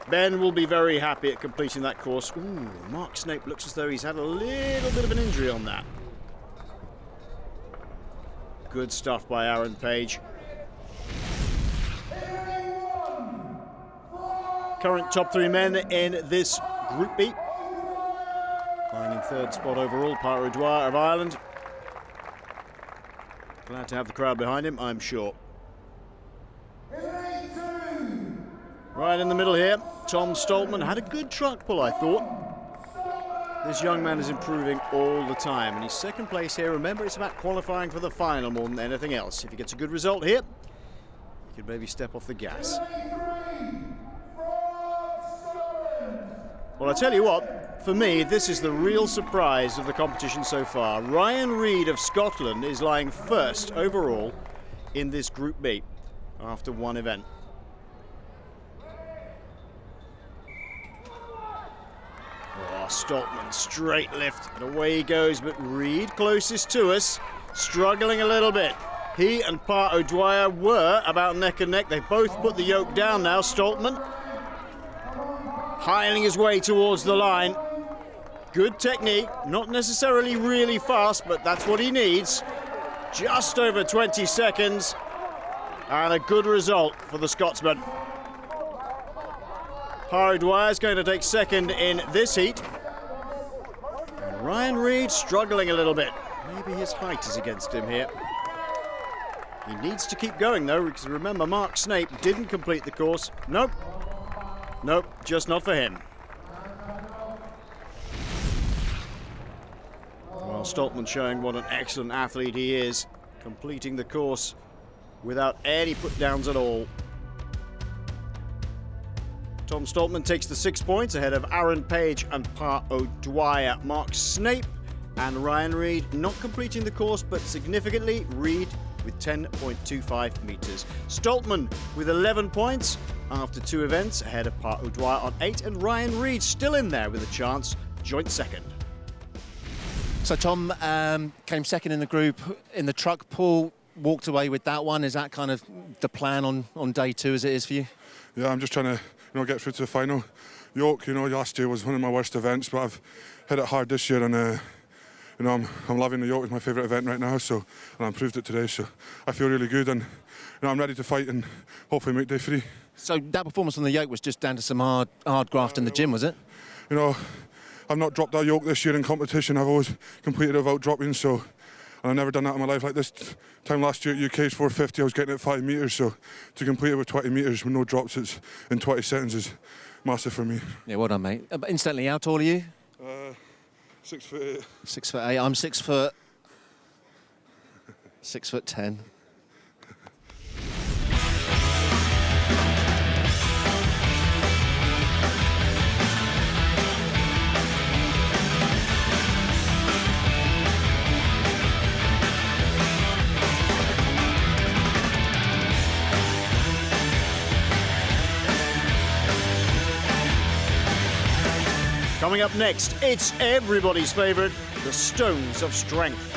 Ben will be very happy at completing that course. Ooh, Mark Snape looks as though he's had a little bit of an injury on that. Good stuff by Aaron Page. Current top 3 men in this Group B. Lying in 3rd spot overall, Part O'Dwyer of Ireland. Glad to have the crowd behind him, I'm sure. Right in the middle here, Tom Stoltman had a good truck pull, I thought. This young man is improving all the time, and he's 2nd place here. Remember, it's about qualifying for the final more than anything else. If he gets a good result here, he could maybe step off the gas. Well, I tell you what, for me, this is the real surprise of the competition so far. Ryan Reid of Scotland is lying 1st overall in this Group B after one event. Oh, Stoltman, straight lift, and away he goes, but Reid closest to us, struggling a little bit. He and Part O'Dwyer were about neck and neck. They both put the yoke down now. Stoltman piling his way towards the line. Good technique, not necessarily really fast, but that's what he needs. Just over 20 seconds, and a good result for the Scotsman. Part O'Dwyer is going to take 2nd in this heat. And Ryan Reid struggling a little bit. Maybe his height is against him here. He needs to keep going though, because remember, Mark Snape didn't complete the course. Nope, just not for him. Well, Stoltman showing what an excellent athlete he is, completing the course without any put-downs at all. Tom Stoltman takes the 6 points ahead of Aaron Page and Part O'Dwyer. Mark Snape and Ryan Reid not completing the course, but significantly, Reid with 10.25 metres. Stoltman with 11 points after 2 events, ahead of Part O'Dwyer on 8, and Ryan Reid still in there with a chance, joint 2nd. So Tom came 2nd in the group in the truck pull, walked away with that one. Is that kind of the plan on day 2 as it is for you? Yeah, I'm just trying to get through to the final. Yoke, last year was one of my worst events, but I've hit it hard this year, and I'm loving the yoke. It's my favourite event right now, and I proved it today, so I feel really good, and I'm ready to fight and hopefully make day 3. So that performance on the yoke was just down to some hard graft in the gym, was it? I've not dropped that yoke this year in competition. I've always completed without dropping, and I've never done that in my life. Like this time last year at UK's 450, I was getting it 5 metres, so to complete it with 20 metres with no drops in 20 seconds is massive for me. Yeah, well done, mate. Incidentally, how tall are you? 6'8". 6'8". I'm 6 foot. 6'10". Coming up next, it's everybody's favourite, the Stones of Strength.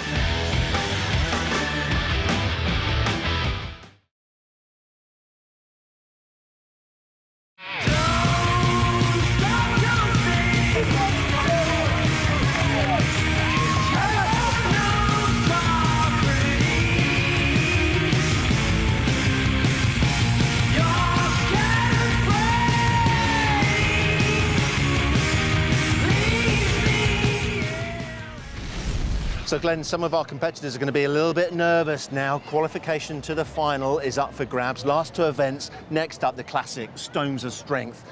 So Glenn, some of our competitors are going to be a little bit nervous now. Qualification to the final is up for grabs. Last two events, next up the classic Stones of Strength.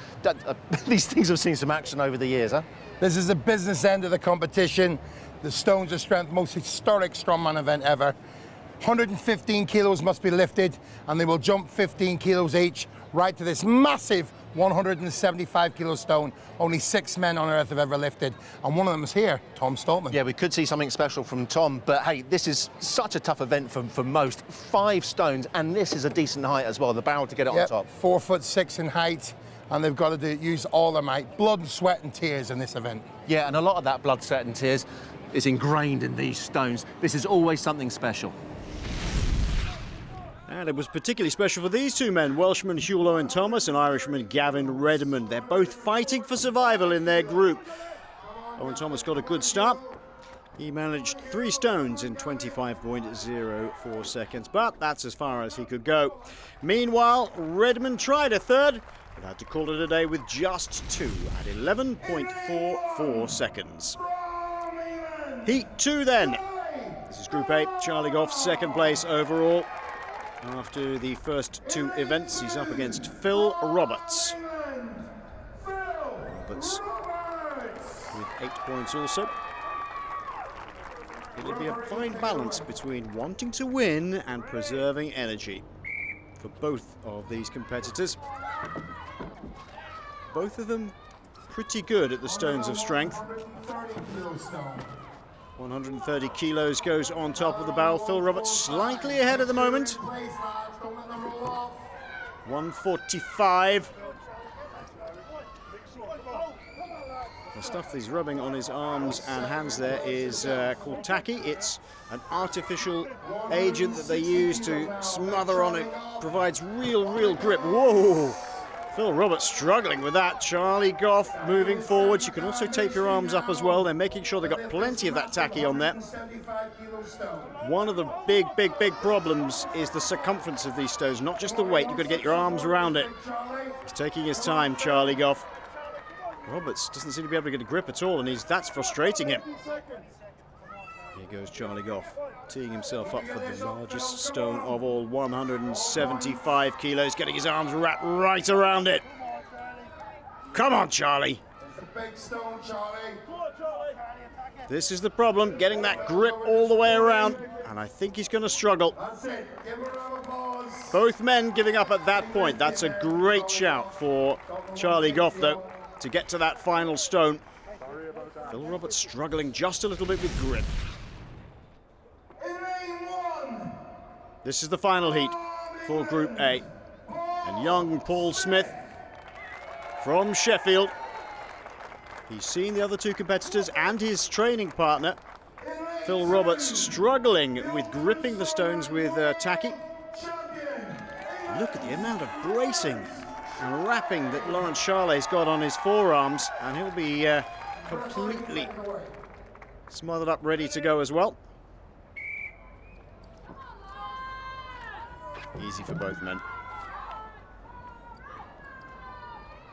These things have seen some action over the years, huh? This is the business end of the competition. The Stones of Strength, most historic strongman event ever. 115 kilos must be lifted, and they will jump 15 kilos each right to this massive 175 kilo stone. Only 6 men on earth have ever lifted, and one of them is here, Tom Stoltman. Yeah, we could see something special from Tom, but hey, this is such a tough event for most. 5 stones, and this is a decent height as well, the barrel to get it on top. 4'6" in height, and they've got to use all their might. Blood, sweat and tears in this event. Yeah, and a lot of that blood, sweat and tears is ingrained in these stones. This is always something special. And it was particularly special for these two men, Welshman Hugh Owen Thomas and Irishman Gavin Redmond. They're both fighting for survival in their group. Owen Thomas got a good start. He managed 3 stones in 25.04 seconds, but that's as far as he could go. Meanwhile, Redmond tried a third, but had to call it a day with just 2 at 11.44 seconds. Heat 2 then. This is Group 8, Charlie Goff, second place overall. After the first 2 events, he's up against Phil Roberts. Roberts with 8 points also. It'll be a fine balance between wanting to win and preserving energy for both of these competitors. Both of them pretty good at the Stones of Strength. 130 kilos goes on top of the barrel. Phil Roberts slightly ahead at the moment. 145. The stuff he's rubbing on his arms and hands there is called tacky. It's an artificial agent that they use to smother on it. Provides real grip. Whoa! Phil Roberts struggling with that. Charlie Goff moving forwards. You can also tape your arms up as well. They're making sure they've got plenty of that tacky on there. One of the big problems is the circumference of these stones, not just the weight. You've got to get your arms around it. He's taking his time, Charlie Goff. Roberts doesn't seem to be able to get a grip at all, and that's frustrating him. Here goes Charlie Goff, teeing himself up for the largest stone of all, 175 kilos, getting his arms wrapped right around it. Come on, Charlie. This is the problem, getting that grip all the way around, and I think he's going to struggle. Both men giving up at that point. That's a great shout for Charlie Goff, though, to get to that final stone. Phil Roberts struggling just a little bit with grip. This is the final heat for Group A. And young Paul Smith from Sheffield. He's seen the other 2 competitors and his training partner, Phil Roberts, struggling with gripping the stones with tacky. Look at the amount of bracing and wrapping that Laurent Charlet's got on his forearms, and he'll be completely smothered up, ready to go as well. Easy for both men.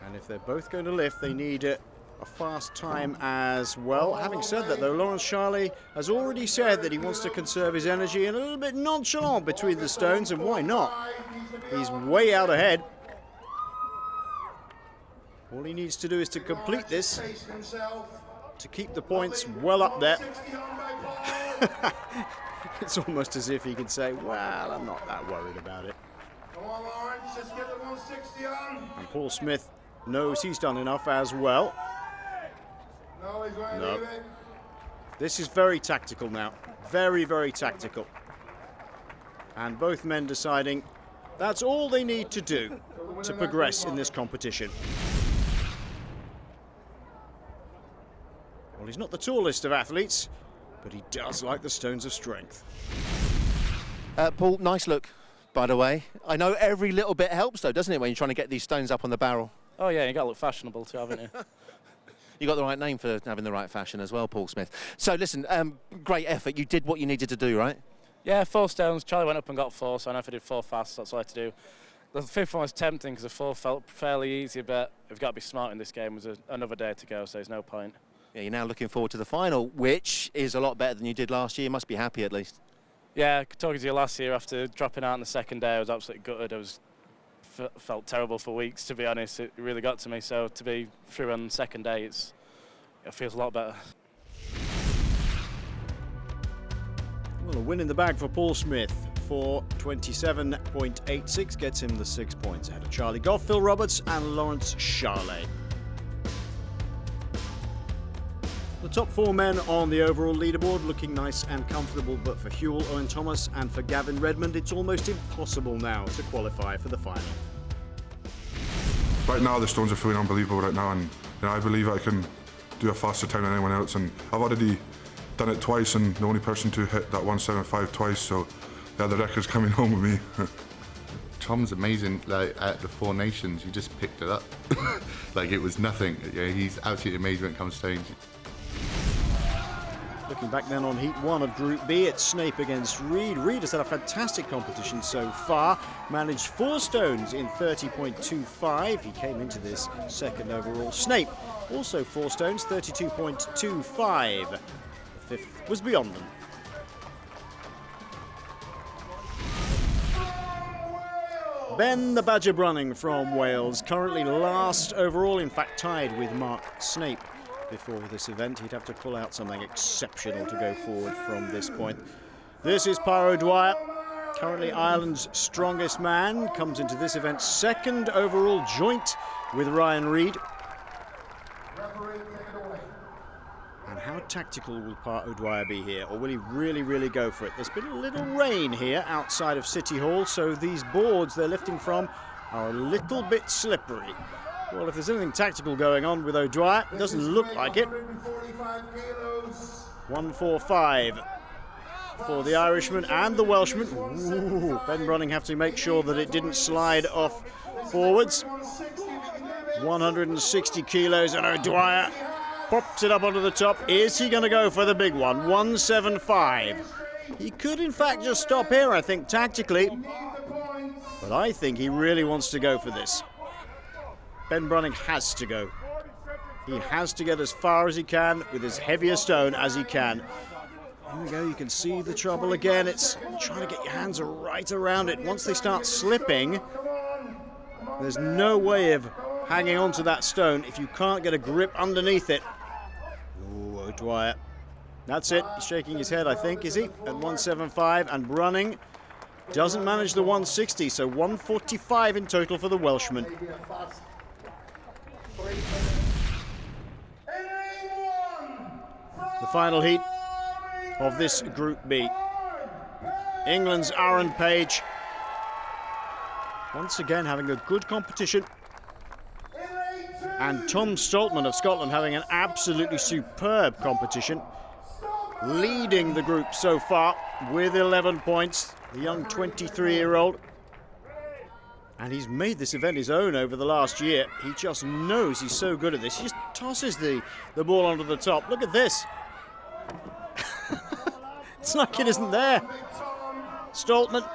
And if they're both going to lift, they need a fast time as well. Having said that, though, Laurent Charlet has already said that he wants to conserve his energy and a little bit nonchalant between the stones, and why not? He's way out ahead. All he needs to do is to complete this to keep the points well up there. It's almost as if he could say, well, I'm not that worried about it. Come on, Lawrence, just get the 160 on. And Paul Smith knows he's done enough as well. No, he's going to No. leave it. This is very tactical now. Very, very tactical. And both men deciding that's all they need to do to progress in this competition. Well, he's not the tallest of athletes, but he does like the stones of strength. Paul, nice look, by the way. I know every little bit helps, though, doesn't it, when you're trying to get these stones up on the barrel? Oh yeah, you got to look fashionable too, haven't you? You got the right name for having the right fashion as well, Paul Smith. So listen, great effort. You did what you needed to do, right? Yeah, 4 stones. Charlie went up and got 4, so I know if I did 4 fast, that's all I had to do. The 5th one was tempting because the 4 felt fairly easy, but we've got to be smart in this game. There's another day to go, so there's no point. Yeah, you're now looking forward to the final, which is a lot better than you did last year. You must be happy at least. Yeah, talking to you last year after dropping out on the second day, I was absolutely gutted. I felt terrible for weeks, to be honest. It really got to me, so to be through on the second day, it feels a lot better. Well, a win in the bag for Paul Smith. 4:27.86 gets him the 6 points ahead of Charlie Goff, Phil Roberts and Lawrence Charlet. The top 4 men on the overall leaderboard looking nice and comfortable, but for Huell, Owen Thomas and for Gavin Redmond, it's almost impossible now to qualify for the final. Right now, the stones are feeling unbelievable right now, and you know, I believe I can do a faster time than anyone else. And I've already done it twice, and the only person to hit that 175 twice. So, yeah, the record's coming home with me. Tom's amazing. Like at the Four Nations, you just picked it up, like it was nothing. Yeah, he's absolutely amazing when it comes to stones. Looking back then on Heat 1 of Group B, it's Snape against Reed. Reed has had a fantastic competition so far, managed 4 stones in 30.25. He came into this second overall. Snape, also 4 stones, 32.25. The 5th was beyond them. Ben the Badger Brunning from Wales, currently last overall, in fact tied with Mark Snape. Before this event, he'd have to pull out something exceptional to go forward from this point. This is Par O'Dwyer, currently Ireland's strongest man, comes into this event second overall joint with Ryan Reid. And how tactical will Par O'Dwyer be here, or will he really, really go for it? There's been a little rain here outside of City Hall, so these boards they're lifting from are a little bit slippery. Well, if there's anything tactical going on with O'Dwyer, it doesn't look like it. 145 for the Irishman and the Welshman. Ooh, Ben Brunning have to make sure that it didn't slide off forwards. 160 kilos, and O'Dwyer pops it up onto the top. Is he going to go for the big one? 175. He could, in fact, just stop here, I think, tactically. But I think he really wants to go for this. Ben Brunning has to go. He has to get as far as he can with as heavy a stone as he can. Here we go, you can see the trouble again. It's trying to get your hands right around it. Once they start slipping, there's no way of hanging on to that stone if you can't get a grip underneath it. Ooh, O'Dwyer. That's it. He's shaking his head, I think, is he? At 175, and Brunning doesn't manage the 160, so 145 in total for the Welshman. The final heat of this Group B. England's Aaron Page once again having a good competition, and Tom Stoltman of Scotland having an absolutely superb competition, leading the group so far with 11 points, the young 23-year-old. And he's made this event his own over the last year. He just knows he's so good at this. He just tosses the ball onto the top. Look at this. It's like it isn't there. Stoltman.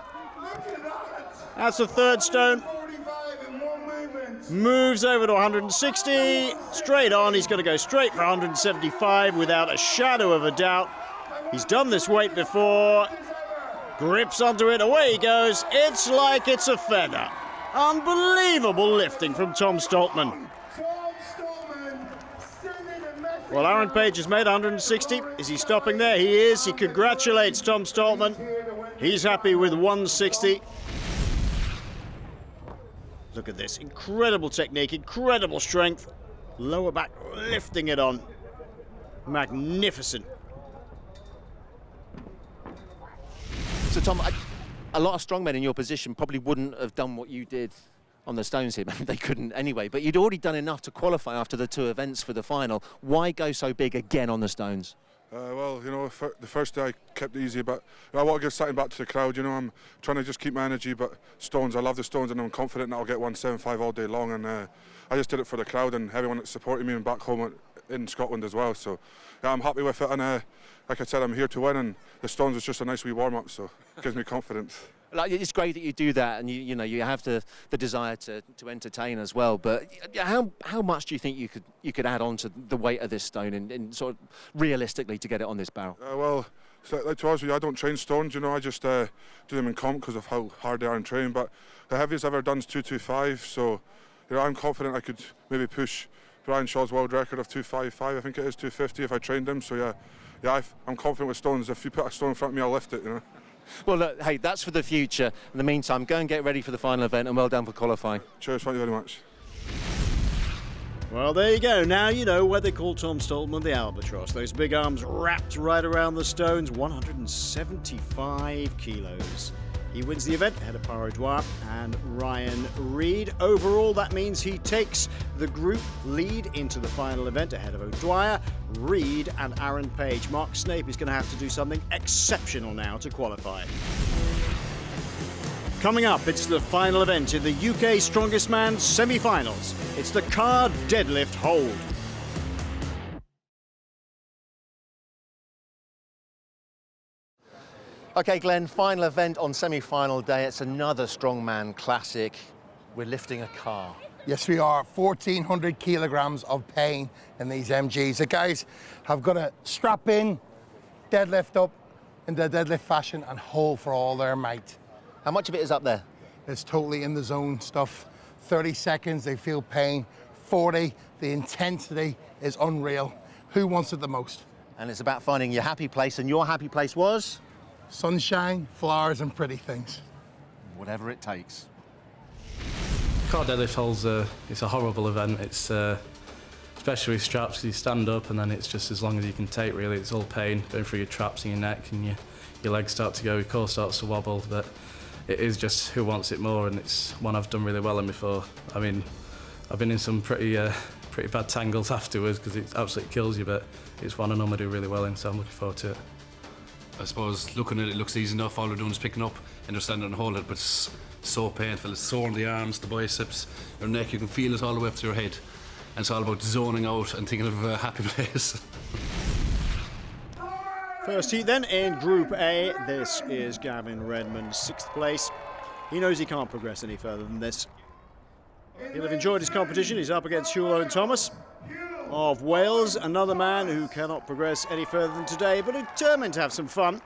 That's the 3rd stone. Moves over to 160. Straight on. He's going to go straight for 175 without a shadow of a doubt. He's done this weight before. Grips onto it. Away he goes. It's like it's a feather. Unbelievable lifting from Tom Stoltman. Well, Aaron Page has made 160. Is he stopping there? He is. He congratulates Tom Stoltman. He's happy with 160. Look at this. Incredible technique, incredible strength. Lower back lifting it on. Magnificent. So, Tom, a lot of strongmen in your position probably wouldn't have done what you did on the stones here. They couldn't anyway, but you'd already done enough to qualify after the 2 events for the final. Why go so big again on the stones? Well, you know, the first day I kept it easy, but I want to give something back to the crowd. You know, I'm trying to just keep my energy, but stones, I love the stones, and I'm confident that I'll get 175 all day long. And I just did it for the crowd and everyone that supported me and back home in Scotland as well. So yeah, I'm happy with it, and like I said, I'm here to win, and the stones is just a nice wee warm-up, so it gives me confidence. Like, it's great that you do that, and you know you have the desire to entertain as well. But how much do you think you could add on to the weight of this stone and sort of realistically to get it on this barrel? Well, so, like, to be honest with you, I don't train stones. You know, I just do them in comp because of how hard they are in training. But the heaviest I've ever done is 225. So you know, I'm confident I could maybe push Brian Shaw's world record of 255. I think it is 250 if I trained him. So yeah, I'm confident with stones. If you put a stone in front of me, I'll lift it. You know. Well, look, hey, that's for the future. In the meantime, go and get ready for the final event, and well done for qualifying. Cheers, thank you very much. Well, there you go. Now you know why they call Tom Stoltman the Albatross. Those big arms wrapped right around the stones, 175 kilos. He wins the event ahead of Paro Dwyer and Ryan Reed. Overall, that means he takes the group lead into the final event ahead of O'Dwyer, Reed and Aaron Page. Mark Snape is going to have to do something exceptional now to qualify. Coming up, it's the final event in the UK Strongest Man semi-finals. It's the car deadlift hold. Okay, Glenn, final event on semi-final day. It's another strongman classic. We're lifting a car. Yes, we are. 1,400 kilograms of pain in these MGs. The guys have got to strap in, deadlift up in the deadlift fashion and hold for all their might. How much of it is up there? It's totally in the zone stuff. 30 seconds, they feel pain. 40, the intensity is unreal. Who wants it the most? And it's about finding your happy place, and your happy place was? Sunshine, flowers and pretty things. Whatever it takes. Car deadlift holds it's a horrible event. It's especially with straps, you stand up and then it's just as long as you can take, really. It's all pain going through your traps and your neck, and your legs start to go, your core starts to wobble. But it is just who wants it more, and it's one I've done really well in before. I mean, I've been in some pretty bad tangles afterwards because it absolutely kills you, but it's one I normally do really well in, so I'm looking forward to it. I suppose looking at it, it looks easy enough. All we're doing is picking up and just standing and holding it, but it's so painful. It's sore in the arms, the biceps, your neck. You can feel it all the way up to your head. And it's all about zoning out and thinking of a happy place. First heat then in Group A. This is Gavin Redmond, 6th place. He knows he can't progress any further than this. He'll have enjoyed his competition. He's up against Hugh Owen Thomas of Wales, another man who cannot progress any further than today, but determined to have some fun.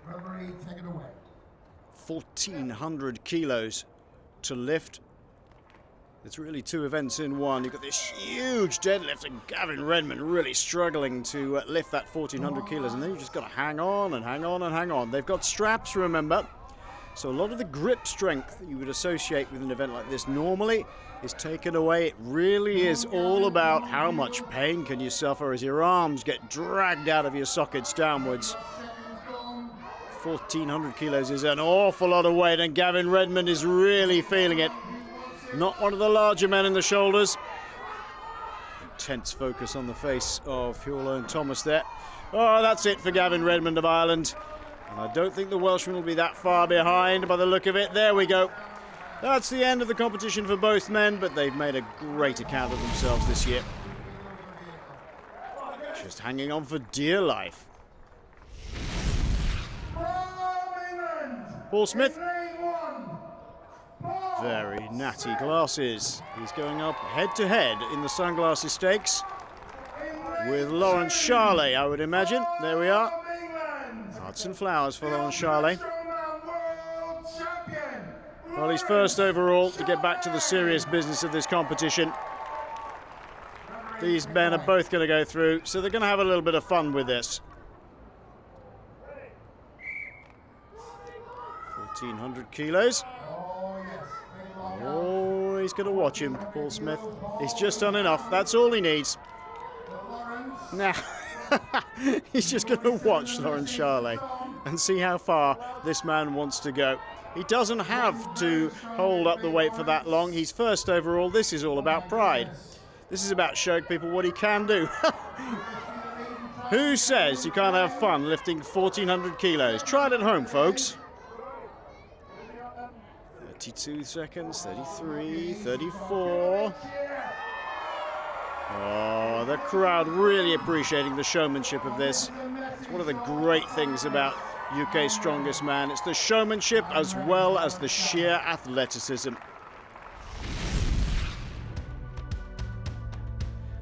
Referee, take it away. 1,400 kilos to lift. It's really 2 events in one. You've got this huge deadlift, and Gavin Redmond really struggling to lift that 1,400 kilos, and then you've just got to hang on and hang on and hang on. They've got straps, remember, so a lot of the grip strength that you would associate with an event like this normally is taken away. It really is all about how much pain can you suffer as your arms get dragged out of your sockets downwards. 1,400 kilos is an awful lot of weight, and Gavin Redmond is really feeling it. Not one of the larger men in the shoulders. Intense focus on the face of Hugh Owen Thomas there. Oh, that's it for Gavin Redmond of Ireland. And I don't think the Welshman will be that far behind by the look of it. There we go. That's the end of the competition for both men, but they've made a great account of themselves this year. Just hanging on for dear life. Paul Smith. Very natty glasses. He's going up head-to-head in the Sunglasses Stakes with Lawrence Charley, I would imagine. There we are. Hudson Flowers for Lawrence Charley. Well, he's first overall to get back to the serious business of this competition. These men are both going to go through, so they're going to have a little bit of fun with this. 1,400 kilos. Oh, he's going to watch him, Paul Smith. He's just done enough. That's all he needs. Now, he's just going to watch Lawrence Charlet and see how far this man wants to go. He doesn't have to hold up the weight for that long. He's first overall. This is all about pride. This is about showing people what he can do. Who says you can't have fun lifting 1,400 kilos? Try it at home, folks. 32 seconds, 33, 34. Oh, the crowd really appreciating the showmanship of this. It's one of the great things about UK's Strongest Man. It's the showmanship as well as the sheer athleticism.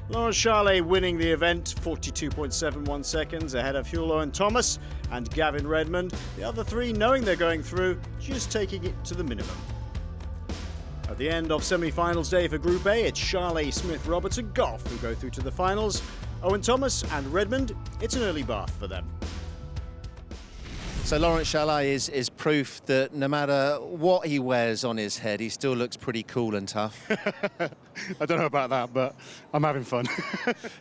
Lawrence Charlet winning the event, 42.71 seconds ahead of Huw Owen Thomas and Gavin Redmond. The other three, knowing they're going through, just taking it to the minimum. At the end of semi-finals day for Group A, it's Charlet, Smith, Roberts and Goff who go through to the finals. Owen Thomas and Redmond, it's an early bath for them. So Lawrence Charlet is proof that no matter what he wears on his head, he still looks pretty cool and tough. I don't know about that, but I'm having fun.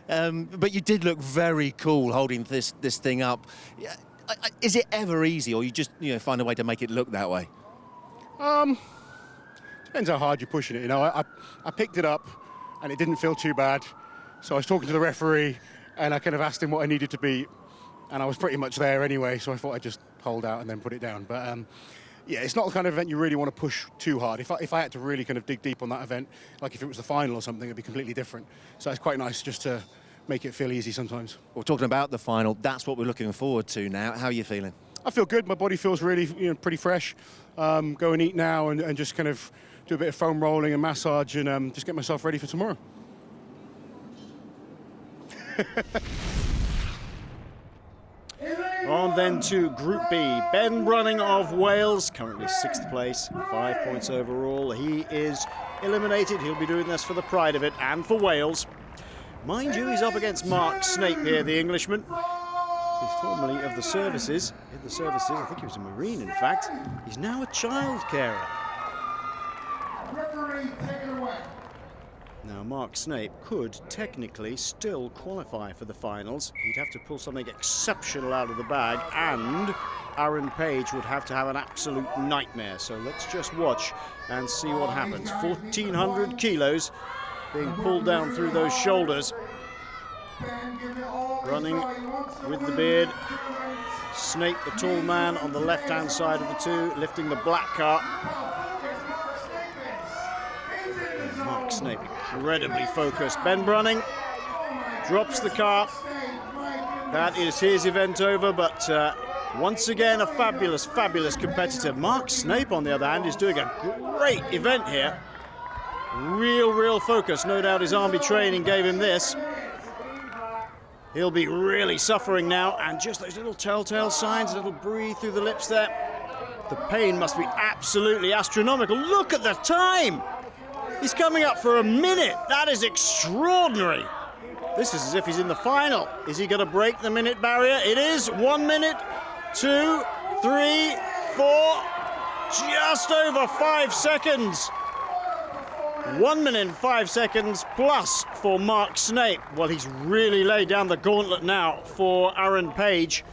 But you did look very cool holding this thing up. Is it ever easy, or you just find a way to make it look that way? Depends how hard you're pushing it. I picked it up, and it didn't feel too bad. So I was talking to the referee, and I kind of asked him what I needed to beat, and I was pretty much there anyway. So I thought I'd just hold out and then put it down. But yeah, it's not the kind of event you really want to push too hard. If I had to really kind of dig deep on that event, like if it was the final or something, it'd be completely different. So it's quite nice just to make it feel easy sometimes. Well, talking about the final, that's what we're looking forward to now. How are you feeling? I feel good. My body feels really pretty fresh. Go and eat now and just kind of do a bit of foam rolling and massage and just get myself ready for tomorrow. On then to Group B. Ben Brunning of Wales, currently 6th place, 5 points overall. He is eliminated. He'll be doing this for the pride of it and for Wales. Mind you, he's up against Mark Snape here, the Englishman. He's formerly of the services. In the services, I think he was a Marine, in fact. He's now a child carer. Referee, take it away. Now, Mark Snape could technically still qualify for the finals. He'd have to pull something exceptional out of the bag, and Aaron Page would have to have an absolute nightmare. So let's just watch and see what happens. 1,400 kilos being pulled down through those shoulders. Running with the beard. Snape, the tall man, on the left-hand side of the two, lifting the black cart. Mark Snape incredibly focused. Ben Brunning drops the cart. That is his event over, but once again a fabulous, fabulous competitor. Mark Snape, on the other hand, is doing a great event here. Real focus. No doubt his army training gave him this. He'll be really suffering now, and just those little telltale signs, a little breathe through the lips there. The pain must be absolutely astronomical. Look at the time! He's coming up for a minute. That is extraordinary. This is as if he's in the final. Is he going to break the minute barrier? It is. 1 minute, 2, 3, 4, just over 5 seconds. 1 minute and 5 seconds plus for Mark Snape. Well, he's really laid down the gauntlet now for Aaron Page.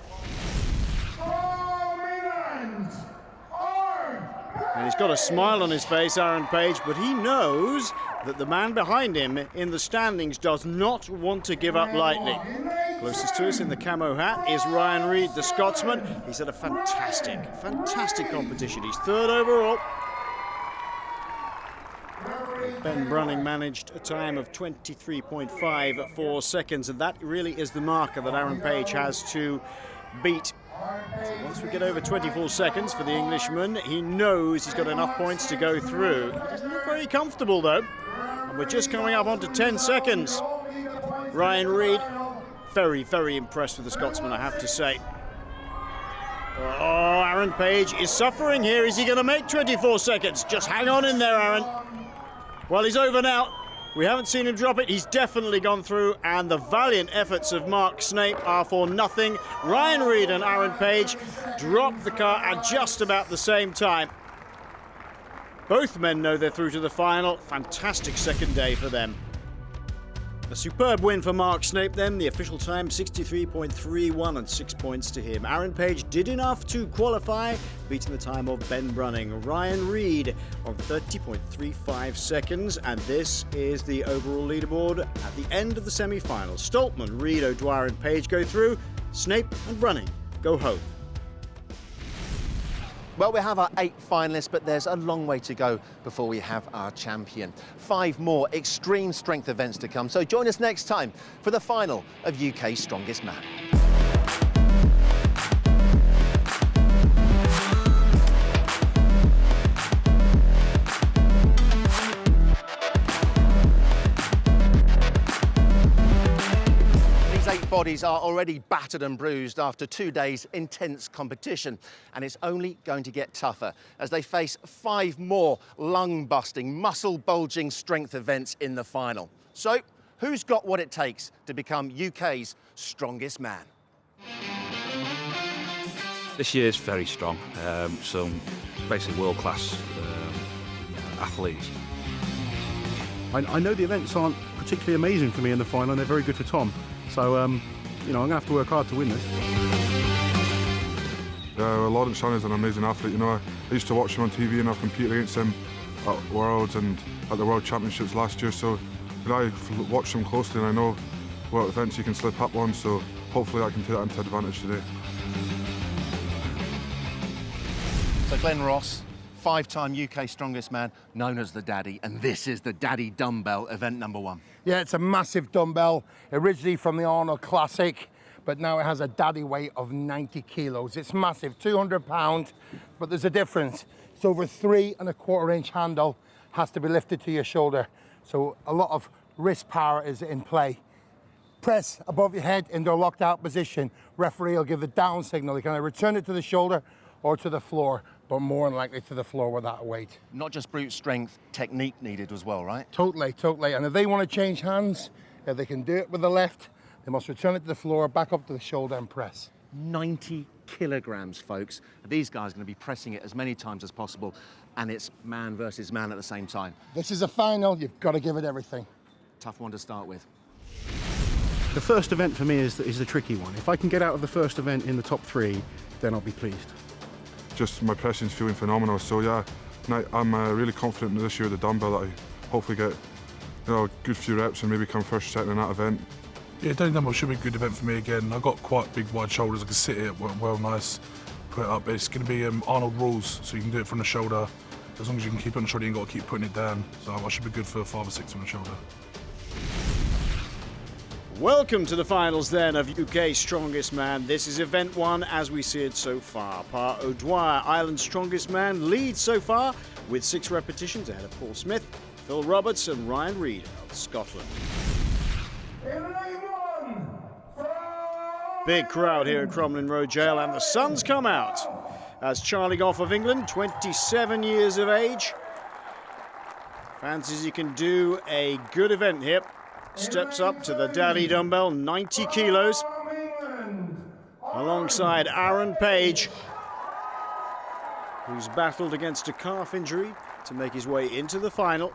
And he's got a smile on his face, Aaron Page, but he knows that the man behind him in the standings does not want to give up lightly. Closest to us in the camo hat is Ryan Reid, the Scotsman. He's had a fantastic competition. He's 3rd overall. Ben Brunning managed a time of 23.54 seconds, and that really is the marker that Aaron Page has to beat. So once we get over 24 seconds for the Englishman, he knows he's got enough points to go through. He doesn't look very comfortable, though. And we're just coming up onto 10 seconds. Ryan Reid, very impressed with the Scotsman, I have to say. Oh, Aaron Page is suffering here. Is he going to make 24 seconds? Just hang on in there, Aaron. Well, he's over now. We haven't seen him drop it. He's definitely gone through, and the valiant efforts of Mark Snape are for nothing. Ryan Reed and Aaron Page dropped the car at just about the same time. Both men know they're through to the final. Fantastic second day for them. A superb win for Mark Snape then. The official time 63.31 and 6 points to him. Aaron Page did enough to qualify, beating the time of Ben Brunning. Ryan Reed on 30.35 seconds, and this is the overall leaderboard at the end of the semi-final. Stoltman, Reed, O'Dwyer and Page go through. Snape and Brunning go home. Well, we have our 8 finalists, but there's a long way to go before we have our champion. 5 more extreme strength events to come, so join us next time for the final of UK's Strongest Man. Bodies are already battered and bruised after 2 days' intense competition, and it's only going to get tougher as they face 5 more lung-busting, muscle-bulging strength events in the final. So, who's got what it takes to become UK's strongest man? This year's very strong. Some basically world-class athletes. I know the events aren't particularly amazing for me in the final, and they're very good for Tom. So, I'm going to have to work hard to win this. Yeah, well, Lawrence Son is an amazing athlete. I used to watch him on TV and I've competed against him at Worlds and at the World Championships last year. So I've watched him closely and I know what events he can slip up on. So hopefully I can take that into advantage today. So Glenn Ross, 5-time UK strongest man, known as the Daddy, and this is the Daddy Dumbbell event number 1. Yeah, it's a massive dumbbell, originally from the Arnold Classic, but now it has a daddy weight of 90 kilos. It's massive, 200 pounds, but there's a difference. It's over 3¼ inch handle, has to be lifted to your shoulder. So a lot of wrist power is in play. Press above your head into a locked out position. Referee will give the down signal. You can return it to the shoulder or to the floor, but more than likely to the floor with that weight. Not just brute strength, technique needed as well, right? Totally, totally. And if they want to change hands, if they can do it with the left, they must return it to the floor, back up to the shoulder and press. 90 kilograms, folks. These guys are going to be pressing it as many times as possible, and it's man versus man at the same time. This is a final, you've got to give it everything. Tough one to start with. The first event for me is the tricky one. If I can get out of the first event in the top 3, then I'll be pleased. Just my pressing's feeling phenomenal. So yeah, I'm really confident this year with the dumbbell that I hopefully get a good few reps and maybe come first or second in that event. Yeah, Daddy Dumbbell should be a good event for me again. I've got quite big wide shoulders. I can sit it well nice, put it up. It's going to be Arnold rules, so you can do it from the shoulder. As long as you can keep it on the shoulder, you ain't got to keep putting it down. So I should be good for 5 or 6 on the shoulder. Welcome to the finals then of UK's Strongest Man. This is event 1 as we see it so far. Pa O'Dwyer, Ireland's strongest man, leads so far with 6 repetitions ahead of Paul Smith, Phil Roberts and Ryan Reed of Scotland. Big crowd here at Crumlin Road Jail, and the sun's come out as Charlie Goff of England, 27 years of age, fancies he can do a good event here. Steps up to the Daddy Dumbbell, 90 kilos, alongside Aaron Page, who's battled against a calf injury to make his way into the final.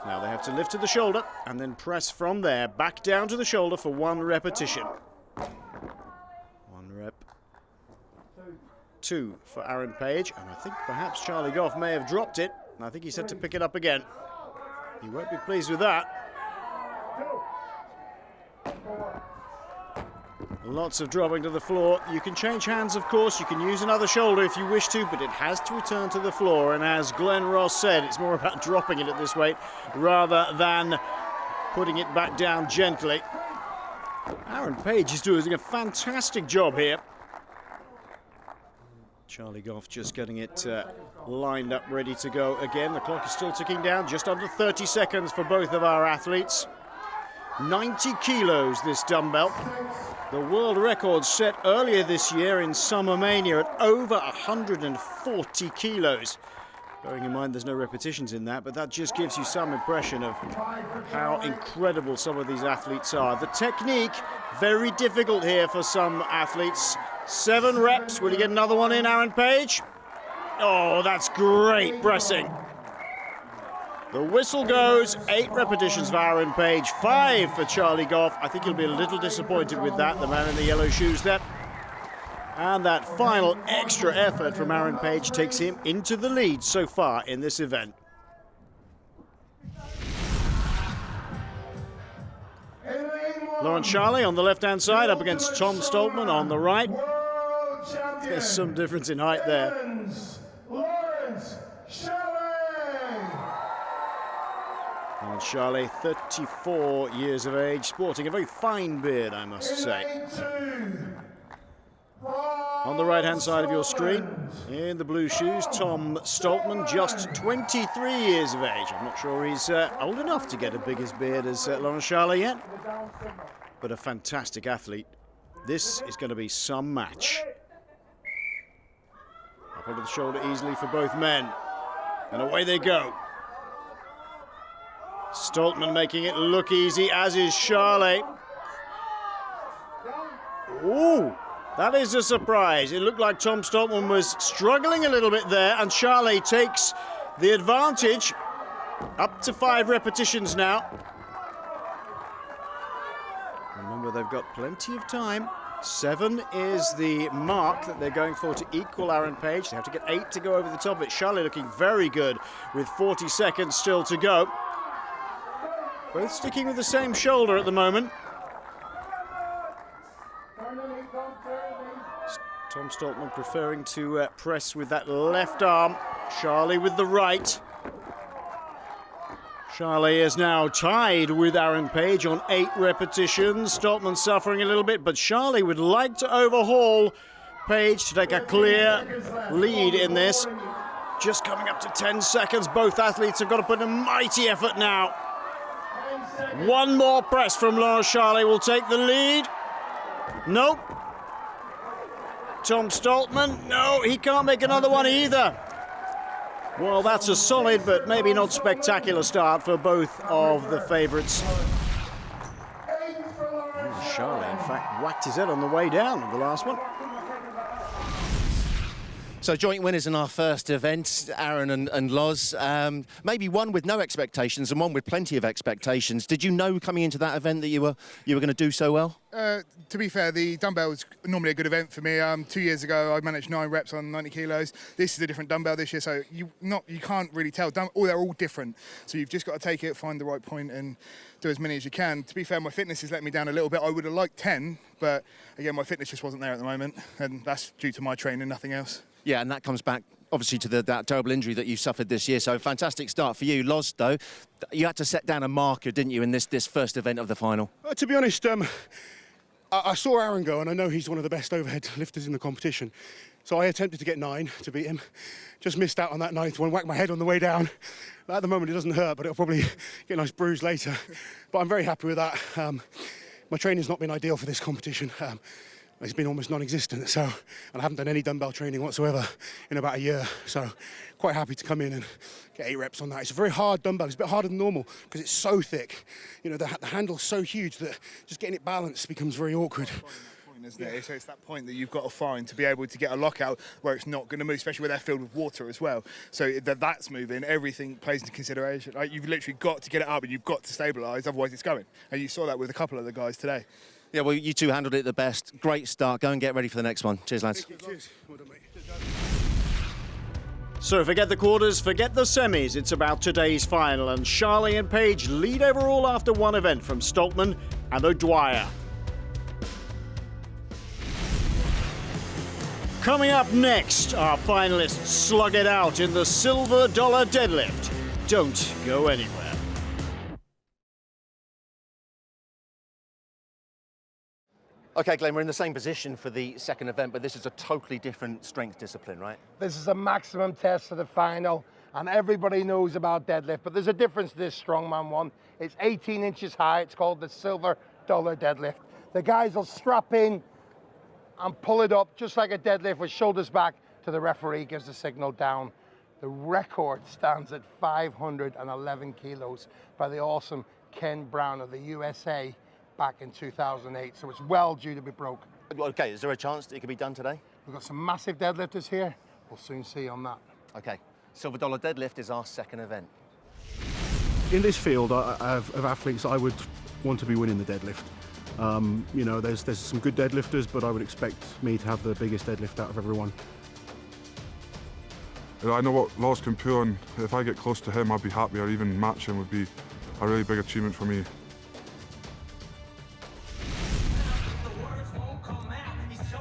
Now they have to lift to the shoulder and then press from there, back down to the shoulder for 1 repetition. 1 rep. 2 for Aaron Page, and I think perhaps Charlie Goff may have dropped it, and I think he said to pick it up again. He won't be pleased with that. Lots of dropping to the floor. You can change hands, of course. You can use another shoulder if you wish to, but it has to return to the floor. And as Glenn Ross said, it's more about dropping it at this weight rather than putting it back down gently. Aaron Page is doing a fantastic job here. Charlie Goff just getting it lined up, ready to go again. The clock is still ticking down, just under 30 seconds for both of our athletes. 90 kilos, this dumbbell. The world record set earlier this year in Summermania at over 140 kilos. Bearing in mind there's no repetitions in that, but that just gives you some impression of how incredible some of these athletes are. The technique, very difficult here for some athletes. 7 reps, will you get another one in, Aaron Page? Oh, that's great pressing. The whistle goes, 8 repetitions for Aaron Page, 5 for Charlie Goff. I think he'll be a little disappointed with that, the man in the yellow shoes there. And that final extra effort from Aaron Page takes him into the lead so far in this event. Lawrence Charley on the left-hand side up against Tom Stoltman on the right. There's some difference in height there. Lawrence Charley, 34 years of age, sporting a very fine beard, I must say. On the right-hand side of your screen, in the blue shoes, Tom Stoltman, just 23 years of age. I'm not sure he's old enough to get a big as beard as Lawrence Charley yet, but a fantastic athlete. This is going to be some match. Up onto the shoulder easily for both men, and away they go. Stoltman making it look easy, as is Charley. Ooh, that is a surprise. It looked like Tom Stoltman was struggling a little bit there, and Charley takes the advantage. Up to 5 repetitions now. Remember, they've got plenty of time. 7 is the mark that they're going for to equal Aaron Page. They have to get 8 to go over the top of it. Charley looking very good with 40 seconds still to go. Both sticking with the same shoulder at the moment. Tom Stoltman preferring to press with that left arm. Charley with the right. Charley is now tied with Aaron Page on 8 repetitions. Stoltman suffering a little bit, but Charley would like to overhaul Page to take a clear lead in this. Just coming up to 10 seconds. Both athletes have got to put in a mighty effort now. One more press from Lawrence Charley will take the lead. Nope. Tom Stoltman, no, he can't make another one either. Well, that's a solid but maybe not spectacular start for both of the favourites. Charley, in fact, whacked his head on the way down in the last one. So joint winners in our first event, Aaron and Loz. Maybe one with no expectations and one with plenty of expectations. Did you know coming into that event that you were going to do so well? To be fair, the dumbbell is normally a good event for me. 2 years ago, I managed 9 reps on 90 kilos. This is a different dumbbell this year, so you can't really tell. They're all different. So you've just got to take it, find the right point, and do as many as you can. To be fair, my fitness has let me down a little bit. I would have liked 10, but again, my fitness just wasn't there at the moment, and that's due to my training, nothing else. Yeah, and that comes back, obviously, to that terrible injury that you suffered this year. So fantastic start for you. Loz, though, you had to set down a marker, didn't you, in this first event of the final? To be honest, I saw Aaron go, and I know he's one of the best overhead lifters in the competition. So I attempted to get 9 to beat him. Just missed out on that 9th one, whacked my head on the way down. At the moment, it doesn't hurt, but it'll probably get a nice bruise later. But I'm very happy with that. My training's not been ideal for this competition. It's been almost non-existent, and I haven't done any dumbbell training whatsoever in about a year. So quite happy to come in and get 8 reps on that. It's a very hard dumbbell. It's a bit harder than normal because it's so thick. You know, the handle's so huge that just getting it balanced becomes very awkward. Isn't it? So it's that point that you've got to find to be able to get a lockout where it's not going to move, especially where they're filled with water as well. So that's moving, everything plays into consideration. Like, you've literally got to get it up and you've got to stabilise, otherwise it's going. And you saw that with a couple of the guys today. Yeah, well, you two handled it the best. Great start. Go and get ready for the next one. Cheers, lads. Cheers. Well done, mate. So forget the quarters, forget the semis. It's about today's final, and Charley and Page lead overall after one event from Stoltman and O'Dwyer. Coming up next, our finalists slug it out in the silver dollar deadlift. Don't go anywhere. OK, Glenn, we're in the same position for the second event, but this is a totally different strength discipline, right? This is a maximum test of the final. and everybody knows about deadlift, but there's a difference to this strongman one. It's 18 inches high. It's called the Silver Dollar Deadlift. The guys will strap in and pull it up just like a deadlift with shoulders back till the referee gives the signal down. The record stands at 511 kilos by the awesome Ken Brown of the USA back in 2008, so it's well due to be broke. Okay, is there a chance that it could be done today? We've got some massive deadlifters here. We'll soon see on that. Okay, Silver Dollar Deadlift is our second event. In this field of athletes, I would want to be winning the deadlift. You know, there's some good deadlifters, but I would expect me to have the biggest deadlift out of everyone. I know what Lars can pull, and if I get close to him, I'll be happy, or even match him would be a really big achievement for me.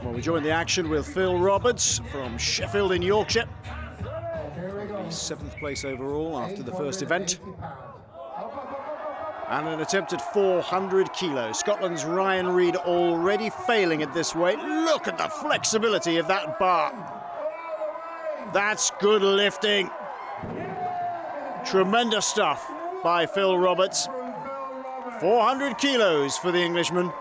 Well, we join the action with Phil Roberts from Sheffield in Yorkshire. He's 7th place overall after the first event. And an attempt at 400 kilos. Scotland's Ryan Reid already failing at this weight. Look at the flexibility of that bar. That's good lifting. Tremendous stuff by Phil Roberts. 400 kilos for the Englishman.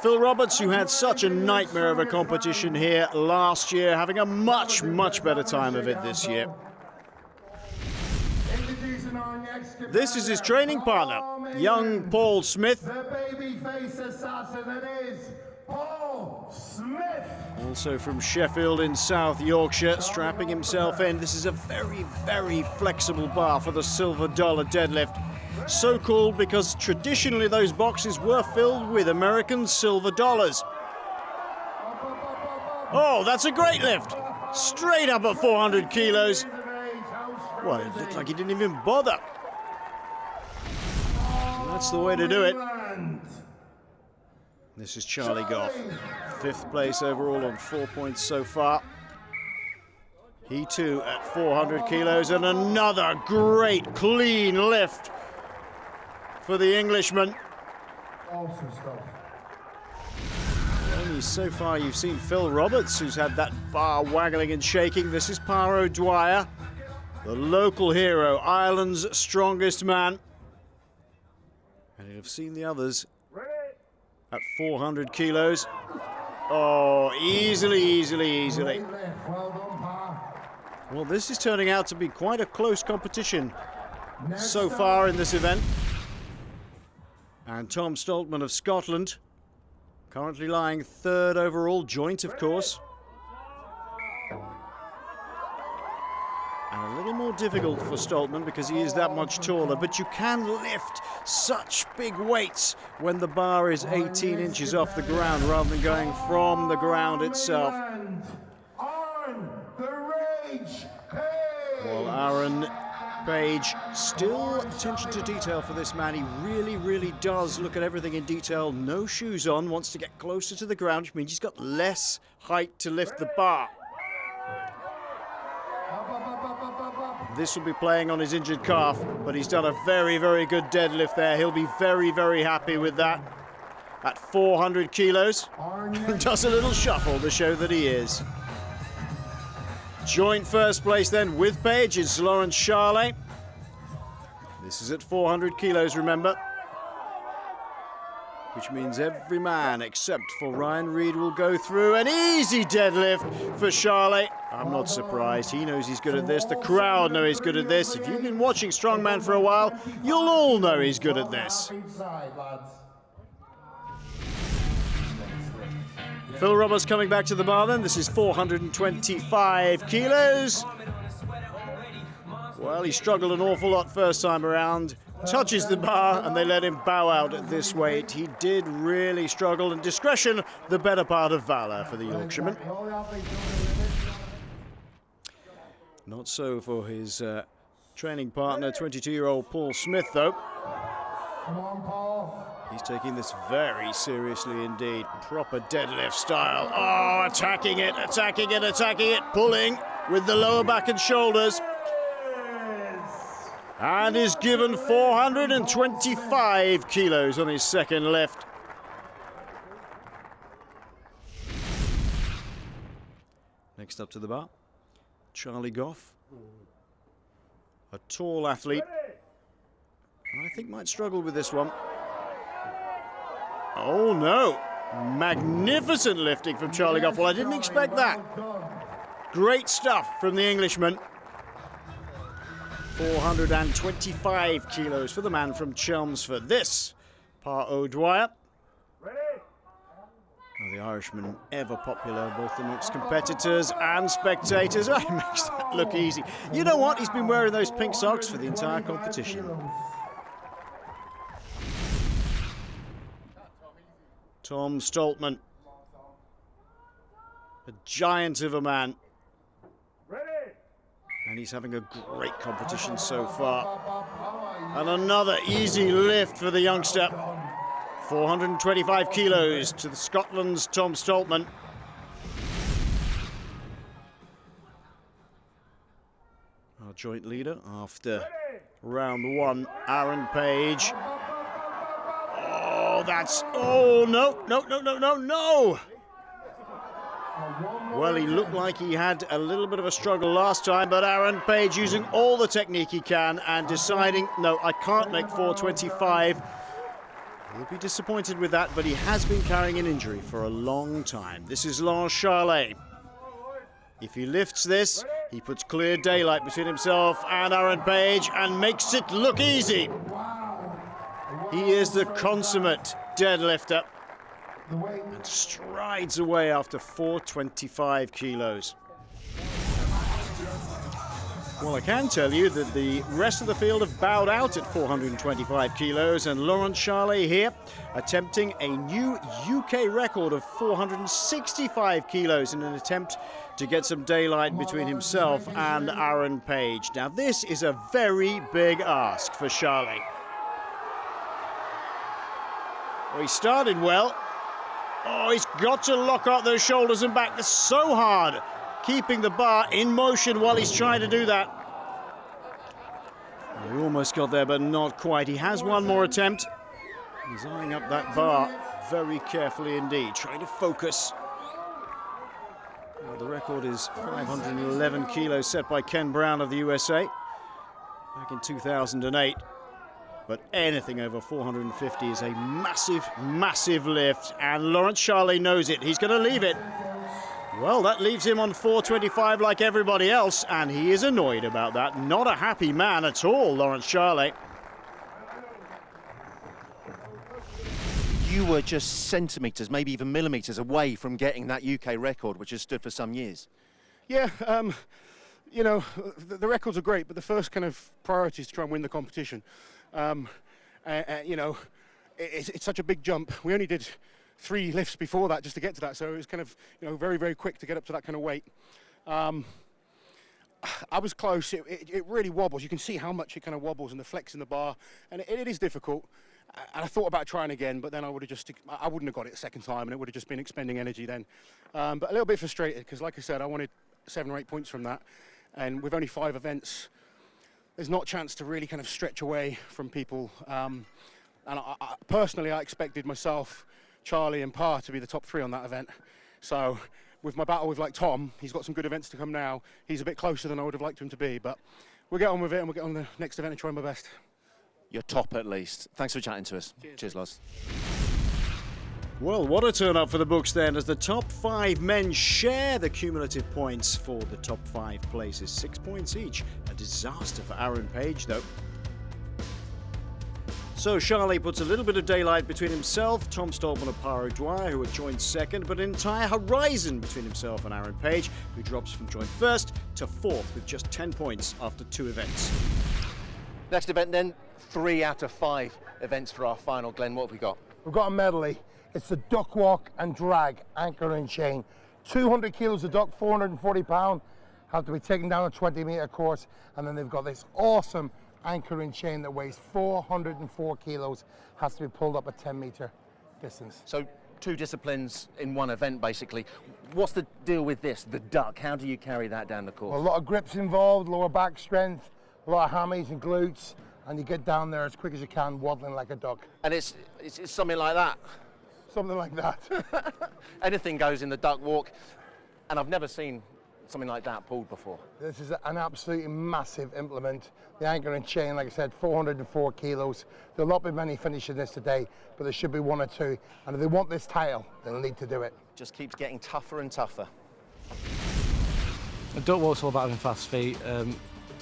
Phil Roberts, who had such a nightmare of a competition here last year, having a much, much better time of it this year. This is his training partner, young Paul Smith. The babyface assassin, it is Paul Smith. Also from Sheffield in South Yorkshire, strapping himself in. This is a very, very flexible bar for the Silver Dollar Deadlift. So called because traditionally those boxes were filled with American silver dollars. Oh, that's a great lift. Straight up at 400 kilos. Well, it looked like he didn't even bother. That's the way to do it. This is Charlie Goff. 5th place overall on 4 points so far. He too at 400 kilos, and another great clean lift for the Englishman. Awesome stuff. Only so far you've seen Phil Roberts, who's had that bar waggling and shaking. This is Pa O'Dwyer, the local hero, Ireland's strongest man. And you'll have seen the others at 400 kilos. Oh, easily. Well, this is turning out to be quite a close competition so far in this event. And Tom Stoltman of Scotland, currently lying 3rd overall, joint of course. And a little more difficult for Stoltman because he is that much taller, but you can lift such big weights when the bar is 18 inches off the ground rather than going from the ground itself. Well, Aaron Page, still attention to detail for this man. He really does look at everything in detail. No shoes on, wants to get closer to the ground, which means he's got less height to lift the bar. This will be playing on his injured calf, but he's done a very good deadlift there. He'll be very happy with that. At 400 kilos, does a little shuffle to show that he is. Joint 1st place then with Page is Lawrence Charlet. This is at 400 kilos, remember. Which means every man except for Ryan Reid will go through. An easy deadlift for Charlet. I'm not surprised. He knows he's good at this. The crowd know he's good at this. If you've been watching Strongman for a while, you'll all know he's good at this. Phil Roberts coming back to the bar then. This is 425 kilos. Well, he struggled an awful lot first time around. Touches the bar and they let him bow out at this weight. He did really struggle, and discretion, the better part of valour for the Yorkshireman. Not so for his training partner, 22-year-old Paul Smith, though. Come on, Paul. He's taking this very seriously indeed. Proper deadlift style. Oh, attacking it, pulling with the lower back and shoulders. And is given 425 kilos on his second lift. Next up to the bar, Charlie Goff. A tall athlete. I think might struggle with this one. Oh no! Magnificent lifting from Charlie Goff. Well, I didn't expect that. Great stuff from the Englishman. 425 kilos for the man from Chelmsford. This, Pa O'Dwyer. The Irishman, ever popular both amongst competitors and spectators. Oh, he makes that look easy. You know what? He's been wearing those pink socks for the entire competition. Tom Stoltman. A giant of a man. And he's having a great competition so far. And another easy lift for the youngster. 425 kilos to the Scotland's Tom Stoltman. Our joint leader after round one, Aaron Page. Oh, that's... Oh, no. Well, he looked like he had a little bit of a struggle last time, but Aaron Page using all the technique he can and deciding, no, I can't make 425. He'll be disappointed with that, but he has been carrying an injury for a long time. This is Lance Charlet. If he lifts this, he puts clear daylight between himself and Aaron Page and makes it look easy. He is the consummate deadlifter and strides away after 425 kilos. Well, I can tell you that the rest of the field have bowed out at 425 kilos, and Lance Charlet here attempting a new UK record of 465 kilos in an attempt to get some daylight between himself and Aaron Page. Now, this is a very big ask for Charlet. Well, he started well. Oh, he's got to lock up those shoulders and back. They're so hard. Keeping the bar in motion while he's trying to do that. He almost got there, but not quite. He has one more attempt. He's eyeing up that bar very carefully indeed, trying to focus. Well, the record is 511 kilos set by Ken Brown of the USA back in 2008. But anything over 450 is a massive, massive lift, and Lance Charlet knows it. He's going to leave it. Well, that leaves him on 425 like everybody else, and he is annoyed about that. Not a happy man at all, Lance Charlet. You were just centimetres, maybe even millimetres away from getting that UK record, which has stood for some years. Yeah, you know, the records are great, but the first kind of priority is to try and win the competition. You know, it's such a big jump. We only did 3 lifts before that just to get to that, so it was kind of, you know, very, very quick to get up to that kind of weight. I was close. It really wobbles. You can see how much it kind of wobbles and the flex in the bar, and it is difficult. And I thought about trying again, but then I wouldn't have got it a second time, and it would have just been expending energy then. But a little bit frustrated because, like I said, I wanted 7 or 8 points from that, and with only 5 events, there's not a chance to really kind of stretch away from people. And personally, I expected myself, Charlie and Pa to be the top 3 on that event. So with my battle with like Tom, he's got some good events to come now. He's a bit closer than I would have liked him to be, but we'll get on with it and we'll get on the next event and try my best. You're top at least. Thanks for chatting to us. Cheers, Loz. Well, what a turn up for the books then, as the top 5 men share the cumulative points for the top 5 places. 6 points each. A disaster for Aaron Page, though. So Charlet puts a little bit of daylight between himself, Tom Stoltman and Pa O'Dwyer, who are joint second, but an entire horizon between himself and Aaron Page, who drops from joint first to 4th with just 10 points after 2 events. Next event then, 3 out of 5 events for our final. Glenn, what have we got? We've got a medley. It's the duck walk and drag, anchor and chain. 200 kilos of duck, 440 pound, have to be taken down a 20-meter course, and then they've got this awesome anchor and chain that weighs 404 kilos, has to be pulled up a 10-meter distance. So 2 disciplines in one event, basically. What's the deal with this, the duck? How do you carry that down the course? Well, a lot of grips involved, lower back strength, a lot of hammies and glutes, and you get down there as quick as you can, waddling like a duck. And it's something like that? Something like that. Anything goes in the duck walk, and I've never seen something like that pulled before? This is an absolutely massive implement. The anchor and chain, like I said, 404 kilos. There'll not be many finishing this today, but there should be one or two. And if they want this title, they'll need to do it. Just keeps getting tougher and tougher. The duck walk's all about having fast feet.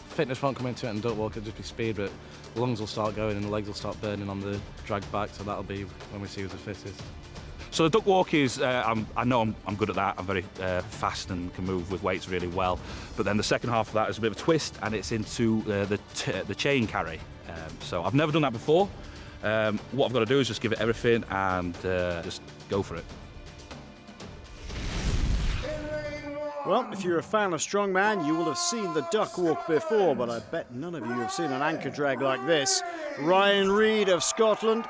Fitness won't come into it, and duck walk will just be speed, but the lungs will start going and the legs will start burning on the drag back, so that'll be when we see who's the fittest. So the duck walk is, I know I'm good at that. I'm very fast and can move with weights really well. But then the second half of that is a bit of a twist, and it's into the chain carry. So I've never done that before. What I've got to do is just give it everything and just go for it. Well, if you're a fan of strongman, you will have seen the duck walk before, but I bet none of you have seen an anchor drag like this. Ryan Reid of Scotland.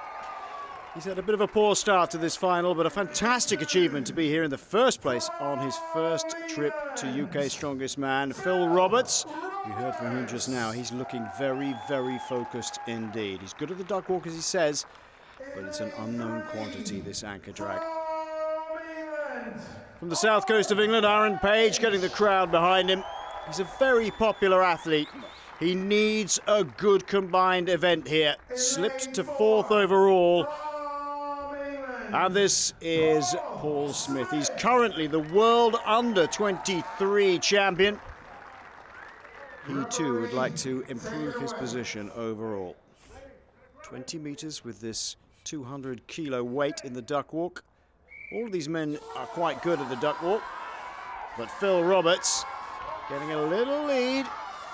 He's had a bit of a poor start to this final, but a fantastic achievement to be here in the first place on his first trip to UK Strongest Man. Phil Roberts, you heard from him just now. He's looking very, very focused indeed. He's good at the duck walk, as he says, but it's an unknown quantity, this anchor drag. From the south coast of England, Aaron Page getting the crowd behind him. He's a very popular athlete. He needs a good combined event here. Slipped to 4th overall. And this is Paul Smith. He's currently the world under-23 champion. He too would like to improve his position overall. 20 metres with this 200-kilo weight in the duck walk. All of these men are quite good at the duck walk, but Phil Roberts getting a little lead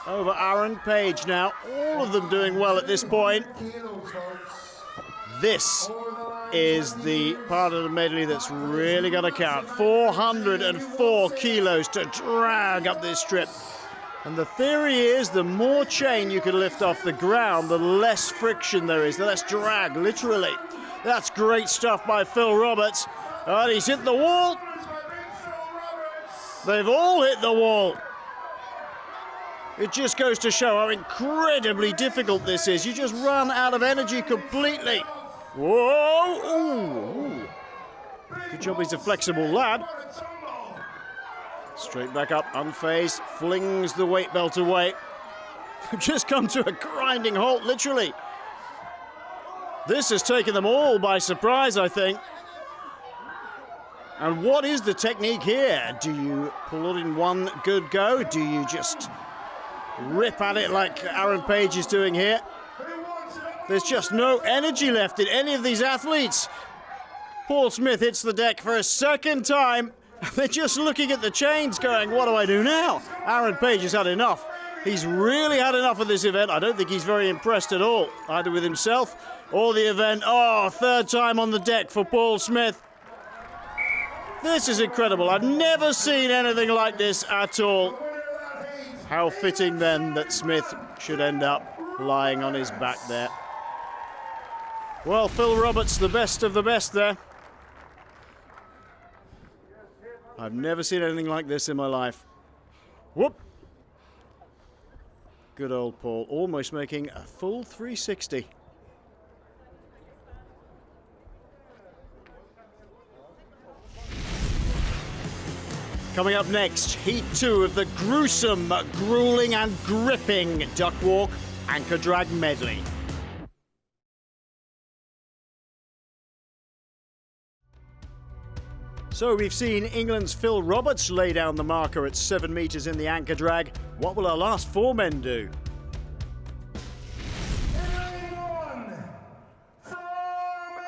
over Aaron Page now. All of them doing well at this point. This is the part of the medley that's really going to count. 404 kilos to drag up this strip. And the theory is the more chain you can lift off the ground, the less friction there is, the less drag, literally. That's great stuff by Phil Roberts. And he's hit the wall. They've all hit the wall. It just goes to show how incredibly difficult this is. You just run out of energy completely. Whoa! Ooh. Good job he's a flexible lad. Straight back up, unfazed, flings the weight belt away. Just come to a grinding halt, literally. This has taken them all by surprise, I think. And what is the technique here? Do you pull it in one good go? Do you just rip at it like Aaron Page is doing here? There's just no energy left in any of these athletes. Paul Smith hits the deck for a second time. They're just looking at the chains going, what do I do now? Aaron Page has had enough. He's really had enough of this event. I don't think he's very impressed at all, either with himself or the event. Oh, third time on the deck for Paul Smith. This is incredible. I've never seen anything like this at all. How fitting then that Smith should end up lying on his back there. Well, Phil Roberts, the best of the best there. I've never seen anything like this in my life. Whoop! Good old Paul, almost making a full 360. Coming up next, Heat 2 of the gruesome, grueling and gripping duck walk anchor drag medley. So we've seen England's Phil Roberts lay down the marker at 7 metres in the anchor drag. What will our last 4 men do?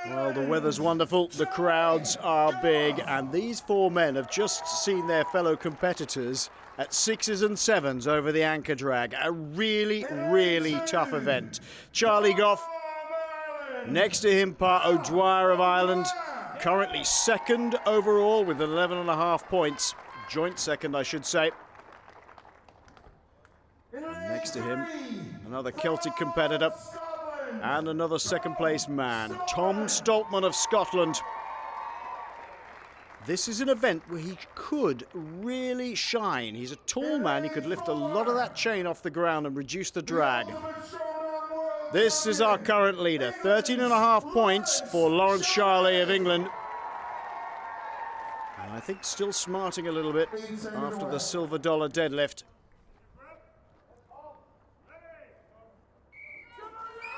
Well, the weather's wonderful, the crowds are big, and these 4 men have just seen their fellow competitors at 6s and 7s over the anchor drag. A really, really tough event. Charlie Goff, next to him, Pa O'Dwyer of Ireland, currently 2nd overall with 11.5 points. Joint 2nd, I should say. And next to him, another Celtic competitor. And another 2nd place man, Tom Stoltman of Scotland. This is an event where he could really shine. He's a tall man, he could lift a lot of that chain off the ground and reduce the drag. This is our current leader, 13.5 points for Lawrence Charley of England. And I think still smarting a little bit after the silver dollar deadlift.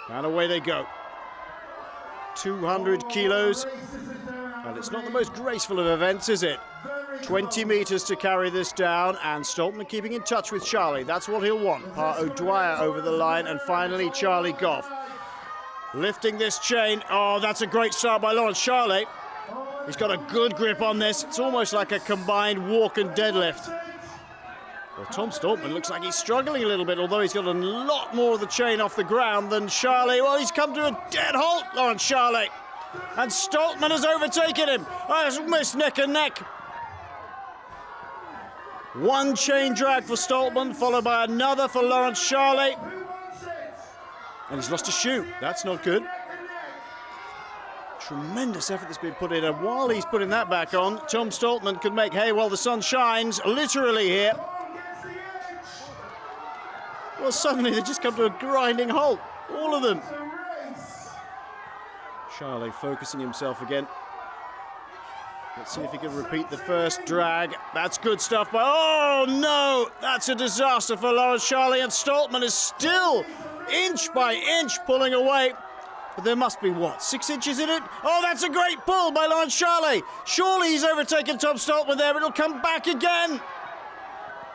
And away they go. 200 kilos. And it's not the most graceful of events, is it? 20 metres to carry this down, and Stoltman keeping in touch with Charlie. That's what he'll want. Pa O'Dwyer over the line, and finally Charlie Goff. Lifting this chain. Oh, that's a great start by Lawrence Charlie. He's got a good grip on this. It's almost like a combined walk and deadlift. Well, Tom Stoltman looks like he's struggling a little bit, although he's got a lot more of the chain off the ground than Charlie. Well, he's come to a dead halt, Lawrence Charlie. And Stoltman has overtaken him. Oh, it's almost neck and neck. One chain drag for Stoltman, followed by another for Lawrence Charlie. And he's lost a shoe. That's not good. Tremendous effort that's been put in, and while he's putting that back on, Tom Stoltman could make hay while the sun shines, literally here. Well, suddenly they just come to a grinding halt, all of them. Charlie focusing himself again. Let's see if he can repeat the first drag. That's good stuff, but oh no! That's a disaster for Lawrence Charlie, and Stoltman is still inch by inch pulling away. But there must be, what, 6 inches in it? Oh, that's a great pull by Lawrence Charlie. Surely he's overtaken Tom Stoltman there, but it'll come back again.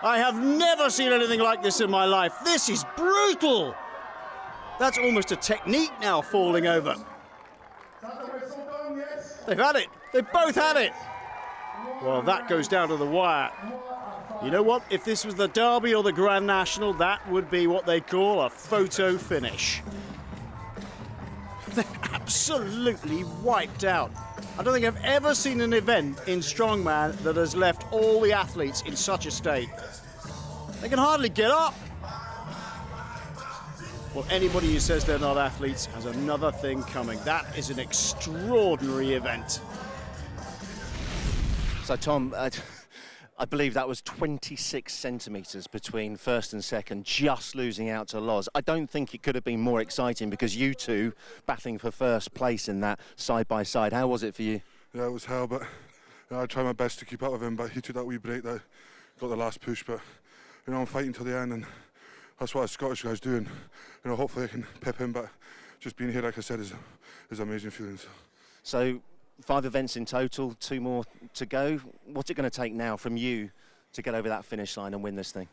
I have never seen anything like this in my life. This is brutal. That's almost a technique now, falling over. They've had it. They've both had it. Well, that goes down to the wire. You know what? If this was the Derby or the Grand National, that would be what they call a photo finish. They're absolutely wiped out. I don't think I've ever seen an event in strongman that has left all the athletes in such a state. They can hardly get up. Well, anybody who says they're not athletes has another thing coming. That is an extraordinary event. So, Tom, I believe that was 26 centimetres between first and second, just losing out to Loz. I don't think it could have been more exciting because you two battling for first place in that side by side. How was it for you? Yeah, it was hell, but I tried my best to keep up with him, but he took that wee break that got the last push. But, I'm fighting till the end, and that's what a Scottish guy's doing. Hopefully I can pip him, but just being here, like I said, is an amazing feeling. So 5 events in total, 2 more to go. What's it going to take now from you to get over that finish line and win this thing?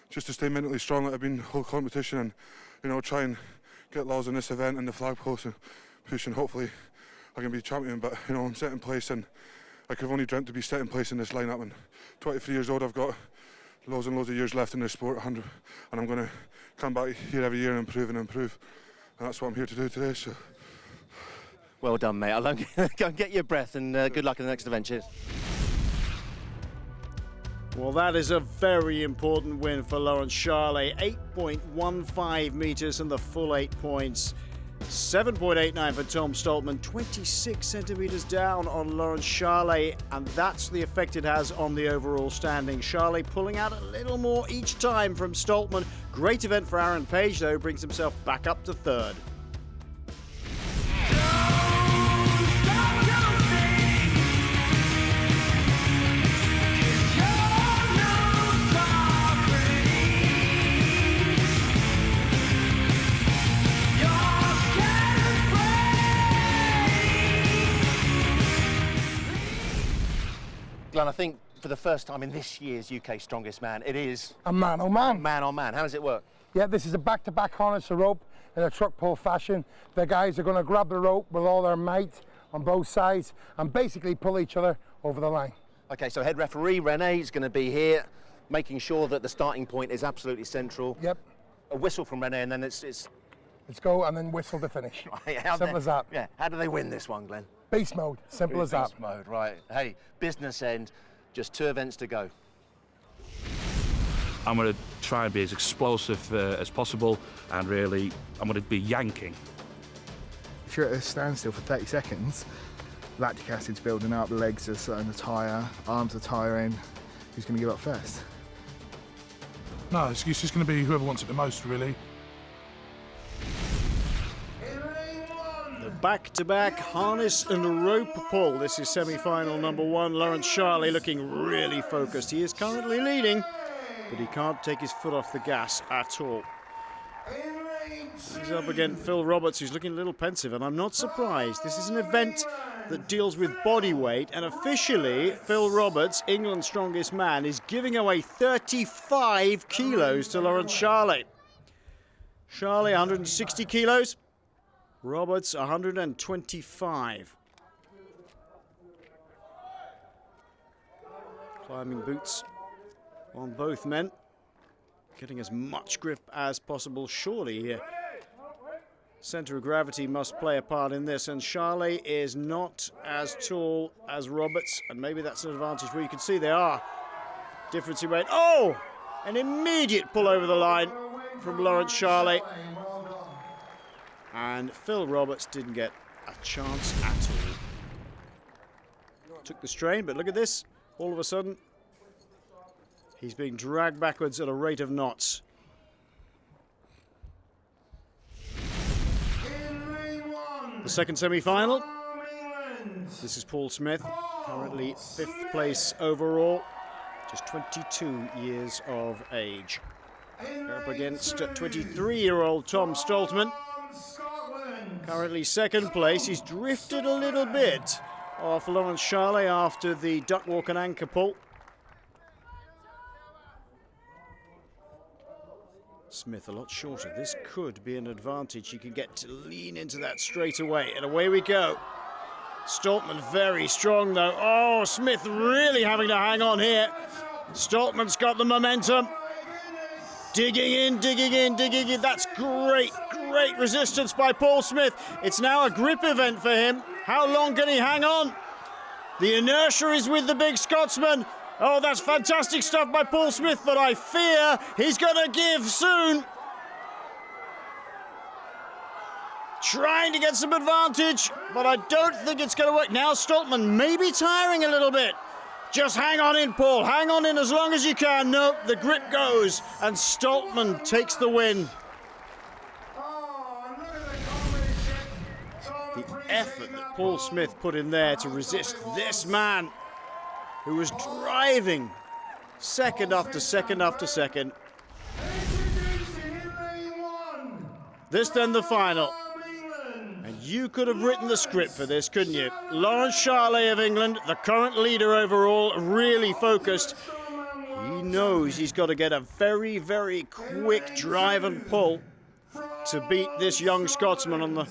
Just to stay mentally strong like I've been the whole competition, and try and get Loz in this event and the flag post and push, and hopefully I can be champion. But I'm second place, and I could have only dreamt to be second place in this lineup. And 23 years old, I've got loads and loads of years left in this sport, and I'm going to come back here every year and improve, and that's what I'm here to do today. So. Well done, mate. I'll go and get your breath, and good luck in the next event. Cheers. Well, that is a very important win for Lawrence Charlie. 8.15 metres and the full 8 points. 7.89 for Tom Stoltman. 26 centimetres down on Lawrence Charlie, and that's the effect it has on the overall standing. Charlie pulling out a little more each time from Stoltman. Great event for Aaron Page, though, brings himself back up to third. Glenn, I think for the first time in this year's UK Strongest Man, it is a man-on-man. Man-on-man. How does it work? Yeah, this is a back-to-back harness of rope in a truck pull fashion. The guys are going to grab the rope with all their might on both sides and basically pull each other over the line. Okay, so head referee Rene is going to be here, making sure that the starting point is absolutely central. Yep. A whistle from Rene, and then it's Let's go, and then whistle to finish. Simple as that. Yeah. How do they win this one, Glenn? Beast mode. Simple as that. Beast mode, right. Hey, business end. Just 2 events to go. I'm going to try and be as explosive as possible, and really, I'm going to be yanking. If you're at a standstill for 30 seconds, lactic acid's building up, legs are starting to tire, arms are tiring. Who's going to give up first? No, it's just going to be whoever wants it the most, really. The back-to-back harness and rope pull. This is semi-final number 1. Lawrence Charley looking really focused. He is currently leading, but he can't take his foot off the gas at all. He's up against Phil Roberts, who's looking a little pensive, and I'm not surprised. This is an event that deals with body weight, and officially Phil Roberts, England's strongest man, is giving away 35 kilos to Lawrence Charley. Charley 160 kilos, Roberts 125. Climbing boots on both men, getting as much grip as possible. Surely centre of gravity must play a part in this, and Charley is not as tall as Roberts, and maybe that's an advantage where you can see they are difference in weight. Oh, an immediate pull over the line from Lawrence Charley, and Phil Roberts didn't get a chance at all. Took the strain, but look at this, all of a sudden he's being dragged backwards at a rate of knots. The second semi-final. This is Paul Smith, currently 5th place overall, just 22 years of age. Up against 23-year-old Tom Stoltman, currently 2nd place. He's drifted a little bit off Lawrence Charley after the duck walk and anchor pull. Smith a lot shorter. This could be an advantage. He can get to lean into that straight away, and away we go. Stoltman very strong though. Oh, Smith really having to hang on here. Stoltman's got the momentum. Digging in, digging in, digging in. That's great, great resistance by Paul Smith. It's now a grip event for him. How long can he hang on? The inertia is with the big Scotsman. Oh, that's fantastic stuff by Paul Smith, but I fear he's going to give soon. Trying to get some advantage, but I don't think it's going to work. Now Stoltman may be tiring a little bit. Just hang on in, Paul. Hang on in as long as you can. No, the grip goes, and Stoltman takes the win. The effort that Paul Smith put in there to resist this man, who was driving second after second after second. This then the final. And you could have written the script for this, couldn't you? Lawrence Charley of England, the current leader overall, really focused. He knows he's got to get a very, very quick drive and pull to beat this young Scotsman on the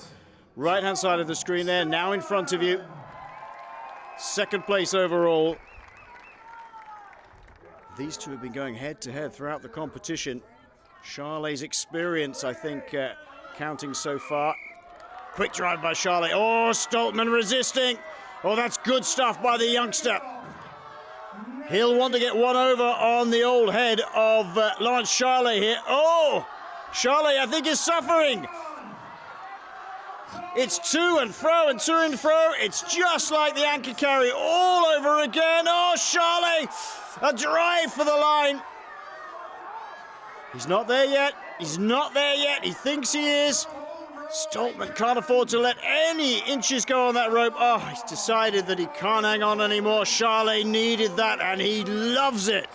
right-hand side of the screen there, now in front of you. 2nd place overall. These two have been going head-to-head throughout the competition. Charley's experience, I think, counting so far. Quick drive by Charley. Oh, Stoltman resisting. Oh, that's good stuff by the youngster. He'll want to get one over on the old head of Lawrence Charley here. Oh, Charley, I think, is suffering. It's to and fro and to and fro. It's just like the anchor carry all over again. Oh, Charley, a drive for the line. He's not there yet. He's not there yet. He thinks he is. Stoltman can't afford to let any inches go on that rope. Oh, he's decided that he can't hang on anymore. Charley needed that, and he loves it.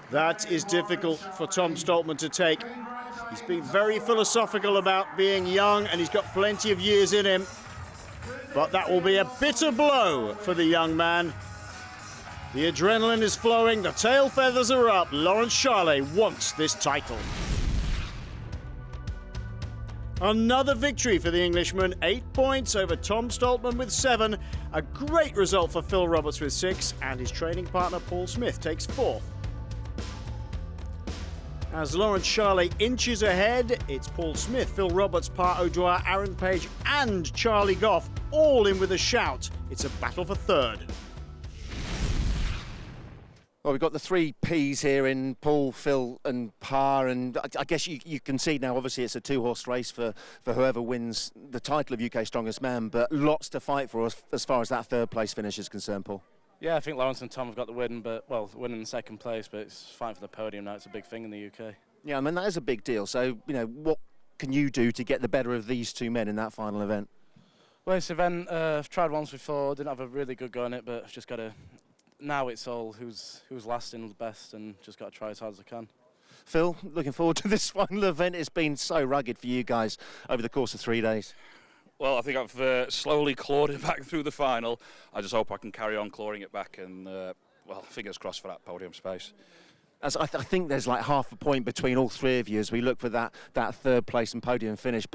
That is difficult for Tom Stoltman to take. He's been very philosophical about being young, and he's got plenty of years in him. But that will be a bitter blow for the young man. The adrenaline is flowing, the tail feathers are up. Lawrence Charley wants this title. Another victory for the Englishman, 8 points over Tom Stoltman with 7. A great result for Phil Roberts with 6, and his training partner Paul Smith takes 4th. As Lawrence Charley inches ahead, it's Paul Smith, Phil Roberts, Pa O'Dwyer, Aaron Page and Charlie Goff all in with a shout. It's a battle for 3rd. Well, we've got the 3 Ps here in Paul, Phil and Pa, and I guess you can see now, obviously it's a 2-horse race for whoever wins the title of UK Strongest Man, but lots to fight for as far as that 3rd place finish is concerned, Paul. Yeah, I think Lawrence and Tom have got the win, but, well, winning in 2nd place, but it's fighting for the podium now. It's a big thing in the UK. Yeah, I mean, that is a big deal. So, you know, what can you do to get the better of these two men in that final event? Well, this event, I've tried once before, didn't have a really good go on it, but I've just got to, now it's all who's lasting the best and just got to try as hard as I can. Phil, looking forward to this final event. It's been so rugged for you guys over the course of 3 days. Well, I think I've slowly clawed it back through the final. I just hope I can carry on clawing it back and, well, fingers crossed for that podium space. As I think there's like half a point between all three of you as we look for that third place and podium finish.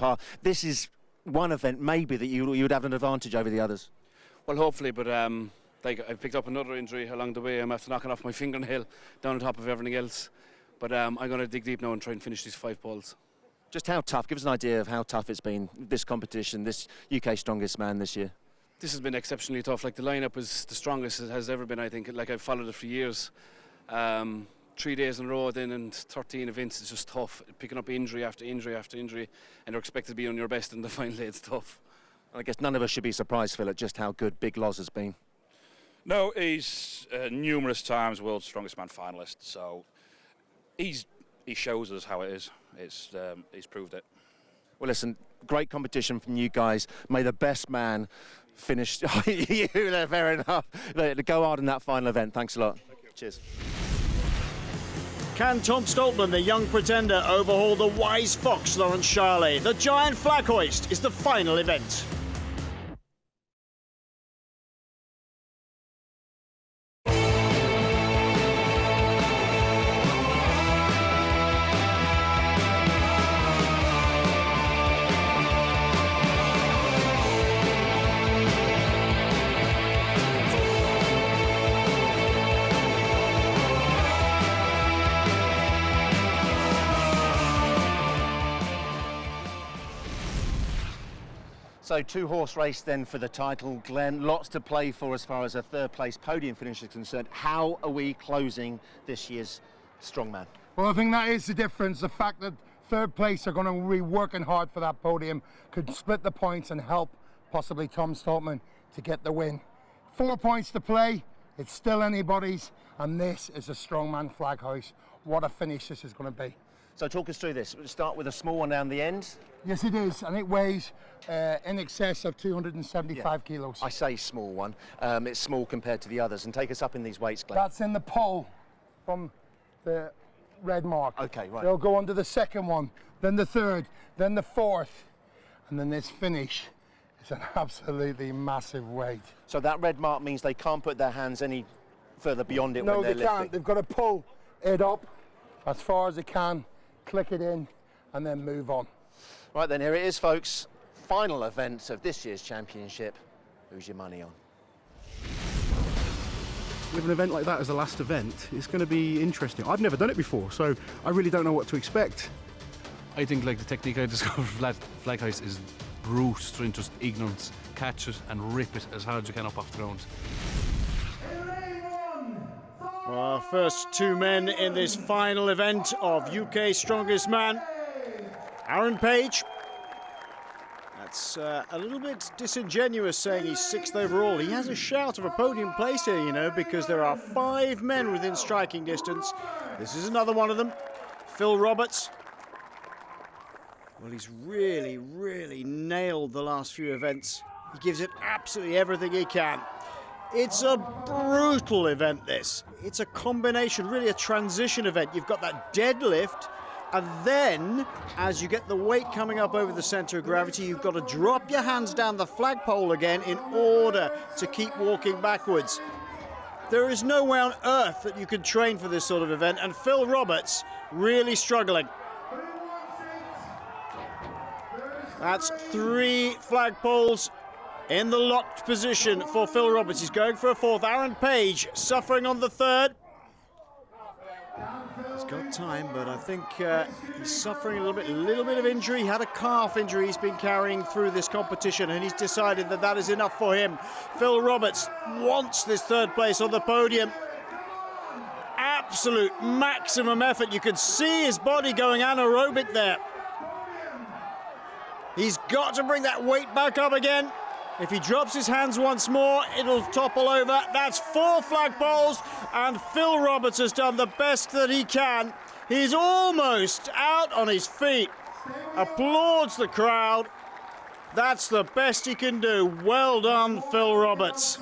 This is one event maybe that you would have an advantage over the others. Well, hopefully, but I picked up another injury along the way. I'm after knocking off my fingernail down on top of everything else. But I'm going to dig deep now and try and finish these 5 poles. Just how tough, give us an idea of how tough it's been, this competition, this UK Strongest Man this year. This has been exceptionally tough. Like, the lineup is the strongest it has ever been, I think. Like, I've followed it for years. 3 days in a row then and 13 events is just tough. Picking up injury after injury after injury, and you're expected to be on your best in the final day, it's tough. I guess none of us should be surprised, Phil, at just how good Big Loz has been. No, he's numerous times world's strongest man finalist, so he shows us how it is. He's proved it. Well, listen, great competition from you guys. May the best man finish. You there, fair enough. Go hard in that final event. Thanks a lot. Cheers. Can Tom Stoltman, the young pretender, overhaul the wise fox Lawrence Charley? The giant flag hoist is the final event. So 2-horse race then for the title, Glenn. Lots to play for as far as a third place podium finish is concerned. How are we closing this year's Strongman? Well, I think that is the difference. The fact that third place are going to be working hard for that podium could split the points and help possibly Tom Stoltman to get the win. 4 points to play. It's still anybody's, and this is a Strongman flag hoist. What a finish this is going to be. So talk us through this. We'll start with a small one down the end. Yes, it is, and it weighs in excess of 275 kilos. I say small one. It's small compared to the others. And take us up in these weights, Glenn. That's in the pole from the red mark. Okay, right. They'll go on to the second one, then the third, then the fourth, and then this finish is an absolutely massive weight. So that red mark means they can't put their hands any further beyond it when they're lifting? No, they can't. They've got to pull it up as far as they can, click it in, and then move on. Right then, here it is, folks. Final event of this year's championship. Who's your money on? With an event like that as the last event, it's going to be interesting. I've never done it before, so I really don't know what to expect. I think like the technique I discovered for flag hoist is brute strength, just ignorance. Catch it and rip it as hard as you can up off the ground. Our first 2 men in this final event of UK Strongest Man. Aaron Page. That's a little bit disingenuous saying he's 6th overall. He has a shout of a podium place here, you know, because there are 5 men within striking distance. This is another one of them. Phil Roberts. Well, he's really, really nailed the last few events. He gives it absolutely everything he can. It's a brutal event, this. It's a combination, really a transition event. You've got that deadlift, and then, as you get the weight coming up over the centre of gravity, you've got to drop your hands down the flagpole again in order to keep walking backwards. There is no way on earth that you can train for this sort of event, and Phil Roberts really struggling. That's 3 flagpoles in the locked position for Phil Roberts. He's going for a 4th. Aaron Page suffering on the 3rd. He's got time, but I think he's suffering a little bit of injury. He had a calf injury he's been carrying through this competition, and he's decided that that is enough for him. Phil Roberts wants this 3rd place on the podium. Absolute maximum effort. You can see his body going anaerobic there. He's got to bring that weight back up again. If he drops his hands once more, it'll topple over. That's 4 flagpoles, and Phil Roberts has done the best that he can. He's almost out on his feet. applauds the crowd. That's the best he can do. Well done, Phil Roberts.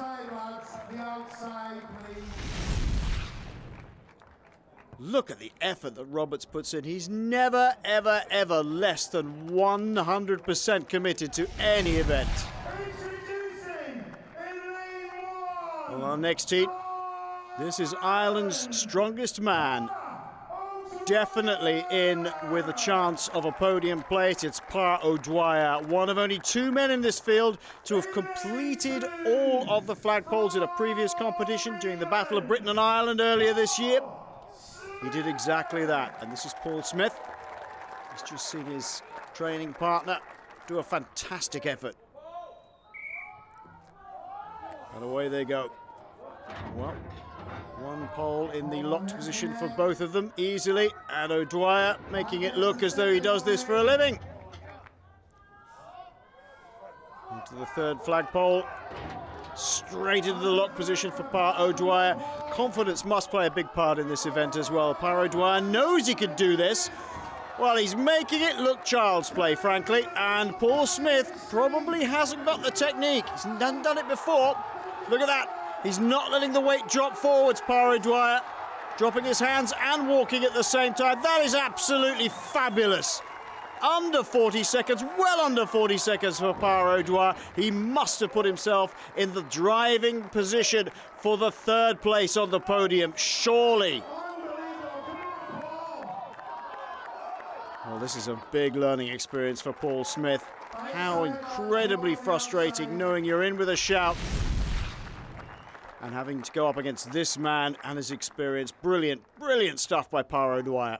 Look at the effort that Roberts puts in. He's never, ever, ever less than 100% committed to any event. Well, our next heat, this is Ireland's strongest man. Definitely in with a chance of a podium place. It's Par O'Dwyer, one of only 2 men in this field to have completed all of the flagpoles in a previous competition during the Battle of Britain and Ireland earlier this year. He did exactly that, and this is Paul Smith. He's just seen his training partner do a fantastic effort. And away they go. Well, one pole in the locked position for both of them easily, and O'Dwyer making it look as though he does this for a living. Into the third flagpole, straight into the locked position for Par O'Dwyer. Confidence must play a big part in this event as well. Par O'Dwyer knows he could do this. Well, he's making it look child's play, frankly, and Paul Smith probably hasn't got the technique. He's done it before. Look at that. He's not letting the weight drop forwards, Par O'Dwyer, dropping his hands and walking at the same time. That is absolutely fabulous. Under 40 seconds, well under 40 seconds for Par O'Dwyer. He must have put himself in the driving position for the third place on the podium, surely. Well, this is a big learning experience for Paul Smith. How incredibly frustrating knowing you're in with a shout and having to go up against this man and his experience. Brilliant, brilliant stuff by Par O'Dwyer.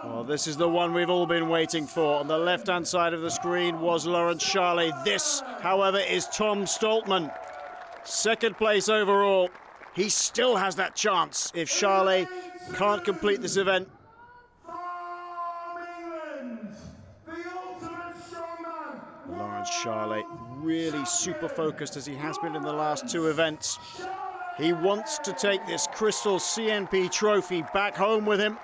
Well, this is the one we've all been waiting for. On the left-hand side of the screen was Lawrence Charley. This, however, is Tom Stoltman. Second place overall. He still has that chance if Charley can't complete this event. Lawrence Charley really super focused as he has been in the last two events. He wants to take this Crystal CNP trophy back home with him.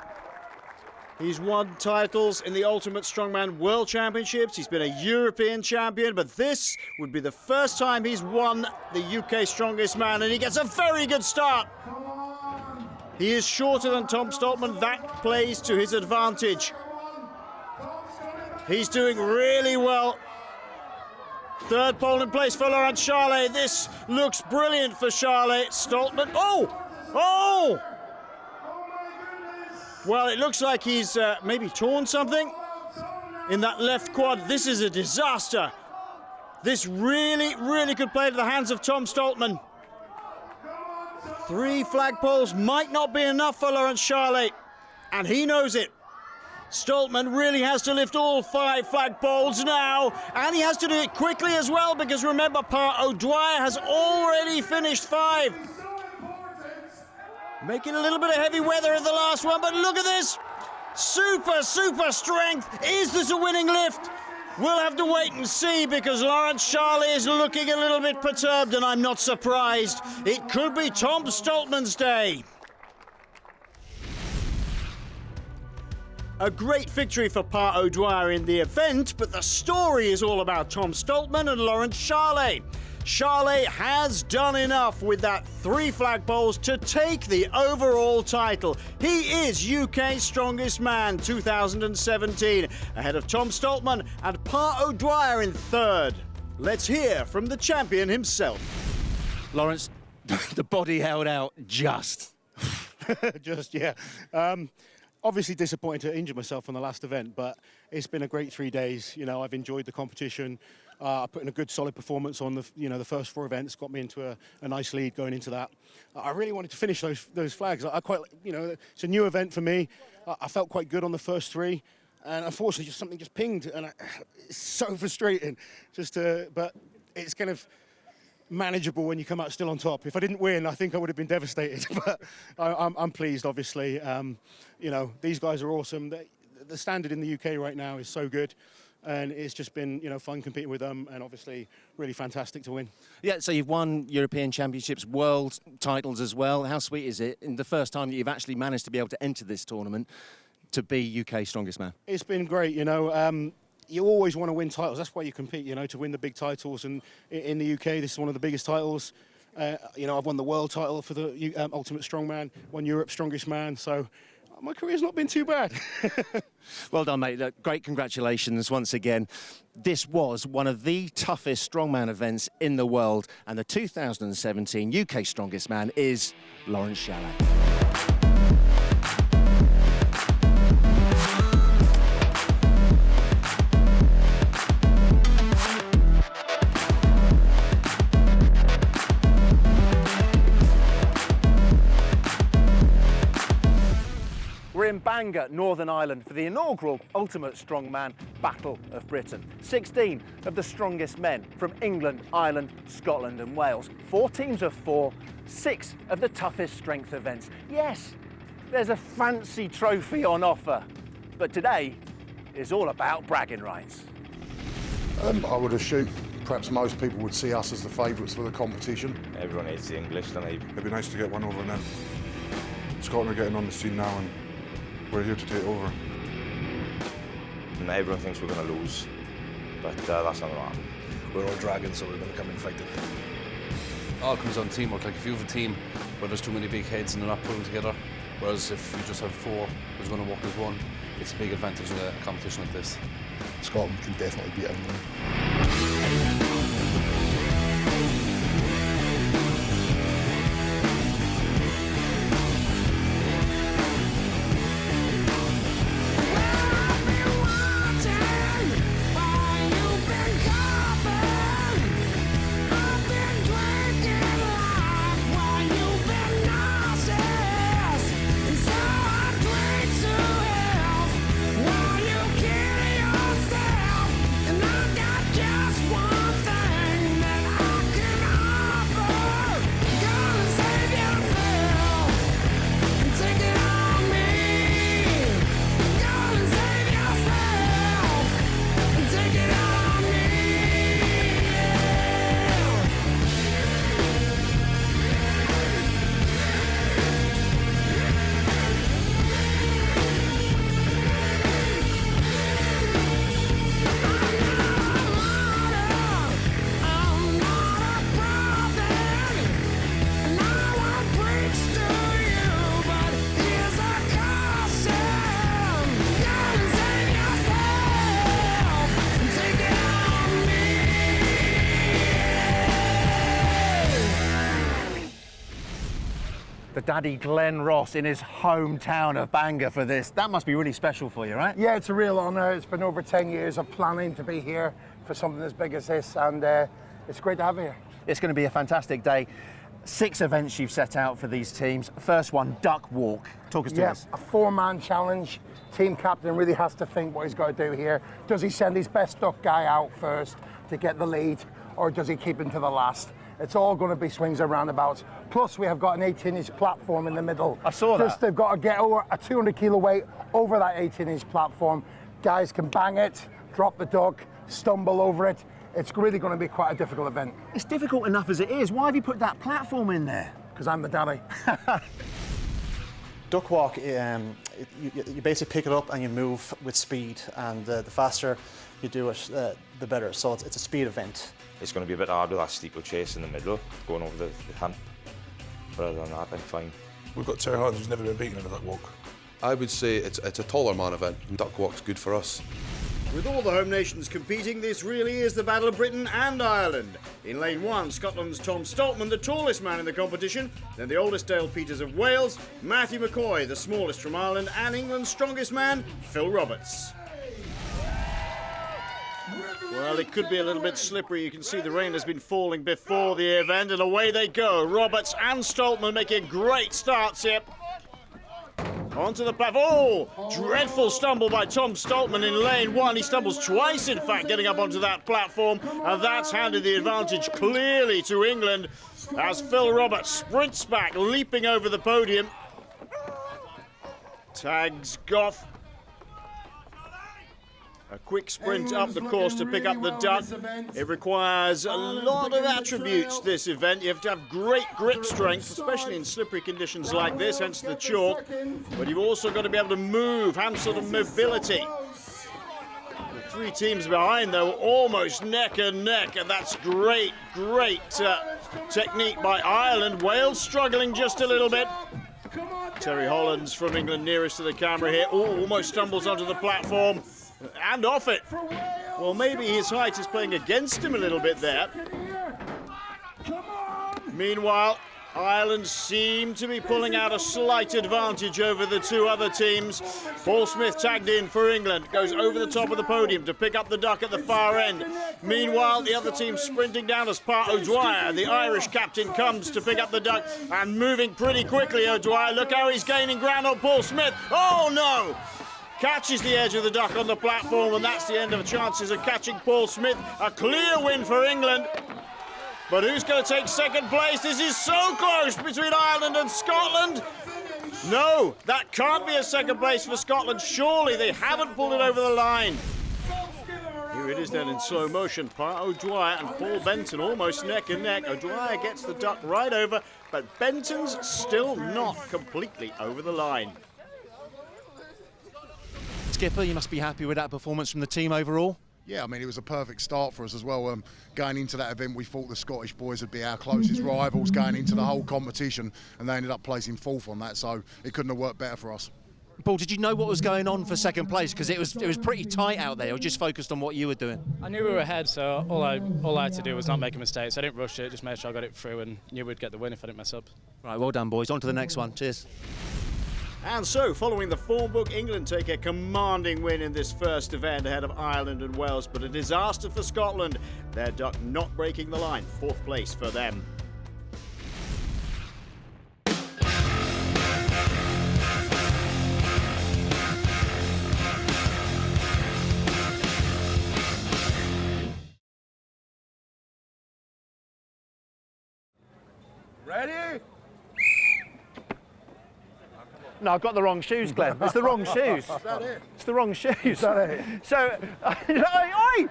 He's won titles in the Ultimate Strongman World Championships. He's been a European champion, but this would be the first time he's won the UK Strongest Man, and he gets a very good start. He is shorter than Tom Stoltman. That plays to his advantage. He's doing really well. Third pole in place for Lawrence Charley. This looks brilliant for Charley. Stoltman. Oh! Well, it looks like he's maybe torn something in that left quad. This is a disaster. This really, really could play to the hands of Tom Stoltman. 3 flagpoles might not be enough for Lawrence Charley, and he knows it. Stoltman really has to lift all 5 flagpoles now, and he has to do it quickly as well, because remember, Par O'Dwyer has already finished 5. Making a little bit of heavy weather at the last one, but look at this. Super strength. Is this a winning lift? We'll have to wait and see, because Lawrence Charley is looking a little bit perturbed, and I'm not surprised. It could be Tom Stoltman's day. A great victory for Par O'Dwyer in the event, but the story is all about Tom Stoltman and Lawrence Charley. Charley has done enough with that 3 flagpoles to take the overall title. He is UK's Strongest Man 2017, ahead of Tom Stoltman and Par O'Dwyer in third. Let's hear from the champion himself. Lawrence, the body held out just. Yeah. Obviously disappointed to injure myself on the last event, but it's been a great 3 days. You know, I've enjoyed the competition. I put in a good, solid performance on the first 4 events. Got me into a nice lead going into that. I really wanted to finish those flags. I quite, it's a new event for me. I felt quite good on the first 3, and unfortunately, something just pinged, and it's so frustrating. But it's kind of manageable when you come out still on top. If I didn't win, I think I would have been devastated. But I'm pleased, obviously. These guys are awesome. The standard in the UK right now is so good. and it's just been, you know, fun competing with them, and obviously really fantastic to win. Yeah, so you've won European Championships, world titles as well. How sweet is it, in the first time that you've actually managed to be able to enter this tournament, to be UK Strongest Man? It's been great, you know. You always want to win titles. That's why you compete, you know, to win the big titles. And in the UK, this is one of the biggest titles. You know, I've won the world title for the Ultimate Strongman, won Europe's Strongest Man. So my career's not been too bad. Well done, mate. Look, great congratulations once again. This was one of the toughest strongman events in the world, and the 2017 UK Strongest Man is Lawrence Shallack. We're in Bangor, Northern Ireland, for the inaugural Ultimate Strongman Battle of Britain. 16 of the strongest men from England, Ireland, Scotland and Wales. 4 teams of 4, 6 of the toughest strength events. Yes, there's a fancy trophy on offer, but today is all about bragging rights. I would assume perhaps most people would see us as the favourites for the competition. Everyone hates the English, don't they? It'd be nice to get one over and then. Scotland are getting on the scene now and we're here to take over. And everyone thinks we're going to lose, but that's not going to happen. We're all dragons, so we're going to come and fight it. All comes on teamwork. Like if you have a team where there's too many big heads and they're not pulling together, whereas if you just have 4 who's going to work as one, it's a big advantage in a competition like this. Scotland can definitely beat England. The daddy Glenn Ross in his hometown of Bangor for this. That must be really special for you, right? Yeah, it's a real honour. It's been over 10 years of planning to be here for something as big as this, and it's great to have you here. It's going to be a fantastic day. 6 events you've set out for these teams. First one, duck walk. Talk us through this. A 4-man challenge. Team captain really has to think what he's got to do here. Does he send his best duck guy out first to get the lead, or does he keep him to the last? It's all going to be swings and roundabouts. Plus, we have got an 18-inch platform in the middle. I saw that. They've got to get over a 200-kilo weight over that 18-inch platform. Guys can bang it, drop the duck, stumble over it. It's really going to be quite a difficult event. It's difficult enough as it is. Why have you put that platform in there? Because I'm the daddy. Duck walk, you basically pick it up and you move with speed, and the faster you do it, the better. So it's a speed event. It's going to be a bit hard with that steeplechase in the middle, going over the hump. But other than that, I'm fine. We've got Terry Hines, who's never been beaten in a duck walk. I would say it's a taller man event, and duck walk's good for us. With all the home nations competing, this really is the Battle of Britain and Ireland. In lane 1, Scotland's Tom Stoltman, the tallest man in the competition, then the oldest Dale Peters of Wales, Matthew McCoy, the smallest from Ireland, and England's strongest man, Phil Roberts. Well, it could be a little bit slippery. You can see the rain has been falling before the event, and away they go. Roberts and Stoltman making great starts here. Onto the platform. Oh, dreadful stumble by Tom Stoltman in lane 1. He stumbles twice, in fact, getting up onto that platform, and that's handed the advantage clearly to England as Phil Roberts sprints back, leaping over the podium. Tags Goff. A quick sprint up the course to pick up the duck. It requires a lot of attributes, this event. You have to have great grip strength, especially in slippery conditions like this, hence the chalk. But you've also got to be able to move, have sort of mobility. The three teams behind, though, almost neck and neck, and that's great technique by Ireland. Wales struggling just a little bit. Terry Hollands from England nearest to the camera here. Oh, almost stumbles onto the platform. And off it. Well, maybe his height is playing against him a little bit there. Meanwhile, Ireland seem to be pulling out a slight advantage over the two other teams. Paul Smith tagged in for England, goes over the top of the podium to pick up the duck at the far end. Meanwhile, the other team sprinting down as Pat O'Dwyer, the Irish captain, comes to pick up the duck and moving pretty quickly. O'Dwyer, look how he's gaining ground on Paul Smith. Oh no! Catches the edge of the duck on the platform, and that's the end of chances of catching Paul Smith. A clear win for England. But who's going to take second place? This is so close between Ireland and Scotland. No, that can't be a second place for Scotland. Surely they haven't pulled it over the line. Here it is then in slow motion. Pat O'Dwyer and Paul Benton almost neck and neck. O'Dwyer gets the duck right over, but Benton's still not completely over the line. Skipper, you must be happy with that performance from the team overall? Yeah, I mean, it was a perfect start for us as well. Going into that event, we thought the Scottish boys would be our closest rivals going into the whole competition, and they ended up placing fourth on that, so it couldn't have worked better for us. Paul, did you know what was going on for second place? Because it was pretty tight out there, or just focused on what you were doing? I knew we were ahead, so all I had to do was not make a mistake. So I didn't rush it, just made sure I got it through and knew we'd get the win if I didn't mess up. Right, well done, boys. On to the next one. Cheers. And so, following the form book, England take a commanding win in this first event ahead of Ireland and Wales, but a disaster for Scotland. Their duck not breaking the line, fourth place for them. Ready? No, I've got the wrong shoes, Glenn. It's the wrong shoes. Is that it? It's the wrong shoes. Is that it? So, oi!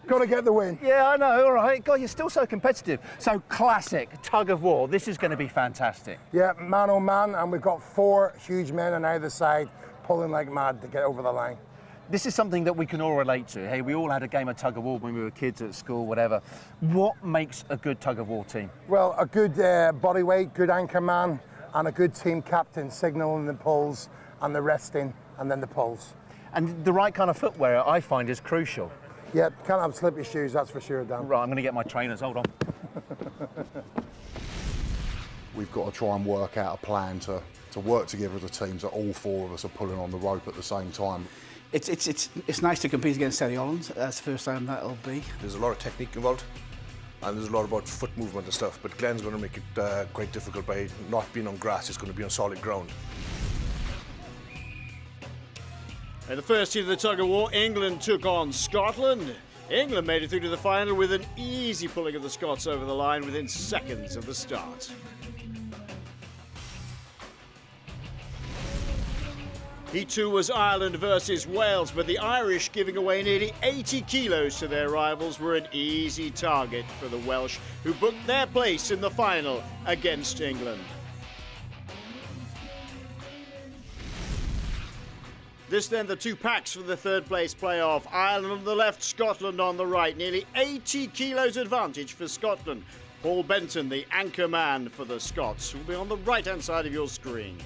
Got to get the win. Yeah, I know, all right. God, you're still so competitive. So, classic, tug of war. This is going to be fantastic. Yeah, man on man, and we've got four huge men on either side pulling like mad to get over the line. This is something that we can all relate to. Hey, we all had a game of tug of war when we were kids at school, whatever. What makes a good tug of war team? Well, a good body weight, good anchor man, and a good team captain signalling the pulls and the resting and then the pulls. And the right kind of footwear, I find, is crucial. Yeah, can't have slippy shoes, that's for sure, Dan. Right, I'm going to get my trainers, hold on. We've got to try and work out a plan to work together as a team so all four of us are pulling on the rope at the same time. It's nice to compete against Terry Hollands. That's the first time that'll be. There's a lot of technique involved, and there's a lot about foot movement and stuff, but Glenn's going to make it quite difficult by not being on grass. It's going to be on solid ground. In the first heat of the tug of war, England took on Scotland. England made it through to the final with an easy pulling of the Scots over the line within seconds of the start. Heat 2 was Ireland versus Wales, but the Irish, giving away nearly 80 kilos to their rivals, were an easy target for the Welsh, who booked their place in the final against England. This then the two packs for the third place playoff. Ireland on the left, Scotland on the right. Nearly 80 kilos advantage for Scotland. Paul Benton, the anchor man for the Scots, will be on the right-hand side of your screen.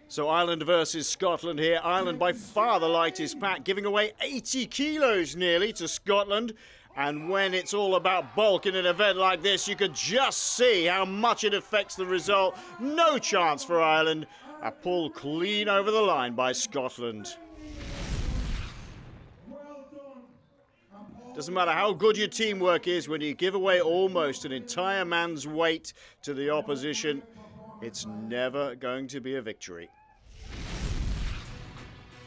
So Ireland versus Scotland here. Ireland by far the lightest pack, giving away 80 kilos nearly to Scotland. And when it's all about bulk in an event like this, you could just see how much it affects the result. No chance for Ireland. A pull clean over the line by Scotland. Doesn't matter how good your teamwork is, when you give away almost an entire man's weight to the opposition, it's never going to be a victory.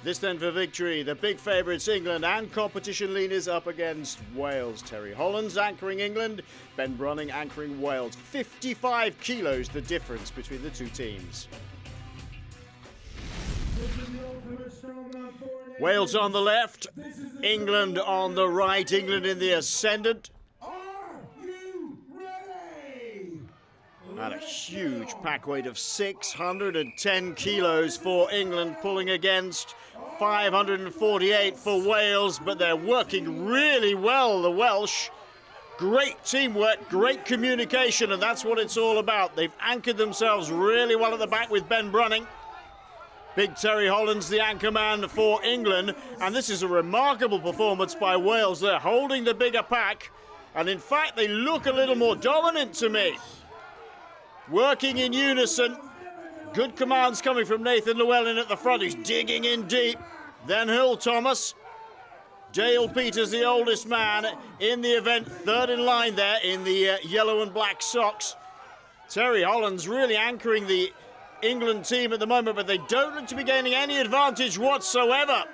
This then for victory, the big favourites England and competition leaders up against Wales. Terry Hollands anchoring England, Ben Brunning anchoring Wales. 55 kilos the difference between the two teams. Wales on the left, England on the right, England in the ascendant. And a huge pack weight of 610 kilos for England, pulling against 548 for Wales, but they're working really well, the Welsh. Great teamwork, great communication, and that's what it's all about. They've anchored themselves really well at the back with Ben Brunning. Big Terry Hollands, the anchor man for England, and this is a remarkable performance by Wales. They're holding the bigger pack, and in fact, they look a little more dominant to me. Working in unison. Good commands coming from Nathan Llewellyn at the front. He's digging in deep. Then Hull Thomas. Dale Peters, the oldest man in the event, third in line there in the yellow and black socks. Terry Hollands really anchoring the England team at the moment, but they don't look to be gaining any advantage whatsoever.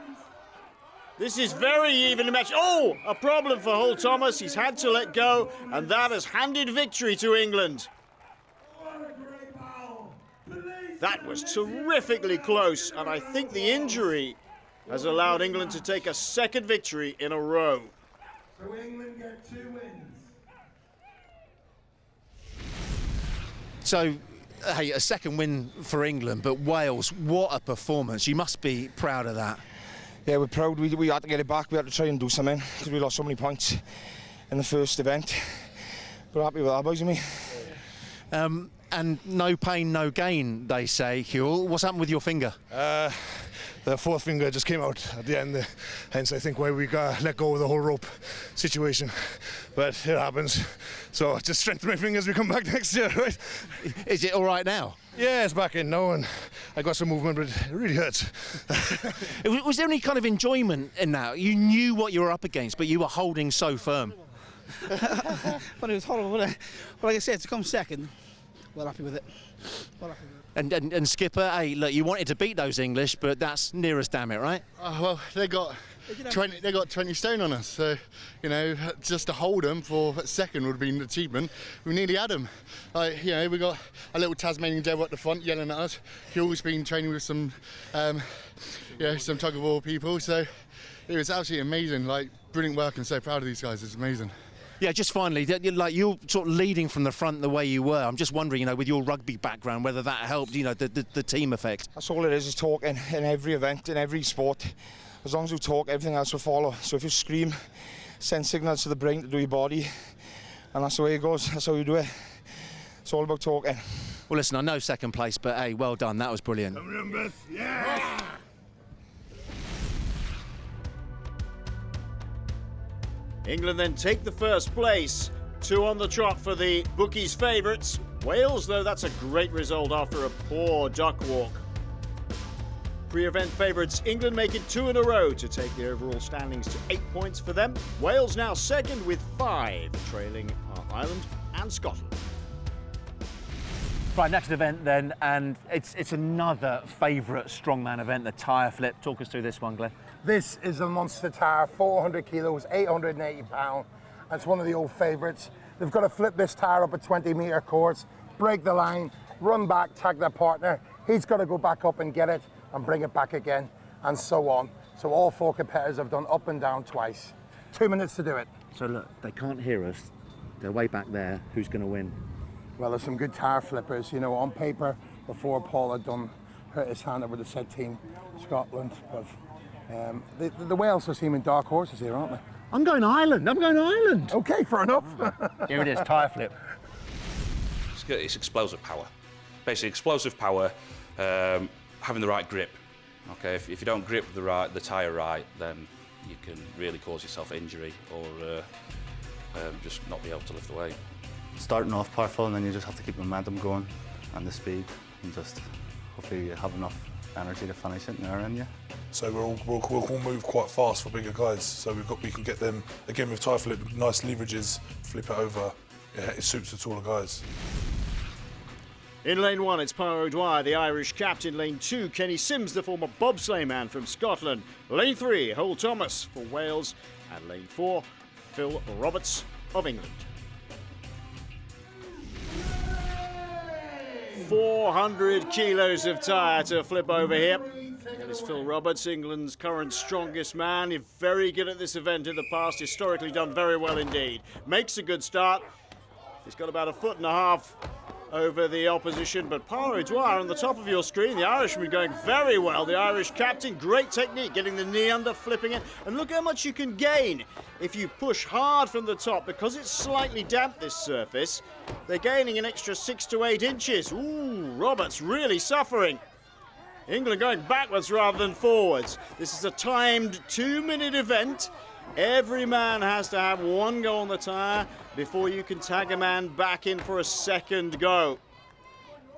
This is very evenly matched. Oh, a problem for Hull Thomas. He's had to let go, and that has handed victory to England. That was terrifically close, and I think the injury has allowed England to take a second victory in a row. So England get 2 wins. So, hey, a second win for England, but Wales, what a performance. You must be proud of that. Yeah, we're proud. We had to get it back. We had to try and do something because we lost so many points in the first event. We're happy with that, boys and me. And no pain, no gain, they say, Huel. What's happened with your finger? The fourth finger just came out at the end, hence I think why we got let go of the whole rope situation. But it happens. So just strengthen my fingers as we come back next year, right? Is it all right now? Yeah, it's back in now, and I got some movement, but it really hurts. Was there any kind of enjoyment in that? You knew what you were up against, but you were holding so firm. Well, it was horrible, wasn't it? Well, like I said, to come second, well happy with it. Well happy with it. And Skipper, hey, look, you wanted to beat those English, but that's near as damn it, right? Well, they got 20 stone on us, so you know, just to hold them for a second would have been an achievement. We nearly had them. Like, you know, we got a little Tasmanian devil at the front yelling at us. Hugh's been training with some, some tug of war people, so it was absolutely amazing. Like, brilliant work, and so proud of these guys. It's amazing. Yeah, just finally, like you're sort of leading from the front the way you were. I'm just wondering, you know, with your rugby background, whether that helped, you know, the team effect. That's all it is talking in every event, in every sport. As long as you talk, everything else will follow. So if you scream, send signals to the brain to do your body, and that's the way it goes. That's how you do it. It's all about talking. Well, listen, I know second place, but hey, well done. That was brilliant. Yeah! England then take the first place. 2 on the trot for the bookies' favourites. Wales, though, that's a great result after a poor duck walk. Pre-event favourites, England make it 2 in a row to take the overall standings to 8 points for them. Wales now second with 5, trailing Ireland and Scotland. Right, next event then, and it's another favourite strongman event, the tyre flip. Talk us through this one, Glenn. This is a monster tire, 400 kilos, 880 pounds. It's one of the old favourites. They've got to flip this tire up a 20-metre course, break the line, run back, tag their partner. He's got to go back up and get it and bring it back again, and so on. So all 4 competitors have done up and down twice. 2 minutes to do it. So look, they can't hear us. They're way back there. Who's going to win? Well, there's some good tire flippers, you know, on paper, before Paul had hurt his hand over the said team, Scotland. But the Wales are seeming dark horses here, aren't they? I'm going Ireland. Okay, fair enough. Here it is, tyre flip. It's explosive power. Basically, explosive power, having the right grip. Okay, if you don't grip the tyre right, then you can really cause yourself injury or just not be able to lift the weight. Starting off powerful, and then you just have to keep the momentum going and the speed, and just hopefully you have enough energy to finish it in there, and So we'll all move quite fast for bigger guys. So we can get them again with tyre flip, nice leverages, flip it over. It suits the taller guys. In lane 1, it's Paul O'Dwyer, the Irish captain. Lane 2, Kenny Sims, the former bobsleigh man from Scotland. Lane 3, Hull Thomas for Wales. And lane 4, Phil Roberts of England. 400 kilos of tyre to flip over here. That is Phil Roberts, England's current strongest man. He's very good at this event in the past, historically done very well indeed. Makes a good start. He's got about 1.5 feet over the opposition, but Pádraig Dwyer on the top of your screen, the Irishman going very well. The Irish captain, great technique, getting the knee under, flipping it, and look how much you can gain if you push hard from the top. Because it's slightly damp, this surface, they're gaining an extra 6 to 8 inches. Ooh, Roberts really suffering. England going backwards rather than forwards. This is a timed 2-minute event. Every man has to have one go on the tyre before you can tag a man back in for a second go.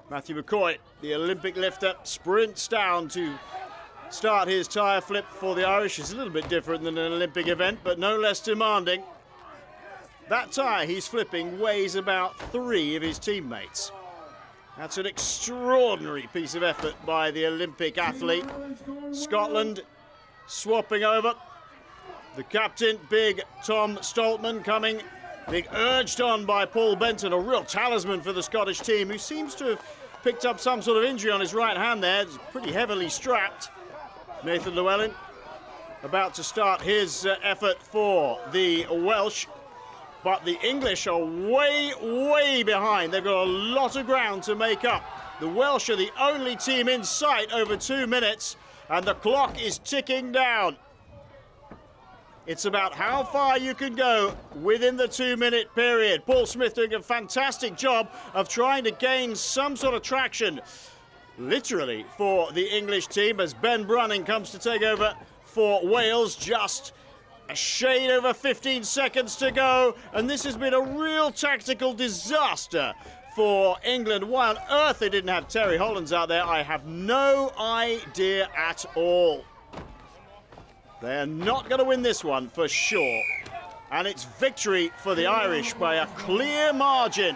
Matthew McCoy, the Olympic lifter, sprints down to start his tyre flip for the Irish. It's a little bit different than an Olympic event, but no less demanding. That tyre he's flipping weighs about 3 of his teammates. That's an extraordinary piece of effort by the Olympic athlete. Scotland swapping over. The captain, big Tom Stoltman, coming, being urged on by Paul Benton, a real talisman for the Scottish team, who seems to have picked up some sort of injury on his right hand there. It's pretty heavily strapped. Nathan Llewellyn about to start his effort for the Welsh. But the English are way, way behind. They've got a lot of ground to make up. The Welsh are the only team in sight over 2 minutes, and the clock is ticking down. It's about how far you can go within the 2-minute period. Paul Smith doing a fantastic job of trying to gain some sort of traction, literally, for the English team as Ben Brunning comes to take over for Wales. Just a shade over 15 seconds to go, and this has been a real tactical disaster for England. Why on earth they didn't have Terry Hollands out there, I have no idea at all. They're not going to win this one for sure. And it's victory for the Irish by a clear margin.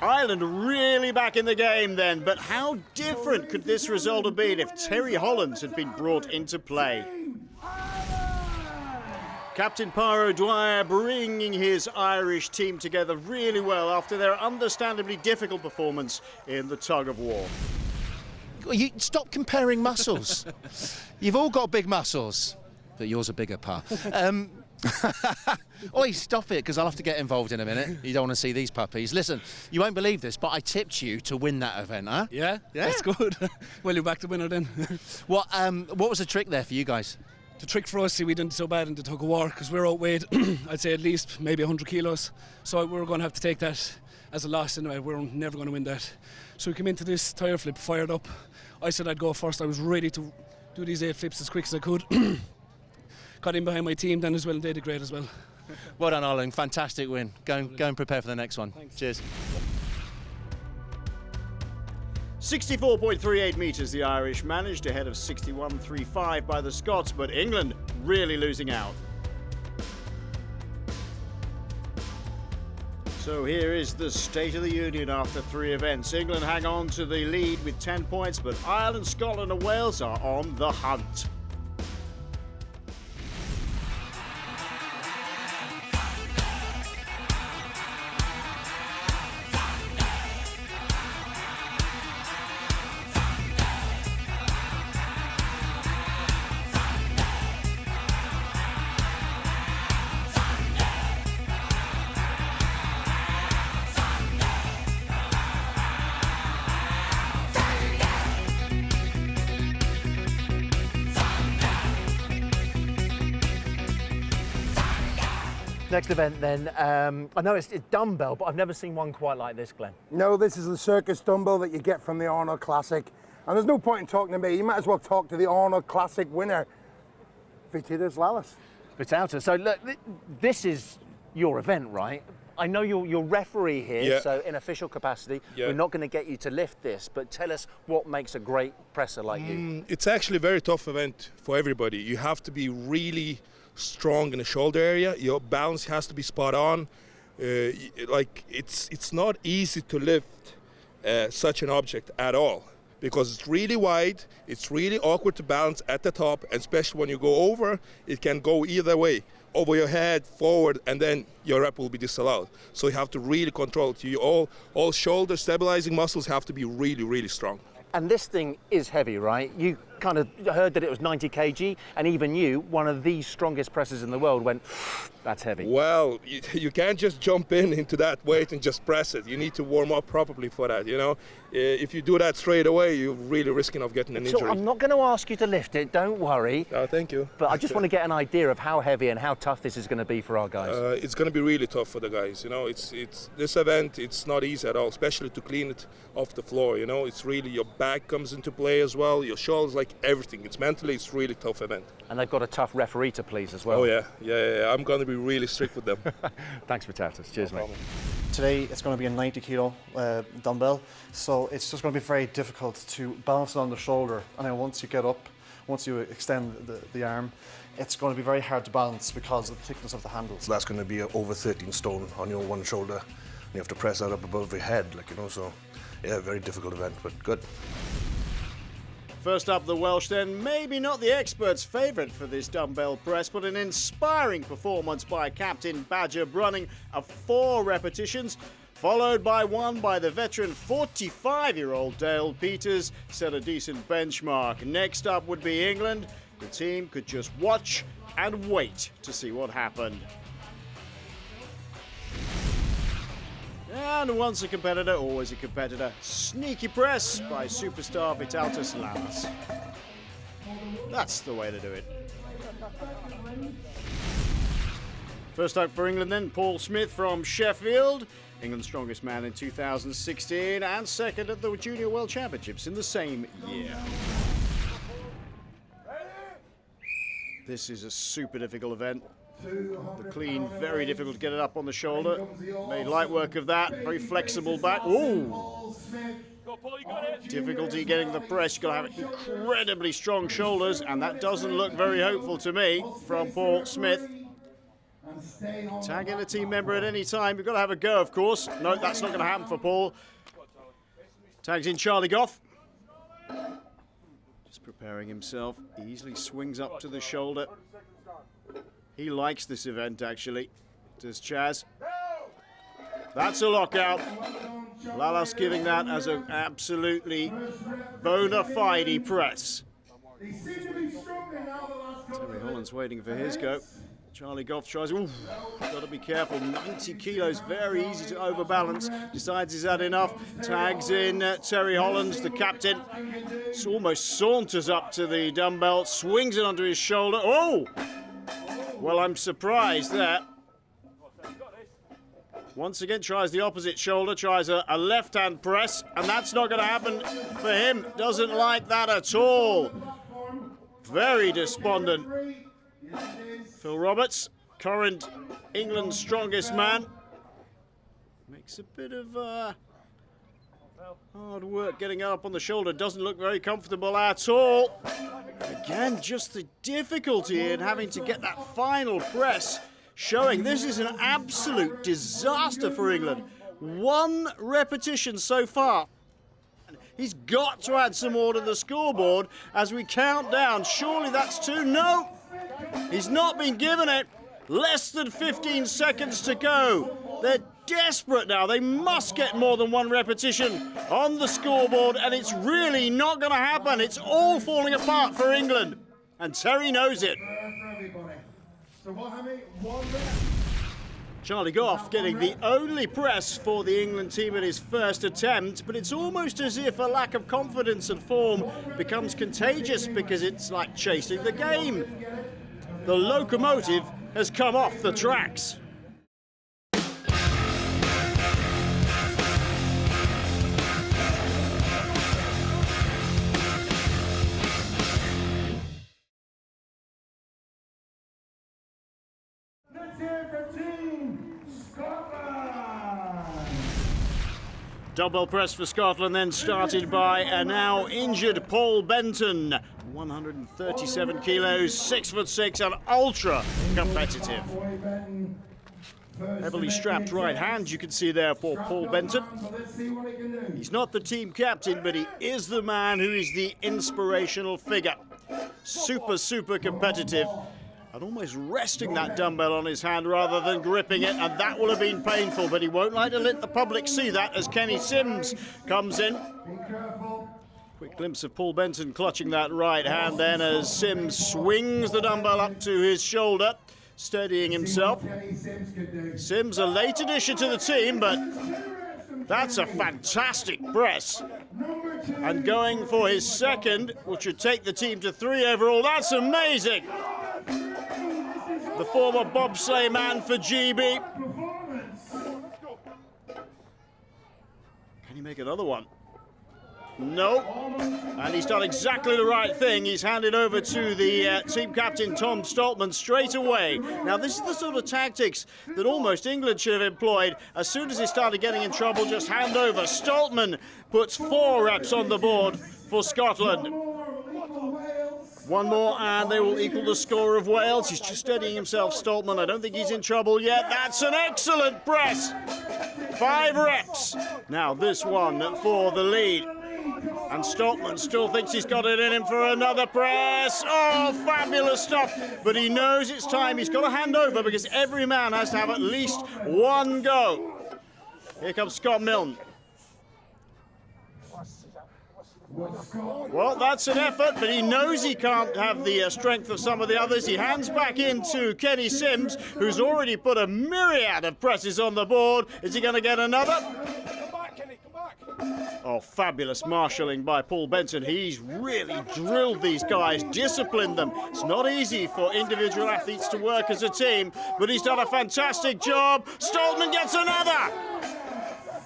Ireland really back in the game then, but how different could this result have been if Terry Hollands had been brought into play? Captain Pádraig Dwyer bringing his Irish team together really well after their understandably difficult performance in the tug of war. You stop comparing muscles. You've all got big muscles, but yours are bigger, Pa. Oi, stop it, because I'll have to get involved in a minute. You don't want to see these puppies. Listen, you won't believe this, but I tipped you to win that event, huh? Yeah, that's good. Well, you're back to winner then. What was the trick there for you guys? The trick for us, see, we didn't do so bad in the tug of war because we're outweighed, I'd say at least maybe 100 kilos. So we were going to have to take that as a loss anyway. We're never going to win that. So we came into this tyre flip fired up. I said I'd go first. I was ready to do these 8 flips as quick as I could. Got in behind my team then as well, and they did great as well. Well done, Ireland. Fantastic win. Go and prepare for the next one. Thanks. Cheers. 64.38 metres the Irish managed, ahead of 61.35 by the Scots, but England really losing out. So here is the State of the Union after 3 events. England hang on to the lead with 10 points, but Ireland, Scotland and Wales are on the hunt. Next event then, I know it's dumbbell, but I've never seen one quite like this, Glenn. No, this is the circus dumbbell that you get from the Arnold Classic. And there's no point in talking to me, you might as well talk to the Arnold Classic winner, Vytautas Lalas. Vytautas, so look, this is your event, right? I know you're referee here, Yeah. so in official capacity, Yeah. we're not going to get you to lift this, but tell us what makes a great presser like you. It's actually a very tough event for everybody. You have to be really strong in the shoulder area. Your balance has to be spot on. It's not easy to lift such an object at all because it's really wide. It's really awkward to balance at the top, and especially when you go over, it can go either way. over your head, forward, and then your rep will be disallowed. So you have to really control it. All shoulder stabilizing muscles have to be really, really strong. And this thing is heavy, right? You kind of heard that it was 90 kg, and even you, one of the strongest pressers in the world, went, that's heavy. Well, you can't just jump into that weight and just press it. You need to warm up properly for that, you know. If you do that straight away, you're really risking of getting an injury. So I'm not going to ask you to lift it, don't worry. Oh, thank you. But I just want to get an idea of how heavy and how tough this is going to be for our guys. It's going to be really tough for the guys, you know. It's this event, it's not easy at all, especially to clean it off the floor, you know. It's really, your back comes into play as well, your shoulders, like everything. It's mentally, it's really tough event. And they've got a tough referee to please as well. Oh yeah. I'm going to be really strict with them. Thanks for Tatus. Cheers, mate. Today it's going to be a 90 kilo dumbbell, so it's just going to be very difficult to balance it on the shoulder. And then once you get up, once you extend the arm, it's going to be very hard to balance because of the thickness of the handles. So that's going to be over 13 stone on your one shoulder, and you have to press that up above your head, like, you know. So yeah, very difficult event, but good. First up, the Welsh then, maybe not the experts' favourite for this dumbbell press, but an inspiring performance by Captain Badger Brunning of 4 repetitions, followed by one by the veteran 45-year-old Dale Peters, set a decent benchmark. Next up would be England. The team could just watch and wait to see what happened. And once a competitor, always a competitor. Sneaky press by superstar Vytautas Lalas. That's the way to do it. First up for England then, Paul Smith from Sheffield. England's strongest man in 2016 and second at the Junior World Championships in the same year. This is a super difficult event. The clean, very difficult to get it up on the shoulder. Made light work of that. Very flexible back. Ooh! Difficulty getting the press. You've got to have incredibly strong shoulders, and that doesn't look very hopeful to me from Paul Smith. Tag in a team member at any time. You've got to have a go, of course. No, that's not going to happen for Paul. Tags in Charlie Goff. Just preparing himself. He easily swings up to the shoulder. He likes this event, actually. Does Chaz? That's a lockout. Lalas giving that as an absolutely bona fide press. Terry Holland's waiting for his go. Charlie Goff tries. Ooh, got to be careful. 90 kilos, very easy to overbalance. Decides he's had enough. Tags in Terry Hollands, the captain. Almost saunters up to the dumbbell, swings it onto his shoulder. Oh! Well, I'm surprised there. Once again, tries the opposite shoulder, tries a left-hand press, and that's not going to happen for him. Doesn't like that at all. Very despondent. Phil Roberts, current England's strongest man. Makes a bit of hard work getting up on the shoulder. Doesn't look very comfortable at all. Again, just the difficulty in having to get that final press, showing this is an absolute disaster for England. 1 repetition so far. He's got to add some more to the scoreboard as we count down. Surely that's 2. No! He's not been given it. Less than 15 seconds to go. They're desperate now. They must get more than 1 repetition on the scoreboard, and it's really not going to happen. It's all falling apart for England, and Terry knows it. Charlie Goff getting the only press for the England team at his first attempt, but it's almost as if a lack of confidence and form becomes contagious because it's like chasing the game. The locomotive has come off the tracks. Double press for Scotland, then started by a now injured Paul Benton. 137 kilos, 6'6", and ultra competitive. Heavily strapped right hand, you can see there for Paul Benton. He's not the team captain, but he is the man who is the inspirational figure. Super competitive. and almost resting that dumbbell on his hand rather than gripping it, and that will have been painful, but he won't like to let the public see that as Kenny Sims comes in. Quick glimpse of Paul Benton clutching that right hand then as Sims swings the dumbbell up to his shoulder, steadying himself. Sims, a late addition to the team, but that's a fantastic press. And going for his second, which would take the team to 3 overall. That's amazing. The former bobsleigh man for GB. Can he make another one? No, and he's done exactly the right thing. He's handed over to the team captain, Tom Stoltman, straight away. Now, this is the sort of tactics that almost England should have employed. As soon as he started getting in trouble, just hand over. Stoltman puts 4 reps on the board for Scotland. One more and they will equal the score of Wales. He's just steadying himself, Stoltman. I don't think he's in trouble yet. That's an excellent press. 5 reps. Now this one for the lead. And Stoltman still thinks he's got it in him for another press. Oh, fabulous stuff. But he knows it's time. He's got to hand over because every man has to have at least one go. Here comes Scott Milne. Well, that's an effort, but he knows he can't have the strength of some of the others. He hands back into Kenny Sims, who's already put a myriad of presses on the board. Is he going to get another? Oh, fabulous marshalling by Paul Benton. He's really drilled these guys, disciplined them. It's not easy for individual athletes to work as a team, but he's done a fantastic job. Stoltman gets another.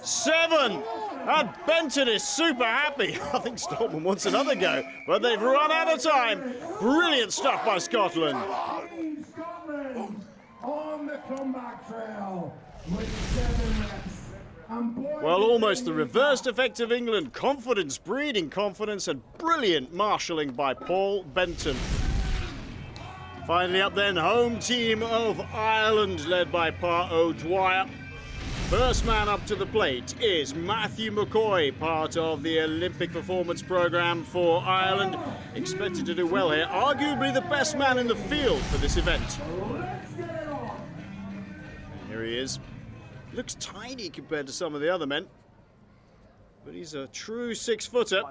7. And Benton is super happy. I think Stoltman wants another go, but they've run out of time. Brilliant stuff by Scotland. On the comeback trail with 7 reps. Well, almost the reversed effect of England. Confidence, breeding confidence, and brilliant marshalling by Paul Benton. Finally up then, home team of Ireland, led by Pa O'Dwyer. First man up to the plate is Matthew McCoy, part of the Olympic performance programme for Ireland. Expected to do well here, arguably the best man in the field for this event. Here he is. Looks tiny compared to some of the other men, but he's a true 6-footer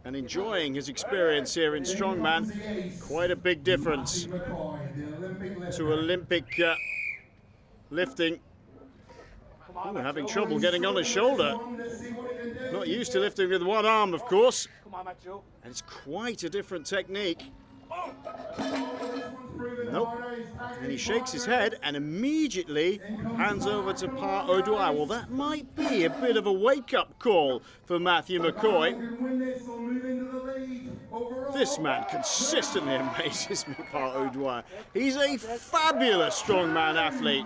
and enjoying his experience here in strongman. Quite a big difference to Olympic lifting. Ooh, having trouble getting on his shoulder. Not used to lifting with one arm, of course. And it's quite a different technique. Nope. And he shakes his head and immediately hands over to Pa O'Dwyer. Well, that might be a bit of a wake-up call for Matthew McCoy. This man consistently amazes me, Pa O'Dwyer. He's a fabulous strongman athlete.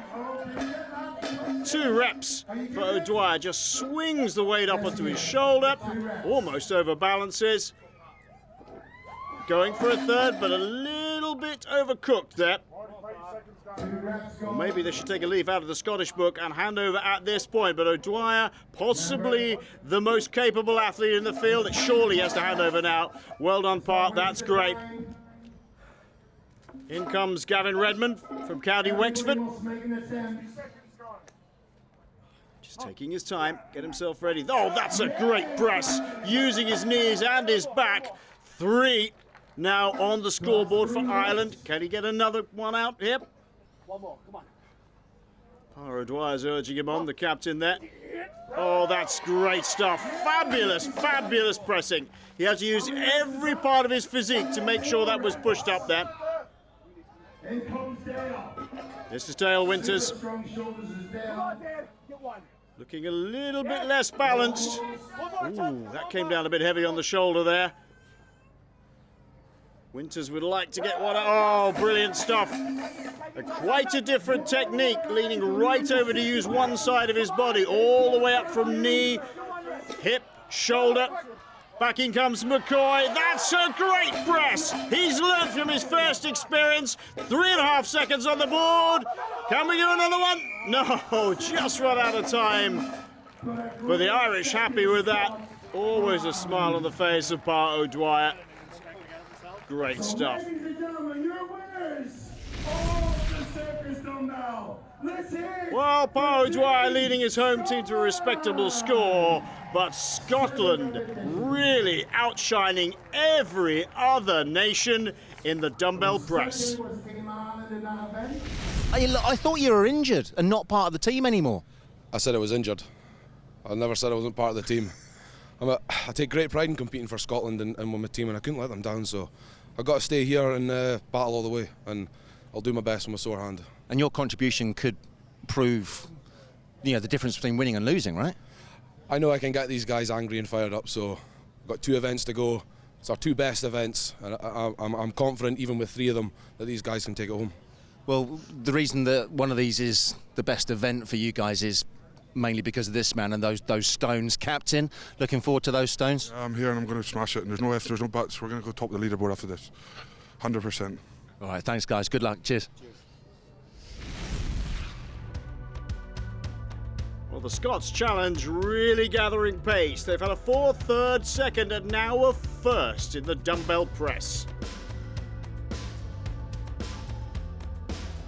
2 reps for O'Dwyer, just swings the weight up onto his shoulder, almost overbalances. Going for a third, but a little bit overcooked there. Well, maybe they should take a leaf out of the Scottish book and hand over at this point, but O'Dwyer, possibly the most capable athlete in the field, it surely has to hand over now. Well done, Park, that's great. In comes Gavin Redmond from County Wexford. Just taking his time, get himself ready. Oh, that's a great press, using his knees and his back. 3 now on the scoreboard for Ireland. Can he get another one out here? One more, come on. Pa O'Dwyer's urging him on, the captain there. Oh, that's great stuff. Fabulous, fabulous pressing. He had to use every part of his physique to make sure that was pushed up there. This is Dale Winters. Looking a little bit less balanced. Ooh, that came down a bit heavy on the shoulder there. Winters would like to get one. Oh, brilliant stuff. Quite a different technique, leaning right over to use one side of his body, all the way up from knee, hip, shoulder. Back in comes McCoy. That's a great press. He's learned from his first experience. 3.5 seconds on the board. Can we do another one? No, just run out of time. But the Irish happy with that. Always a smile on the face of Pa O'Dwyer. Great stuff. Ladies and gentlemen, your winners, Stone now. Let's hear it. Well, Paraguay leading his home team to a respectable score, but Scotland really outshining every other nation in the dumbbell press. I thought you were injured and not part of the team anymore. I said I was injured. I never said I wasn't part of the team. I take great pride in competing for Scotland and with my team, and I couldn't let them down, so I've got to stay here and battle all the way, and I'll do my best with my sore hand. And your contribution could prove, the difference between winning and losing, right? I know I can get these guys angry and fired up, so I've got 2 events to go. It's our 2 best events, and I'm confident, even with 3 of them, that these guys can take it home. Well, the reason that one of these is the best event for you guys is mainly because of this man and those stones. Captain, looking forward to those stones? I'm here and I'm going to smash it, and there's no ifs, there's no buts. We're going to go top of the leaderboard after this, 100%. All right, thanks guys, good luck, cheers. Well, the Scots challenge really gathering pace. They've had a 4th, 3rd, 2nd and now a 1st in the dumbbell press.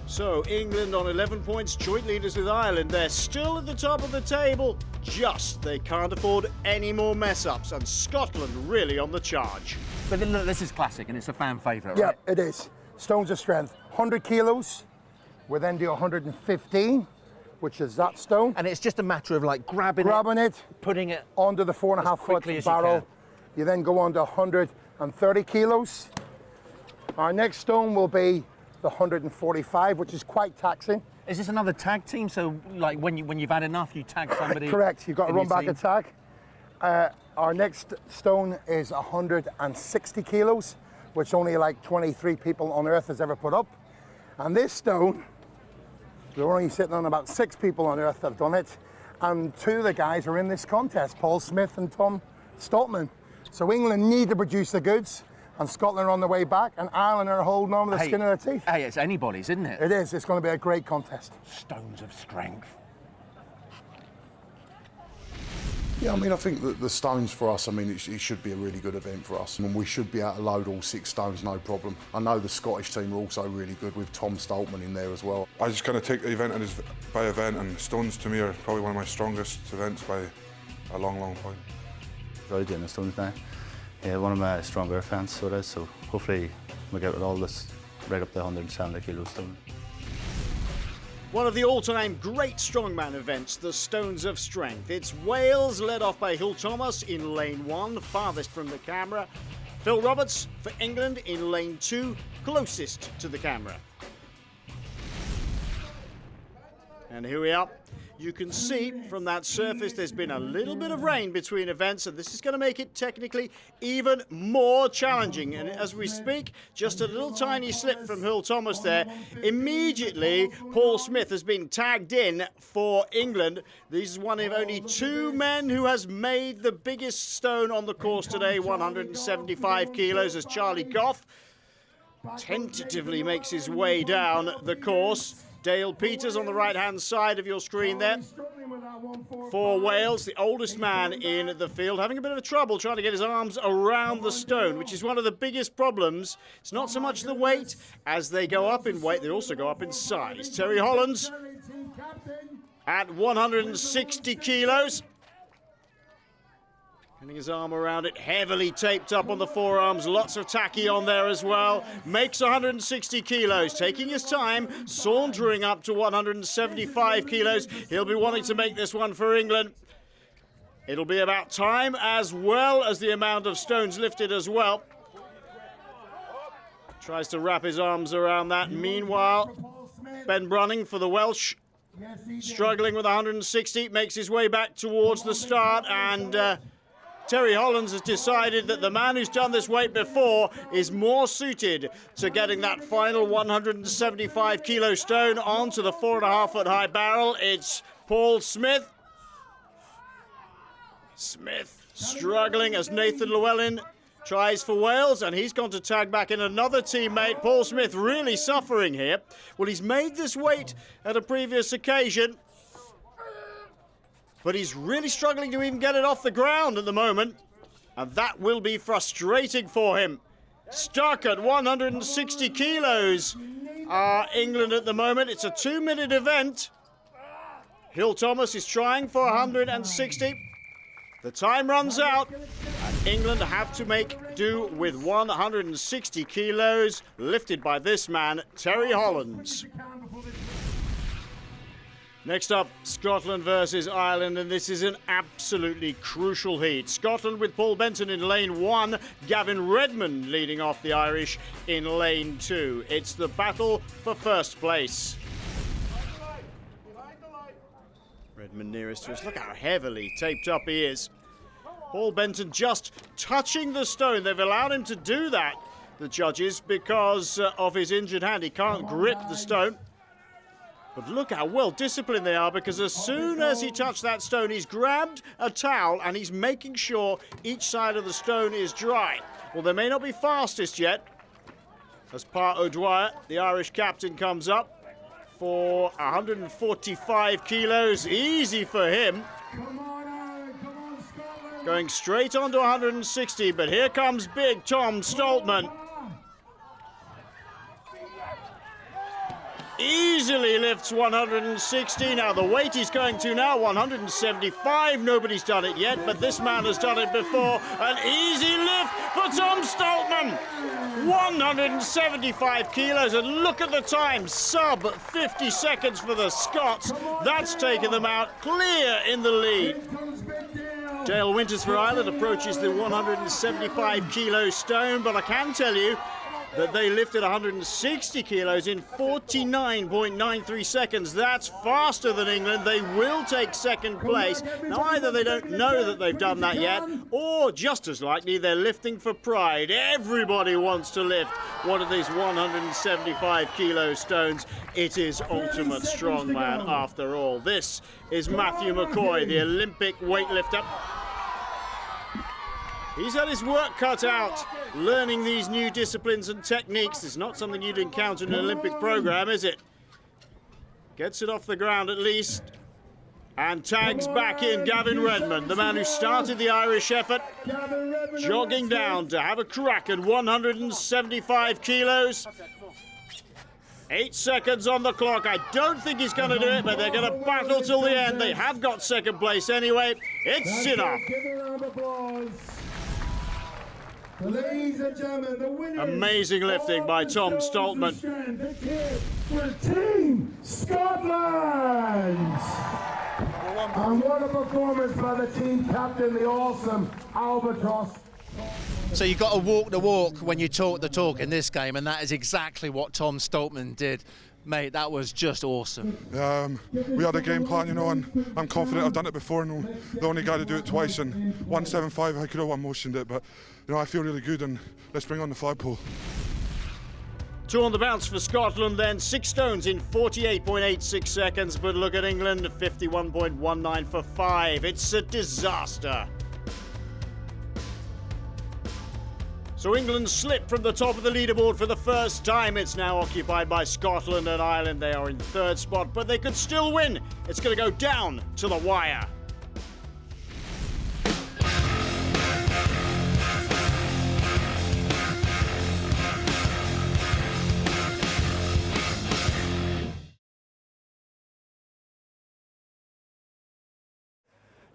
So England on 11 points, joint leaders with Ireland. They're still at the top of the table, just they can't afford any more mess-ups, and Scotland really on the charge. But then, look, this is classic and it's a fan favourite, Yeah, right? it is. Stones of strength, 100 kilos. We then do 115, which is that stone. And it's just a matter of like grabbing it, putting it onto the 4.5 foot barrel. You then go on to 130 kilos. Our next stone will be the 145, which is quite taxing. Is this another tag team? So, like, when you've had enough, you tag somebody? Correct. You've got a in your run-back team? attack. Our next stone is 160 kilos, which only like 23 people on Earth has ever put up. And this stone, we're only sitting on about 6 people on Earth that have done it. And 2 of the guys are in this contest, Paul Smith and Tom Stoltman. So England need to produce the goods, and Scotland are on the way back, and Ireland are holding on with the skin of their teeth. Hey, it's anybody's, isn't it? It is. It's going to be a great contest. Stones of strength. Yeah, I mean, I think that the stones for us, I mean, it should be a really good event for us. I mean, we should be able to load all 6 stones, no problem. I know the Scottish team are also really good with Tom Stoltman in there as well. I just kind of take the event by event, and stones to me are probably one of my strongest events by a long, long point. Really doing the stones now. Yeah, one of my stronger events, so it is. So hopefully we get all this right up to 170 kilo stone. One of the all-time great strongman events, the Stones of Strength. It's Wales, led off by Huw Thomas in lane 1, farthest from the camera. Phil Roberts for England in lane 2, closest to the camera. And here we are. You can see from that surface there's been a little bit of rain between events, and this is going to make it technically even more challenging. And as we speak, just a little tiny slip from Huw Thomas there. Immediately, Paul Smith has been tagged in for England. This is one of only 2 men who has made the biggest stone on the course today, 175 kilos, as Charlie Goff tentatively makes his way down the course. Dale Peters on the right-hand side of your screen there. For Wales, the oldest man in the field, having a bit of trouble trying to get his arms around the stone, which is one of the biggest problems. It's not so much the weight. As they go up in weight, they also go up in size. Terry Hollands at 160 kilos. Getting his arm around it, heavily taped up on the forearms, lots of tacky on there as well. Makes 160 kilos, taking his time, sauntering up to 175 kilos. He'll be wanting to make this one for England. It'll be about time as well as the amount of stones lifted as well. Tries to wrap his arms around that. Meanwhile, Ben Brunning for the Welsh, struggling with 160, makes his way back towards the start, and Terry Hollands has decided that the man who's done this weight before is more suited to getting that final 175 kilo stone onto the 4.5 foot high barrel. It's Paul Smith. Smith struggling as Nathan Llewellyn tries for Wales, and he's gone to tag back in another teammate. Paul Smith really suffering here. Well, he's made this weight at a previous occasion, but he's really struggling to even get it off the ground at the moment, and that will be frustrating for him. Stuck at 160 kilos are England at the moment. It's a 2-minute event. Hill Thomas is trying for 160. The time runs out. England have to make do with 160 kilos lifted by this man, Terry Hollands. Next up, Scotland versus Ireland, and this is an absolutely crucial heat. Scotland with Paul Benton in lane 1, Gavin Redmond leading off the Irish in lane 2. It's the battle for first place. Redmond nearest to us. Look how heavily taped up he is. Paul Benton just touching the stone. They've allowed him to do that, the judges, because of his injured hand. He can't grip the stone. But look how well disciplined they are, because as soon as he touched that stone, he's grabbed a towel and he's making sure each side of the stone is dry. Well, they may not be fastest yet, as Pat O'Dwyer, the Irish captain, comes up for 145 kilos. Easy for him. Going straight on to 160, but here comes big Tom Stoltman. Easily lifts 160. Now the weight he's going to now, 175. Nobody's done it yet, but this man has done it before. An easy lift for Tom Stoltman. 175 kilos, and look at the time. Sub 50 seconds for the Scots. That's taken them out clear in the lead. Dale Winters for Ireland approaches the 175 kilo stone, but I can tell you that they lifted 160 kilos in 49.93 seconds. That's faster than England. They will take second place. Now, either they don't know that they've done that yet, or just as likely, they're lifting for pride. Everybody wants to lift one of these 175 kilo stones. It is ultimate strongman after all. This is Matthew McCoy, the Olympic weightlifter. He's had his work cut out, learning these new disciplines and techniques. It's not something you'd encounter in an Olympic program, is it? Gets it off the ground at least, and tags back in Gavin Redmond, the man who started the Irish effort, jogging down to have a crack at 175 kilos. 8 seconds on the clock. I don't think he's going to do it, but they're going to battle till the end. They have got second place anyway. It's Sinnock. Ladies and gentlemen, the winner. Amazing lifting by Tom Stoltman. For Team Scotland. And what a performance by the team captain, the awesome Albatross. So you've got to walk the walk when you talk the talk in this game, and that is exactly what Tom Stoltman did. Mate, that was just awesome. We had a game plan, you know, and I'm confident I've done it before, and the only guy to do it twice. And 175, I could have one-motioned it, but you know, I feel really good, and let's bring on the flagpole. 2 on the bounce for Scotland then, 6 stones in 48.86 seconds, but look at England, 51.19 for 5. It's a disaster. So England slipped from the top of the leaderboard for the first time. It's now occupied by Scotland and Ireland. They are in 3rd spot, but they could still win. It's going to go down to the wire.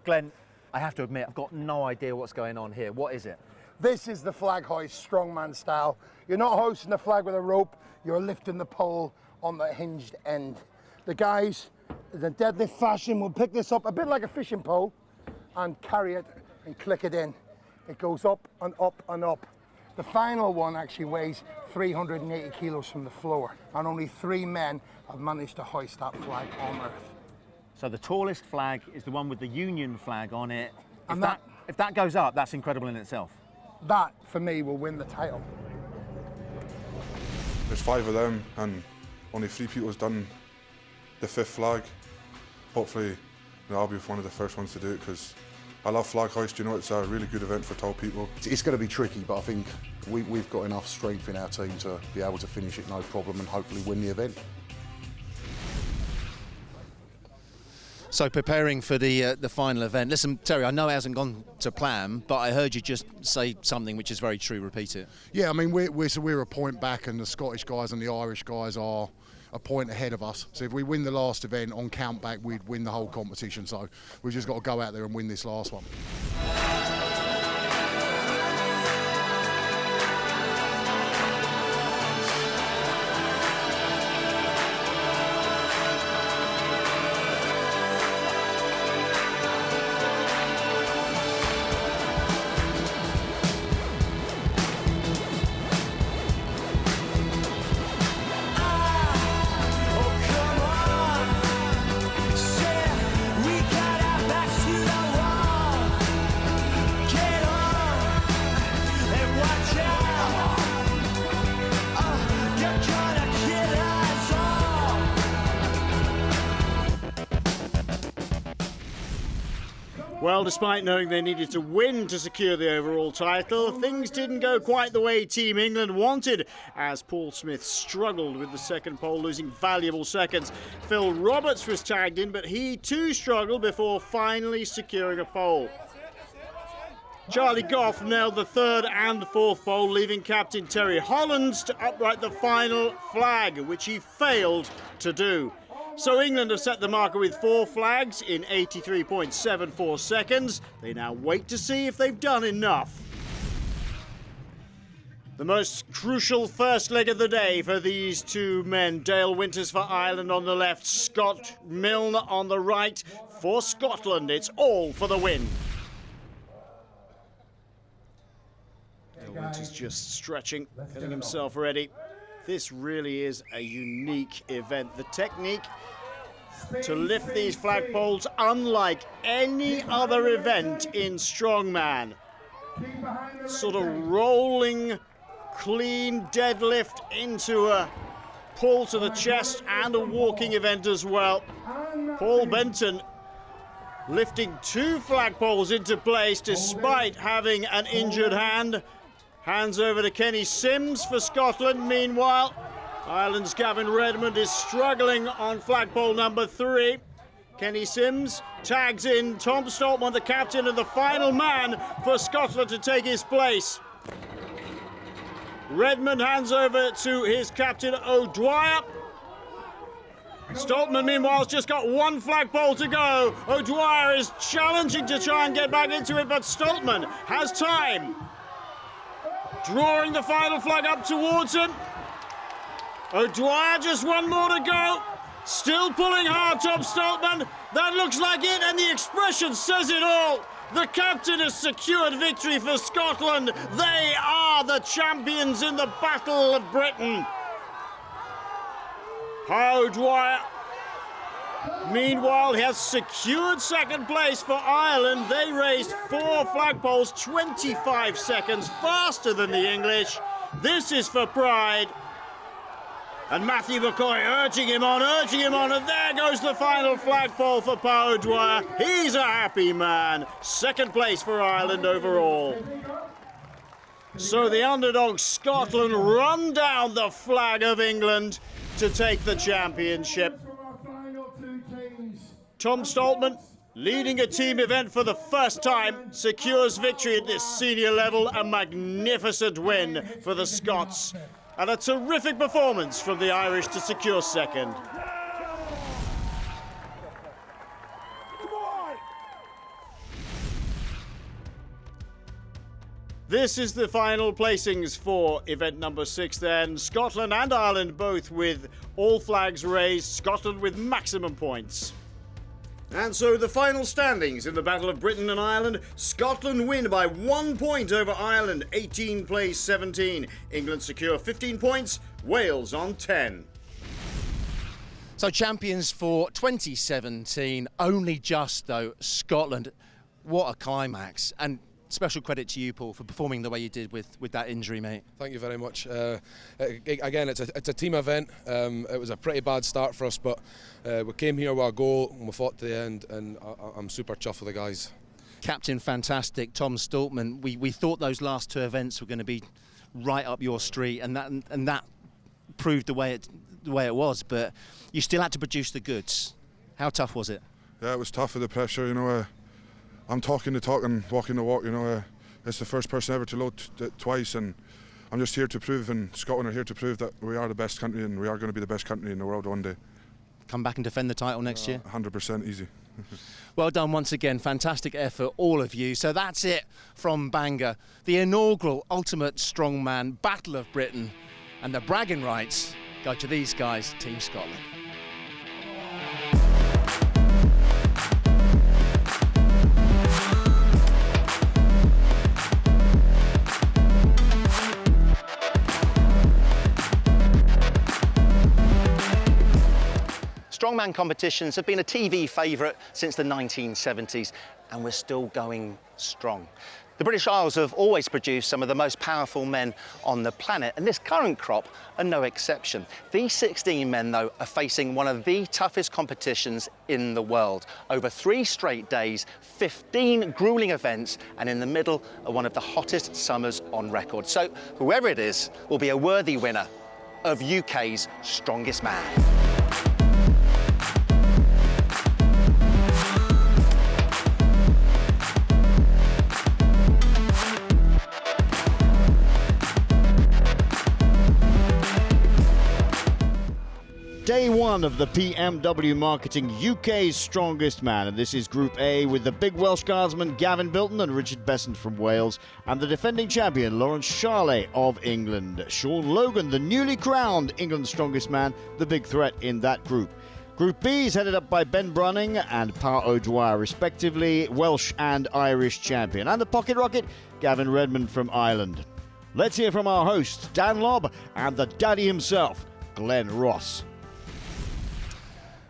Glenn, I have to admit, I've got no idea what's going on here. What is it? This is the flag hoist, strongman style. You're not hoisting the flag with a rope, you're lifting the pole on the hinged end. The guys, in a deadlift fashion, will pick this up a bit like a fishing pole and carry it and click it in. It goes up and up and up. The final one actually weighs 380 kilos from the floor, and only 3 men have managed to hoist that flag on Earth. So the tallest flag is the one with the Union flag on it. If that goes up, that's incredible in itself. That, for me, will win the title. There's 5 of them, and only 3 people has done the 5th flag. Hopefully, you know, I'll be one of the first ones to do it, because I love flag hoist. You know, it's a really good event for tall people. It's going to be tricky, but I think we've got enough strength in our team to be able to finish it no problem and hopefully win the event. So preparing for the final event. Listen, Terry, I know it hasn't gone to plan, but I heard you just say something which is very true. Repeat it. Yeah, I mean, we're a point back, and the Scottish guys and the Irish guys are a point ahead of us. So if we win the last event on count back, we'd win the whole competition. So we've just got to go out there and win this last one. Well, despite knowing they needed to win to secure the overall title, things didn't go quite the way Team England wanted, as Paul Smith struggled with the second pole, losing valuable seconds. Phil Roberts was tagged in, but he too struggled before finally securing a pole. Charlie Goff nailed the third and fourth pole, leaving captain Terry Hollands to upright the final flag, which he failed to do. So England have set the marker with 4 flags in 83.74 seconds. They now wait to see if they've done enough. The most crucial first leg of the day for these two men. Dale Winters for Ireland on the left, Scott Milne on the right. For Scotland, it's all for the win. Dale Winters just stretching, getting himself ready. This really is a unique event. The technique to lift these flagpoles, unlike any other event in strongman. Sort of rolling, clean deadlift into a pull to the chest, and a walking event as well. Paul Benton lifting 2 flagpoles into place despite having an injured hand. Hands over to Kenny Sims for Scotland. Meanwhile, Ireland's Gavin Redmond is struggling on flagpole number 3. Kenny Sims tags in Tom Stoltman, the captain, and the final man for Scotland to take his place. Redmond hands over to his captain O'Dwyer. Stoltman, meanwhile, has just got 1 flagpole to go. O'Dwyer is challenging to try and get back into it, but Stoltman has time. Drawing the final flag up towards him. O'Dwyer, just 1 more to go. Still pulling hard, Tom Stoltman. That looks like it, and the expression says it all. The captain has secured victory for Scotland. They are the champions in the Battle of Britain. O'Dwyer, meanwhile, he has secured second place for Ireland. They raised 4 flagpoles, 25 seconds faster than the English. This is for pride. And Matthew McCoy urging him on, and there goes the final flagpole for Paul O'Dwyer. He's a happy man. Second place for Ireland overall. So the underdog Scotland run down the flag of England to take the championship. Tom Stoltman, leading a team event for the first time, secures victory at this senior level. A magnificent win for the Scots. And a terrific performance from the Irish to secure second. This is the final placings for event number 6 then. Scotland and Ireland both with all flags raised. Scotland with maximum points. And so the final standings in the Battle of Britain and Ireland. Scotland win by 1 point over Ireland, 18 plays 17. England secure 15 points, Wales on 10. So champions for 2017, only just though, Scotland. What a climax. And special credit to you, Paul, for performing the way you did with that injury, mate. Thank you very much. Again, it's a team event. It was a pretty bad start for us, but we came here with a goal and we fought to the end, and I'm super chuffed with the guys. Captain fantastic, Tom Stoltman. We thought those last 2 events were going to be right up your street, and that proved the way it was, but you still had to produce the goods. How tough was it? Yeah, it was tough with the pressure, you know. I'm talking the talk and walking the walk, you know. It's the first person ever to load twice, and I'm just here to prove, and Scotland are here to prove that we are the best country, and we are going to be the best country in the world one day. Come back and defend the title next year? 100% easy. Well done once again, fantastic effort, all of you. So that's it from Bangor, the inaugural Ultimate Strongman Battle of Britain, and the bragging rights go to these guys, Team Scotland. Strongman competitions have been a TV favourite since the 1970s, and we're still going strong. The British Isles have always produced some of the most powerful men on the planet, and this current crop are no exception. These 16 men, though, are facing one of the toughest competitions in the world. Over 3 straight days, 15 gruelling events, and in the middle of one of the hottest summers on record. So whoever it is will be a worthy winner of UK's Strongest Man. Day one of the PMW Marketing UK's Strongest Man, and this is Group A with the big Welsh Guardsman Gavin Bilton and Richard Besant from Wales, and the defending champion Lawrence Charlet of England. Sean Logan, the newly crowned England's Strongest Man, the big threat in that group. Group B is headed up by Ben Brunning and Pa O'Dwyer, respectively, Welsh and Irish champion, and the pocket rocket Gavin Redmond from Ireland. Let's hear from our host Dan Lobb and the daddy himself, Glenn Ross.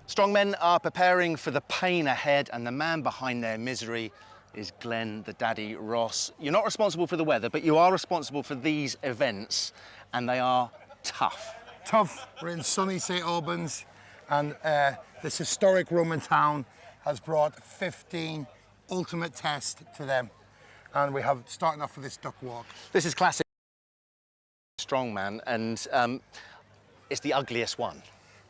Strongmen are preparing for the pain ahead, and the man behind their misery is Glenn the Daddy Ross. You're not responsible for the weather, but you are responsible for these events, and they are tough. Tough. We're in sunny St Albans, and this historic Roman town has brought 15 ultimate tests to them, and we have starting off with this duck walk. This is classic strongman, and it's the ugliest one.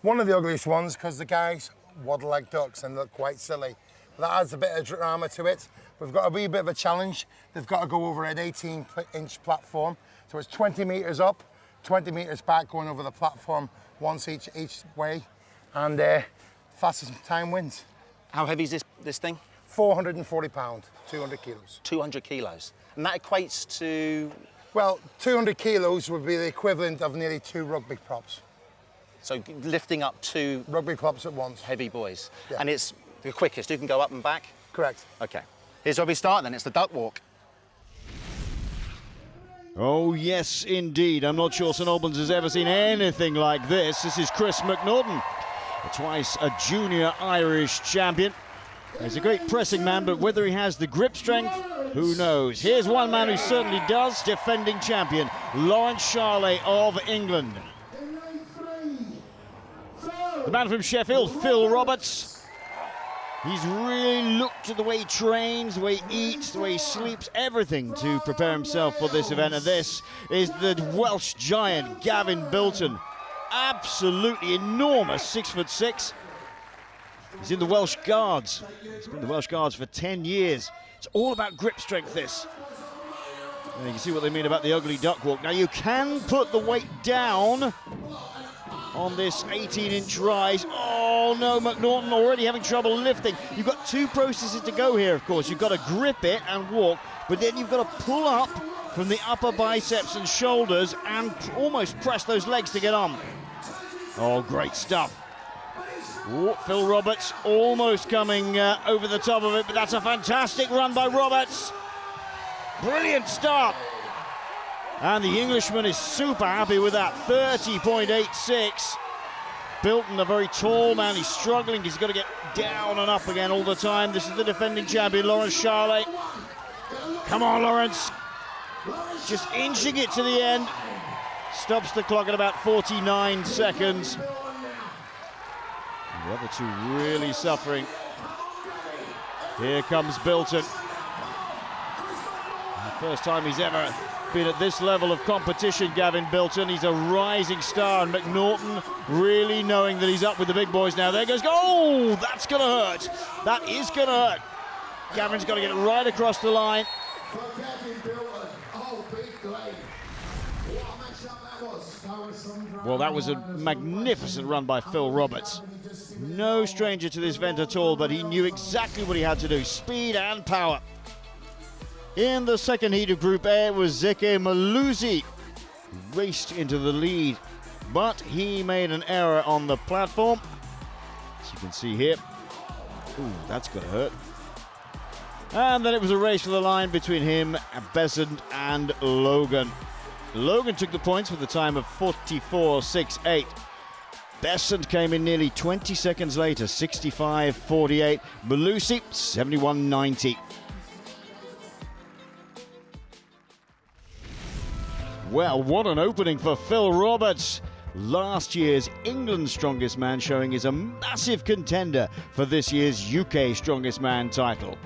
One of the ugliest ones, because the guys waddle like ducks and look quite silly. That adds a bit of drama to it. We've got a wee bit of a challenge. They've got to go over an 18-inch platform. So it's 20 metres up, 20 metres back, going over the platform once each way. And fastest time wins. How heavy is this thing? 440 pounds, 200 kilos. 200 kilos. And that equates to? Well, 200 kilos would be the equivalent of nearly 2 rugby props. So lifting up 2 rugby props at once. Heavy boys. Yeah. And it's the quickest. You can go up and back? Correct. Okay. Here's where we start then. It's the duck walk. Oh, yes, indeed. I'm not sure St Albans has ever seen anything like this. This is Chris McNaughton, twice a junior Irish champion. He's a great pressing man, but whether he has the grip strength, who knows? Here's one man who certainly does, defending champion Lawrence Charlet of England. The man from Sheffield, Phil Roberts. He's really looked at the way he trains, the way he eats, the way he sleeps, everything to prepare himself for this event. And this is the Welsh giant, Gavin Bilton. Absolutely enormous, 6'6". He's in the Welsh Guards. He's been in the Welsh Guards for 10 years. It's all about grip strength, this. And you can see what they mean about the ugly duck walk. Now, you can put the weight down on this 18-inch rise. Oh no, McNaughton already having trouble lifting. You've got 2 processes to go here, of course. You've got to grip it and walk, but then you've got to pull up from the upper biceps and shoulders and almost press those legs to get on. Oh, great stuff. Ooh, Phil Roberts almost coming over the top of it, but that's a fantastic run by Roberts. Brilliant start. And the Englishman is super happy with that, 30.86. Bilton, a very tall man, he's struggling. He's got to get down and up again all the time. This is the defending champion, Lawrence Charlet. Come on, Lawrence. Just inching it to the end. Stops the clock at about 49 seconds. The other 2 really suffering. Here comes Bilton. The first time he's ever been at this level of competition, Gavin Bilton. He's a rising star, and McNaughton really knowing that he's up with the big boys now. There goes, oh, that's going to hurt. That is going to hurt. Gavin's got to get it right across the line. Well, that was a magnificent run by Phil Roberts. No stranger to this event at all, but he knew exactly what he had to do. Speed and power. In the second heat of Group A, it was Zeke Malusi who raced into the lead, but he made an error on the platform, as you can see here. Ooh, that's going to hurt. And then it was a race for the line between him, Besant, and Logan. Logan took the points with a time of 44.68. Besant came in nearly 20 seconds later, 65.48. Malusi, 71.90. Well, what an opening for Phil Roberts. Last year's England's Strongest Man showing is a massive contender for this year's UK Strongest Man title.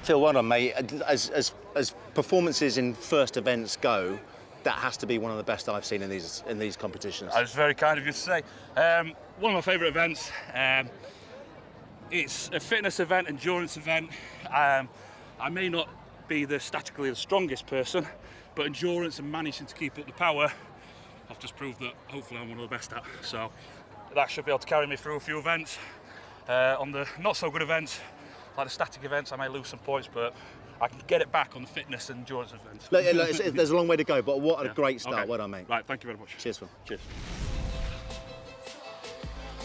Phil, well done, mate. As performances in first events go, that has to be one of the best I've seen in these competitions. That's very kind of you to say. One of my favourite events. It's a fitness event, endurance event. I may not be statically the strongest person, but endurance and managing to keep up the power, I've just proved that hopefully I'm one of the best at. So that should be able to carry me through a few events. On the not so good events, like the static events, I may lose some points, but I can get it back on the fitness and endurance events. There's a long way to go, but what a great start. Okay. Well done, mate. Right, thank you very much. Cheers, Phil. Cheers.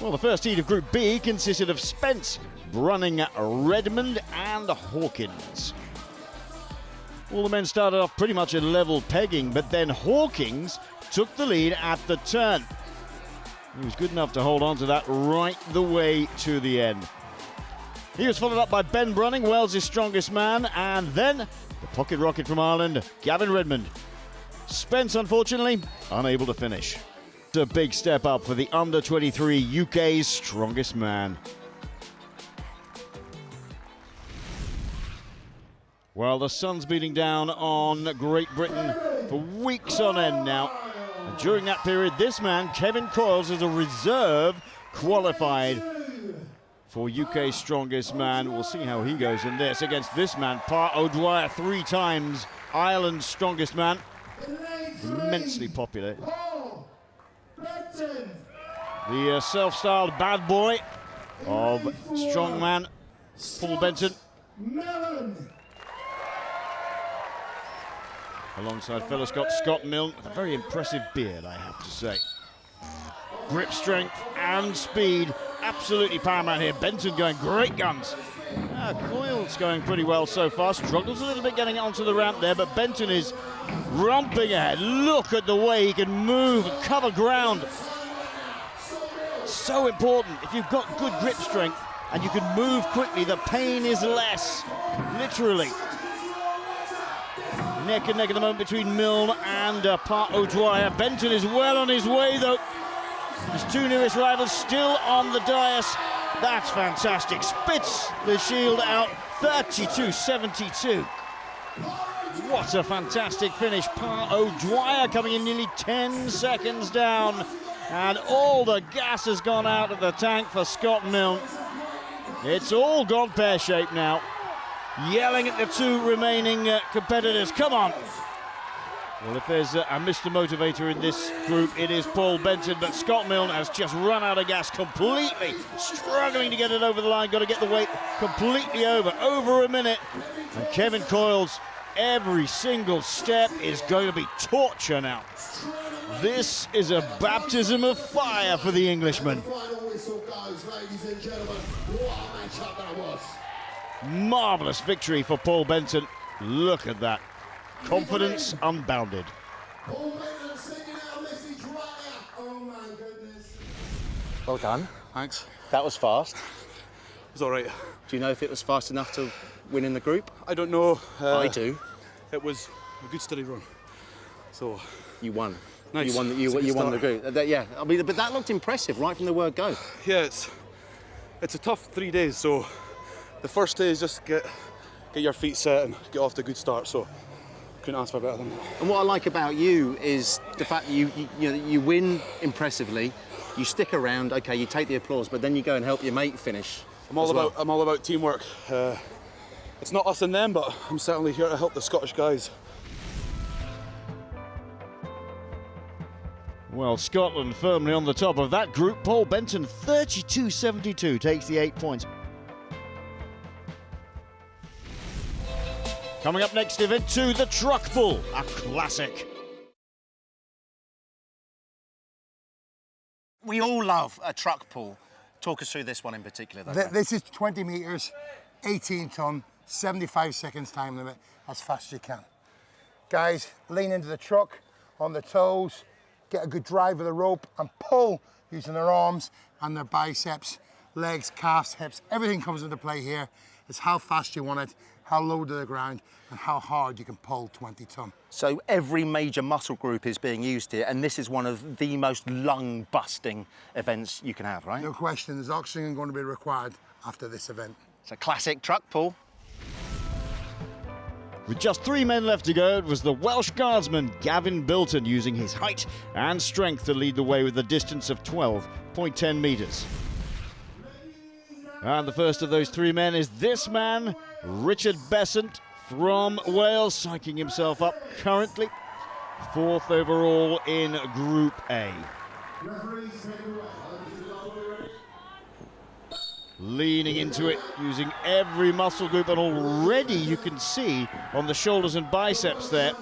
Well, the first heat of Group B consisted of Spence, Brunning, Redmond and Hawkins. All the men started off pretty much at level pegging, but then Hawkins took the lead at the turn. He was good enough to hold on to that right the way to the end. He was followed up by Ben Brunning, Wales' strongest man, and then the pocket rocket from Ireland, Gavin Redmond. Spence, unfortunately, unable to finish. It's a big step up for the under-23 UK's strongest man. Well, the sun's beating down on Great Britain for weeks on end now. And during that period, this man, Kevin Coyles, as a reserve, qualified for UK's strongest man. We'll see how he goes in this against this man, Pat O'Dwyer, 3 times Ireland's strongest man. Immensely popular. The self-styled bad boy of strongman, Paul Benton. Alongside fellow Scott Milne, with a very impressive beard, I have to say. Grip strength and speed, absolutely paramount here. Benton going great guns. Coyles going pretty well so far. Struggles a little bit getting onto the ramp there, but Benton is romping ahead. Look at the way he can move and cover ground. So important. If you've got good grip strength and you can move quickly, the pain is less, literally. Neck and neck at the moment between Milne and Pat O'Dwyer. Benton is well on his way, though. His 2 nearest rivals still on the dais. That's fantastic. Spits the shield out, 32.72. What a fantastic finish. Pat O'Dwyer coming in nearly 10 seconds down. And all the gas has gone out of the tank for Scott Milne. It's all gone pear-shaped now. Yelling at the 2 remaining competitors, come on. Well, if there's a Mr. Motivator in this group, it is Paul Benton, but Scott Milne has just run out of gas completely, struggling to get it over the line, got to get the weight completely over a minute. And Kevin Coyles, every single step is going to be torture now. This is a baptism of fire for the Englishman. Marvellous victory for Paul Benton. Look at that. Confidence unbounded. Well done. Thanks. That was fast. It was all right. Do you know if it was fast enough to win in the group? I don't know. I do. It was a good steady run. So you won. Nice. You won the group. Yeah, I mean, but that looked impressive right from the word go. Yeah, it's a tough 3 days. So the first day is just get your feet set and get off to a good start. So couldn't ask for better than that. And what I like about you is the fact that you win impressively, you stick around, okay, you take the applause, but then you go and help your mate finish. I'm all about teamwork. It's not us and them, but I'm certainly here to help the Scottish guys. Well, Scotland firmly on the top of that group. Paul Benton, 32.72, takes the 8 points. Coming up next, event 2, the truck pull, a classic. We all love a truck pull. Talk us through this one in particular, though. This is 20 metres, 18 tonne, 75 seconds time limit, as fast as you can. Guys, lean into the truck, on the toes, get a good drive of the rope and pull using their arms and their biceps, legs, calves, hips. Everything comes into play here. It's how fast you want it, how low to the ground, and how hard you can pull 20 tonne. So every major muscle group is being used here, and this is one of the most lung-busting events you can have, right? No question, there's oxygen going to be required after this event. It's a classic truck pull. With just 3 men left to go, it was the Welsh guardsman Gavin Bilton using his height and strength to lead the way with a distance of 12.10 metres. And the first of those 3 men is this man, Richard Besant from Wales, psyching himself up currently 4th overall in Group A. Leaning into it, using every muscle group, and already you can see on the shoulders and biceps there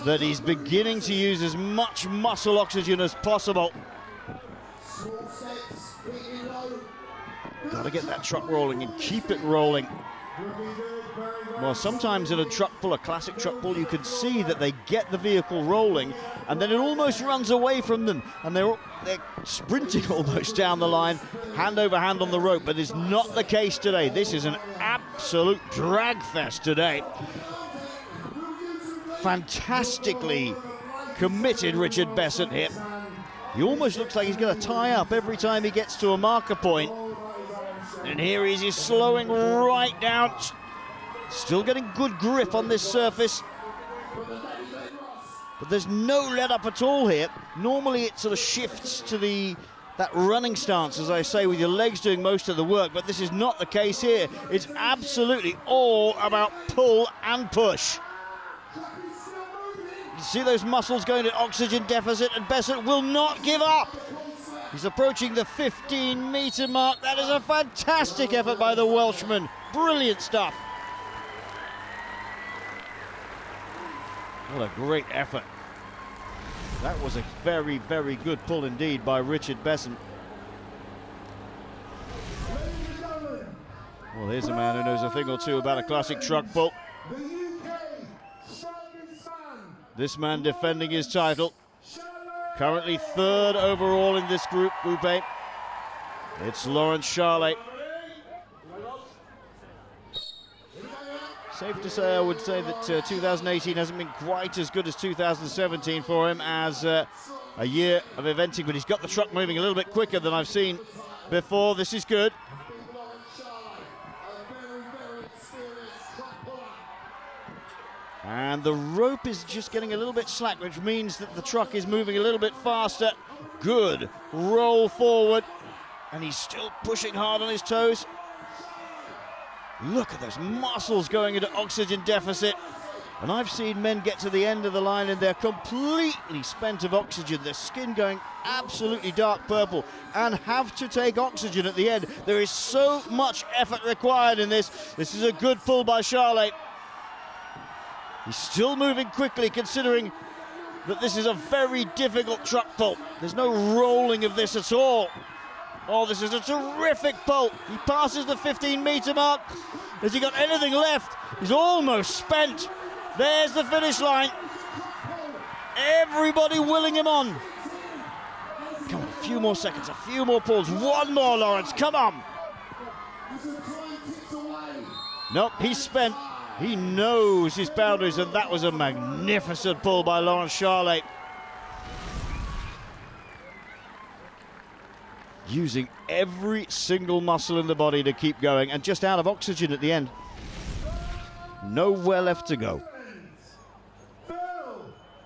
that he's beginning to use as much muscle oxygen as possible. Got to get that truck rolling and keep it rolling. Well, sometimes in a truck pull, a classic truck pull, you can see that they get the vehicle rolling and then it almost runs away from them and they're sprinting almost down the line, hand over hand on the rope, but it's not the case today. This is an absolute drag fest today. Fantastically committed Richard Besant here. He almost looks like he's going to tie up every time he gets to a marker point. And here he is, he's slowing right down. Still getting good grip on this surface. But there's no let up at all here. Normally it sort of shifts to that running stance, as I say, with your legs doing most of the work, but this is not the case here. It's absolutely all about pull and push. You see those muscles going to oxygen deficit, and Besant will not give up. He's approaching the 15-metre mark. That is a fantastic effort by the Welshman. Brilliant stuff. What a great effort. That was a very, very good pull indeed by Richard Besant. Well, here's a man who knows a thing or two about a classic truck pull. This man defending his title. Currently 3rd overall in this group, Group A. It's Lawrence Charlet. Safe to say, I would say that 2018 hasn't been quite as good as 2017 for him as a year of eventing, but he's got the truck moving a little bit quicker than I've seen before. This is good. And the rope is just getting a little bit slack, which means that the truck is moving a little bit faster. Good roll forward. And he's still pushing hard on his toes. Look at those muscles going into oxygen deficit. And I've seen men get to the end of the line and they're completely spent of oxygen, their skin going absolutely dark purple, and have to take oxygen at the end. There is so much effort required in this. This is a good pull by Charlet. He's still moving quickly, considering that this is a very difficult truck pull. There's no rolling of this at all. Oh, this is a terrific pull. He passes the 15-metre mark. Has he got anything left? He's almost spent. There's the finish line. Everybody willing him on. Come on, a few more seconds, a few more pulls. One more, Lawrence, come on. Nope, he's spent. He knows his boundaries, and that was a magnificent pull by Lawrence Charlet. Using every single muscle in the body to keep going, and just out of oxygen at the end. Nowhere left to go.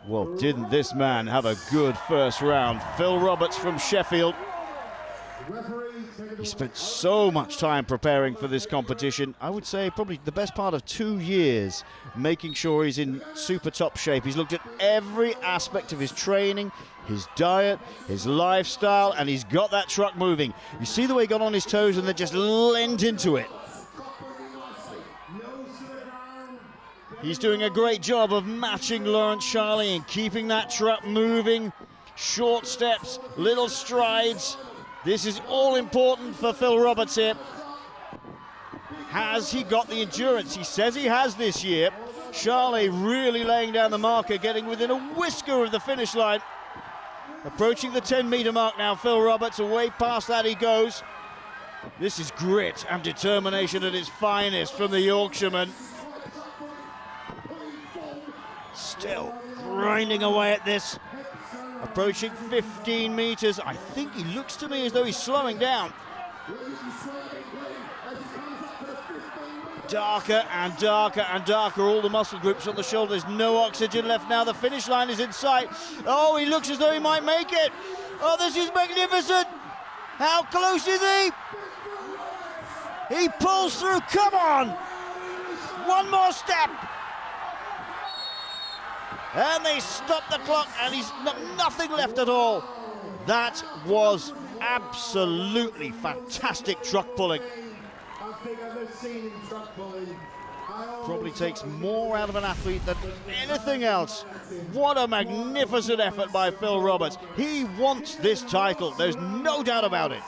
Well, didn't this man have a good first round? Phil Roberts from Sheffield. He spent so much time preparing for this competition. I would say probably the best part of 2 years, making sure he's in super top shape. He's looked at every aspect of his training, his diet, his lifestyle, and he's got that truck moving. You see the way he got on his toes and then just leant into it. He's doing a great job of matching Lawrence Charley and keeping that truck moving. Short steps, little strides. This is all important for Phil Roberts here. Has he got the endurance? He says he has this year. Charley really laying down the marker, getting within a whisker of the finish line. Approaching the 10-meter mark now, Phil Roberts, away past that he goes. This is grit and determination at its finest from the Yorkshireman. Still grinding away at this. Approaching 15 meters. I think he looks to me as though he's slowing down. Darker and darker and darker, all the muscle groups on the shoulder. There's no oxygen left now. The finish line is in sight. Oh, he looks as though he might make it. Oh, this is magnificent. How close is he? He pulls through. Come on. One more step. And they stop the clock, and he's nothing left at all. That was absolutely fantastic truck pulling. Probably takes more out of an athlete than anything else. What a magnificent effort by Phil Roberts. He wants this title, there's no doubt about it.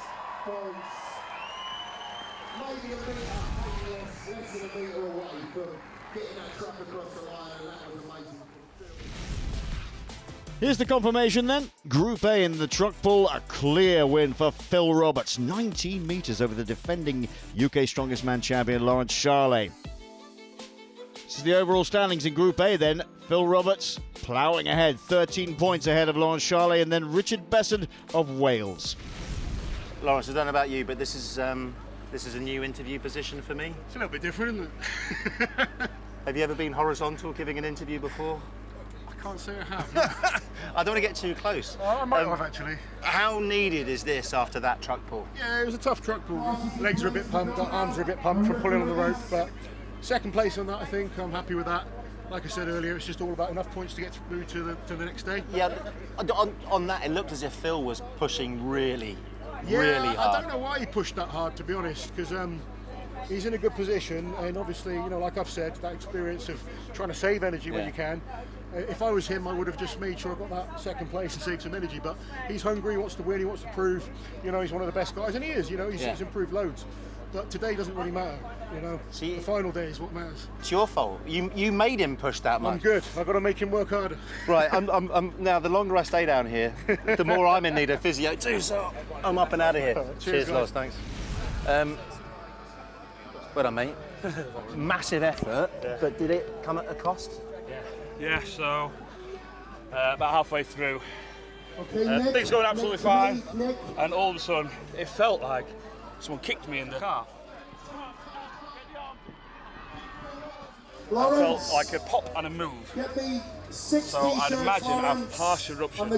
Here's the confirmation then. Group A in the truck pull, a clear win for Phil Roberts. 19 metres over the defending UK Strongest Man champion Lawrence Charley. This is the overall standings in Group A then. Phil Roberts ploughing ahead, 13 points ahead of Lawrence Charley, and then Richard Besson of Wales. Lawrence, I don't know about you, but this is a new interview position for me. It's a little bit different, isn't it? Have you ever been horizontal giving an interview before? I can't say I have. I don't want to get too close. Oh, I might have actually. How needed is this after that truck pull? Yeah, it was a tough truck pull. Legs are a bit pumped, arms are a bit pumped from pulling on the rope, but second place on that, I think. I'm happy with that. Like I said earlier, it's just all about enough points to get through to the next day. Yeah, on that, it looked as if Phil was pushing really hard. I don't know why he pushed that hard, to be honest, because he's in a good position, and obviously, you know, like I've said, that experience of trying to save energy when you can. If I was him, I would have just made sure I got that second place and saved some energy. But he's hungry, he wants to win, he wants to prove, you know, he's one of the best guys, and he is. You know, he's improved loads. But today doesn't really matter, you know. The final day is what matters. It's your fault. You made him push that much. I'm good. I've got to make him work harder. Right. I'm now. The longer I stay down here, the more I'm in need of physio too. So I'm up and out of here. Cheers, Lars. Thanks. Well done, mate. Massive effort, but did it come at a cost? Yeah. So about halfway through, things going absolutely fine, and all of a sudden, it felt like someone kicked me in the calf. I felt like a pop and a move. So I'd imagine I've partially ruptured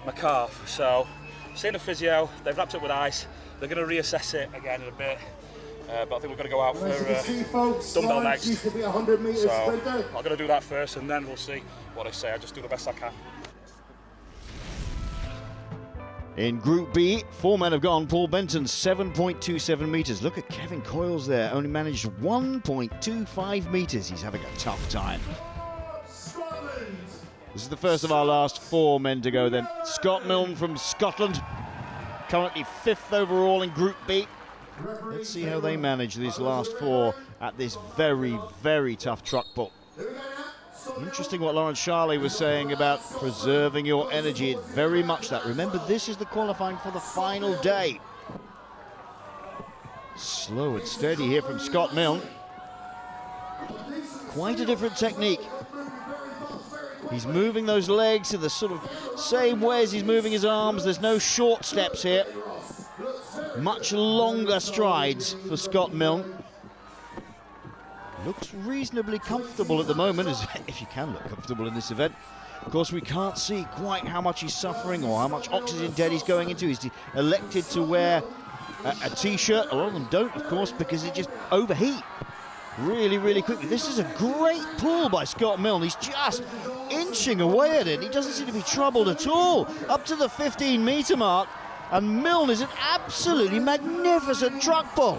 my calf. So seeing a physio, they've wrapped it with ice. They're going to reassess it again in a bit. But I think we're going to go out for dumbbell next. So I'm going to do that first, and then we'll see what they say. I'll just do the best I can. In Group B, 4 men have gone. Paul Benton, 7.27 metres. Look at Kevin Coyles there, only managed 1.25 metres. He's having a tough time. This is the first of our last 4 men to go then. Scott Milne from Scotland, currently 5th overall in Group B. Let's see how they manage these last 4 at this very, very tough truck pull. Interesting what Lawrence Charley was saying about preserving your energy. It's very much that. Remember, this is the qualifying for the final day. Slow and steady here from Scott Milne. Quite a different technique. He's moving those legs in the sort of same way as he's moving his arms. There's no short steps here. Much longer strides for Scott Milne. looks reasonably comfortable at the moment, as if you can look comfortable in this event. Of course, we can't see quite how much he's suffering or how much oxygen debt he's going into. He's elected to wear a t-shirt. A lot of them don't, of course, because they just overheat really, really quickly. This is a great pull by Scott Milne. He's just inching away at it. He doesn't seem to be troubled at all. Up to the 15-metre mark, and Milne is an absolutely magnificent truck pull.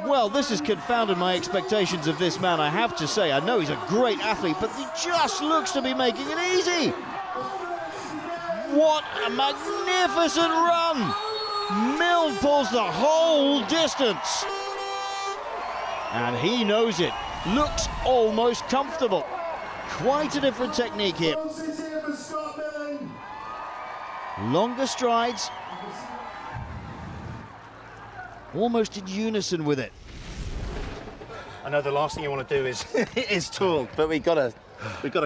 Well, this has confounded my expectations of this man, I have to say. I know he's a great athlete, but he just looks to be making it easy. What a magnificent run! Milne pulls the whole distance. And he knows it. Looks almost comfortable. Quite a different technique here. Longer strides. Almost in unison with it. I know the last thing you want to do is is talk, but we've got to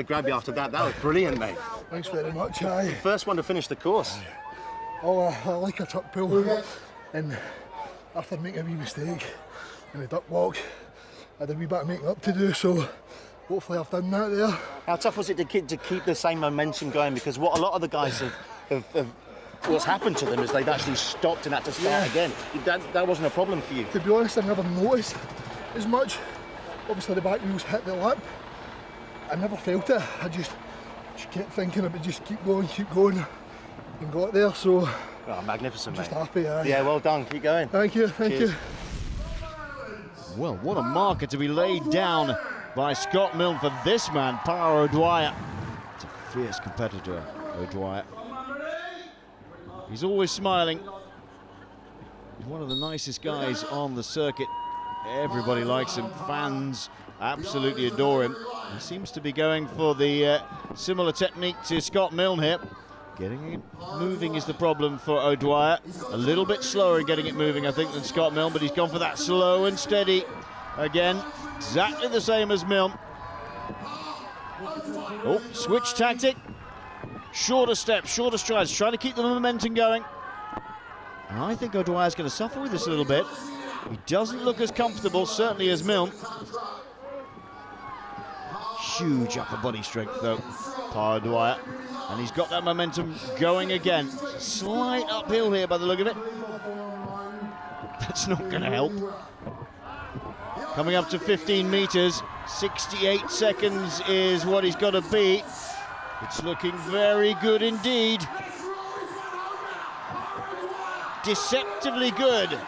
grab you after that. That was brilliant, mate. Thanks very much. Aye. First one to finish the course. Oh, I like a truck pull, and after making a wee mistake in the duck walk, I had a wee bit of making up to do. So hopefully I've done that there. How tough was it to keep the same momentum going? Because what a lot of the guys have what's happened to them is they've actually stopped and had to start again. That wasn't a problem for you. To be honest, I never noticed as much. Obviously the back wheels hit the lip. I never felt it. I just kept thinking about just keep going, and got there. So magnificent, just mate. Happy. Aye. Yeah, well done. Keep going. Thank you. Cheers. Well, what a marker to be laid down by Scott Milne for this man, Power O'Dwyer. It's a fierce competitor, O'Dwyer. He's always smiling. He's one of the nicest guys on the circuit. Everybody likes him. Fans absolutely adore him. He seems to be going for the similar technique to Scott Milne here. Getting it moving is the problem for O'Dwyer. A little bit slower in getting it moving, I think, than Scott Milne, but he's gone for that slow and steady. Again, exactly the same as Milne. Oh, switch tactic. Shorter steps, shorter strides, trying to keep the momentum going. And I think O'Dwyer's going to suffer with this a little bit. He doesn't look as comfortable, certainly, as Milne. Huge upper body strength, though, Power O'Dwyer. And he's got that momentum going again. Slight uphill here by the look of it. That's not going to help. Coming up to 15 metres, 68 seconds is what he's got to beat. It's looking very good indeed. Deceptively good.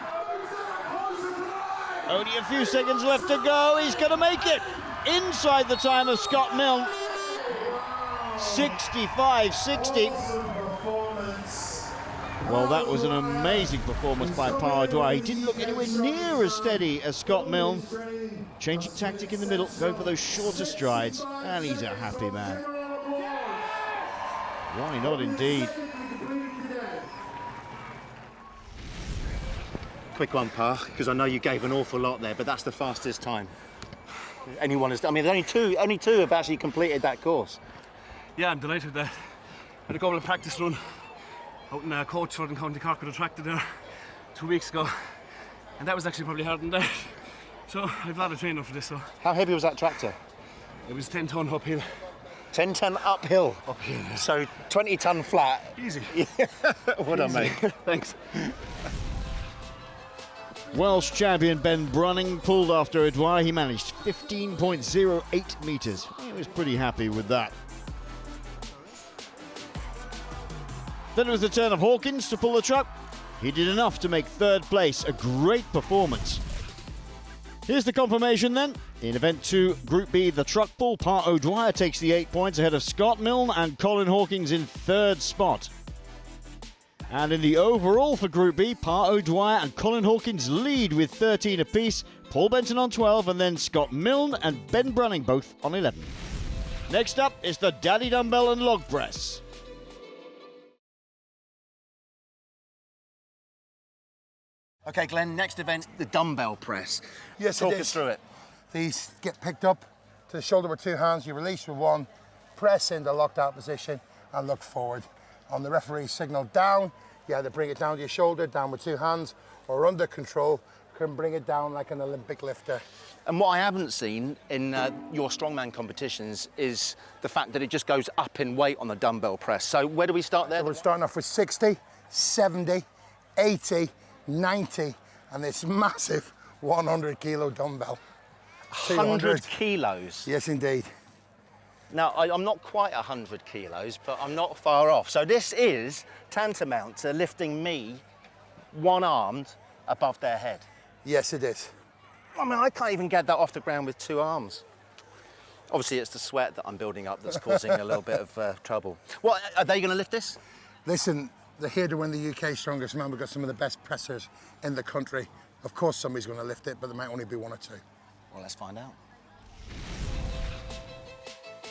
Only a few seconds left to go. He's going to make it inside the time of Scott Milne. 65-60. Well, that was an amazing performance by Power O'Dwyer. He didn't look anywhere near as steady as Scott Milne. Changing tactic in the middle, going for those shorter strides, and he's a happy man. Why not, indeed? Quick one, Pa, because I know you gave an awful lot there, but that's the fastest time anyone has done. I mean, only two have actually completed that course. Yeah, I'm delighted that I had a couple of practice run out in Coachford in County Cork with a tractor there 2 weeks ago, and that was actually probably harder than that. So I've a lot of training for this. So how heavy was that tractor? It was 10 ton uphill. 10 ton uphill. Uphill. Yeah. So 20 ton flat. Easy. Well done, mate. Thanks. Welsh champion Ben Brunning pulled after O'Dwyer. He managed 15.08 metres. He was pretty happy with that. Then it was the turn of Hawkins to pull the truck. He did enough to make third place, a great performance. Here's the confirmation then. In event 2, Group B, the truck pull, Power O'Dwyer takes the 8 points ahead of Scott Milne and Colin Hawkins in third spot. And in the overall for Group B, Power O'Dwyer and Colin Hawkins lead with 13 apiece, Paul Benton on 12, and then Scott Milne and Ben Brunning both on 11. Next up is the Daddy Dumbbell and Log Press. Okay, Glenn, next event, the dumbbell press. Yes, Talk it is. us through it. These get picked up to the shoulder with 2 hands, you release with 1, press into locked out position and look forward. On the referee's signal down, you either bring it down to your shoulder, down with 2 hands, or under control, can bring it down like an Olympic lifter. And what I haven't seen in your strongman competitions is the fact that it just goes up in weight on the dumbbell press. So where do we start there? So we're starting off with 60, 70, 80, 90, and this massive 100 kilo dumbbell. 100 kilos? Yes, indeed. Now, I'm not quite 100 kilos, but I'm not far off. So this is tantamount to lifting me one-armed above their head. Yes, it is. I mean, I can't even get that off the ground with 2 arms. Obviously, it's the sweat that I'm building up that's causing a little bit of trouble. What, are they going to lift this? Listen, they're here to win the UK Strongest Man. We've got some of the best pressers in the country. Of course, somebody's going to lift it, but there might only be 1 or 2. Well, let's find out.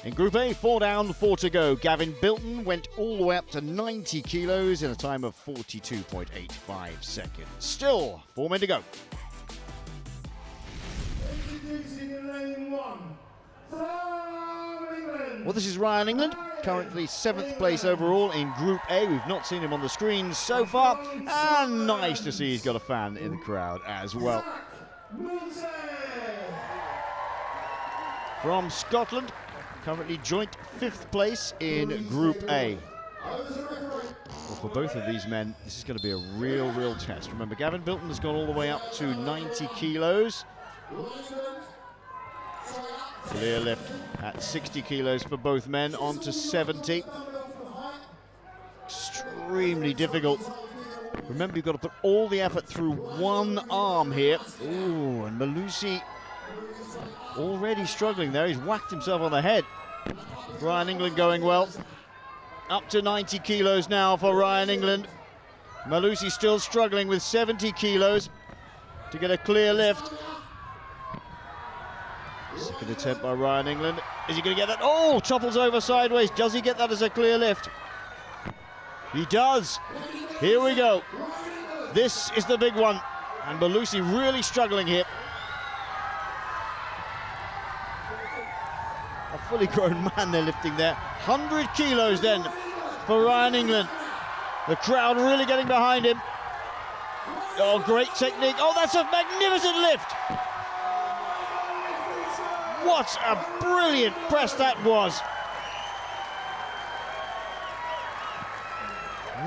In Group A, 4 down, 4 to go. Gavin Bilton went all the way up to 90 kilos in a time of 42.85 seconds. Still 4 men to go. Introducing in lane 1, from England. Well, this is Ryan England, currently 7th place overall in Group A. We've not seen him on the screens so far, and nice to see he's got a fan in the crowd as well. From Scotland, currently joint 5th place in Group A. Well, for both of these men, this is going to be a real test. Remember, Gavin Bilton has gone all the way up to 90 kilos. Clear lift at 60 kilos for both men, on to 70. Extremely difficult. Remember, you've got to put all the effort through one arm here. Ooh, and Malusi already struggling there. He's whacked himself on the head. Ryan England going well. Up to 90 kilos now for Ryan England. Malusi still struggling with 70 kilos to get a clear lift. Second attempt by Ryan England. Is he going to get that? Oh, topples over sideways. Does he get that as a clear lift? He does. Here we go. This is the big one. And Malusi really struggling here. A fully grown man they're lifting there. 100 kilos then for Ryan England. The crowd really getting behind him. Oh, great technique. Oh, that's a magnificent lift. What a brilliant press that was.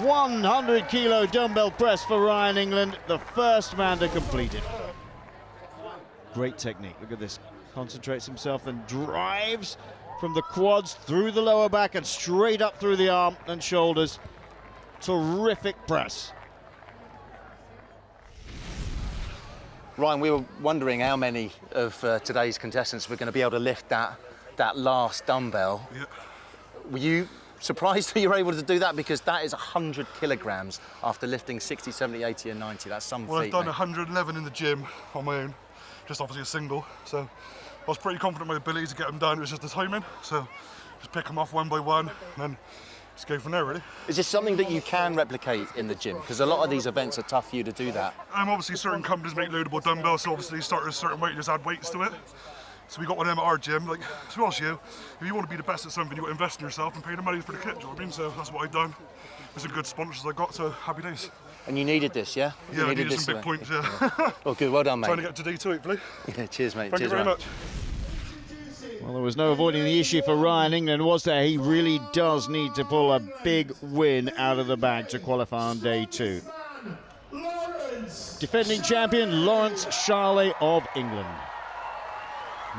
100 kilo dumbbell press for Ryan England, the first man to complete it. Great technique, look at this. Concentrates himself and drives from the quads through the lower back and straight up through the arm and shoulders. Terrific press. Ryan, we were wondering how many of today's contestants were going to be able to lift that last dumbbell. Yeah. Were you surprised that you were able to do that? Because that is 100 kilograms after lifting 60, 70, 80 and 90. That's some Well, feat, I've done mate. 111 in the gym on my own, just obviously a single. So I was pretty confident in my ability to get them down. It was just the timing. So just pick them off one by one and then just go from there, really. Is this something that you can replicate in the gym? Because a lot of these events are tough for you to do that. Obviously certain companies make loadable dumbbells, so obviously you start at a certain weight, you just add weights to it. So we got one of them at our gym. Like, to be honest with you, if you want to be the best at something, you got to invest in yourself and pay the money for the kit, do you know what I mean? So that's what I've done. There's some good sponsors I got, so happy days. And you needed this, yeah? Yeah, I needed some big points, yeah. Oh, good, well done, mate. Trying to get to D2, hopefully. Yeah, cheers, mate. Thank cheers, you very Ryan. much. Well, there was no avoiding the issue for Ryan England, was there? He really does need to pull a big win out of the bag to qualify on day 2. Defending champion Lawrence Charley of England.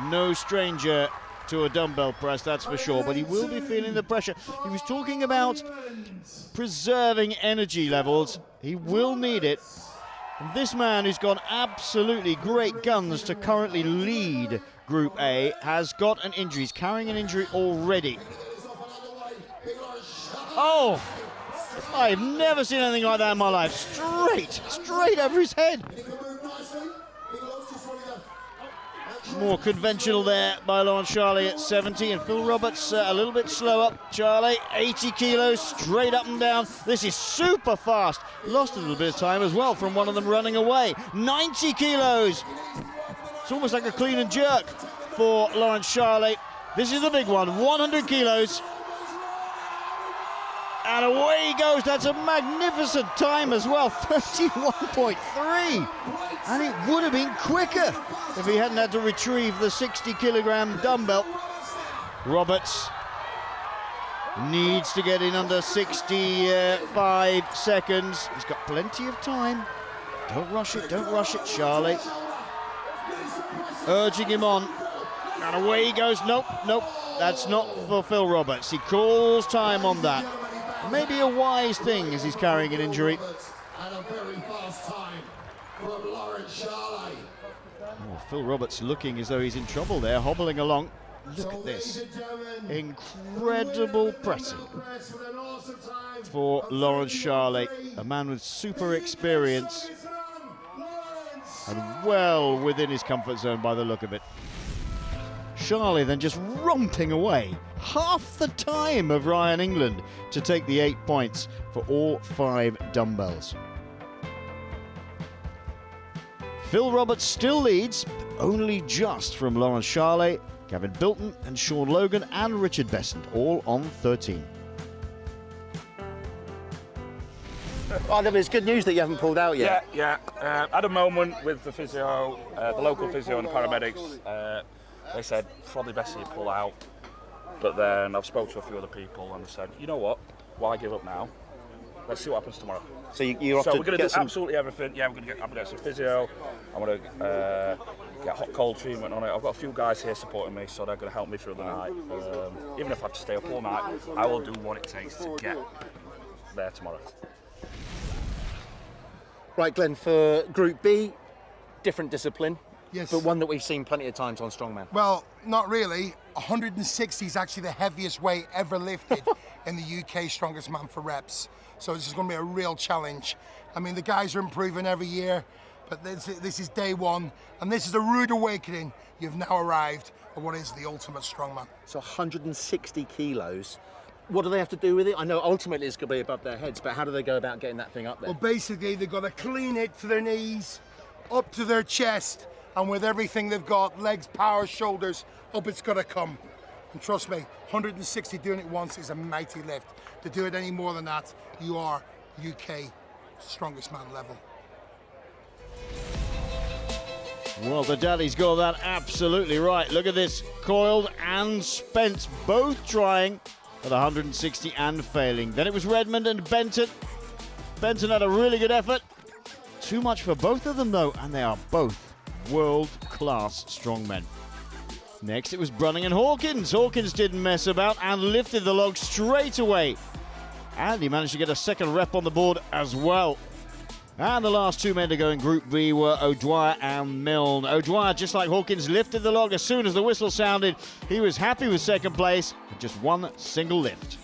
No stranger to a dumbbell press, that's for sure, but he will be feeling the pressure. He was talking about preserving energy levels. He will need it. And this man who's got absolutely great guns to currently lead Group A has got an injury. He's carrying an injury already. Oh! I've never seen anything like that in my life. Straight over his head. More conventional there by Lawrence Charley at 70, and Phil Roberts a little bit slower. Charley, 80 kilos, straight up and down. This is super fast. Lost a little bit of time as well from one of them running away. 90 kilos. It's almost like a clean and jerk for Lawrence Charley. This is the big one, 100 kilos. And away he goes. That's a magnificent time as well, 31.3. And it would have been quicker if he hadn't had to retrieve the 60-kilogram dumbbell. Roberts needs to get in under 65 seconds. He's got plenty of time. Don't rush it, Charlie. Urging him on. And away he goes. Nope, that's not for Phil Roberts. He calls time on that. Maybe a wise thing as he's carrying an injury. Oh, Phil Roberts looking as though he's in trouble there, hobbling along. Look at this. Incredible pressing for Lawrence Charley, a man with super experience and well within his comfort zone by the look of it. Charley then just romping away, half the time of Ryan England to take the 8 points for all 5 dumbbells. Phil Roberts still leads, but only just from Lawrence Charley, Gavin Bilton and Sean Logan and Richard Besant, all on 13. Oh, it's good news that you haven't pulled out yet. Yeah. At a moment with the physio, the local physio and the paramedics, they said probably best you pull out. But then I've spoke to a few other people and they said, you know what? Why give up now? Let's see what happens tomorrow. So you're off so to we're going to get do some... absolutely everything. Yeah, I'm going to get some physio. I'm going to get hot cold treatment on it. I've got a few guys here supporting me, so they're going to help me through the night. Even if I have to stay up all night, I will do what it takes to get there tomorrow. Right, Glenn, for Group B, different discipline. Yes. But one that we've seen plenty of times on Strongman. Well, not really. 160 is actually the heaviest weight ever lifted in the UK Strongest Man for reps. So this is going to be a real challenge. I mean, the guys are improving every year, but this is day one, and this is a rude awakening. You've now arrived at what is the ultimate strongman. So 160 kilos. What do they have to do with it? I know ultimately it's going to be above their heads, but how do they go about getting that thing up there? Well, basically, they've got to clean it to their knees, up to their chest, and with everything they've got, legs, power, shoulders, up it's got to come. And trust me, 160 doing it once is a mighty lift. To do it any more than that, you are UK strongest man level. Well, the daddy's got that absolutely right. Look at this, Coiled and Spence both trying at 160 and failing. Then it was Redmond and Benton. Benton had a really good effort. Too much for both of them though, and they are both world-class strongmen. Next it was Brunning and Hawkins. Hawkins didn't mess about and lifted the log straight away. And he managed to get a second rep on the board as well. And the last two men to go in Group B were O'Dwyer and Milne. O'Dwyer, just like Hawkins, lifted the log as soon as the whistle sounded. He was happy with second place with just one single lift.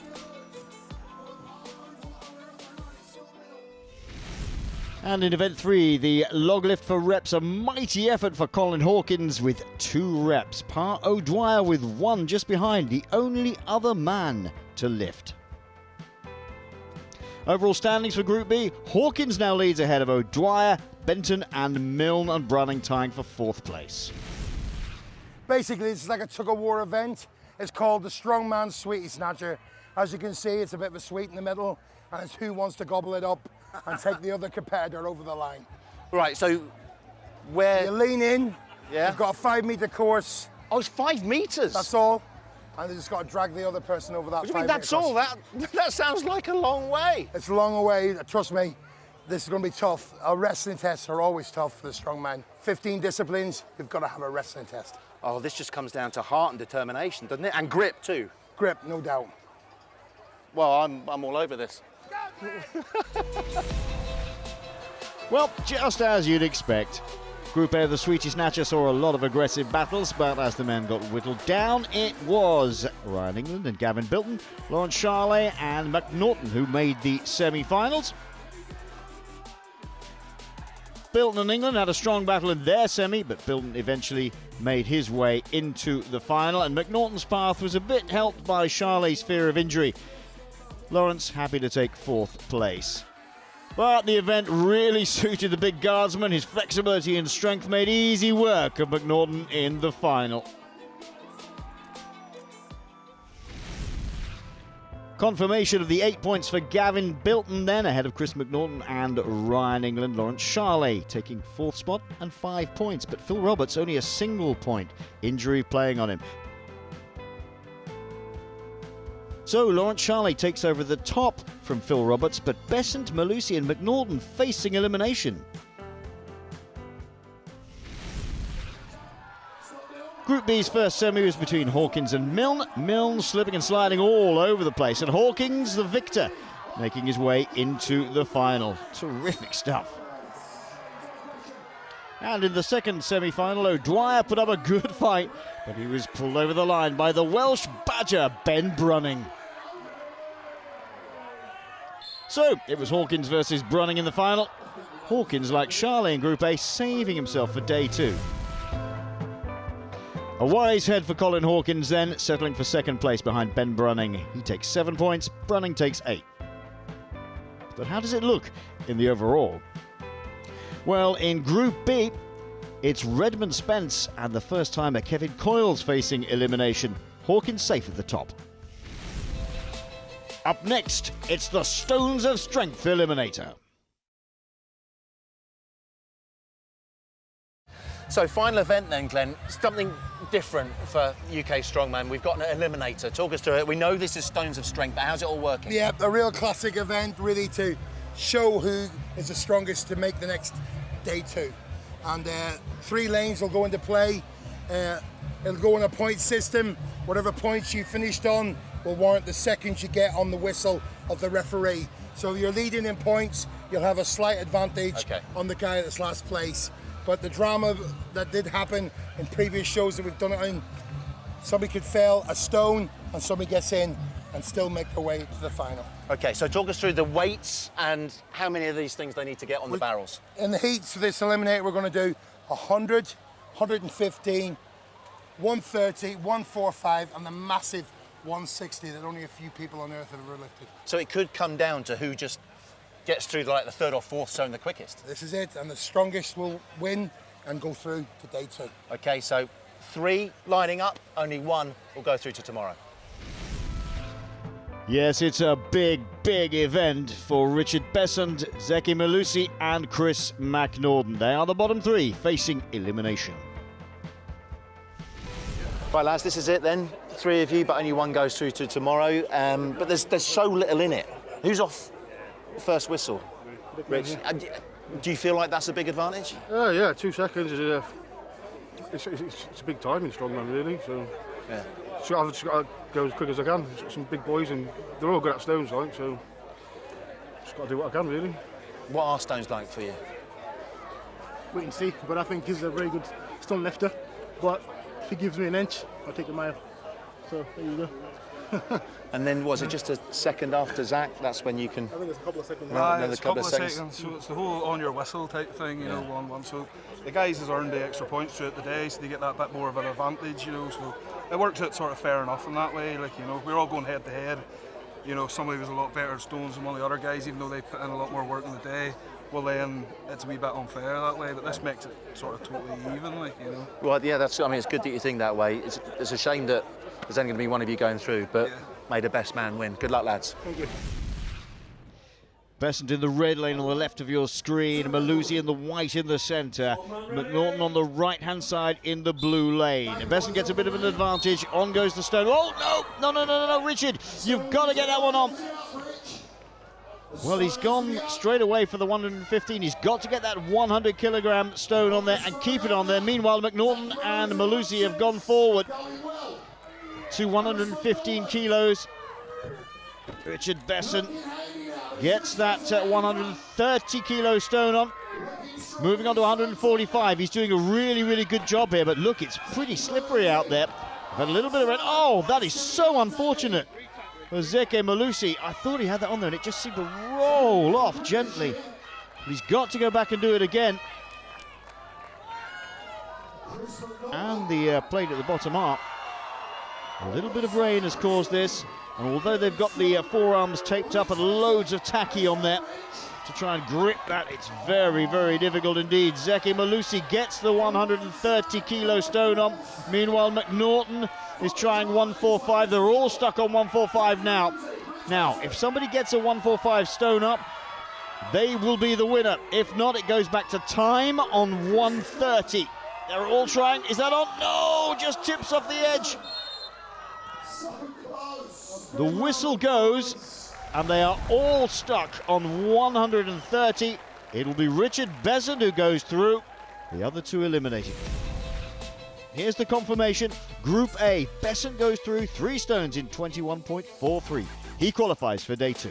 And in event 3, the log lift for reps, a mighty effort for Colin Hawkins with 2 reps. Pa O'Dwyer with 1 just behind, the only other man to lift. Overall standings for Group B, Hawkins now leads ahead of O'Dwyer, Benton and Milne, and Brunning tying for 4th place. Basically, it's like a tug-of-war event. It's called the Strongman Sweetie Snatcher. As you can see, it's a bit of a sweet in the middle, and it's who wants to gobble it up and take the other competitor over the line. Right, so where... You lean in, yeah. You've got a 5-metre course. Oh, it's 5 metres? That's all. And they just got to drag the other person over that 5 metre that's all? That sounds like a long way. It's a long way. Trust me, this is going to be tough. Our wrestling tests are always tough for the strongman. 15 disciplines, you've got to have a wrestling test. Oh, this just comes down to heart and determination, doesn't it? And grip too. Grip, no doubt. Well, I'm all over this. Well, just as you'd expect, Group A of the Sweetie Snatcher saw a lot of aggressive battles, but as the men got whittled down, it was Ryan England and Gavin Bilton, Lawrence Charley and McNaughton who made the semi-finals. Bilton and England had a strong battle in their semi, but Bilton eventually made his way into the final, and McNaughton's path was a bit helped by Charley's fear of injury. Lawrence happy to take 4th place. But the event really suited the big guardsman. His flexibility and strength made easy work of McNaughton in the final. Confirmation of the 8 points for Gavin Bilton then, ahead of Chris McNaughton and Ryan England. Lawrence Charley taking 4th spot and 5 points, but Phil Roberts only a single point. Injury playing on him. So Lawrence Charley takes over the top from Phil Roberts, but Bessant, Malusi and McNaughton facing elimination. Group B's first semi was between Hawkins and Milne. Milne slipping and sliding all over the place, and Hawkins, the victor, making his way into the final. Terrific stuff. And in the second semi-final, O'Dwyer put up a good fight, but he was pulled over the line by the Welsh badger, Ben Brunning. So, it was Hawkins versus Brunning in the final. Hawkins, like Charley in Group A, saving himself for day 2. A wise head for Colin Hawkins then, settling for second place behind Ben Brunning. He takes 7 points, Brunning takes 8. But how does it look in the overall? Well, in Group B, it's Redmond Spence and the first-timer Kevin Coyles facing elimination. Hawkins safe at the top. Up next, it's the Stones of Strength Eliminator. So final event then, Glenn, something different for UK Strongman. We've got an eliminator. Talk us through it. We know this is Stones of Strength, but how's it all working? Yeah, a real classic event, really, to show who is the strongest to make the next day 2. And 3 lanes will go into play. It'll go on a point system. Whatever points you finished on will warrant the seconds you get on the whistle of the referee. So if you're leading in points, you'll have a slight advantage on the guy that's last place. But the drama that did happen in previous shows that we've done it in, somebody could fail a stone and somebody gets in and still make their way to the final. Okay, so talk us through the weights and how many of these things they need to get on the barrels. In the heats for this eliminator, we're going to do 100, 115, 130, 145 and the massive 160 that only a few people on Earth have ever lifted. So it could come down to who just gets through like the 3rd or 4th stone the quickest. This is it, and the strongest will win and go through to day 2. Okay, so 3 lining up, only 1 will go through to tomorrow. Yes, it's a big, big event for Richard Bessant, Zeki Malusi and Chris McNaughton. They are the bottom 3 facing elimination. Right, lads, this is it then. 3 of you, but only 1 goes through to tomorrow. But there's so little in it. Who's off first whistle? Rich, do you feel like that's a big advantage? Yeah, 2 seconds is it's a big time in strongman, really. So yeah, I've just got to go as quick as I can. It's got some big boys and they're all good at stones, like, so just got to do what I can, really. What are stones like for you? Wait and see, but I think he's a very good stone lifter. But if he gives me an inch, I'll take a mile. So there you go. And then was it just a second after Zach? That's when you can. I think it's a couple of seconds. It's a couple of seconds. So it's the whole on your whistle type thing, you know, 1-1. So the guys has earned the extra points throughout the day, so they get that bit more of an advantage, you know. So it works out sort of fair enough in that way. Like, you know, we're all going head to head. You know, somebody was a lot better at stones than one of the other guys, even though they put in a lot more work in the day. Well, then it's a wee bit unfair that way, but this makes it sort of totally even, like, you know. Well, yeah, I mean, it's good that you think that way. It's a shame that there's only going to be one of you going through, but may the best man win. Good luck, lads. Thank you. Bessant in the red lane on the left of your screen, Malusi in the white in the centre, McNaughton on the right-hand side in the blue lane. Bessant gets a bit of an advantage, on goes the stone. Oh, no, Richard, you've got to get that one on. Well, he's gone straight away for the 115. He's got to get that 100-kilogram stone on there and keep it on there. Meanwhile, McNaughton and Malusi have gone forward to 115 kilos. Richard Bessant gets that 130-kilo stone on. Moving on to 145. He's doing a really, really good job here, but look, it's pretty slippery out there. But a little bit of red. Oh, that is so unfortunate for Zeki Malusi. I thought he had that on there, and it just seemed to roll off gently. But he's got to go back and do it again. And the plate at the bottom up. A little bit of rain has caused this, and although they've got the forearms taped up and loads of tacky on there to try and grip that, it's very, very difficult indeed. Zeki Malusi gets the 130-kilo stone on. Meanwhile, McNaughton is trying 145. They're all stuck on 145 now. Now, if somebody gets a 145 stone up, they will be the winner. If not, it goes back to time on 130. They're all trying. Is that on? No, just tips off the edge. The whistle goes, and they are all stuck on 130. It'll be Richard Besant who goes through. The other two eliminated. Here's the confirmation. Group A, Besant goes through 3 stones in 21.43. He qualifies for day 2.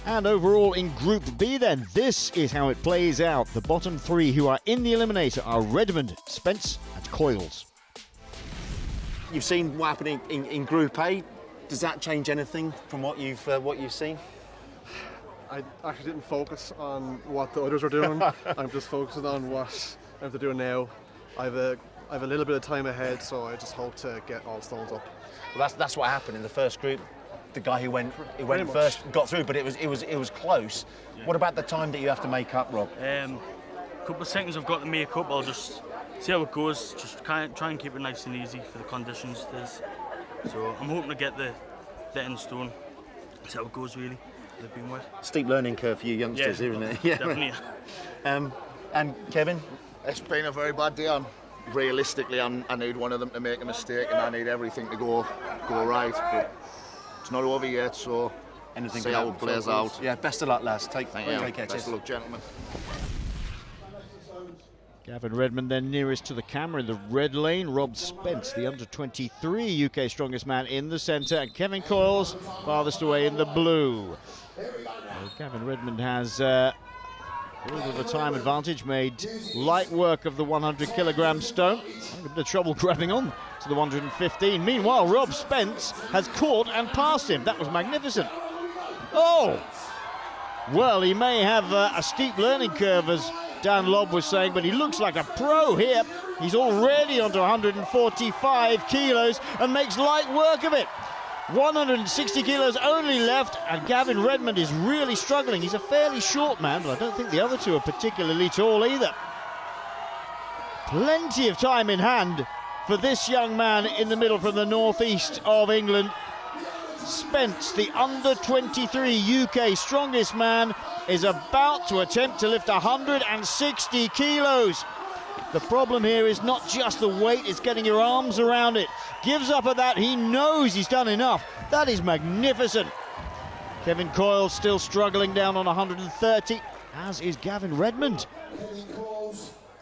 And overall in Group B then, this is how it plays out. The bottom 3 who are in the eliminator are Redmond, Spence and Coyles. You've seen what happened in Group A. Does that change anything from what you've seen? I actually didn't focus on what the others were doing. I'm just focusing on what I have to do now. I have a little bit of time ahead, so I just hope to get all stones up. Well, that's what happened in the first group. The guy who went first got through, but it was close. Yeah. What about the time that you have to make up, Rob? Couple of seconds I've got to make up. I'll just see how it goes. Just try and keep it nice and easy for the conditions there's. So I'm hoping to get the end stone. See how it goes really. They've been wet. Steep learning curve for you youngsters, isn't it? Yeah, definitely. And Kevin? It's been a very bad day. Realistically, I need one of them to make a mistake, and I need everything to go right. But it's not over yet, so see how it plays out. Yeah, best of luck, lads. Take care. Best of luck, gentlemen. Gavin Redmond then nearest to the camera in the red lane. Rob Spence, the under-23 UK strongest man, in the centre. And Kevin Coyles farthest away in the blue. Well, Gavin Redmond has a little bit of a time advantage, made light work of the 100-kilogram stone. A bit of trouble grabbing on to the 115. Meanwhile, Rob Spence has caught and passed him. That was magnificent. Oh! Well, he may have a steep learning curve, as Dan Lobb was saying, but he looks like a pro here. He's already onto 145 kilos and makes light work of it. 160 kilos only left, and Gavin Redmond is really struggling. He's a fairly short man, but I don't think the other two are particularly tall either. Plenty of time in hand for this young man in the middle from the northeast of England. Spence, the under-23 UK strongest man, is about to attempt to lift 160 kilos. The problem here is not just the weight, it's getting your arms around it. Gives up at that, he knows he's done enough. That is magnificent. Kevin Coyles still struggling down on 130, as is Gavin Redmond.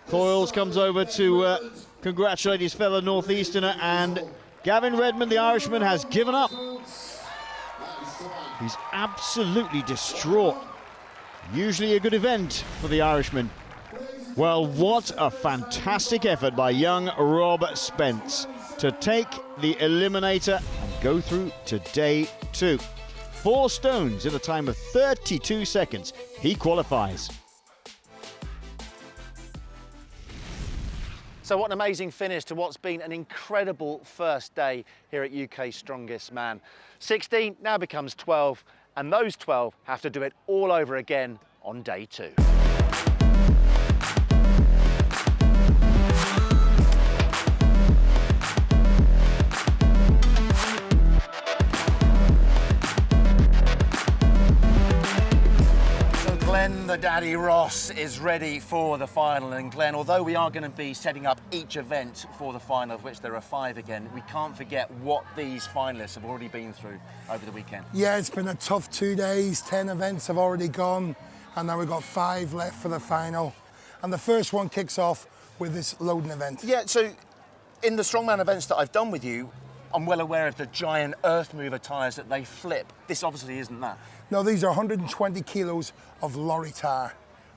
Coyles comes over to congratulate his fellow northeasterner, and Gavin Redmond, the Irishman, has given up. He's absolutely distraught. Usually a good event for the Irishman. Well, what a fantastic effort by young Rob Spence to take the eliminator and go through to day 2. 4 stones in a time of 32 seconds. He qualifies. So what an amazing finish to what's been an incredible first day here at UK Strongest Man. 16 now becomes 12, and those 12 have to do it all over again on day 2. Glenn, the Daddy Ross, is ready for the final. And Glenn, although we are going to be setting up each event for the final, of which there are 5 again, we can't forget what these finalists have already been through over the weekend. Yeah, it's been a tough 2 days. 10 events have already gone, and now we've got 5 left for the final. And the first one kicks off with this loading event. Yeah, so in the strongman events that I've done with you, I'm well aware of the giant earth mover tyres that they flip. This obviously isn't that. No, these are 120 kilos of lorry tar,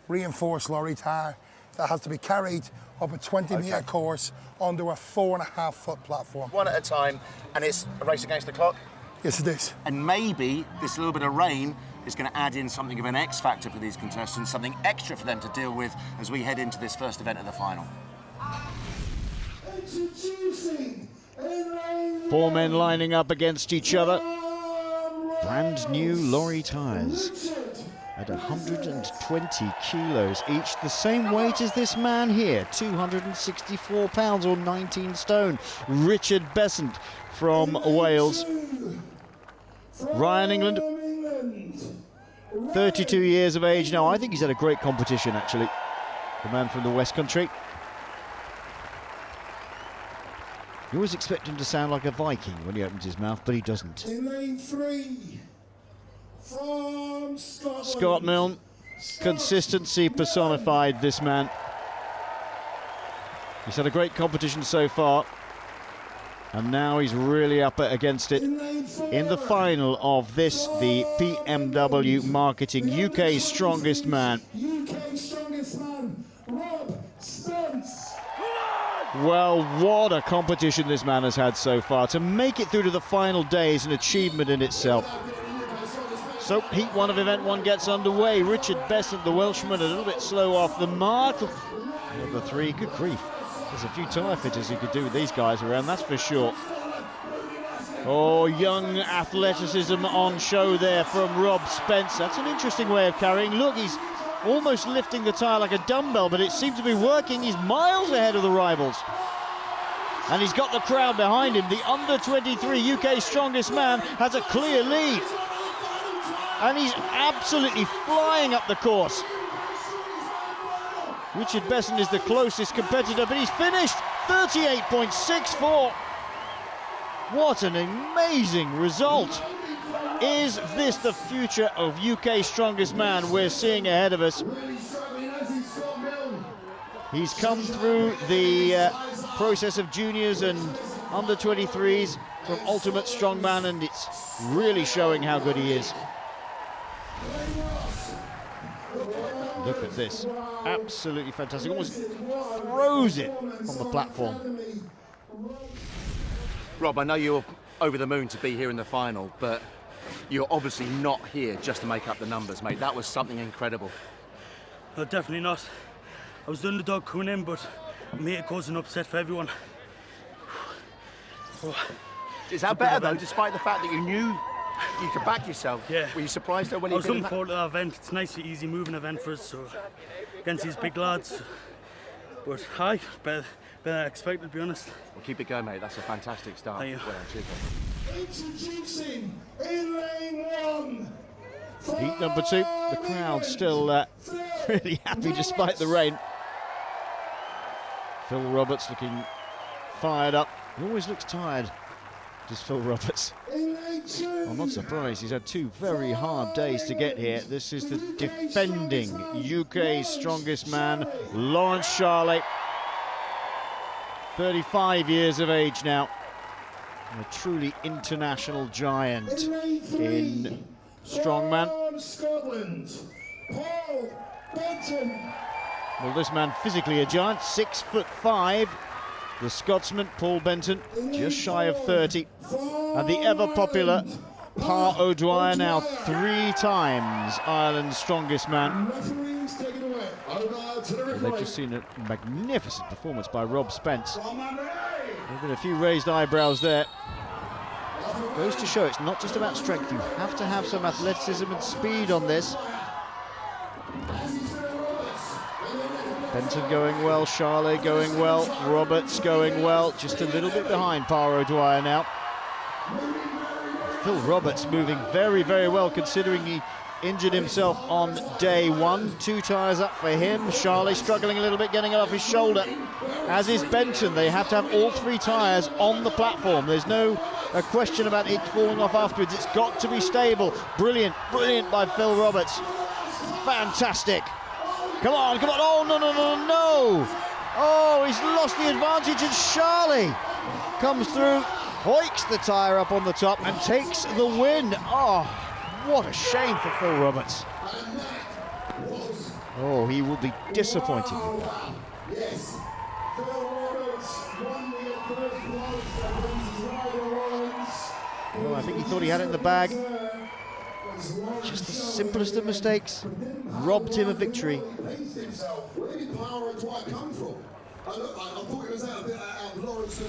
reinforced lorry tar, that has to be carried up a 20-metre course onto a 4.5-foot platform. One at a time, and it's a race against the clock? Yes, it is. And maybe this little bit of rain is going to add in something of an X factor for these contestants, something extra for them to deal with as we head into this first event of the final. Introducing 4 men lining up against each other. Brand new lorry tyres. at 120 kilos each, the same weight as this man here, 264 pounds or 19 stone. Richard Besant from Wales. Ryan England, 32 years of age now. I think he's had a great competition, actually, the man from the West Country. You always expect him to sound like a Viking when he opens his mouth, but he doesn't. In lane 3, from Scotland. Scott Milne, consistency personified, this man. He's had a great competition so far, and now he's really up against it in the final of this, the PMW Marketing UK's Strongest Man. UK's Strongest Man, Rob Spence. Well, what a competition this man has had so far. To make it through to the final day is an achievement in itself. So Heat 1 of Event 1 gets underway. Richard Besant, the Welshman, a little bit slow off the mark. Number 3, good grief. There's a few tyre fitters who could do with these guys around, that's for sure. Oh, young athleticism on show there from Rob Spence. That's an interesting way of carrying. Look, he's almost lifting the tyre like a dumbbell, but it seems to be working. He's miles ahead of the rivals. And he's got the crowd behind him. The under-23 UK Strongest Man has a clear lead. And he's absolutely flying up the course. Richard Besant is the closest competitor, but he's finished 38.64. What an amazing result. Is this the future of UK Strongest Man we're seeing ahead of us? He's come through the process of juniors and under-23s from Ultimate Strongman, and it's really showing how good he is. Look at this, absolutely fantastic, almost throws it on the platform. Rob, I know you're over the moon to be here in the final, but you're obviously not here just to make up the numbers, mate. That was something incredible. No, definitely not. I was the underdog coming in, but I made it cause an upset for everyone. Is that better though, despite the fact that you knew you could back yourself? Yeah. Were you surprised though when you I was looking forward to that event. It's a nice, easy moving event for us, so against these big lads. But hi, better than I expected, to be honest. Well, keep it going, mate. That's a fantastic start. Thank you. Well, cheers, Introducing in lane 1. Heat number 2, the crowd still really happy despite the rain. Phil Roberts looking fired up. He always looks tired, does Phil Roberts. I'm not surprised, he's had 2 very hard days to get here. This is the defending UK Strongest Man, Lawrence Charley. 35 years of age now. A truly international giant in strongman. Scotland, Paul Benton. Well, this man physically a giant, 6'5". The Scotsman, Paul Benton, just shy of 30. And the ever-popular Pa O'Dwyer, now 3 times Ireland's Strongest Man. Well, they've just seen a magnificent performance by Rob Spence. There's been a few raised eyebrows there. Goes to show it's not just about strength, you have to have some athleticism and speed on this. Benton going well, Charley going well, Roberts going well, just a little bit behind Pa O'Dwyer now. Phil Roberts moving very, very well considering he injured himself on day 1. 2 tyres up for him. Charley struggling a little bit, getting it off his shoulder, as is Benton. They have to have all 3 tyres on the platform. There's no question about it falling off afterwards. It's got to be stable. Brilliant, brilliant by Phil Roberts. Fantastic. Come on, come on. Oh, no, no, no, no. Oh, he's lost the advantage, and Charley comes through, hoiks the tyre up on the top and takes the win. Oh, what a shame for Phil Roberts. Oh, he will be disappointed with that. Yes, Phil Roberts won the first one. Well, I think he thought he had it in the bag. Just the simplest of mistakes robbed him of victory. Where did Pa O'Dwyer come from? I thought it was out of Lawrence.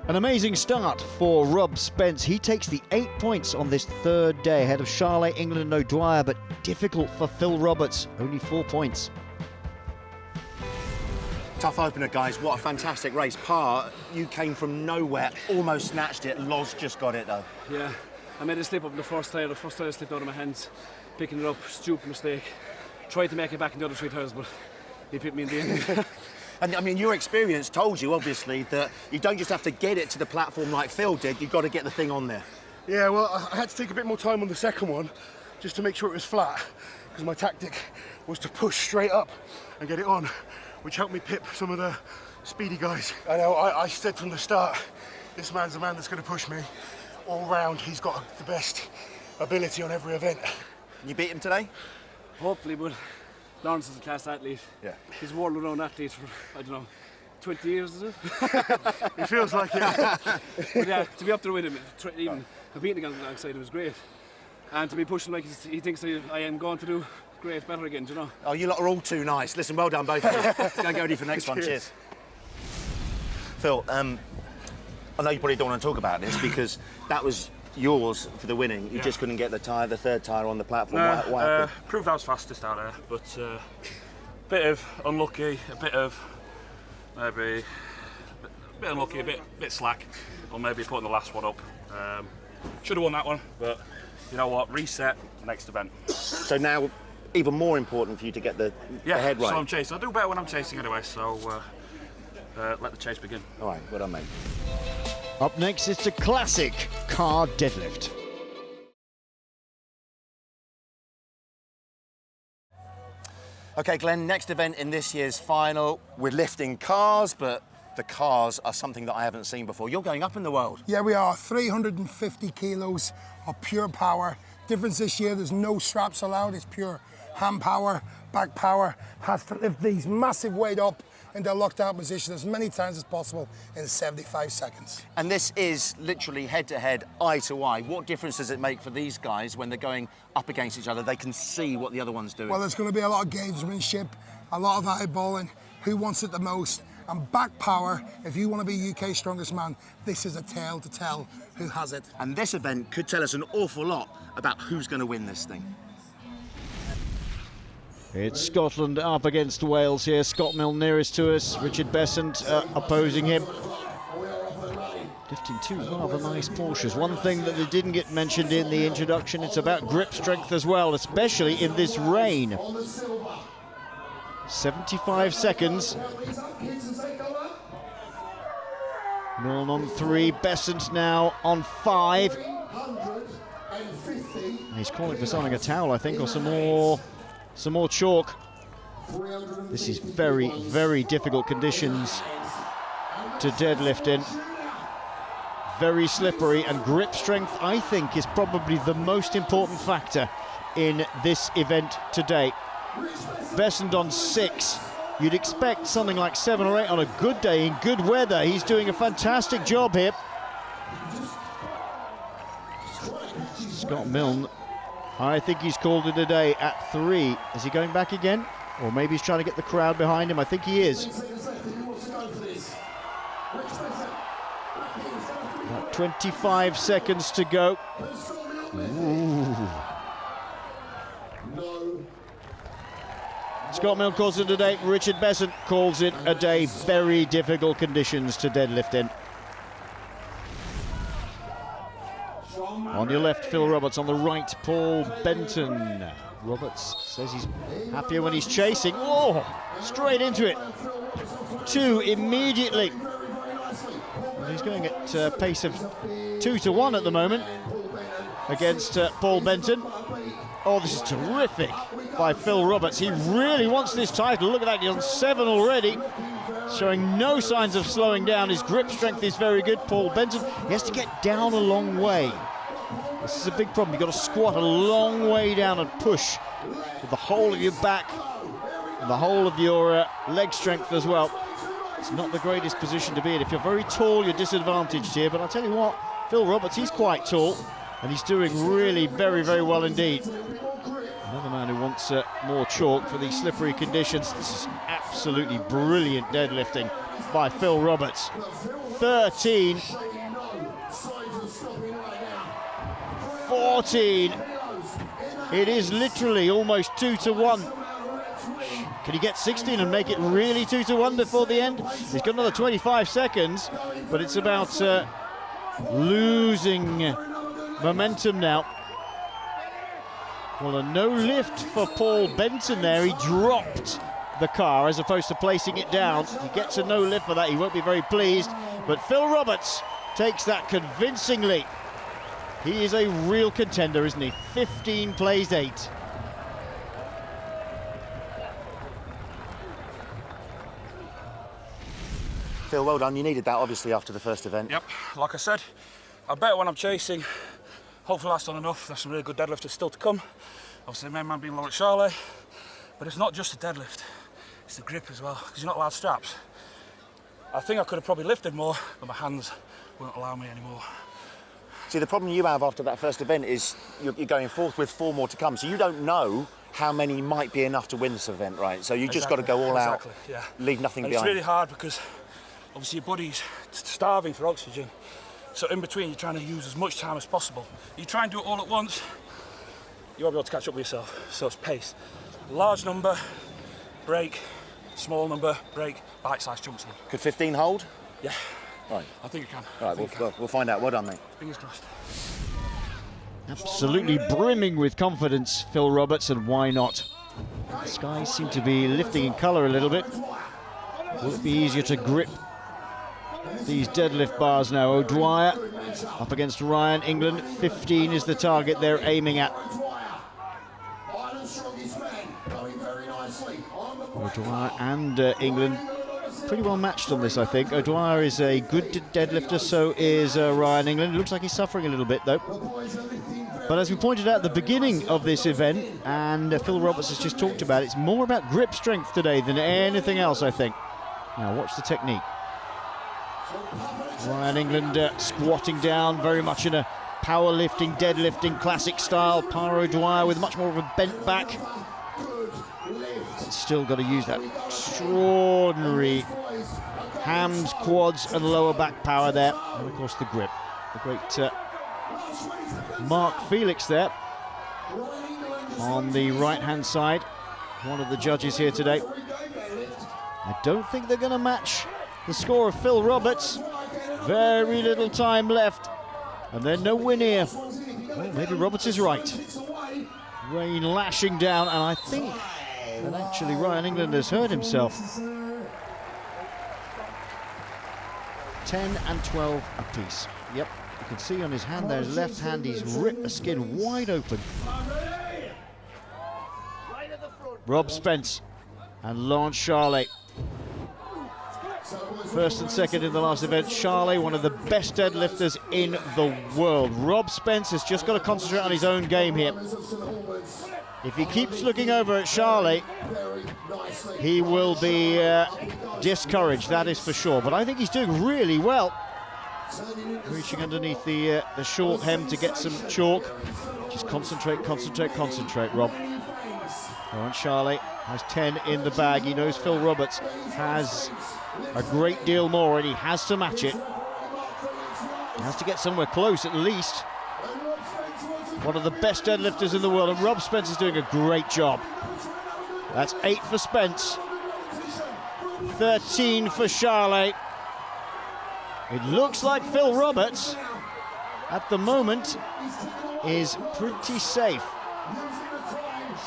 An amazing start for Rob Spence. He takes the 8 points on this third day ahead of Charlotte, England and O'Dwyer, but difficult for Phil Roberts, only 4 points. Tough opener, guys. What a fantastic race. Parr, you came from nowhere, almost snatched it. Loz just got it, though. Yeah, I made a slip up in the first tire. The first tire slipped out of my hands. Picking it up, stupid mistake. Tried to make it back in the other 3 tires, but he hit me in the end. And I mean, your experience told you, obviously, that you don't just have to get it to the platform like Phil did, you've got to get the thing on there. Yeah, well, I had to take a bit more time on the second one just to make sure it was flat, because my tactic was to push straight up and get it on, which helped me pip some of the speedy guys. I know, I said from the start, this man's the man that's going to push me all round. He's got the best ability on every event. You beat him today? Hopefully, but Lawrence is a class athlete. Yeah. He's a world-renowned athlete for, I don't know, 20 years, is it? It feels like it. But yeah, to be up there with him, even competing alongside him was great. And to be pushing like he thinks I am going to do great, better again, do you know? Oh, you lot are all too nice. Listen, well done, both of you. Go get ready for the next one. Cheers. Phil, I know you probably don't want to talk about this because that was yours for the winning. You just couldn't get the third tyre on the platform. What happened? Proved I was fastest out there, but bit of unlucky, a bit of maybe a bit unlucky, a bit slack, or maybe putting the last one up. Should have won that one, but you know what? Reset, next event. So now, even more important for you to get the head right. So I'm chasing. I do better when I'm chasing anyway. So let the chase begin. All right, well done, mate. Up next, it's a classic car deadlift. Okay, Glenn, next event in this year's final, we're lifting cars, but the cars are something that I haven't seen before. You're going up in the world. Yeah, we are. 350 kilos of pure power. Difference this year, there's no straps allowed. It's pure hand power, back power. Has to lift these massive weight up in their locked out position as many times as possible in 75 seconds. And this is literally head-to-head, eye-to-eye. What difference does it make for these guys when they're going up against each other? They can see what the other one's doing. Well, there's going to be a lot of gamesmanship, a lot of eyeballing, who wants it the most, and back power. If you want to be UK's strongest man, this is a tale to tell who has it. And this event could tell us an awful lot about who's going to win this thing. It's Scotland up against Wales here. Scott Milne nearest to us. Richard Besant opposing him. Lifting two rather nice Porsches. One thing that they didn't get mentioned in the introduction, it's about grip strength as well, especially in this rain. 75 seconds. Milne on 3, Besant now on 5. He's calling for something, a towel I think, or some more chalk. This is very, very difficult conditions to deadlift in. Very slippery, and grip strength, I think, is probably the most important factor in this event today. Besant on 6. You'd expect something like 7 or 8 on a good day in good weather. He's doing a fantastic job here. Scott Milne, I think he's called it a day at 3. Is he going back again? Or maybe he's trying to get the crowd behind him. I think he is. About 25 seconds to go. Ooh. Scott Milne calls it a day. Richard Besant calls it a day. Very difficult conditions to deadlift in. On your left, Phil Roberts. On the right, Paul Benton. Roberts says he's happier when he's chasing. Oh, straight into it. 2 immediately. And he's going at a pace of 2-1 at the moment against Paul Benton. Oh, this is terrific by Phil Roberts. He really wants this title. Look at that, he's on 7 already. Showing no signs of slowing down. His grip strength is very good. Paul Benton, he has to get down a long way. This is a big problem. You've got to squat a long way down and push with the whole of your back and the whole of your leg strength as well. It's not the greatest position to be in. If you're very tall, you're disadvantaged here. But I'll tell you what, Phil Roberts, he's quite tall. And he's doing really very, very well indeed. Another man who wants more chalk for these slippery conditions. This is absolutely brilliant deadlifting by Phil Roberts. 13. 14. It is literally almost 2-1. Can he get 16 and make it really 2-1 before the end? He's got another 25 seconds, but it's about losing momentum now. Well, a no lift for Paul Benton there. He dropped the car as opposed to placing it down. He gets a no lift for that. He won't be very pleased, but Phil Roberts takes that convincingly. He is a real contender, isn't he? 15 plays 8. Phil, well done. You needed that, obviously, after the first event. Yep, like I said, I bet when I'm chasing, hopefully that's done enough. There's some really good deadlifters still to come. Obviously, the main man being Lawrence Charley. But it's not just the deadlift, it's the grip as well, because you're not allowed straps. I think I could have probably lifted more, but my hands wouldn't allow me anymore. See, the problem you have after that first event is you're going forth with 4 more to come, so you don't know how many might be enough to win this event, right? So you just got to go all out, yeah. Leave nothing and behind. It's really hard because obviously your body's starving for oxygen. So in between, you're trying to use as much time as possible. You try and do it all at once, you won't be able to catch up with yourself. So it's pace. Large number, break, small number, break, bite-sized chunks. Could 15 hold? Yeah. Right. I think it can. All right, we'll find out. Well done, mate. Fingers crossed. Absolutely brimming with confidence, Phil Roberts, and why not? The skies seem to be lifting in colour a little bit. Will it be easier to grip these deadlift bars now? O'Dwyer up against Ryan England. 15 is the target they're aiming at. O'Dwyer and England pretty well matched on this, I think. O'Dwyer is a good deadlifter, so is Ryan England. It looks like he's suffering a little bit, though. But as we pointed out at the beginning of this event, and Phil Roberts has just talked about, it's more about grip strength today than anything else, I think. Now, watch the technique. Ryan England squatting down, very much in a powerlifting, deadlifting, classic style. Para O'Dwyer with much more of a bent back. Still got to use that extraordinary hams, quads and lower back power there. And of course the grip. The great Mark Felix there on the right hand side, one of the judges here today. I don't think they're going to match the score of Phil Roberts. Very little time left and then no win here. Well, maybe Roberts is right. Rain lashing down, and I think that actually Ryan England has hurt himself. 10 and 12 apiece. Yep, you can see on his hand there, his left hand, he's ripped the skin wide open. Rob Spence and Lawrence Charley. First and second in the last event. Charley, one of the best deadlifters in the world. Rob Spence has just got to concentrate on his own game here. If he keeps looking over at Charley, he will be discouraged, that is for sure. But I think he's doing really well. Reaching underneath the short hem to get some chalk. Just concentrate, concentrate, concentrate, Rob. Lawrence Charley has 10 in the bag. He knows Phil Roberts has a great deal more and he has to match it. He has to get somewhere close at least. One of the best deadlifters in the world, and Rob Spence is doing a great job. That's 8 for Spence, 13 for Charley. It looks like Phil Roberts, at the moment, is pretty safe.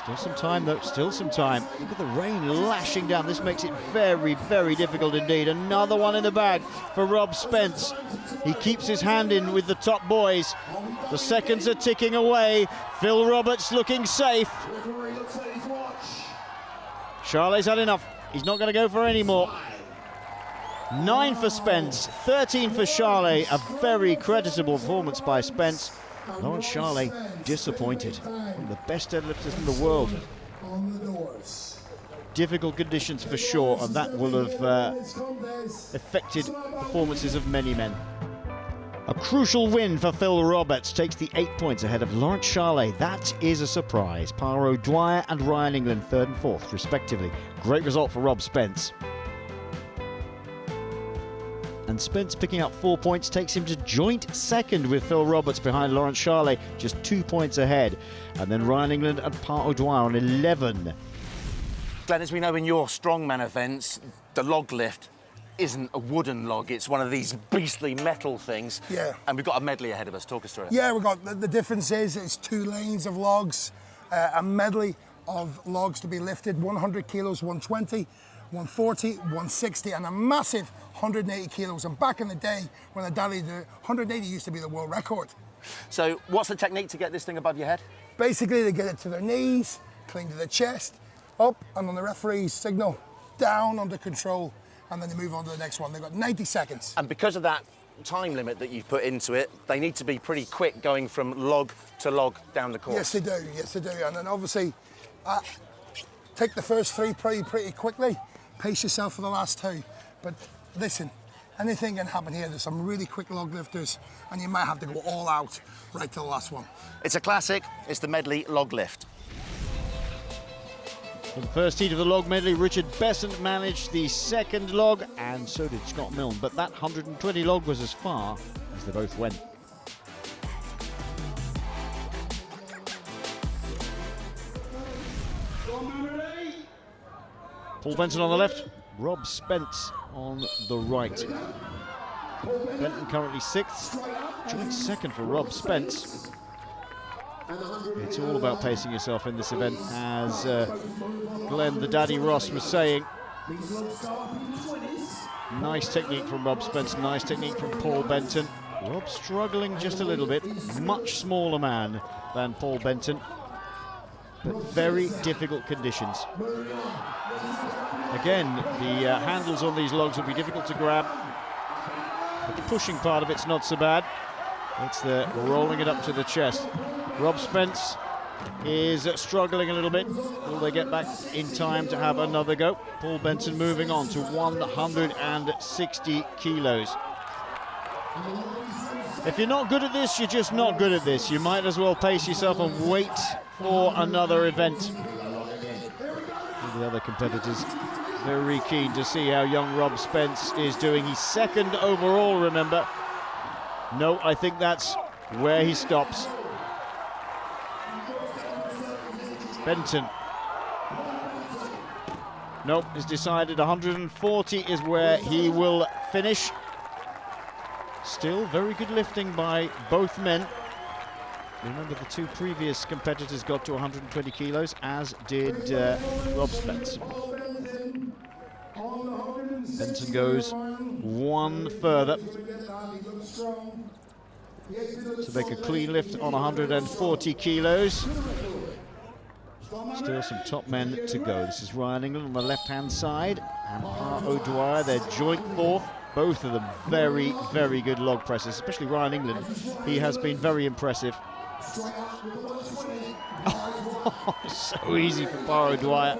Still some time though, still some time. Look at the rain lashing down. This makes it very, very difficult indeed. Another one in the bag for Rob Spence. He keeps his hand in with the top boys. The seconds are ticking away. Phil Roberts looking safe. Charley's had enough. He's not going to go for any more. 9 for Spence, 13 for Charley. A very creditable performance by Spence. Lawrence Charley disappointed. One of the best deadlifters in the world. Difficult conditions for sure, and that will have affected performances of many men. A crucial win for Phil Roberts, takes the 8 points ahead of Lawrence Charlet. That is a surprise. Par O'Dwyer and Ryan England 3rd and 4th respectively. Great result for Rob Spence. And Spence picking up 4 points takes him to joint 2nd with Phil Roberts behind Lawrence Charlet, just 2 points ahead. And then Ryan England and Par O'Dwyer on 11. Glenn, as we know in your strongman events, the log lift isn't a wooden log, it's one of these beastly metal things. Yeah. And we've got a medley ahead of us. Talk us through it. Yeah, we've got the difference is it's 2 lanes of logs, a medley of logs to be lifted, 100 kilos, 120, 140, 160, and a massive 180 kilos. And back in the day when I dallied, 180 used to be the world record. So what's the technique to get this thing above your head? Basically, they get it to their knees, clean to the chest, up, and on the referee's signal, down under control, and then they move on to the next one. They've got 90 seconds. And because of that time limit that you've put into it, they need to be pretty quick going from log to log down the course. Yes, they do. Yes, they do. And then obviously, take the first 3 pretty quickly. Pace yourself for the last 2. But listen, anything can happen here. There's some really quick log lifters, and you might have to go all out right to the last one. It's a classic. It's the medley log lift. For the first heat of the log medley, Richard Besant managed the 2nd log, and so did Scott Milne. But that 120 log was as far as they both went. Paul Benton on the left, Rob Spence on the right. Benton currently 6th, joint 2nd for Rob Spence. It's all about pacing yourself in this event, as Glenn the Daddy Ross was saying. Nice technique from Rob Spence, nice technique from Paul Benton. Rob struggling just a little bit, much smaller man than Paul Benton, but very difficult conditions. Again, the handles on these logs will be difficult to grab, but the pushing part of it's not so bad. It's the rolling it up to the chest. Rob Spence is struggling a little bit. Will they get back in time to have another go? Paul Benton moving on to 160 kilos. If you're not good at this, you're just not good at this. You might as well pace yourself and wait for another event. The other competitors very keen to see how young Rob Spence is doing. He's 2nd overall, remember. No, I think that's where he stops. Benton. Nope, has decided 140 is where he will finish. Still very good lifting by both men. Remember, the 2 previous competitors got to 120 kilos, as did Rob Spence. Benton goes 1 further to make a clean lift on 140 kilos. Still some top men to go. This is Ryan England on the left-hand side, and Par O'Dwyer, their joint 4th. Both of them very, very good log pressers, especially Ryan England. He has been very impressive. So easy for Par O'Dwyer.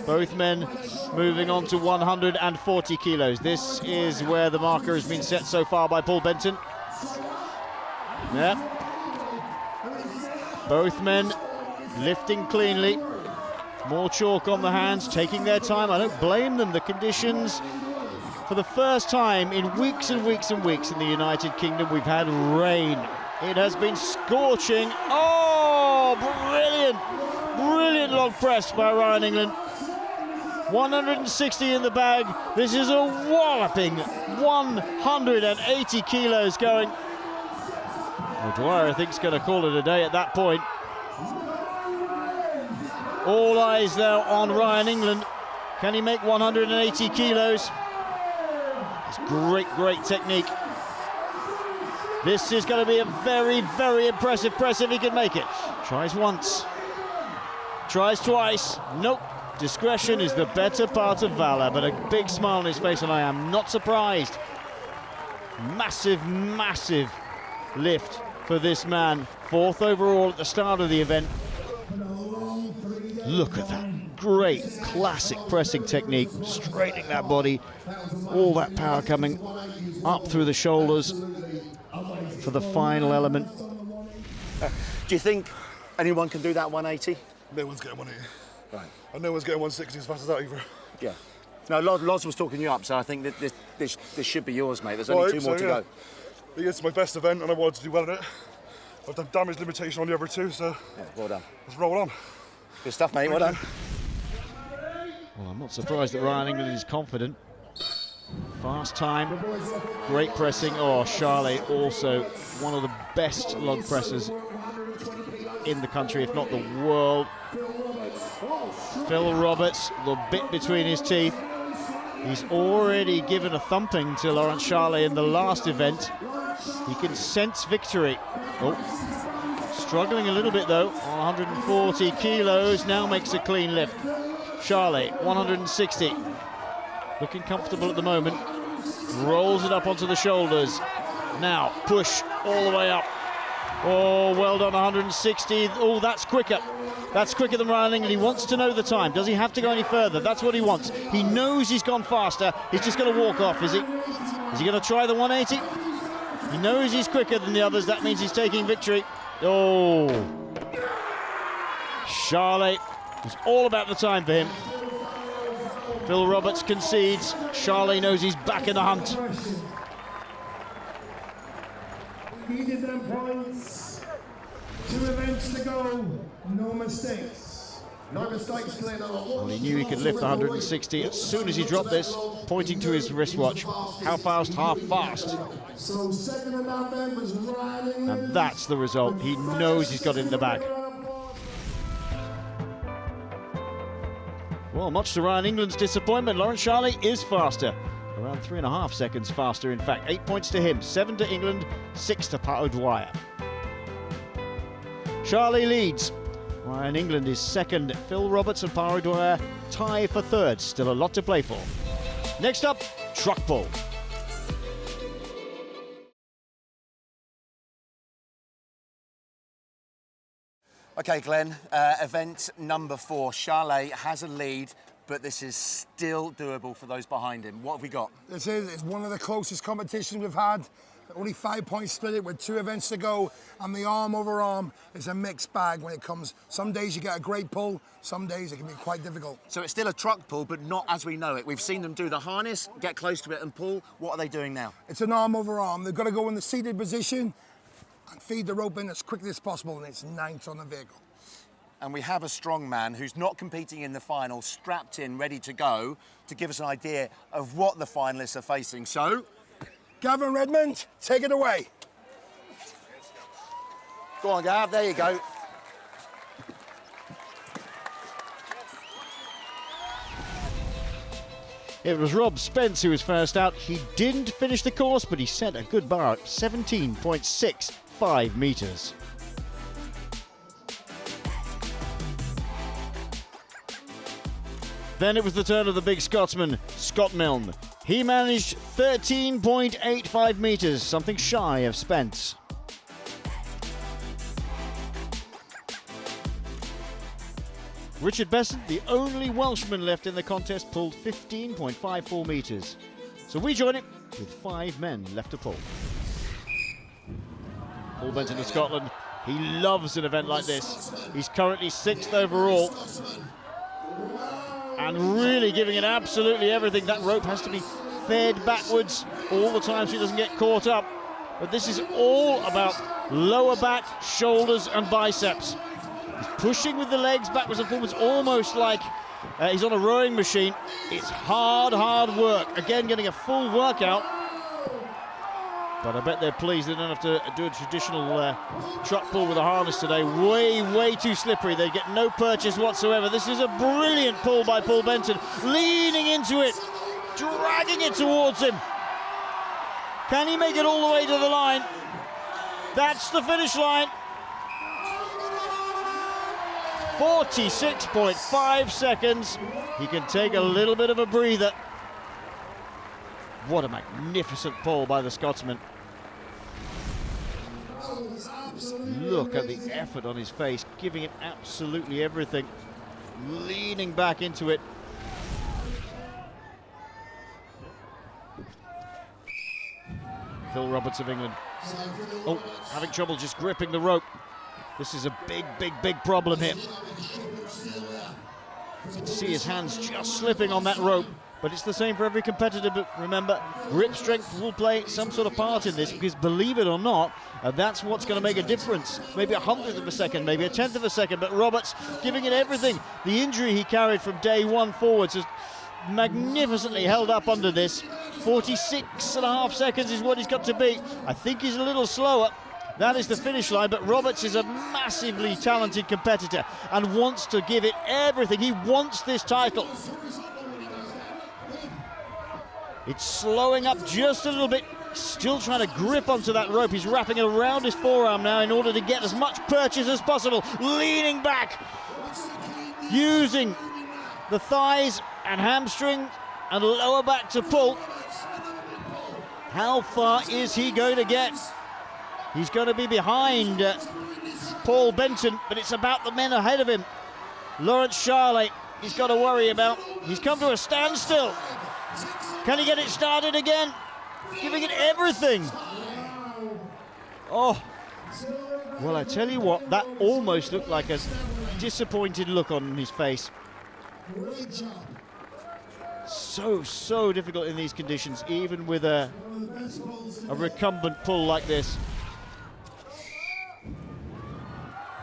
Both men moving on to 140 kilos. This is where the marker has been set so far by Paul Benton. Yeah. Both men lifting cleanly. More chalk on the hands, taking their time. I don't blame them. The conditions, for the first time in weeks and weeks and weeks in the United Kingdom, we've had rain. It has been scorching. Oh, brilliant. Brilliant log press by Ryan England. 160 in the bag. This is a walloping 180 kilos going. O'Dwyer, I think, is going to call it a day at that point. All eyes, though, on Ryan England. Can he make 180 kilos? It's great, great technique. This is going to be a very, very impressive press if he can make it. Tries once. Tries twice. Nope. Discretion is the better part of valor, but a big smile on his face, and I am not surprised. Massive, massive lift for this man. 4th overall at the start of the event. Look at that. Great classic pressing technique. Straightening that body. All that power coming up through the shoulders. for the final element. Do you think anyone can do that 180? No one's getting 180. Right. And no one's getting 160 as fast as that either. Yeah. No, Loz was talking you up, so I think that this should be yours, mate. There's only 2 more to go. It's my best event and I wanted to do well at it. I've done damage limitation on the other 2, so yeah, well done. Let's roll on. Good stuff, mate. Well done. Well, I'm not surprised that Ryan England is confident. Fast time, great pressing. Oh, Charlet also one of the best log pressers in the country, if not the world. Phil Roberts, the bit between his teeth. He's already given a thumping to Laurent Charlet in the last event. He can sense victory. Oh, struggling a little bit though on 140 kilos, now makes a clean lift. Charlet, 160. Looking comfortable at the moment. Rolls it up onto the shoulders. Now, push all the way up. Oh, well done, 160. Oh, that's quicker. That's quicker than Ryan England. He wants to know the time. Does he have to go any further? That's what he wants. He knows he's gone faster. He's just going to walk off, is he? Is he going to try the 180? He knows he's quicker than the others. That means he's taking victory. Oh. Charlet, it's all about the time for him. Phil Roberts concedes. Charlet knows he's back in the hunt. Needed them points. 2 events to go. No mistakes. No mistakes, Glenn. Well, he knew he could lift 160 as soon as he dropped this, pointing to his wristwatch. How fast? Half fast. So second in that then was Ryan. And that's the result. He knows he's got it in the bag. Well, much to Ryan England's disappointment, Laurent Charlet is faster. Around 3.5 seconds faster, in fact. 8 points to him, 7 to England, 6 to Pat O'Dwyer. Charlet leads. Ryan England is second. Phil Roberts and Pat O'Dwyer tie for third. Still a lot to play for. Next up, truck pull. Okay, Glenn, event number 4. Charlet has a lead, but this is still doable for those behind him. What have we got? This is one of the closest competitions we've had. Only 5 points split it with 2 events to go, and the arm over arm is a mixed bag when it comes. Some days you get a great pull, some days it can be quite difficult. So it's still a truck pull, but not as we know it. We've seen them do the harness, get close to it and pull. What are they doing now? It's an arm over arm. They've got to go in the seated position and feed the rope in as quickly as possible, and it's 9th on the vehicle. And we have a strong man who's not competing in the final, strapped in, ready to go, to give us an idea of what the finalists are facing. So, Gavin Redmond, take it away. Go on, Gav, there you go. It was Rob Spence who was first out. He didn't finish the course, but he set a good bar at 17.65 metres. Then it was the turn of the big Scotsman, Scott Milne. He managed 13.85 metres, something shy of Spence. Richard Besant, the only Welshman left in the contest, pulled 15.54 metres. So we join it with 5 men left to pull. Paul Benton of Scotland, he loves an event like this. He's currently 6th overall. And really giving it absolutely everything. That rope has to be fed backwards all the time so he doesn't get caught up. But this is all about lower back, shoulders and biceps. He's pushing with the legs backwards and forwards, almost like he's on a rowing machine. It's hard, hard work. Again, getting a full workout. But I bet they're pleased they don't have to do a traditional truck pull with a harness today. Way, way too slippery. They get no purchase whatsoever. This is a brilliant pull by Paul Benton. Leaning into it, dragging it towards him. Can he make it all the way to the line? That's the finish line. 46.5 seconds. He can take a little bit of a breather. What a magnificent pull by the Scotsman. Look at the effort on his face, giving it absolutely everything. Leaning back into it. Phil Roberts of England Oh, having trouble just gripping the rope. This is a big, big, big problem here. You can see his hands just slipping on that rope, but it's the same for every competitor. But remember, grip strength will play some sort of part in this, because believe it or not, that's what's going to make a difference. Maybe 1/100 of a second, maybe 1/10 of a second, but Roberts giving it everything. The injury he carried from day one forwards has magnificently held up under this. 46.5 seconds is what he's got to beat. I think he's a little slower. That is the finish line, but Roberts is a massively talented competitor and wants to give it everything. He wants this title. It's slowing up just a little bit, still trying to grip onto that rope. He's wrapping it around his forearm now in order to get as much purchase as possible, leaning back, using the thighs and hamstring and lower back to pull. How far is he going to get? He's going to be behind Paul Benton, but it's about the men ahead of him. Lawrence Charlet, he's got to worry about. He's come to a standstill. Can he get it started again? Giving it everything. Oh, well, I tell you what, that almost looked like a disappointed look on his face. So difficult in these conditions, even with a recumbent pull like this.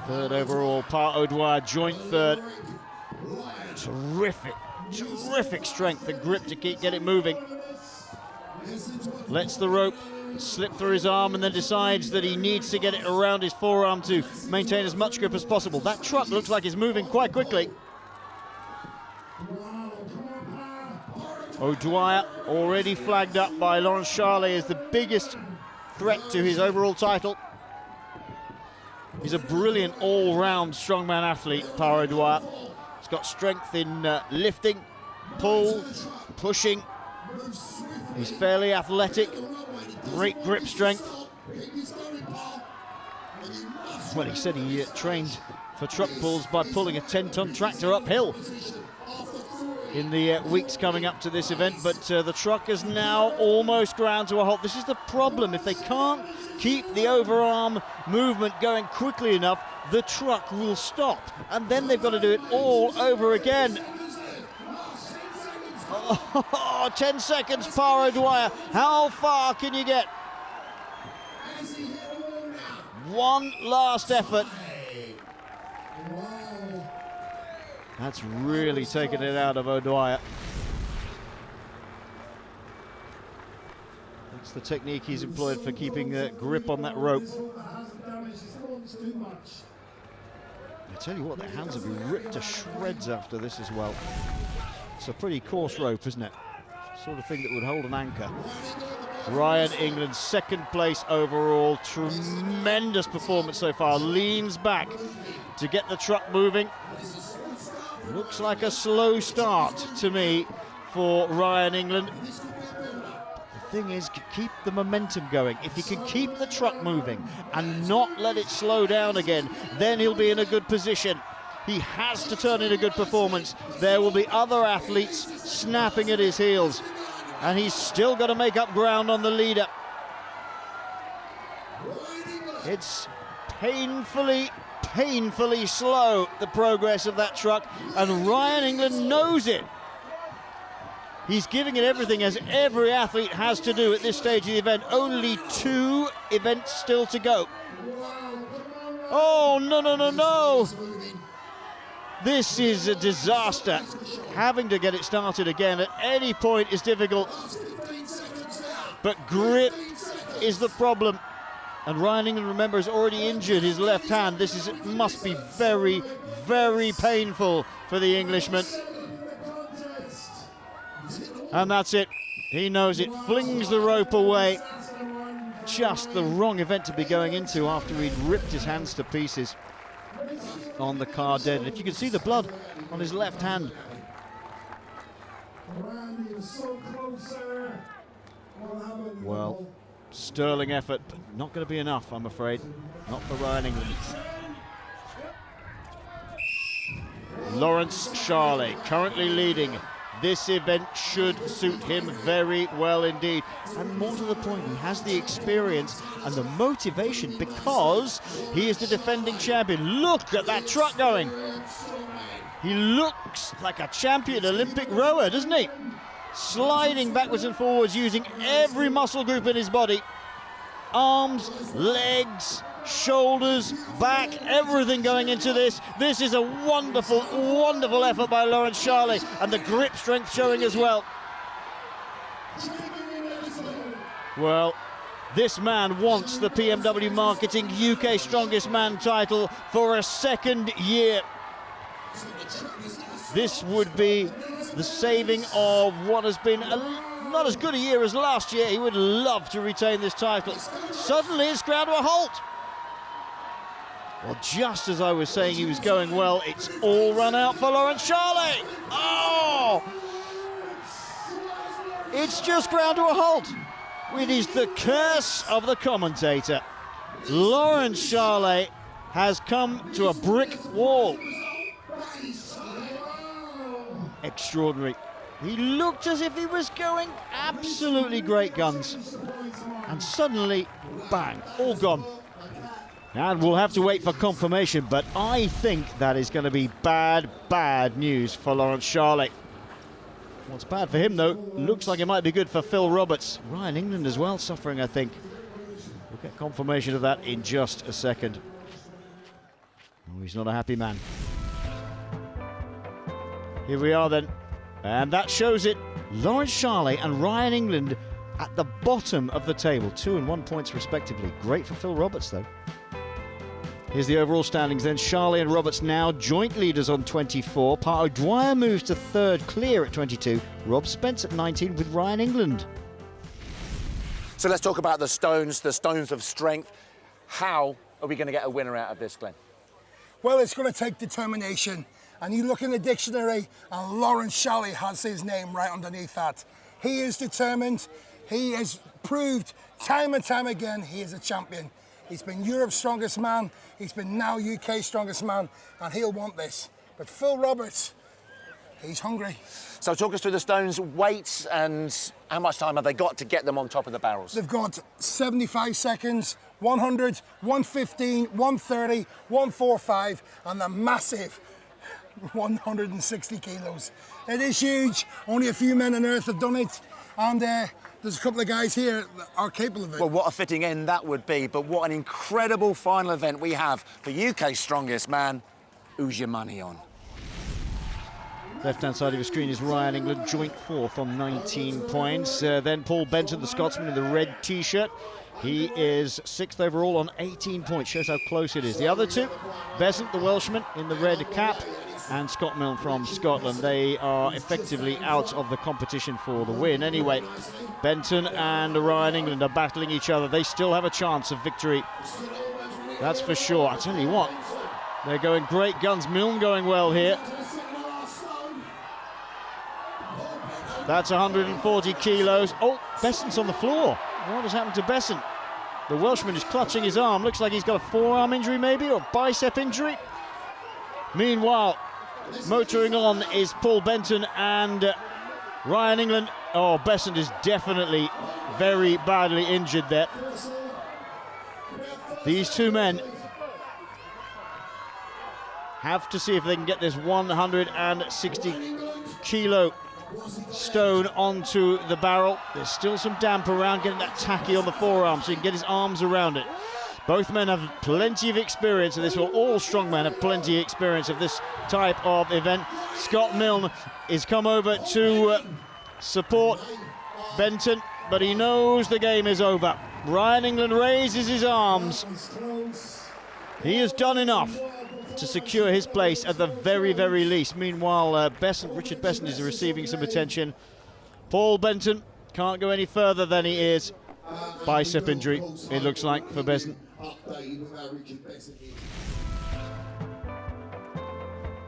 Third overall, Par O'Dwyer, joint third. Terrific strength and grip to get it moving. Lets the rope slip through his arm and then decides that he needs to get it around his forearm to maintain as much grip as possible. That truck looks like it's moving quite quickly. O'Dwyer already flagged up by Lawrence Charlet as the biggest threat to his overall title. He's a brilliant all-round strongman athlete, Par O'Dwyer. He's got strength in lifting, pull, pushing. He's fairly athletic, great grip strength. Well, he said he trained for truck pulls by pulling a 10-ton tractor uphill in the weeks coming up to this event, but the truck is now almost ground to a halt. This is the problem. If they can't keep the overarm movement going quickly enough, the truck will stop, and then they've got to do it all over again. Oh, 10 seconds, Par O'Dwyer. How far can you get? One last effort. That's really taken it out of O'Dwyer. That's the technique he's employed for keeping a grip on that rope. I tell you what, their hands have been ripped to shreds after this as well. It's a pretty coarse rope, isn't it? Sort of thing that would hold an anchor. Ryan England, second place overall. Tremendous performance so far. Leans back to get the truck moving. Looks like a slow start to me for Ryan England. The thing is, keep the momentum going. If he can keep the truck moving and not let it slow down again, then he'll be in a good position. He has to turn in a good performance. There will be other athletes snapping at his heels, and he's still got to make up ground on the leader. It's painfully slow, the progress of that truck, and Ryan England knows it. He's giving it everything, as every athlete has to do at this stage of the event. Only 2 events still to go. Oh, no. This is a disaster. Having to get it started again at any point is difficult, but grip is the problem. And Ryan England, remember, has already injured his left hand. This must be very, very painful for the Englishman. And that's it. He knows it. Flings the rope away. Just the wrong event to be going into after he'd ripped his hands to pieces on the car dead. And if you can see the blood on his left hand. Well, sterling effort, but not going to be enough, I'm afraid. Not for Ryan England. Lawrence Charlet currently leading This event should suit him very well indeed. And more to the point, he has the experience and the motivation because he is the defending champion. Look at that truck going. He looks like a champion Olympic rower, doesn't he? Sliding backwards and forwards using every muscle group in his body. Arms, legs, shoulders, back, everything going into this. This is a wonderful, wonderful effort by Lawrence Charley, and the grip strength showing as well. Well, this man wants the PMW Marketing UK Strongest Man title for a second year. This would be the saving of what has been not as good a year as last year. He would love to retain this title. Suddenly it's ground to a halt. Well, just as I was saying he was going well, it's all run out for Lawrence Charley. Oh! It's just ground to a halt. It is the curse of the commentator. Lawrence Charley has come to a brick wall. Extraordinary. He looked as if he was going absolutely great guns. And suddenly, bang, all gone. And we'll have to wait for confirmation, but I think that is going to be bad, bad news for Lawrence Charley. What's bad for him, though, looks like it might be good for Phil Roberts. Ryan England as well suffering, I think. We'll get confirmation of that in just a second. Oh, he's not a happy man. Here we are then. And that shows it. Lawrence Charley and Ryan England at the bottom of the table. 2 and 1 points respectively. Great for Phil Roberts, though. Here's the overall standings then. Charley and Roberts now joint leaders on 24. Pat O'Dwyer moves to third, clear at 22. Rob Spence at 19 with Ryan England. So let's talk about the stones of strength. How are we going to get a winner out of this, Glenn? Well, it's going to take determination. And you look in the dictionary, and Lawrence Charley has his name right underneath that. He is determined. He has proved time and time again he is a champion. He's been Europe's strongest man. He's been now UK's strongest man, and he'll want this. But Phil Roberts, he's hungry. So talk us through the stones, weights, and how much time have they got to get them on top of the barrels? They've got 75 seconds, 100, 115, 130, 145, and the massive 160 kilos. It is huge. Only a few men on earth have done it, and there's a couple of guys here that are capable of it. Well, what a fitting end that would be, but what an incredible final event we have for UK's strongest man. Who's your money on? Left-hand side of your screen is Ryan England, joint fourth on 19 points. Then Paul Benton, the Scotsman in the red T-shirt. He is sixth overall on 18 points. Shows how close it is. The other two, Besant, the Welshman, in the red cap, and Scott Milne from Scotland. They are effectively out of the competition for the win. Anyway, Benton and Ryan England are battling each other. They still have a chance of victory. That's for sure. I tell you what, they're going great guns. Milne going well here. That's 140 kilos. Oh, Besant's on the floor. What has happened to Besant? The Welshman is clutching his arm. Looks like he's got a forearm injury maybe, or bicep injury. Meanwhile, motoring on is Paul Benton and Ryan England. Oh, Besant is definitely very badly injured there. These two men have to see if they can get this 160 kilo stone onto the barrel. There's still some damp around, getting that tacky on the forearm so he can get his arms around it. Both men have plenty of experience of this. Well, all strongmen have plenty of experience of this type of event. Scott Milne is come over to support Benton, but he knows the game is over. Ryan England raises his arms. He has done enough to secure his place at the very, very least. Meanwhile, Richard Besant is receiving some attention. Paul Benton can't go any further than he is. Bicep injury, it looks like, for Besant.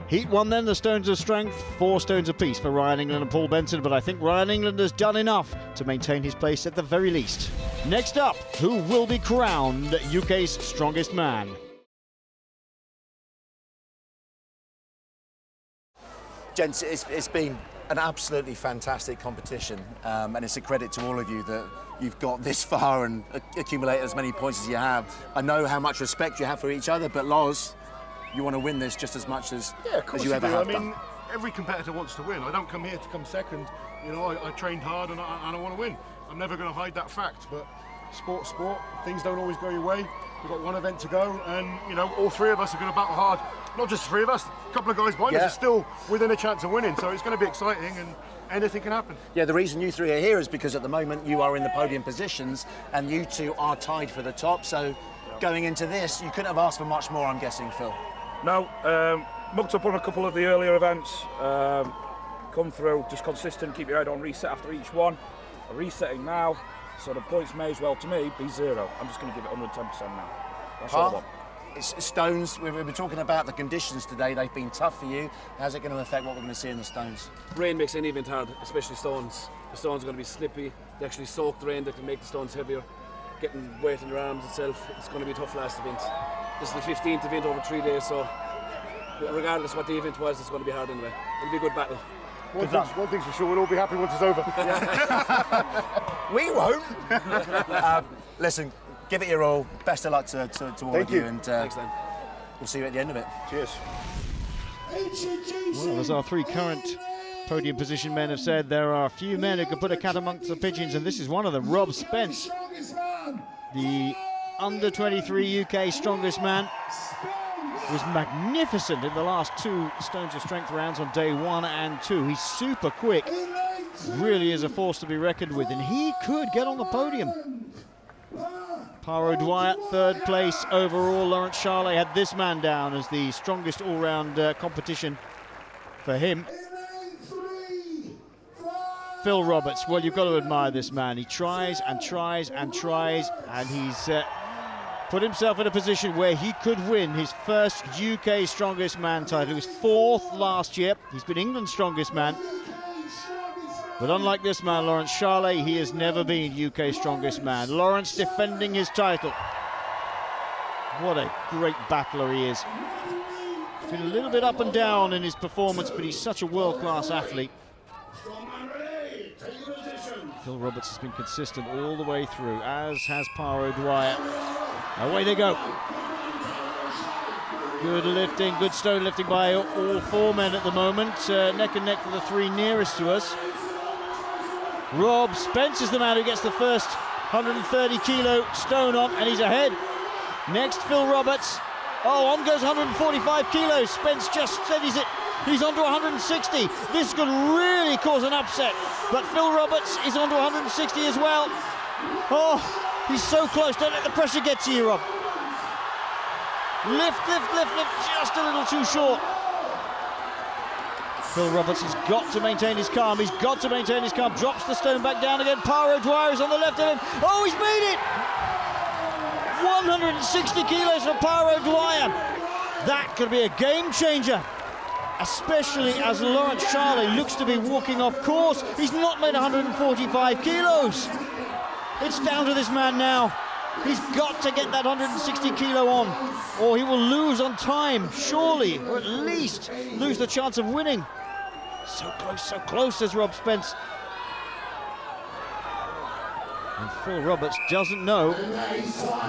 Heat one then, the stones of strength, 4 stones apiece for Ryan England and Paul Benton, but I think Ryan England has done enough to maintain his place at the very least. Next up, who will be crowned UK's strongest man? Gents, it's been an absolutely fantastic competition, and it's a credit to all of you that you've got this far and accumulated as many points as you have. I know how much respect you have for each other, but Loz, you want to win this just as much as you ever have done. Every competitor wants to win. I don't come here to come second. You know, I trained hard and I want to win. I'm never going to hide that fact, but sport, things don't always go your way. We've got one event to go, and you know, all three of us are going to battle hard. Not just three of us, a couple of guys behind us are still within a chance of winning, so it's going to be exciting and anything can happen. Yeah, the reason you three are here is because at the moment you are in the podium positions and you two are tied for the top, so going into this, you couldn't have asked for much more, I'm guessing, Phil. No, mucked up on a couple of the earlier events, come through, just consistent, keep your head on, reset after each one. I'm resetting now, so the points may as well, to me, be 0. I'm just going to give it 110% now. That's all I want. It's stones, we've been talking about the conditions today, they've been tough for you. How's it going to affect what we're going to see in the stones? Rain makes any event hard, especially stones. The stones are going to be slippy, they actually soak the rain, that can make the stones heavier. Getting weight in your arms itself, it's going to be a tough last event. This is the 15th event over 3 days, so regardless what the event was, it's going to be hard anyway. It'll be a good battle. One thing's for sure, we'll all be happy once it's over. We won't. Listen, give it your all. Best of luck to all of you. And thanks, Dan. We'll see you at the end of it. Cheers. Well, as our 3 current podium position men have said, there are a few men who can put a cat amongst the pigeons, and this is one of them, Rob Spence, the under-23 UK strongest man. Was magnificent in the last 2 Stones of Strength rounds on day 1 and 2. He's super quick, really is a force to be reckoned with, and he could get on the podium. Paro Dwyer, 3rd place overall. Lawrence Charlet had this man down as the strongest all-round competition for him. Phil Roberts, well, you've got to admire this man. He tries and tries and tries, and he's put himself in a position where he could win his first UK Strongest Man title. He was 4th last year. He's been England's strongest man. But unlike this man, Lawrence Charlet, he has never been UK Strongest Man. Lawrence defending his title. What a great battler he is. He's been a little bit up and down in his performance, but he's such a world-class athlete. Phil Roberts has been consistent all the way through, as has Paro Dwyer. Away they go. Good lifting, good stone lifting by all 4 men at the moment. Neck and neck for the 3 nearest to us. Rob Spence is the man who gets the first 130 kilo stone on, and he's ahead. Next, Phil Roberts. Oh, on goes 145 kilos. Spence just steadies it. He's on to 160. This could really cause an upset. But Phil Roberts is on to 160 as well. Oh, he's so close. Don't let the pressure get to you, Rob. Lift, lift, lift, lift. Just a little too short. Phil Roberts has got to maintain his calm. He's got to maintain his calm. Drops the stone back down again. Paro Dwyer is on the left of him. Oh, he's made it! 160 kilos for Paro Dwyer. That could be a game changer, especially as Lawrence Charlet looks to be walking off course. He's not made 145 kilos. It's down to this man now. He's got to get that 160 kilo on, or he will lose on time, surely, or at least lose the chance of winning. So close, says Rob Spence. And Phil Roberts doesn't know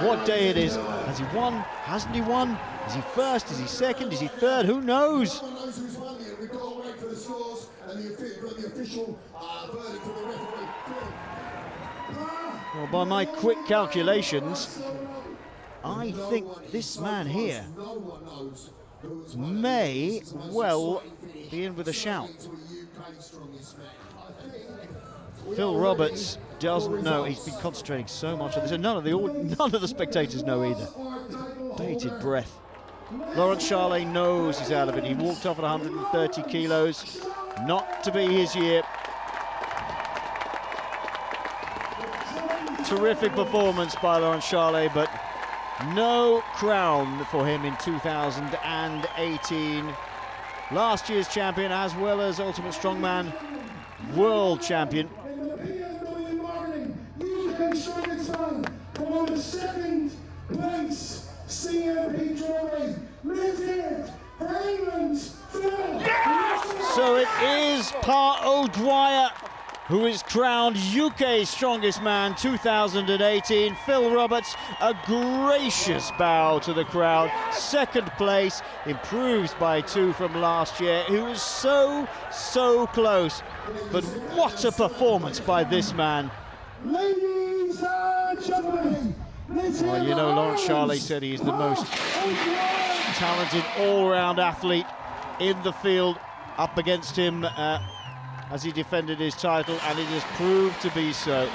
what day it is. Has he won? Hasn't he won? Is he first? Is he second? Is he third? Who knows? Well, by my quick calculations, I think this man here may well be in with a shout. Phil Roberts doesn't know. He's been concentrating so much on this, and none of the spectators know either. Bated breath. Lawrence Charlet knows he's out of it. He walked off at 130 kilos. Not to be his year. Terrific performance by Lawrence Charlet, but no crown for him in 2018. Last year's champion, as well as Ultimate Strongman World Champion. For the second place CMP trophy, lift it for England, Phil. Yes! So it is Pa O'Dwyer who is crowned UK Strongest Man 2018. Phil Roberts, a gracious bow to the crowd. Second place, improves by 2 from last year. He was so close. But what a performance by this man. Ladies and gentlemen, well, you know, Lawrence Charley said he's the most talented all-round athlete in the field. Up against him as he defended his title, and it has proved to be so.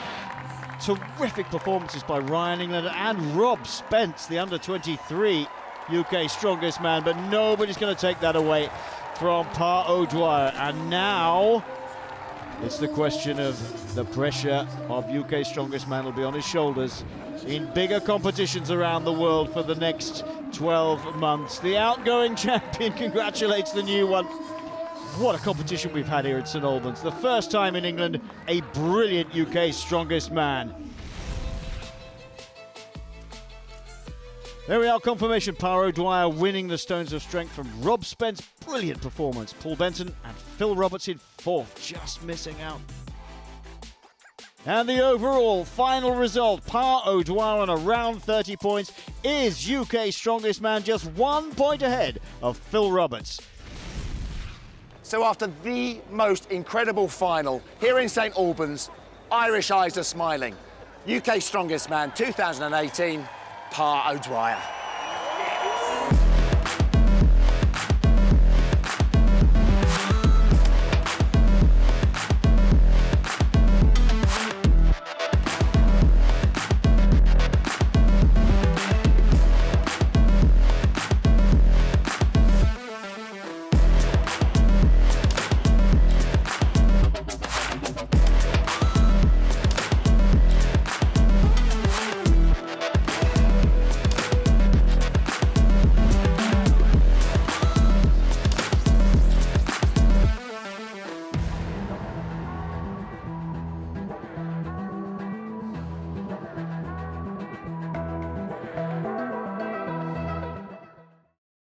Terrific performances by Ryan Englander and Rob Spence, the under-23 UK Strongest Man, but nobody's going to take that away from Pa O'Dwyer. And now it's the question of the pressure of UK Strongest Man will be on his shoulders in bigger competitions around the world for the next 12 months. The outgoing champion congratulates the new one. What a competition we've had here at St Albans. The first time in England, a brilliant UK Strongest Man. There we are, confirmation. Pa O'Dwyer winning the Stones of Strength from Rob Spence. Brilliant performance. Paul Benton and Phil Roberts in 4th, just missing out. And the overall final result, Pa O'Dwyer on around 30 points, is UK Strongest Man, just 1 point ahead of Phil Roberts. So after the most incredible final here in St Albans, Irish eyes are smiling. UK Strongest Man 2018, Pa O'Dwyer.